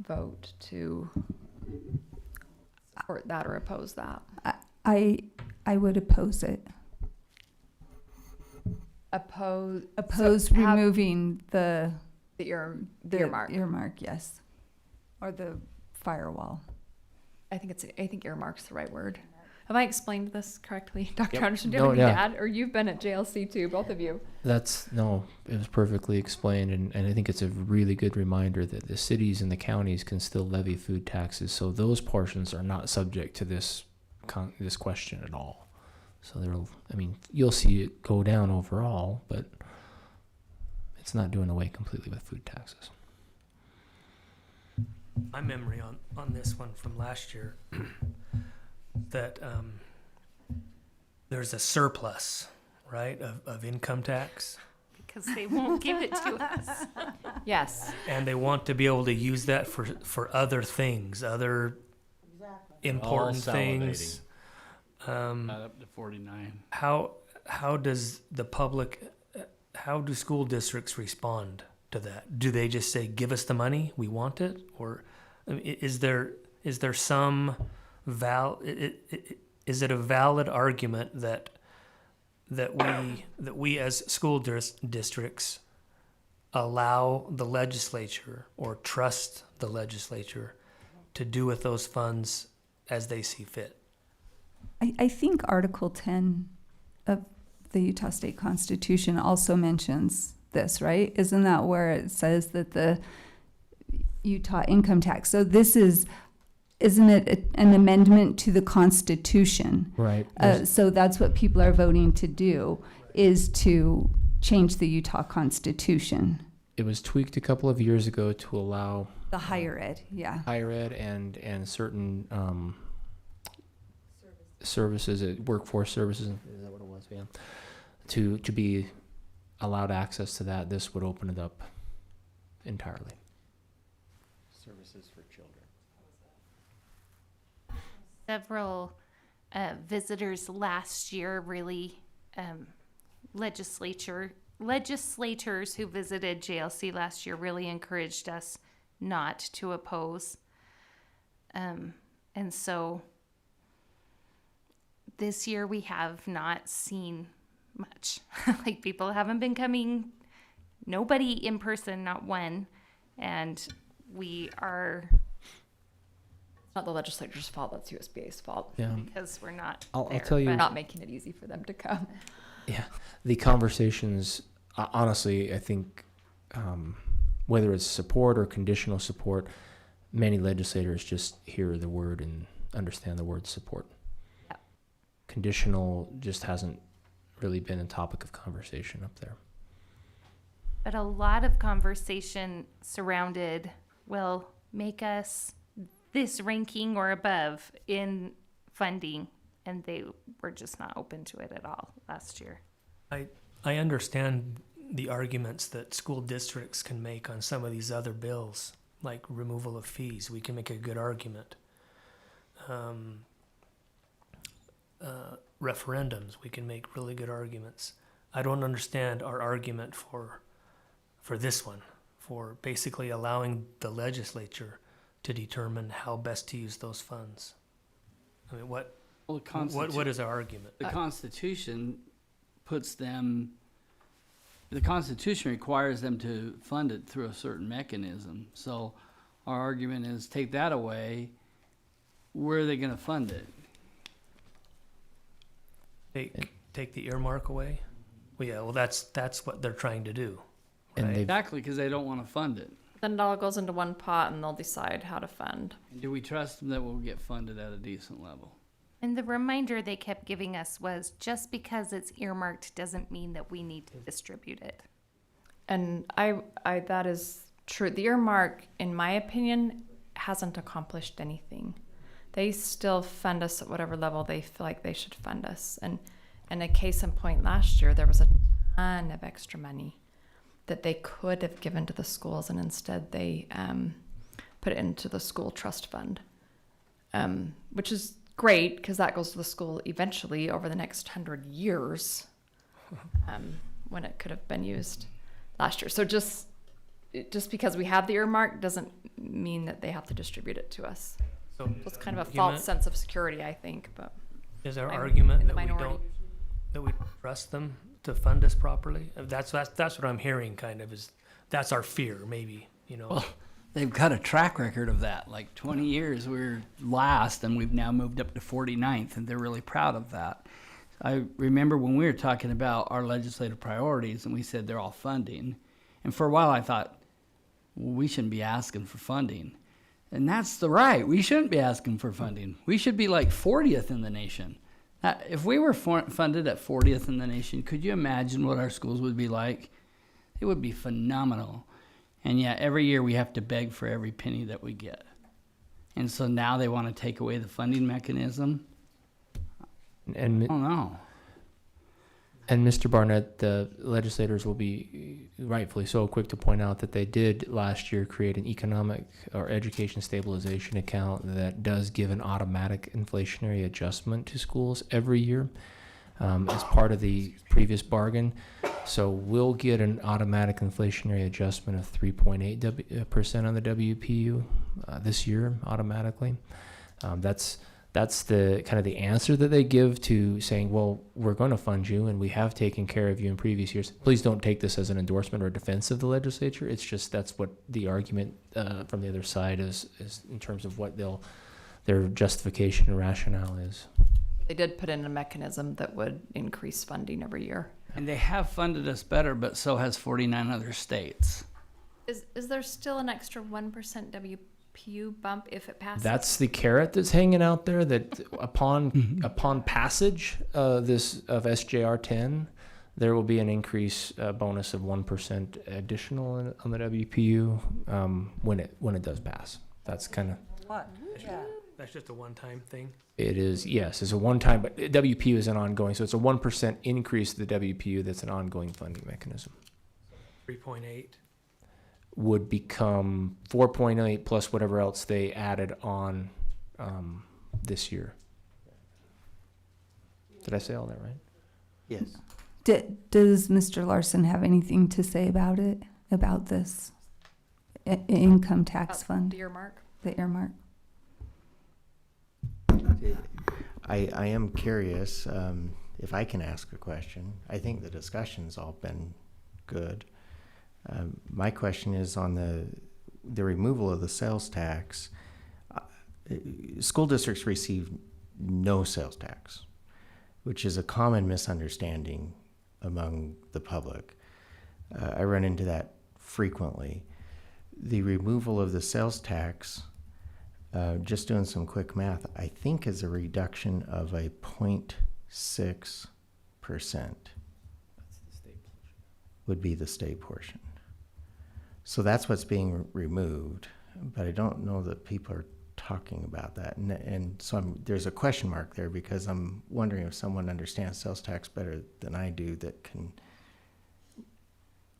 vote to support that or oppose that. I would oppose it. Oppose removing the earmark. Earmark, yes, or the firewall. I think earmark's the right word. Have I explained this correctly, Dr. Yep. Anderson? Do you have No, anything to yeah. add? Or you've been at JLC too, both of you. No, it was perfectly explained, and I think it's a really good reminder that the cities and the counties can still levy food taxes, so those portions are not subject to this question at all. So you'll see it go down overall, but it's not doing away completely with food taxes. My memory on this one from last year that there's a surplus, right, of income tax. Because they won't give it to us. Yes. And they want to be able to use that for other things, other important things. Not up to 49. How does the public, how do school districts respond to that? Do they just say, give us the money, we want it? Or is there some is it a valid argument that we as school districts allow the legislature or trust the legislature to do with those funds as they see fit? I think Article 10 of the Utah State Constitution also mentions this, right? Isn't that where it says that the Utah income tax? So isn't it an amendment to the Constitution? Right. So that's what people are voting to do, is to change the Utah Constitution. It was tweaked a couple of years ago to allow The higher ed, yeah. higher ed and certain services, workforce services, is that what it was? Yeah. To be allowed access to that. This would open it up entirely. Services for children. Several visitors last year really, legislators who visited JLC last year really encouraged us not to oppose. And so this year we have not seen much. Like, people haven't been coming, nobody in person, not one. And we are... It's not the legislature's fault, that's USBA's fault. Yeah. Because we're not I'll there, tell you. We're not making it easy for them to come. Yeah, the conversations, honestly, I think whether it's support or conditional support, many legislators just hear the word and understand the word support. Yep. Conditional just hasn't really been a topic of conversation up there. But a lot of conversation surrounded, well, make us this ranking or above in funding, and they were just not open to it at all last year. I understand the arguments that school districts can make on some of these other bills, like removal of fees. We can make a good argument. Referendums, we can make really good arguments. I don't understand our argument for this one, for basically allowing the legislature to determine how best to use those funds. I mean, what is our argument? The Constitution puts them, the Constitution requires them to fund it through a certain mechanism. So our argument is, take that away, where are they going to fund it? Take the earmark away? Well, yeah, well, that's what they're trying to do. And right? Exactly, because they don't want to fund it. Then it all goes into one pot and they'll decide how to fund. Do we trust them that we'll get funded at a decent level? And the reminder they kept giving us was, just because it's earmarked doesn't mean that we need to distribute it. And I that is true. The earmark, in my opinion, hasn't accomplished anything. They still fund us at whatever level they feel like they should fund us. And a case in point, last year, there was a ton of extra money that they could have given to the schools, and instead they put it into the school trust fund, which is great because that goes to the school eventually over the next 100 years, when it could have been used last year. So just because we have the earmark doesn't mean that they have to distribute it to us. So It's kind of a false sense of security, I think. But is our I'm argument in the that minority. we trust them to fund us properly? That's what I'm hearing. Kind of is that's our fear, maybe. Well, they've got a track record of that. Like 20 years, we were last, and we've now moved up to 49th, and they're really proud of that. I remember when we were talking about our legislative priorities, and we said they're all funding. And for a while, I thought, well, we shouldn't be asking for funding. And that's right. We shouldn't be asking for funding. We should be like 40th in the nation. If we were funded at 40th in the nation, could you imagine what our schools would be like? It would be phenomenal. And yet every year we have to beg for every penny that we get. And so now they want to take away the funding mechanism. And I don't know. And Mr. Barnett, the legislators will be rightfully so quick to point out that they did last year create an economic or education stabilization account that does give an automatic inflationary adjustment to schools every year as part of the previous bargain. So we'll get an automatic inflationary adjustment of 3.8% on the WPU this year automatically. That's the kind of the answer that they give to saying, well, we're going to fund you and we have taken care of you in previous years. Please don't take this as an endorsement or defense of the legislature. It's just that's what the argument from the other side is in terms of what their justification and rationale is. They did put in a mechanism that would increase funding every year. And they have funded us better, but so has 49 other states. Is there still an extra 1% WPU bump if it passes? That's the carrot that's hanging out there. That upon passage of SJR 10, there will be an increase bonus of 1% additional on the WPU when it does pass. That's kind of What? Yeah. That's just a one-time thing. it is. Yes, it's a one-time, but WPU is an ongoing. So it's a 1% increase to the WPU. That's an ongoing funding mechanism. 3.8. Would become 4.8 plus whatever else they added on this year. Did I say all that right? Yes. Does Mr. Larson have anything to say about it, about this income tax fund? The earmark? The earmark. I am curious if I can ask a question. I think the discussion's all been good. My question is on the removal of the sales tax. School districts receive no sales tax, which is a common misunderstanding among the public. I run into that frequently. The removal of the sales tax, just doing some quick math, I think is a reduction of a 0.6%. Would be the state portion. So that's what's being removed, but I don't know that people are talking about that. And so there's a question mark there because I'm wondering if someone understands sales tax better than I do that can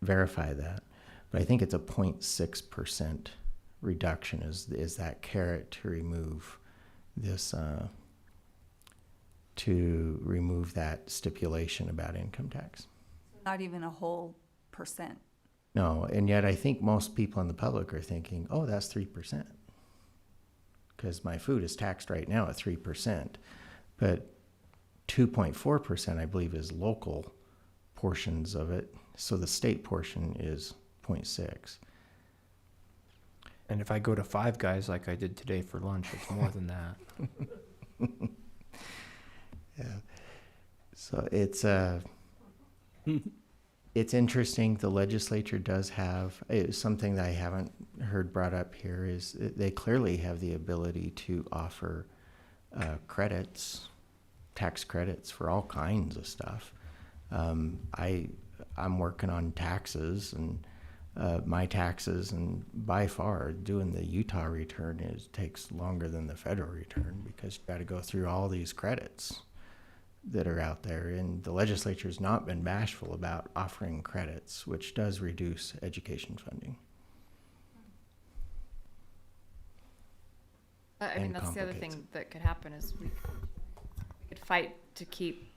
verify that. But I think it's a 0.6% reduction is that carrot to remove this, to remove that stipulation about income tax. Not even a whole percent. No, and yet I think most people in the public are thinking, oh, that's 3%. Because my food is taxed right now at 3%. But 2.4%, I believe, is local portions of it. So the state portion is 0.6. And if I go to Five Guys like I did today for lunch, it's more than that. Yeah. So it's interesting. The legislature does have something that I haven't heard brought up here is they clearly have the ability to offer credits, tax credits for all kinds of stuff. I I'm working on taxes and my taxes, and by far doing the Utah return takes longer than the federal return because you got to go through all these credits that are out there, and the legislature's not been bashful about offering credits, which does reduce education funding. I mean, that's the other thing that could happen is we could fight to keep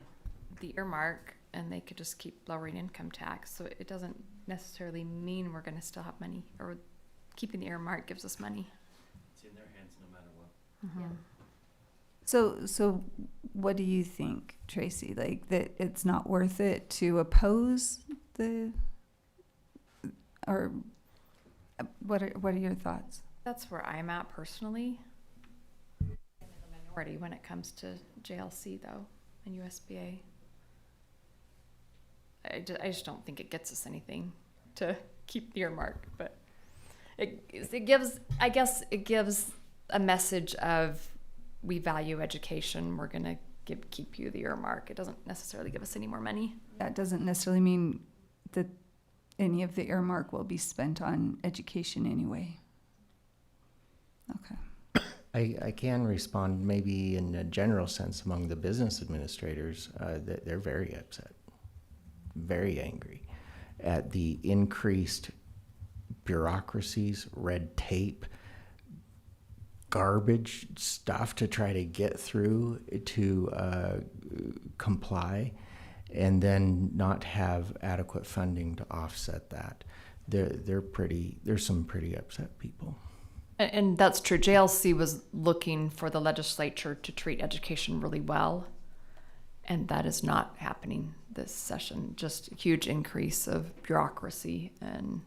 the earmark, and they could just keep lowering income tax. So it doesn't necessarily mean we're going to still have money, or keeping the earmark gives us money. It's in their hands no matter what. Mm-hmm. So what do you think, Tracy? Like, that it's not worth it to oppose or what are your thoughts? That's where I'm at personally. I'm in the minority when it comes to JLC though, and USBA. I just don't think it gets us anything to keep the earmark, but it gives a message of, we value education, we're going to keep you the earmark. It doesn't necessarily give us any more money. That doesn't necessarily mean that any of the earmark will be spent on education anyway. Okay. I can respond maybe in a general sense among the business administrators that they're very upset, very angry at the increased bureaucracies, red tape, garbage stuff to try to get through to comply, and then not have adequate funding to offset that. There's some pretty upset people. And that's true. JLC was looking for the legislature to treat education really well, and that is not happening this session. Just a huge increase of bureaucracy and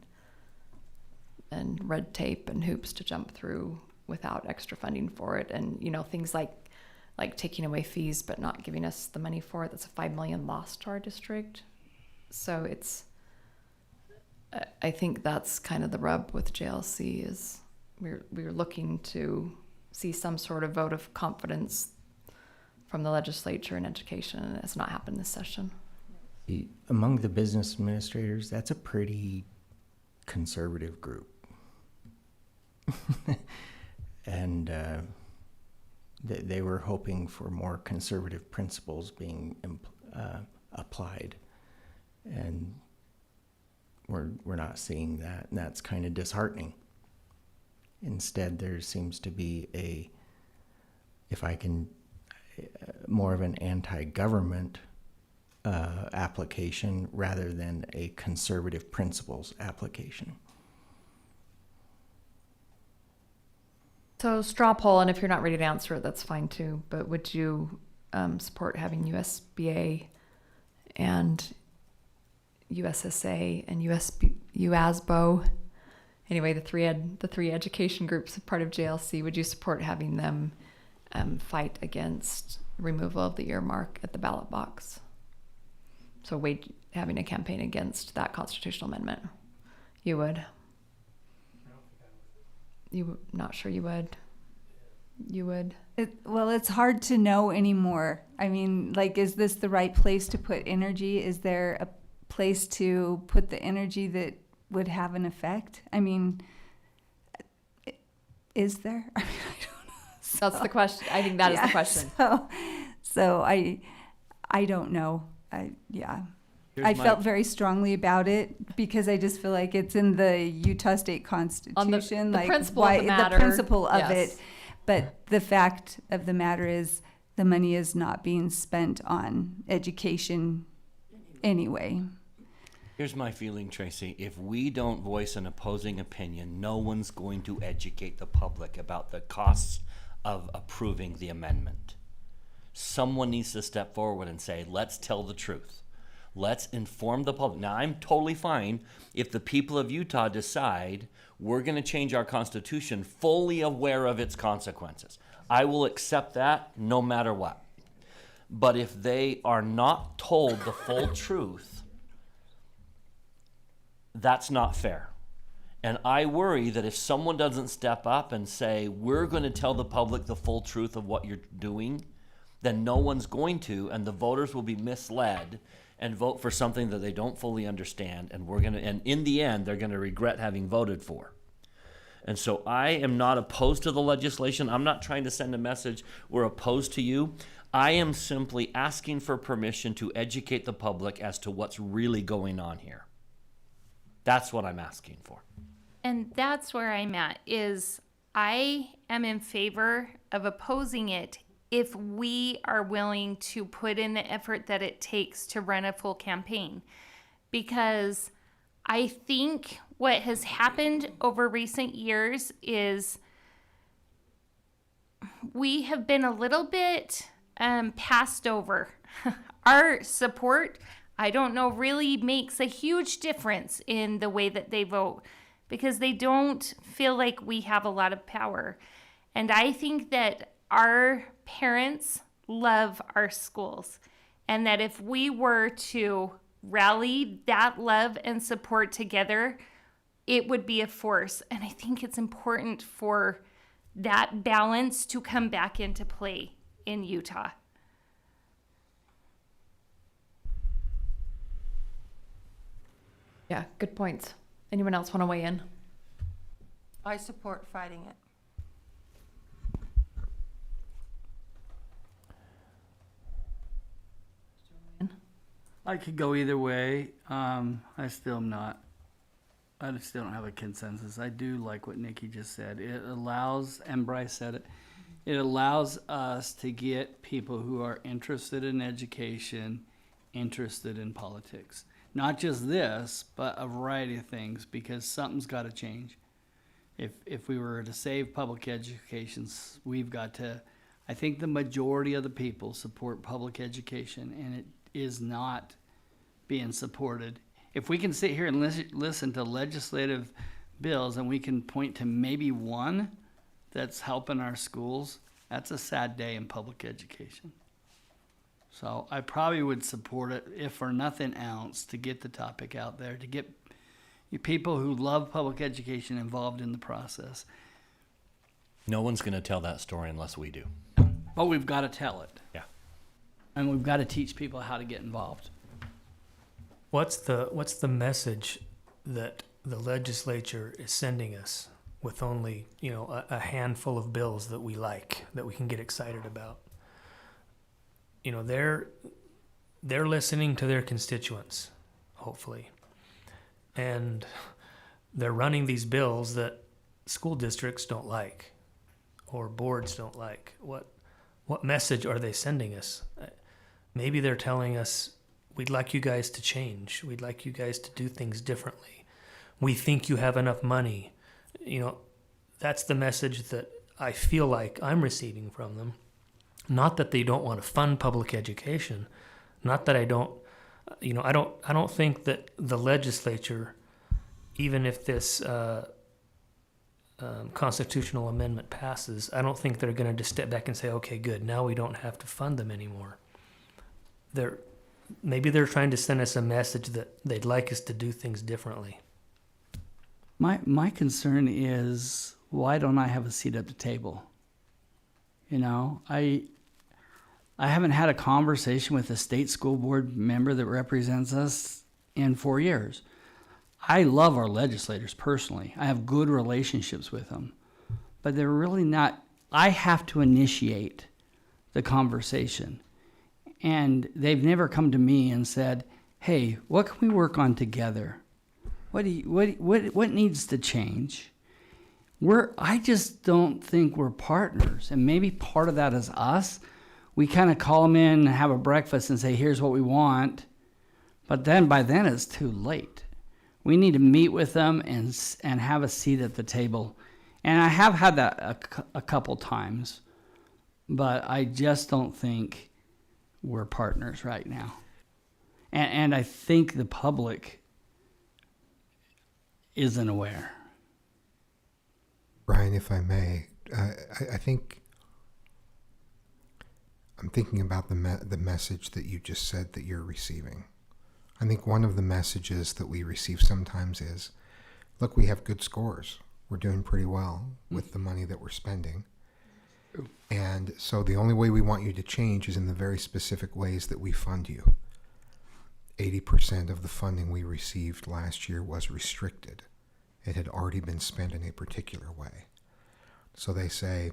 red tape and hoops to jump through without extra funding for it. And things like taking away fees but not giving us the money for it. That's a $5 million loss to our district. So I think that's kind of the rub with JLC is we're looking to see some sort of vote of confidence from the legislature in education, and it's not happened this session. Among the business administrators, that's a pretty conservative group. And they were hoping for more conservative principles being applied, and we're not seeing that, and that's kind of disheartening. Instead, there seems to be more of an anti-government application rather than a conservative principles application. So straw poll, and if you're not ready to answer it, that's fine too. But would you support having USBA and USSA and UASBO? Anyway, the three education groups part of JLC. Would you support having them fight against removal of the earmark at the ballot box? So having a campaign against that constitutional amendment. You would? You not sure you would? You would? Well, it's hard to know anymore. I mean, is this the right place to put energy? Is there a place to put the energy that would have an effect? I mean, is there? I mean, I don't know. That's the question. I think that is the question. So I don't know. I felt very strongly about it because I just feel like it's in the Utah State Constitution, the principle of the matter. The principle of Yes. it. But the fact of the matter is, the money is not being spent on education anyway. Here's my feeling, Tracy. If we don't voice an opposing opinion, no one's going to educate the public about the costs of approving the amendment. Someone needs to step forward and say, let's tell the truth. Let's inform the public. Now, I'm totally fine if the people of Utah decide we're going to change our constitution fully aware of its consequences. I will accept that no matter what. But if they are not told the full truth, that's not fair. And I worry that if someone doesn't step up and say, we're going to tell the public the full truth of what you're doing, then no one's going to, and the voters will be misled, and vote for something that they don't fully understand, and in the end, they're gonna regret having voted for. And so I am not opposed to the legislation. I'm not trying to send a message, we're opposed to you. I am simply asking for permission to educate the public as to what's really going on here. That's what I'm asking for. And that's where I'm at, is I am in favor of opposing it if we are willing to put in the effort that it takes to run a full campaign. Because I think what has happened over recent years is we have been a little bit passed over. Our support, I don't know, really makes a huge difference in the way that they vote, because they don't feel like we have a lot of power. And I think that our parents love our schools, and that if we were to rally that love and support together, it would be a force. And I think it's important for that balance to come back into play in Utah. Yeah, good points. Anyone else want to weigh in? I support fighting it. I could go either way. I still am not. I still don't have a consensus. I do like what Nikki just said. It allows, and Bryce said it, it allows us to get people who are interested in education, interested in politics. Not just this, but a variety of things, because something's got to change. If we were to save public education, we've got to, I think the majority of the people support public education, and it is not being supported. If we can sit here and listen to legislative bills and we can point to maybe one that's helping our schools, that's a sad day in public education. So I probably would support it, if for nothing else, to get the topic out there, to get people who love public education involved in the process. No one's going to tell that story unless we do. But we've got to tell it. Yeah. And we've got to teach people how to get involved. What's the message that the legislature is sending us with only, a handful of bills that we like, that we can get excited about? They're listening to their constituents, hopefully. And they're running these bills that school districts don't like or boards don't like. What message are they sending us? Maybe they're telling us, we'd like you guys to change. We'd like you guys to do things differently. We think you have enough money. That's the message that I feel like I'm receiving from them. Not that they don't want to fund public education. Not that I don't, I don't think that the legislature, even if this constitutional amendment passes, I don't think they're going to just step back and say, okay, good, now we don't have to fund them anymore. Maybe they're trying to send us a message that they'd like us to do things differently. My concern is, why don't I have a seat at the table? I haven't had a conversation with a state school board member that represents us in 4 years. I love our legislators personally. I have good relationships with them, but they're really not. I have to initiate the conversation. And they've never come to me and said, hey, what can we work on together? What needs to change? I just don't think we're partners. And maybe part of that is us. We kind of call them in and have a breakfast and say, here's what we want. But then by then it's too late. We need to meet with them and have a seat at the table. And I have had that a couple times, but I just don't think we're partners right now. And I think the public isn't aware. Brian, if I may, I think I'm thinking about the message that you just said that you're receiving. I think one of the messages that we receive sometimes is, look, we have good scores. We're doing pretty well with the money that we're spending. And so the only way we want you to change is in the very specific ways that we fund you. 80% of the funding we received last year was restricted. It had already been spent in a particular way. So they say,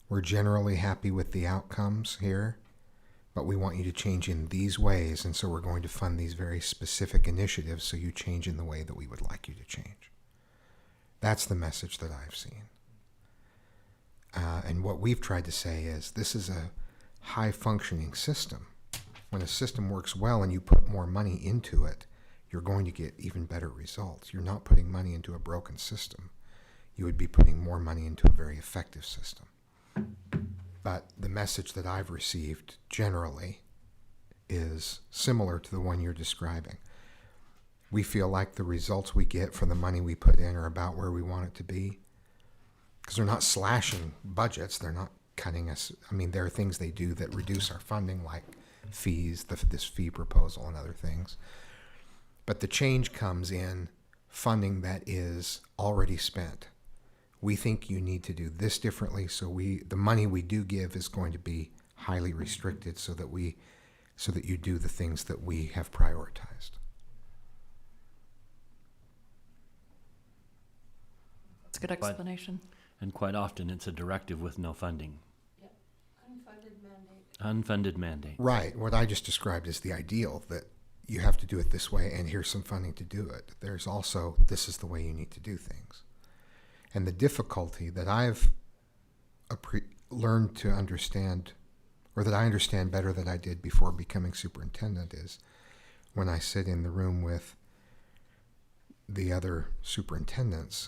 we're generally happy with the outcomes here, but we want you to change in these ways, and so we're going to fund these very specific initiatives so you change in the way that we would like you to change. That's the message that I've seen. And what we've tried to say is this is a high-functioning system. When a system works well and you put more money into it, you're going to get even better results. You're not putting money into a broken system. You would be putting more money into a very effective system. But the message that I've received generally is similar to the one you're describing. We feel like the results we get for the money we put in are about where we want it to be. Because they're not slashing budgets, they're not cutting us. I mean, there are things they do that reduce our funding, like fees, this fee proposal and other things. But the change comes in funding that is already spent. We think you need to do this differently, so the money we do give is going to be highly restricted so that you do the things that we have prioritized. That's a good explanation. And quite often it's a directive with no funding. Yep. Unfunded mandate. Unfunded mandate. Right. What I just described is the ideal, that you have to do it this way and here's some funding to do it. There's also, this is the way you need to do things. And the difficulty that I've learned to understand, or that I understand better than I did before becoming superintendent, is when I sit in the room with the other superintendents,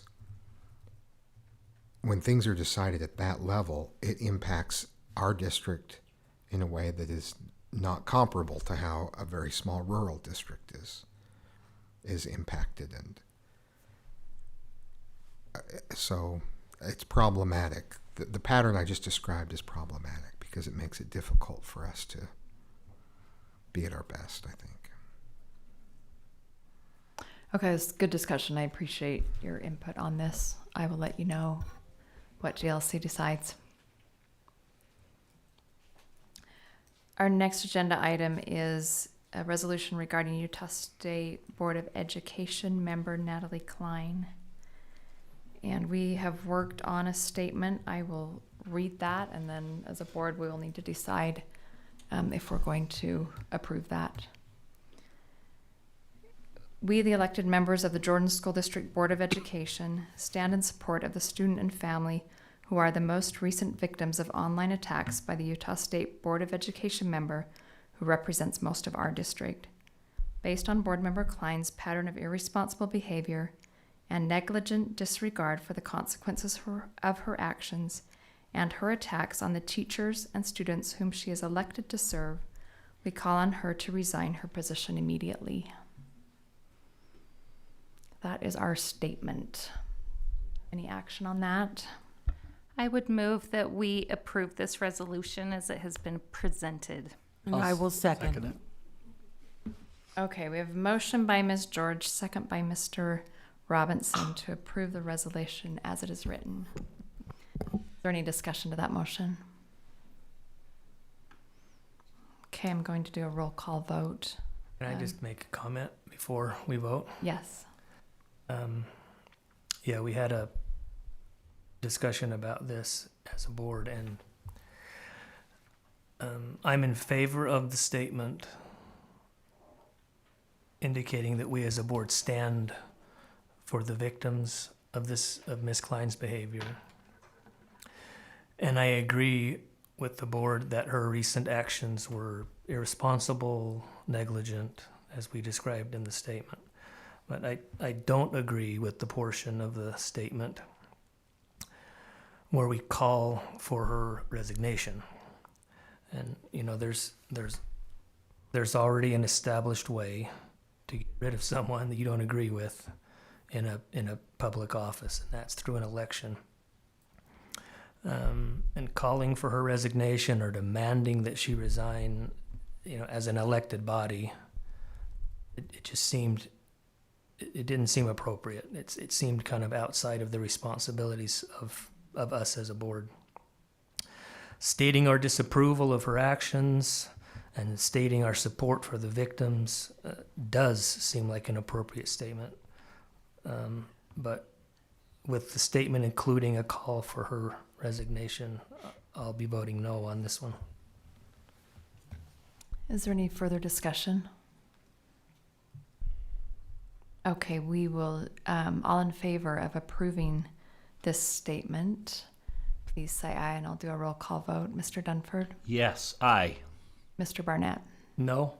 when things are decided at that level, it impacts our district in a way that is not comparable to how a very small rural district is impacted. And so it's problematic. The pattern I just described is problematic because it makes it difficult for us to be at our best, I think. Okay, it's good discussion. I appreciate your input on this. I will let you know what GLC decides. Our next agenda item is a resolution regarding Utah State Board of Education member Natalie Klein. And we have worked on a statement. I will read that, and then as a board, we will need to decide if we're going to approve that. We, the elected members of the Jordan School District Board of Education, stand in support of the student and family who are the most recent victims of online attacks by the Utah State Board of Education member who represents most of our district. Based on Board Member Klein's pattern of irresponsible behavior and negligent disregard for the consequences of her actions and her attacks on the teachers and students whom she is elected to serve, we call on her to resign her position immediately. That is our statement. Any action on that? I would move that we approve this resolution as it has been presented. And I will second it. Okay, we have a motion by Ms. George, second by Mr. Robinson to approve the resolution as it is written. Is there any discussion to that motion? Okay, I'm going to do a roll call vote. Can I just make a comment before we vote? Yes. Yeah, we had a discussion about this as a board, and I'm in favor of the statement indicating that we as a board stand for the victims of Ms. Klein's behavior. And I agree with the board that her recent actions were irresponsible, negligent, as we described in the statement. But I don't agree with the portion of the statement where we call for her resignation. And you know, there's already an established way to get rid of someone that you don't agree with in a public office, and that's through an election. And calling for her resignation or demanding that she resign, you know, as an elected body, it just seemed, it didn't seem appropriate. It seemed kind of outside of the responsibilities of us as a board. Stating our disapproval of her actions and stating our support for the victims does seem like an appropriate statement. But with the statement including a call for her resignation, I'll be voting no on this one. Is there any further discussion? Okay, we will, all in favor of approving this statement, please say aye, and I'll do a roll call vote. Mr. Dunford? Yes, aye. Mr. Barnett? No?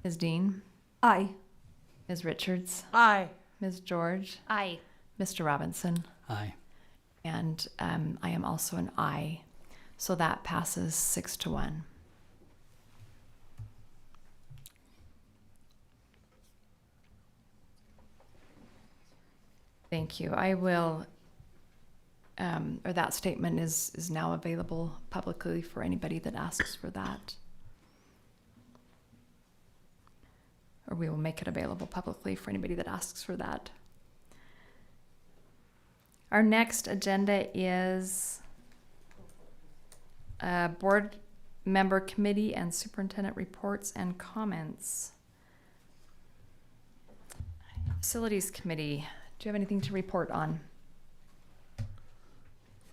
Ms. Dean? Aye. Ms. Richards? Aye. Ms. George? Aye. Mr. Robinson? Aye. And I am also an aye. So that passes 6-1. Thank you. I will, or that statement is now available publicly for anybody that asks for that. Or we will make it available publicly for anybody that asks for that. Our next agenda is board member committee and superintendent reports and comments. Facilities committee, do you have anything to report on?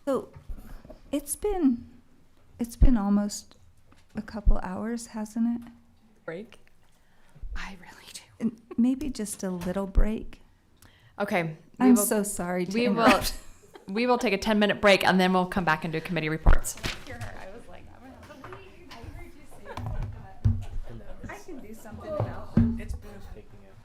So it's been almost a couple hours, hasn't it? Break? I really do. And maybe just a little break. Okay. I'm so sorry to interrupt. We will take a 10-minute break and then we'll come back and do committee reports. I can do something about it. It's Bruce picking up.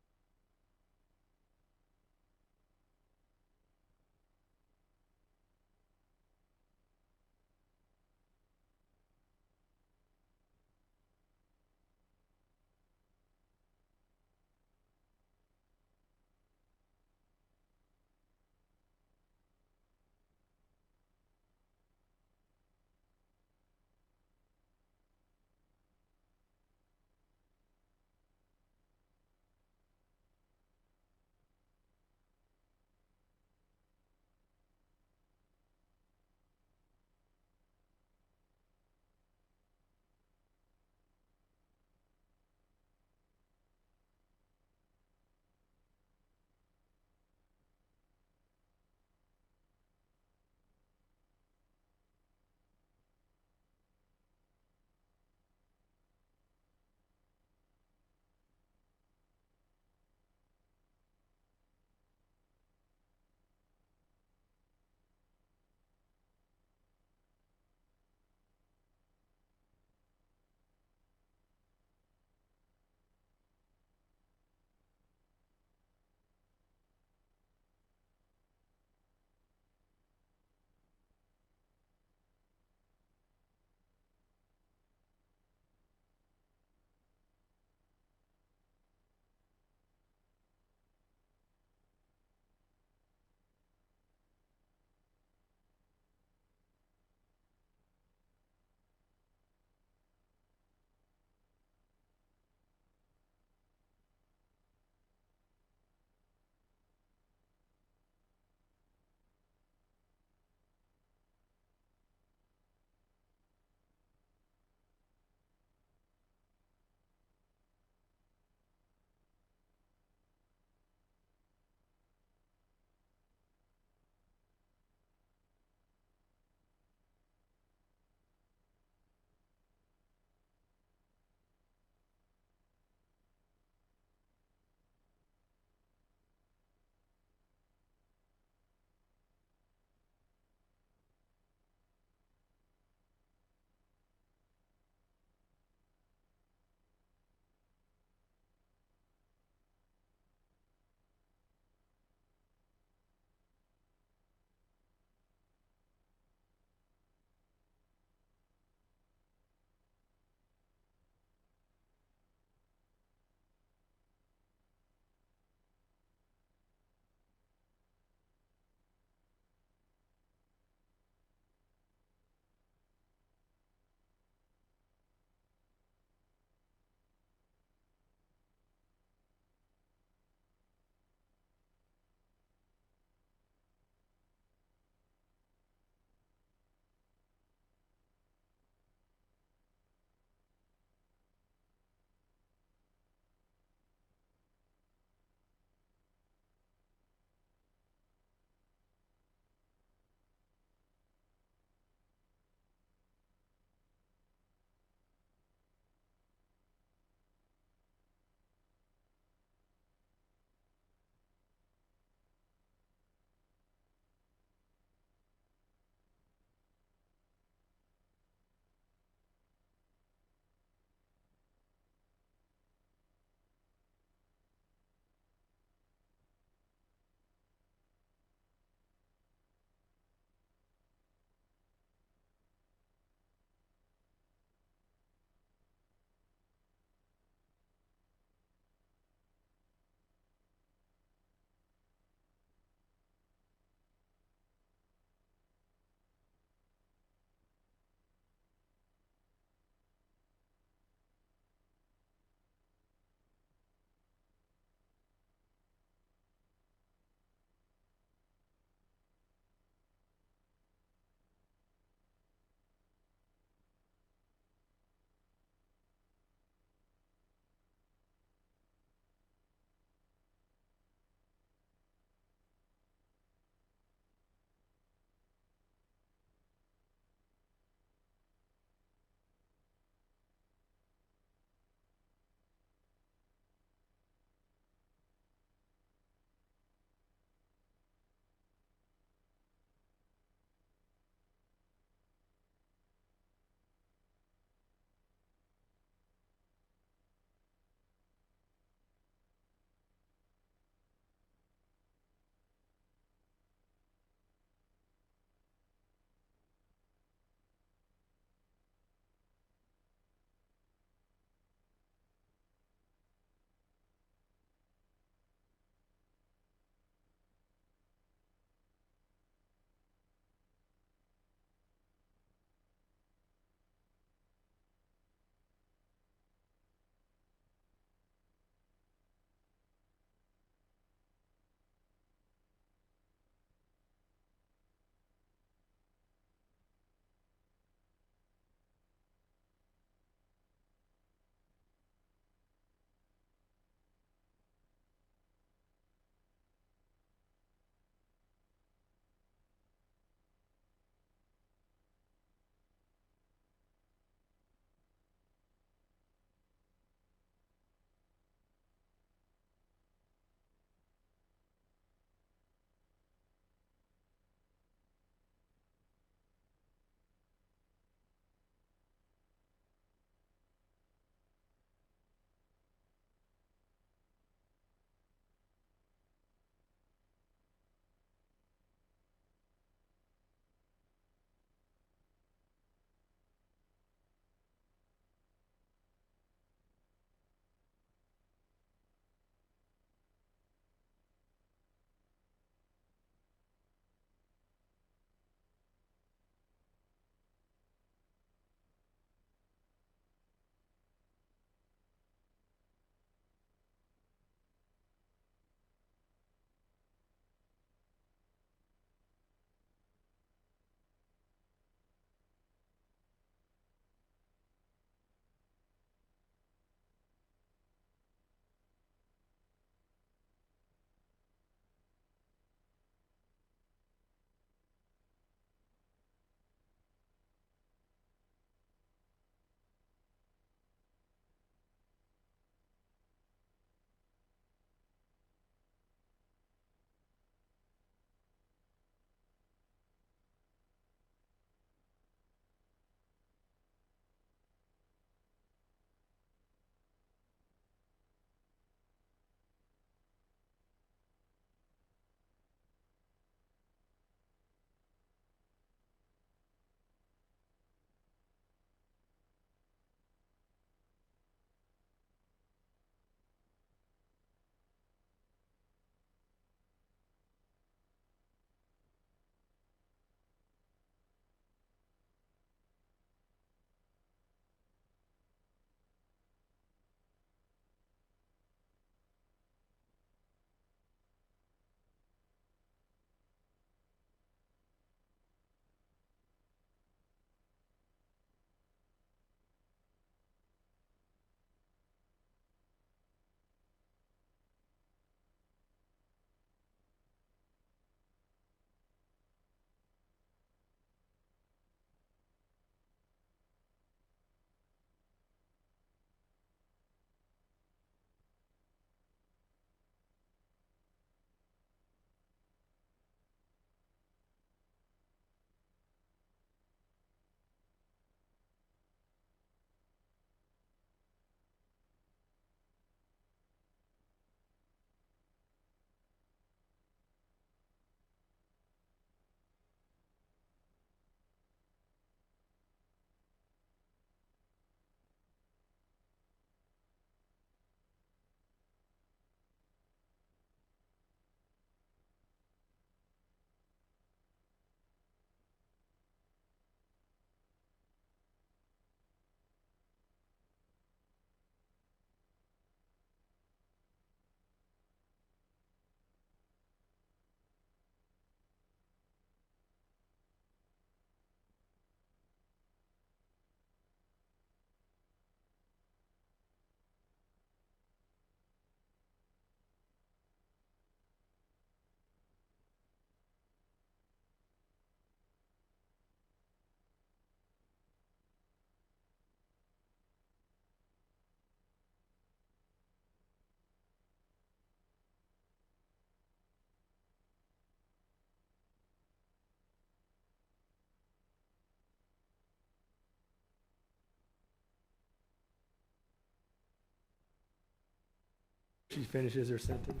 She finishes her sentence.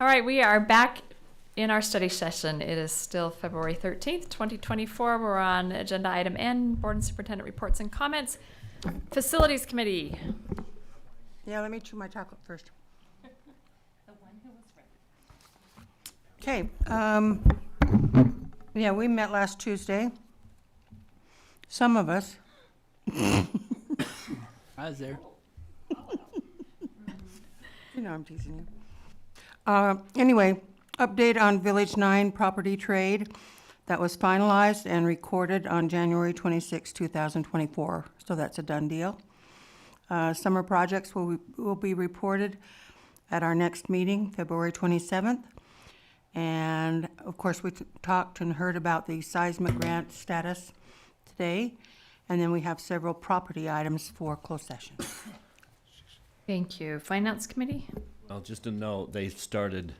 All right, we are back in our study session. It is still February 13th, 2024. We're on agenda item N, Board and Superintendent reports and comments. Facilities Committee. Yeah, let me chew my chocolate first. Okay, yeah, we met last Tuesday. Some of us. I was there. You know I'm teasing you. Anyway, update on Village 9 property trade that was finalized and recorded on January 26, 2024. So that's a done deal. Summer projects will be reported at our next meeting, February 27th. And of course, we talked and heard about the Seismic grant status today. And then we have several property items for closed session. Thank you. Finance Committee? Well, just a note, they started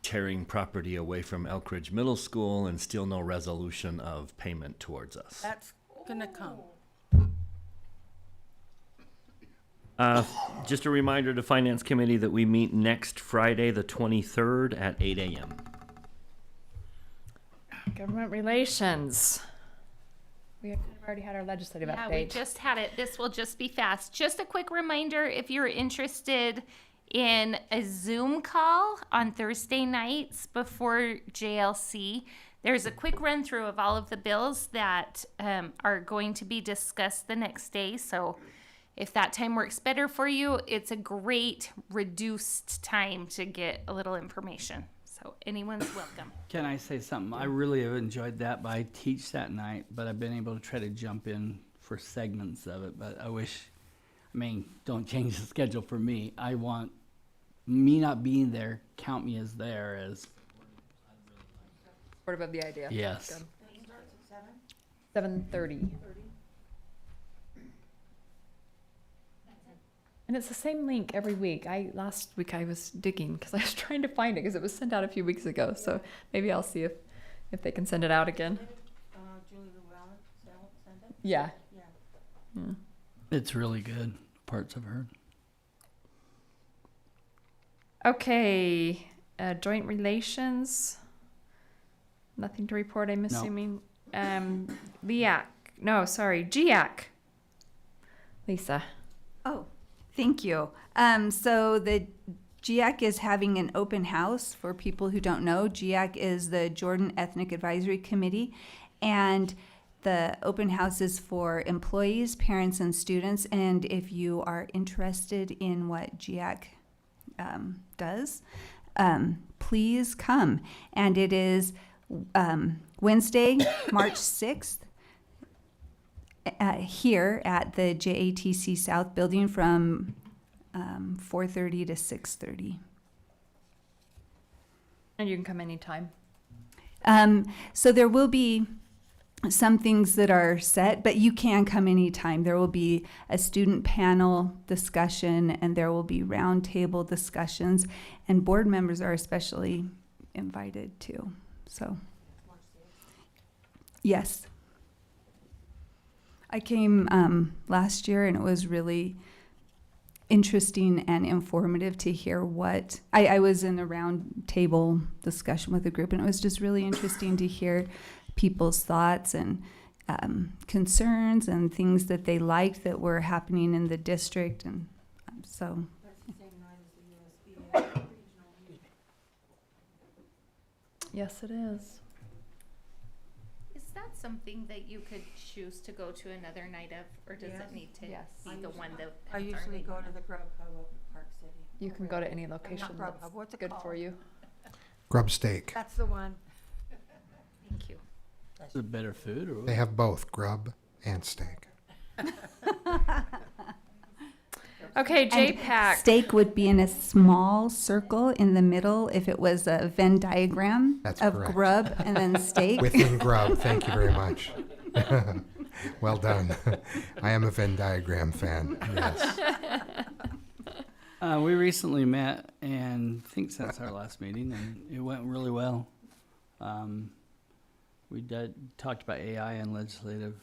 tearing property away from Elk Ridge Middle School and still no resolution of payment towards us. That's gonna come. Just a reminder to Finance Committee that we meet next Friday, the 23rd at 8 a.m. Government Relations. We have already had our legislative Yeah, update. we just had it. This will just be fast. Just a quick reminder, if you're interested in a Zoom call on Thursday nights before JLC, there's a quick run through of all of the bills that are going to be discussed the next day. So if that time works better for you, it's a great reduced time to get a little information. So anyone's welcome. Can I say something? I really have enjoyed that, but I teach that night, but I've been able to try to jump in for segments of it, but I wish, don't change the schedule for me. I want me not being there, count me as there as. Supportive of the idea. Yes. 7:30. And it's the same link every week. Last week I was digging because I was trying to find it because it was sent out a few weeks ago. So maybe I'll see if they can send it out again. Julie Llewellyn sent it? Yeah. Yeah. It's really good, parts I've heard. Okay. Joint relations. Nothing to report, I'm assuming. GIAC. Lisa. Oh, thank you. So the GIAC is having an open house for people who don't know. GIAC is the Jordan Ethnic Advisory Committee, and the open house is for employees, parents, and students. And if you are interested in what GIAC does, please come. And it is Wednesday, March 6th. Here at the JATC South Building from 4:30 to 6:30. And you can come anytime. So there will be some things that are set, but you can come anytime. There will be a student panel discussion, and there will be roundtable discussions, and board members are especially invited too. So, yes. I came last year, and it was really interesting and informative to hear what I was in a round table discussion with a group, and it was just really interesting to hear people's thoughts and concerns and things that they liked that were happening in the district, and so. That's the same night as the USDA regional meeting. Yes, it is. Is that something that you could choose to go to another night of, or does it need to be the one that? I usually go to the Grub Hub up at Park City. You can go to any location Not Grub that's Hub, what's it good called? for you. Grub steak. That's the one. Thank you. Is it better food or? They have both grub and steak. Okay, And JPAC. steak would be in a small circle in the middle if it was a Venn diagram That's of correct. grub and then steak. Within grub. Thank you very much. Well done. I am a Venn diagram fan. Yes. We recently met, and I think since our last meeting, and it went really well. We talked about AI and legislative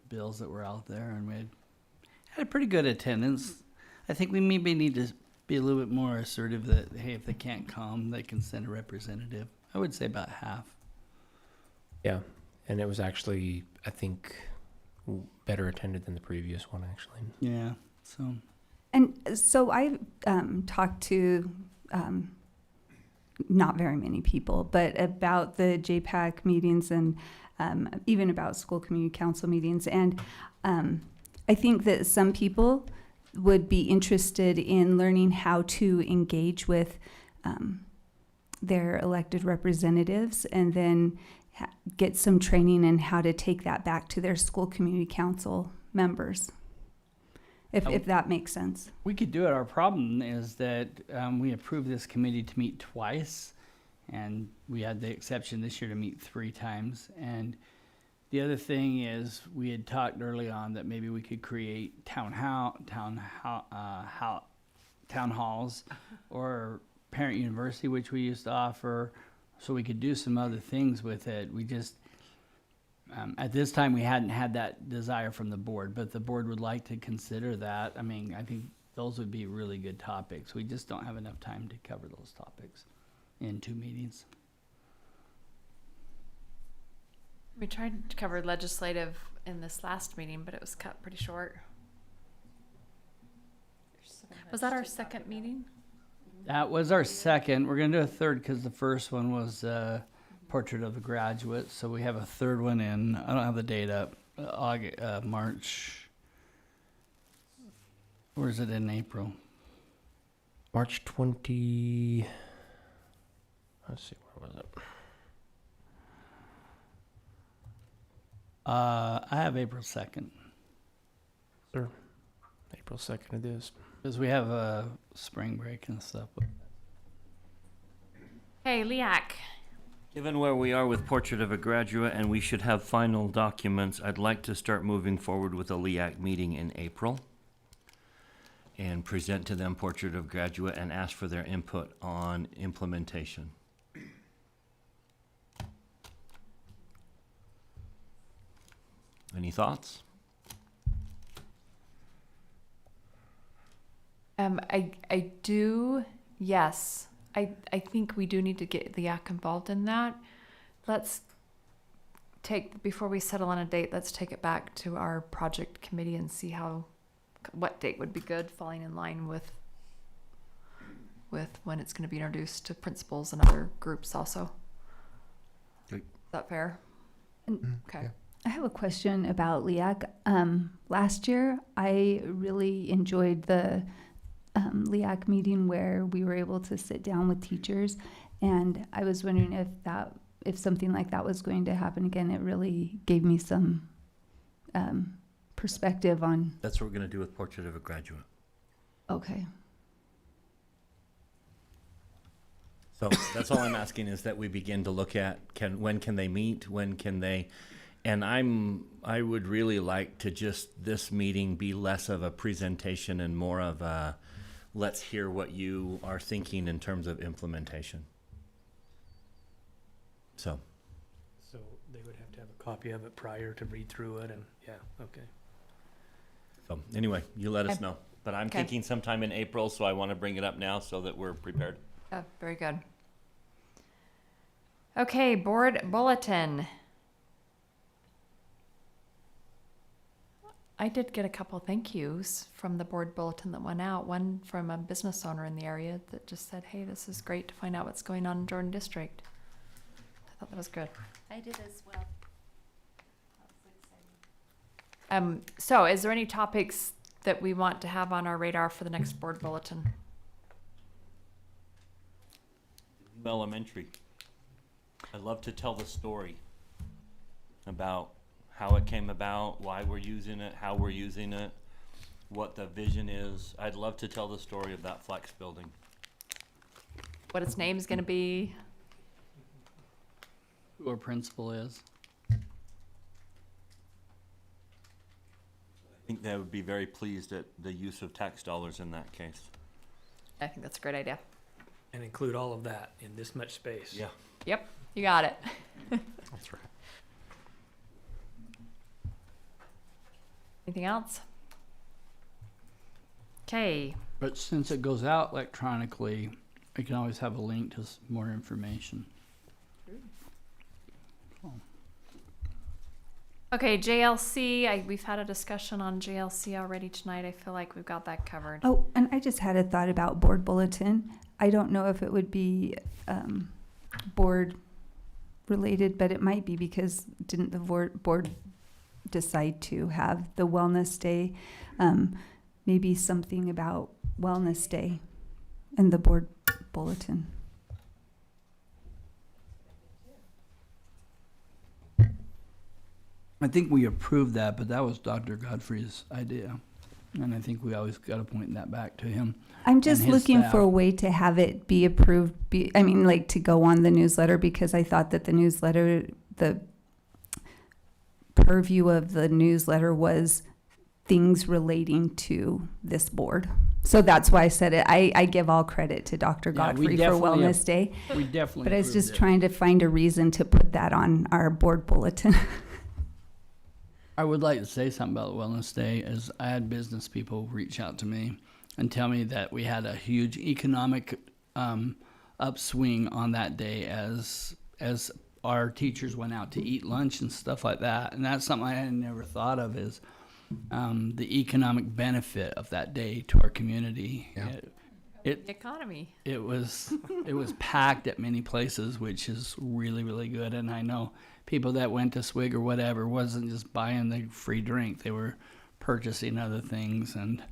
bills that were out there, and we had a pretty good attendance. I think we maybe need to be a little bit more assertive that, hey, if they can't come, they can send a representative. I would say about half. Yeah, and it was actually, I think, better attended than the previous one, actually. Yeah, so. And so I talked to not very many people, but about the JPAC meetings and even about school community council meetings. And I think that some people would be interested in learning how to engage with their elected representatives and then get some training in how to take that back to their school community council members. If that makes sense. We could do it. Our problem is that we approved this committee to meet twice, and we had the exception this year to meet 3 times. And the other thing is we had talked early on that maybe we could create town halls or parent university, which we used to offer, so we could do some other things with it. We just at this time, we hadn't had that desire from the board, but the board would like to consider that. I mean, I think those would be really good topics. We just don't have enough time to cover those topics in 2 meetings. We tried to cover legislative in this last meeting, but it was cut pretty short. Was that our second meeting? That was our second. We're going to do a third because the first one was Portrait of a Graduate. So we have a third one in, I don't have the date up, March. Or is it in April? March 20. Let's see, where was it? I have April 2nd. Sure. April 2nd it is. Because we have a spring break and stuff. Hey, Liak. Given where we are with Portrait of a Graduate and we should have final documents, I'd like to start moving forward with a LEAC meeting in April and present to them Portrait of Graduate and ask for their input on implementation. Any thoughts? I do, yes. I think we do need to get the YAC involved in that. Let's take, before we settle on a date, let's take it back to our project committee and see what date would be good, falling in line with when it's going to be introduced to principals and other groups also. Great. Is that fair? Okay. Yeah. I have a question about LEAC. Last year, I really enjoyed the LEAC meeting where we were able to sit down with teachers, and I was wondering if something like that was going to happen again. It really gave me some perspective on. That's what we're going to do with Portrait of a Graduate. Okay. So that's all I'm asking is that we begin to look at when can they meet, when can they, and I would really like to just this meeting be less of a presentation and more of a let's hear what you are thinking in terms of implementation. So they would have to have a copy of it prior to read through it, and yeah, okay. So anyway, you let us Okay. know. But I'm Okay. thinking sometime in April, so I want to bring it up now so that we're prepared. Oh, very good. Okay, board bulletin. I did get a couple thank yous from the board bulletin that went out. One from a business owner in the area that just said, hey, this is great to find out what's going on in Jordan District. I thought that was good. I did as well. So is there any topics that we want to have on our radar for the next board bulletin? Elementary. I'd love to tell the story about how it came about, why we're using it, how we're using it, what the vision is. I'd love to tell the story of that flex building. What its name's going to be? Who our principal is. I think they would be very pleased at the use of tax dollars in that case. I think that's a great idea. And include all of that in this much space. Yeah. Yep, you got it. That's right. Anything else? Okay. But since it goes out electronically, I can always have a link to more information. Okay, JLC. We've had a discussion on JLC already tonight. I feel like we've got that covered. Oh, and I just had a thought about board bulletin. I don't know if it would be board related, but it might be, because didn't the board decide to have the wellness day? Maybe something about wellness day in the board bulletin. I think we approved that, but that was Dr. Godfrey's idea. And I think we always got to point that back to him. I'm just and his looking staff. for a way to have it be approved, like to go on the newsletter, because I thought that the newsletter, the purview of the newsletter was things relating to this board. So that's why I said it. I give all credit to Dr. Godfrey for Wellness Day. We definitely But I was just approved it. trying to find a reason to put that on our board bulletin. I would like to say something about Wellness Day, as I had business people reach out to me and tell me that we had a huge economic upswing on that day as our teachers went out to eat lunch and stuff like that. And that's something I had never thought of, is the economic benefit of that day to our community. Yeah. Economy. It was packed at many places, which is really, really good. And I know people that went to Swig or whatever wasn't just buying the free drink; they were purchasing other things. And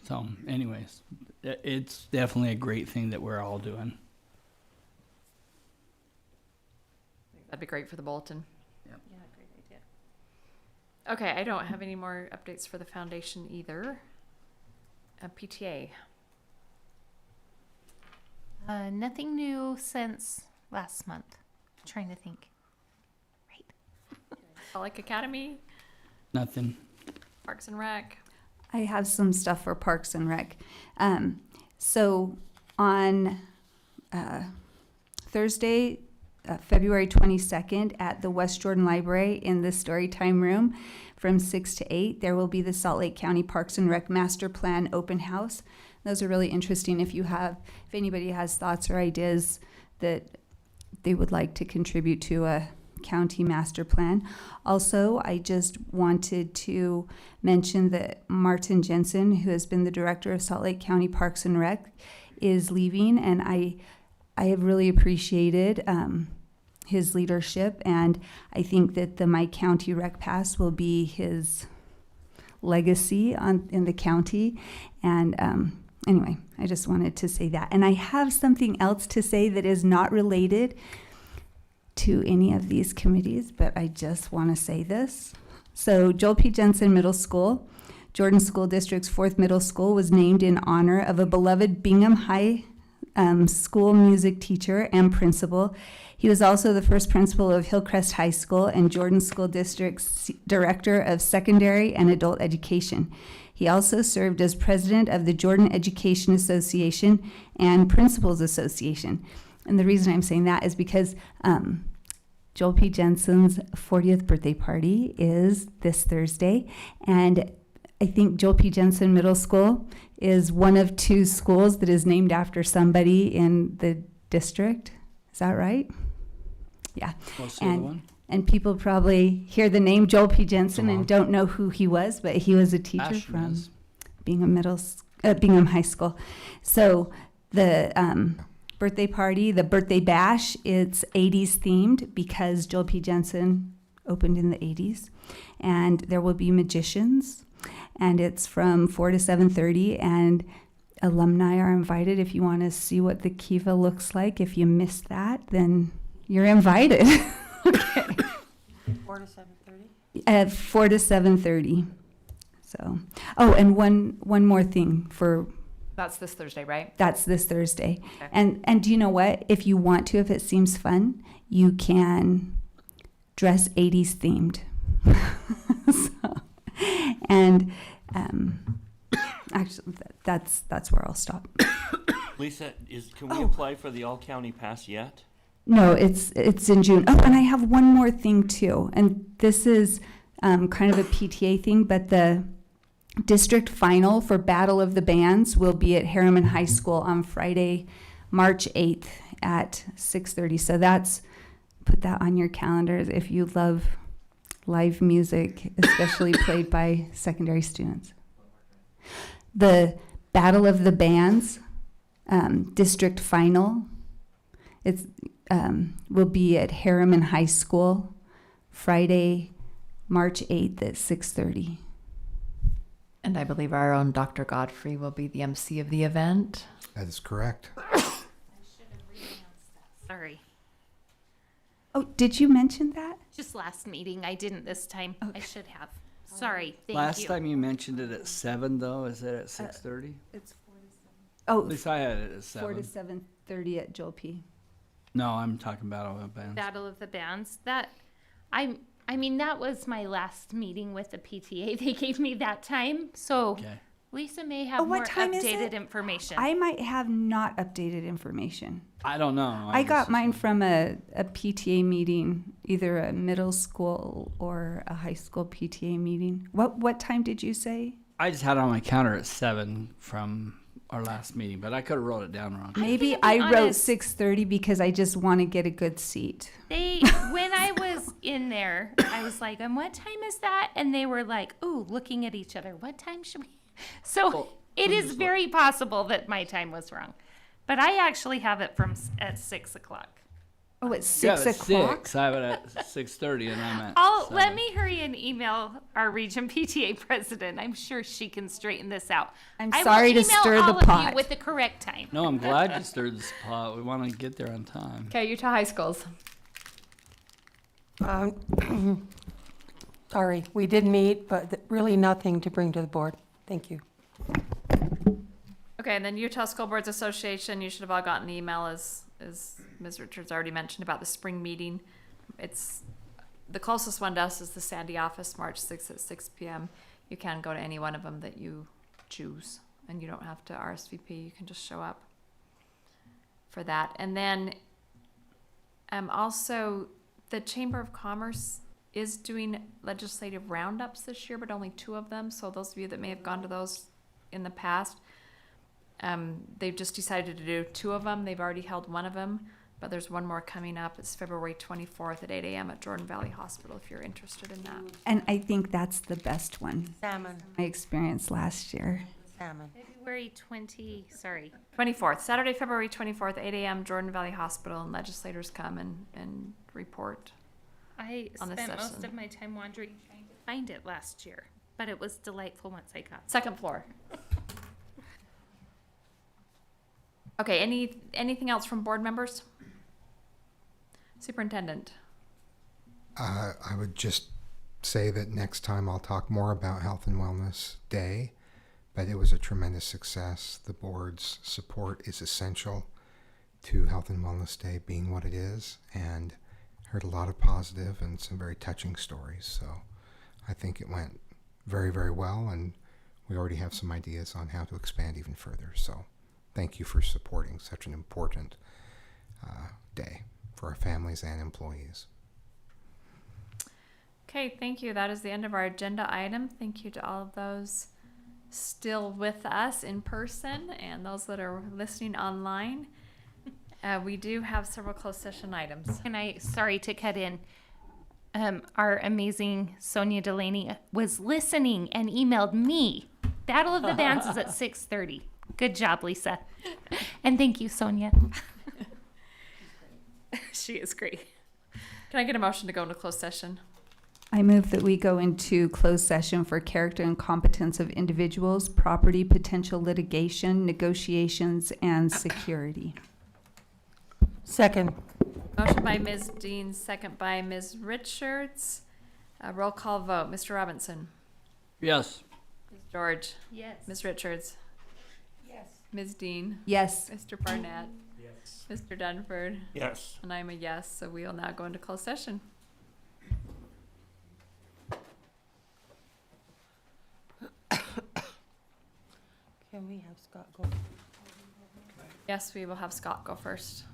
so, anyways, it's definitely a great thing that we're all doing. That'd be great for the bulletin. Yep. Yeah, great idea. Okay, I don't have any more updates for the foundation either. PTA. Nothing new since last month. I'm trying to think. Like Academy, Nothing. Parks and Rec. I have some stuff for Parks and Rec. So on Thursday, February 22nd, at the West Jordan Library in the Storytime Room from 6 to 8, there will be the Salt Lake County Parks and Rec Master Plan Open House. Those are really interesting. If anybody has thoughts or ideas that they would like to contribute to a county master plan. Also, I just wanted to mention that Martin Jensen, who has been the director of Salt Lake County Parks and Rec, is leaving, and I have really appreciated his leadership, and I think that the My County Rec Pass will be his legacy in the county. And anyway, I just wanted to say that. And I have something else to say that is not related to any of these committees, but I just want to say this. So Joel P. Jensen Middle School, Jordan School District's 4th middle school, was named in honor of a beloved Bingham High School music teacher and principal. He was also the first principal of Hillcrest High School and Jordan School District's director of secondary and adult education. He also served as president of the Jordan Education Association and Principals Association. And the reason I'm saying that is because Joel P. Jensen's 40th birthday party is this Thursday, and I think Joel P. Jensen Middle School is one of 2 schools that is named after somebody in the district. Is that right? Yeah. What's the other one? And people probably hear the name Joel P. Jensen and don't know who he was, but he was a teacher Ashton from is. Bingham High School. So the birthday party, the birthday bash, it's 80s themed because Joel P. Jensen opened in the 80s. And there will be magicians, and it's from 4 to 7:30, and alumni are invited if you want to see what the Kiva looks like. If you missed that, then you're invited. Okay. 4 to 7:30? 4 to 7:30. So, oh, and one more thing for That's this Thursday, right? That's this Thursday. Okay. And do you know what? If you want to, if it seems fun, you can dress 80s themed. And actually, that's where I'll stop. Lisa, can we apply for the all-county pass yet? No, it's in June. Oh, and I have one more thing too, and this is kind of a PTA thing, but the district final for Battle of the Bands will be at Harriman High School on Friday, March 8th at 6:30. So put that on your calendars if you love live music, especially played by secondary students. The Battle of the Bands district final will be at Harriman High School Friday, March 8th at 6:30. And I believe our own Dr. Godfrey will be the MC of the event. That is correct. Sorry. Oh, did you mention that? Just last meeting. I didn't this time. I should have. Sorry. Thank Last you. time you mentioned it at 7, though. Is it at 6:30? It's 4 to 7. Oh, At least I had it at 4 to 7. 7:30 at Joel P. No, I'm talking about bands. Battle of the Bands. I mean, that was my last meeting with the PTA. They gave me that time. So Okay. Lisa may have what more time is updated it? information. I might have not updated information. I don't know. I got mine from a PTA meeting, either a middle school or a high school PTA meeting. What time did you say? I just had it on my counter at 7 from our last meeting, but I could have wrote it down wrong. Maybe I wrote 6:30 because I just want to get a good seat. When I was in there, I was like, and what time is that? And they were like, ooh, looking at each other. What time should we? So it is very possible that my time was wrong. But I actually have it at 6 o'clock. Oh, it's 6 Yeah, it's o'clock? 6. I have it at 6:30, and I'm at Let 7. me hurry and email our region PTA president. I'm sure she can straighten this out. I'm I sorry will to email stir the all of pot. you with the correct time. No, I'm glad you stirred this pot. We want to get there on time. Okay, Utah High Schools. Sorry, we did meet, but really nothing to bring to the board. Thank you. Okay, and then Utah School Boards Association, you should have all gotten an email as Ms. Richards already mentioned about the spring meeting. It's the closest one to us is the Sandy office, March 6th at 6 p.m. You can go to any one of them that you choose, and you don't have to RSVP. You can just show up for that. And then also the Chamber of Commerce is doing legislative roundups this year, but only 2 of them. So those of you that may have gone to those in the past, they've just decided to do 2 of them. They've already held 1 of them, but there's 1 more coming up. It's February 24th at 8 a.m. at Jordan Valley Hospital if you're interested in that. And I think that's the best one. Salmon. I experienced last year. Salmon. February 24th, Saturday, February 24th, 8 a.m. Jordan Valley Hospital, and legislators come and report. I on the spent most session. of my time wandering trying to find it last year, but it was delightful once I got it. Second floor. Okay, anything else from board members? Superintendent. I would just say that next time I'll talk more about Health and Wellness Day, but it was a tremendous success. The board's support is essential to Health and Wellness Day being what it is, and heard a lot of positive and some very touching stories. So I think it went very, very well, and we already have some ideas on how to expand even further. So thank you for supporting such an important day for our families and employees. Okay, thank you. That is the end of our agenda item. Thank you to all of those still with us in person and those that are listening online. We do have several closed session items. Sorry to cut in. Our amazing Sonia Delaney was listening and emailed me. Battle of the Bands is at 6:30. Good job, Lisa. And thank you, Sonia. She is great. Can I get a motion to go into closed session? I move that we go into closed session for character and competence of individuals, property, potential litigation, negotiations, and security. Second. Motion by Ms. Dean, second by Ms. Richards. Roll call vote. Mr. Robinson. Yes. Ms. George. Yes. Ms. Richards. Yes. Ms. Dean. Yes. Mr. Barnett. Yes. Mr. Dunford. Yes. And I'm a yes, so we will now go into closed session. Can we have Scott go? Yes, we will have Scott go first.